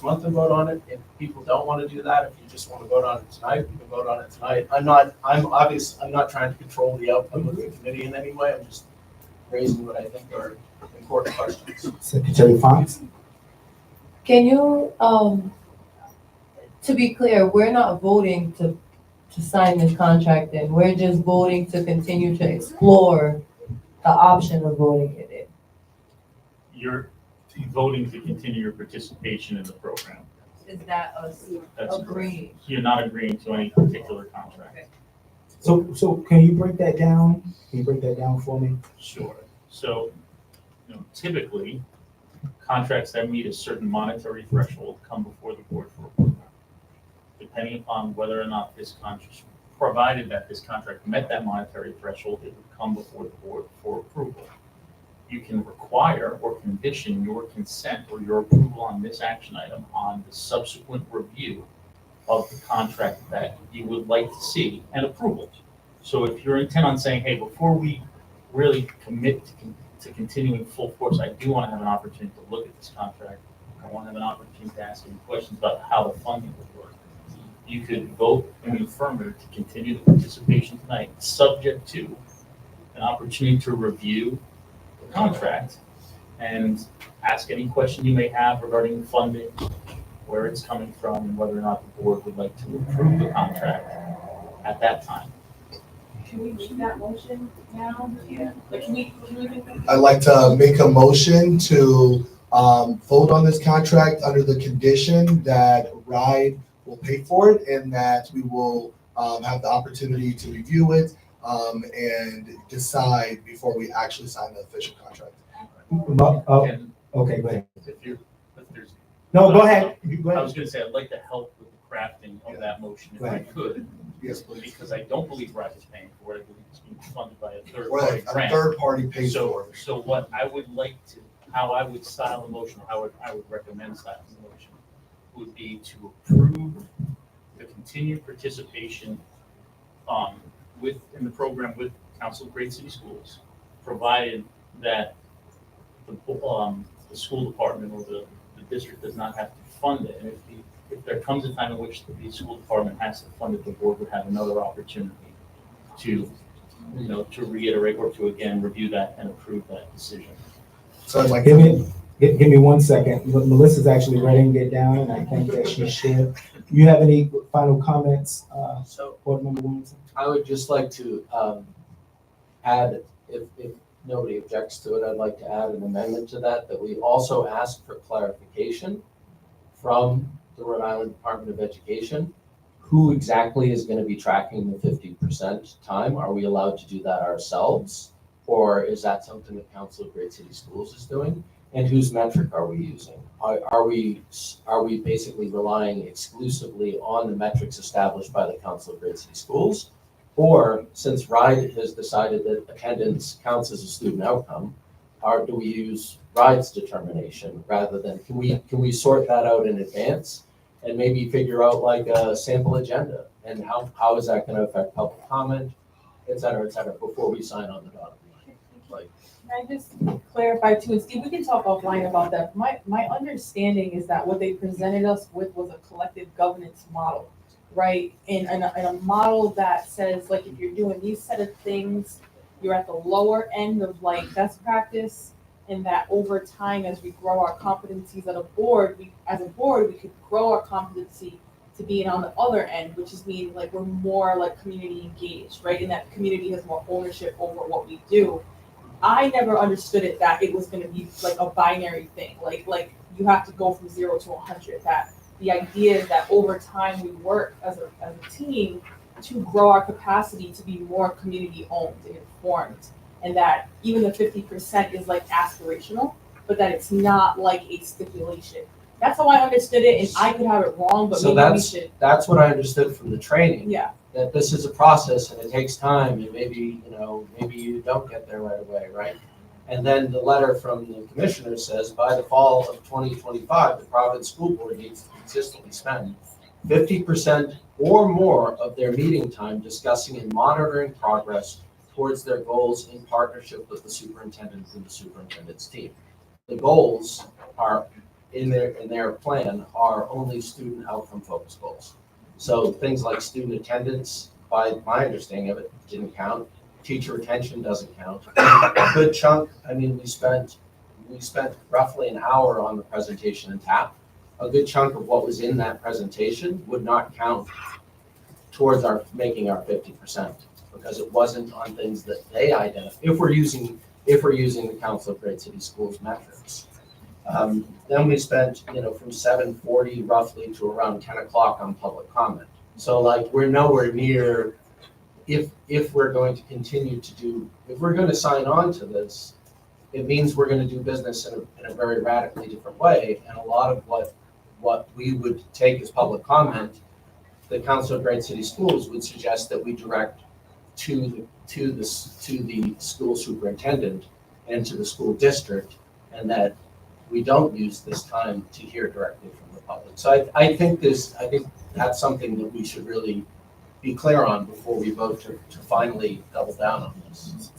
month and vote on it. If people don't want to do that, if you just want to vote on it tonight, we can vote on it tonight. I'm not trying to control the outcome of the committee in any way. I'm just raising what I think are important questions. Secretary Fox? Can you, to be clear, we're not voting to to sign this contract in. We're just voting to continue to explore the option of voting it in. You're voting to continue your participation in the program. Is that us That's agreeing? You're not agreeing to any particular contract. So can you break that down? Can you break that down for me? Sure. So, typically, contracts that meet a certain monetary threshold come before the board for approval. Depending upon whether or not this contract, provided that this contract met that monetary threshold, it would come before the board for approval. You can require or condition your consent or your approval on this action item on the subsequent review of the contract that you would like to see and approval. So if you're intent on saying, hey, before we really commit to continuing full force, I do want to have an opportunity to look at this contract. I want to have an opportunity to ask any questions about how the funding would work. You could vote in the affirmative to continue the participation tonight, subject to an opportunity to review the contract and ask any question you may have regarding funding, where it's coming from, and whether or not the board would like to approve the contract at that time. Can we make that motion now? Yeah. Like, can we make that? I'd like to make a motion to vote on this contract under the condition that RIDE will pay for it and that we will have the opportunity to review it and decide before we actually sign the official contract. Okay, go ahead. If there's. No, go ahead. You go I ahead. was gonna say, I'd like to help with the crafting of that motion if Go I ahead. could. Yes, please. Because I don't believe RIDE is paying for it. I believe it's being funded by a third Right, party a grant. third party pays for it. So what I would like to, how I would style the motion, or how I would recommend styling the motion, would be to approve the continued participation in the program with Council of Great City Schools, provided that the school department or the district does not have to fund it. And if there comes a time in which the school department has to fund it, the board would have another opportunity to, to reiterate or to again review that and approve that decision. So I'd like Give me 1 second. Melissa's actually writing it down, and I think that she should. You have any final comments, Board Member Williamson? I would just like to add, if nobody objects to it, I'd like to add an amendment to that we also ask for clarification from the Rhode Island Department of Education. Who exactly is going to be tracking the 50% time? Are we allowed to do that ourselves? Or is that something that Council of Great City Schools is doing? And whose metric are we using? Are we basically relying exclusively on the metrics established by the Council of Great City Schools? Or since RIDE has decided that attendance counts as a student outcome, do we use RIDE's determination rather than, can we sort that out in advance and maybe figure out like a sample agenda? And how is that going to affect public comment, et cetera, before we sign on the dotted line? Like, Can I just clarify too, and Steve, we can talk offline about that. My understanding is that what they presented us with was a collective governance model, right? And a model that says, like, if you're doing these set of things, you're at the lower end of like best practice, and that over time, as we grow our competencies as a board, we could grow our competency to being on the other end, which is meaning like we're more like community engaged, right? And that community has more ownership over what we do. I never understood it that it was going to be like a binary thing, like you have to go from 0 to 100. That the idea is that over time we work as a team to grow our capacity to be more community owned and informed, and that even the 50% is like aspirational, but that it's not like a stipulation. That's how I understood it, and I could have it wrong, but so maybe we should. that's what I understood from the training. Yeah. That this is a process and it takes time, and maybe you don't get there right away, right? And then the letter from the commissioner says by the fall of 2025, the Providence School Board needs to consistently spend 50% or more of their meeting time discussing and monitoring progress towards their goals in partnership with the superintendent and the superintendent's team. The goals are in their plan are only student outcome focused goals. So things like student attendance, by my understanding of it, didn't count. Teacher retention doesn't count. A good chunk, I mean, we spent roughly an hour on the presentation in TAP. A good chunk of what was in that presentation would not count towards making our 50%, because it wasn't on things that they identified, if we're using the Council of Great City Schools metrics. Then we spent, from 7:40 roughly to around 10 o'clock on public comment. So like, we're nowhere near, if we're going to continue to if we're going to sign on to this, it means we're going to do business in a very radically different way. And a lot of what we would take as public comment, the Council of Great City Schools would suggest that we direct to the school superintendent and to the school district, and that we don't use this time to hear directly from the public. So I think that's something that we should really be clear on before we vote to finally double down on this.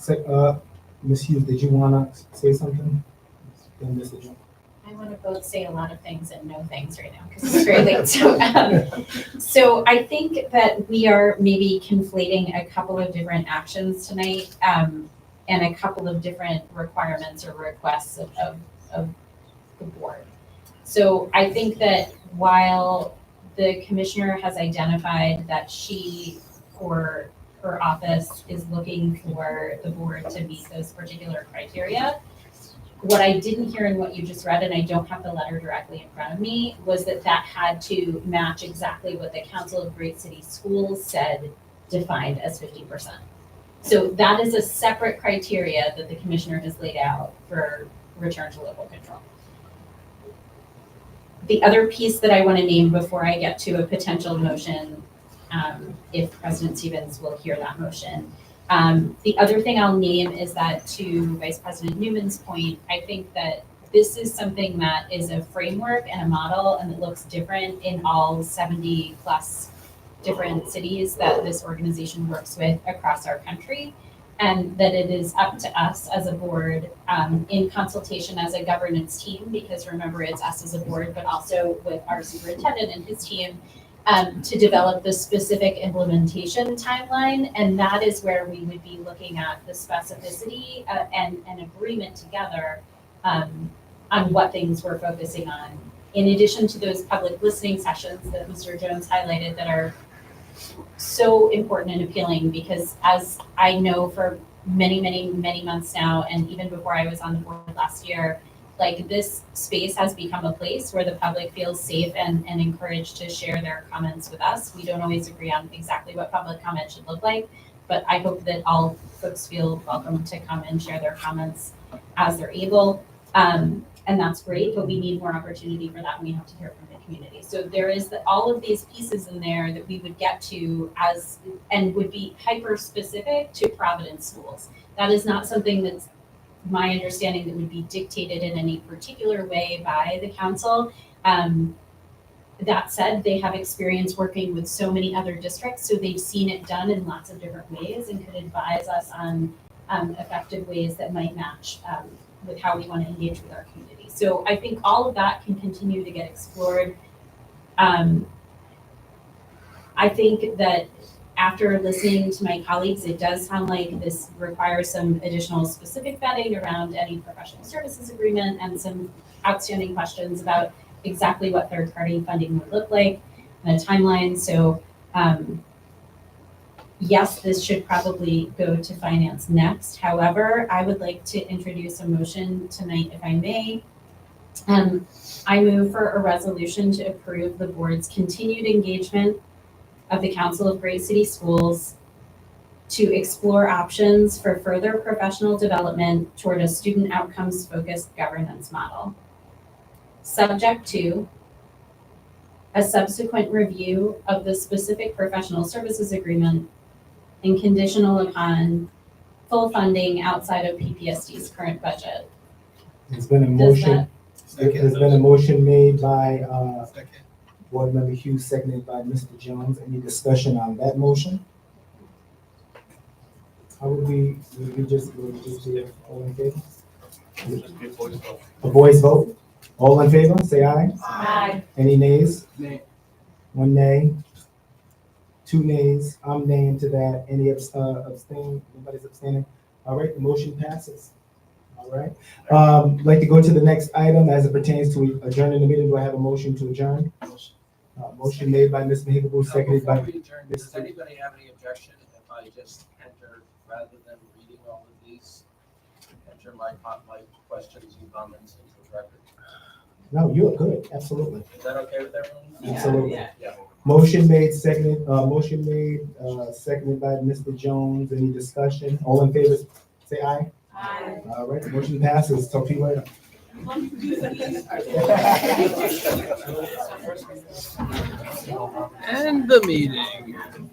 Ms. Hughes, did you want to say something? Then Mr. Jones. I want to both say a lot of things and no things right now because it's very late. So I think that we are maybe conflating a couple of different actions tonight and a couple of different requirements or requests of the board. So I think that while the commissioner has identified that she, for her office, is looking for the board to meet those particular criteria, what I didn't hear in what you just read, and I don't have the letter directly in front of me, was that had to match exactly what the Council of Great City Schools said defined as 50%. So that is a separate criteria that the commissioner has laid out for return to local control. The other piece that I want to name before I get to a potential motion, if President Stevens will hear that motion. The other thing I'll name is that, to Vice President Newman's point, I think that this is something that is a framework and a model, and it looks different in all 70 plus different cities that this organization works with across our country, and that it is up to us as a board, in consultation as a governance team, because remember, it's us as a board, but also with our superintendent and his team, to develop the specific implementation timeline. And that is where we would be looking at the specificity and an agreement together on what things we're focusing on. In addition to those public listening sessions that Mr. Jones highlighted that are so important and appealing, because as I know for many, many, many months now, and even before I was on the board last year, like, this space has become a place where the public feels safe and encouraged to share their comments with us. We don't always agree on exactly what public comment should look like, but I hope that all folks feel welcome to come and share their comments as they're able. And that's great, but we need more opportunity for that, and we have to hear from the community. So there is all of these pieces in there that we would get to and would be hyper specific to Providence schools. That is not something that's my understanding that would be dictated in any particular way by the council. That said, they have experience working with so many other districts, so they've seen it done in lots of different ways and could advise us on effective ways that might match with how we want to engage with our community. So I think all of that can continue to get explored. I think that after listening to my colleagues, it does sound like this requires some additional specific vetting around any professional services agreement and some outstanding questions about exactly what third-party funding would look like and a timeline. So yes, this should probably go to finance next. However, I would like to introduce a motion tonight, if I may. I move for a resolution to approve the board's continued engagement of the Council of Great City Schools to explore options for further professional development toward a student outcomes focused governance model, subject to a subsequent review of the specific professional services agreement and conditional upon full funding outside of PPSD's current budget. There's been a motion. There's been a motion made by Board Member Hughes, seconded by Mr. Jones. Any discussion on that motion? How would we just be all in favor? A voice vote? All in favor, say aye. Aye. Any nays? Nay. One nay. Two nays. I'm naying to that. Any abstain? Nobody's abstaining? All right, the motion passes. All right. I'd like to go to the next item as it pertains to adjourning the meeting. Do I have a motion to adjourn? Motion made by Ms. Mahaga, seconded by Before we adjourn, does Mr. anybody have any objection if I just enter, rather than reading all of these, enter my questions and comments into the record? No, you're good, absolutely. Is that okay with everyone? Absolutely. Yeah. Motion made, seconded by Mr. Jones. Any discussion? All in favor, say aye. Aye. All right, motion passes. Talk to you later. And the meeting.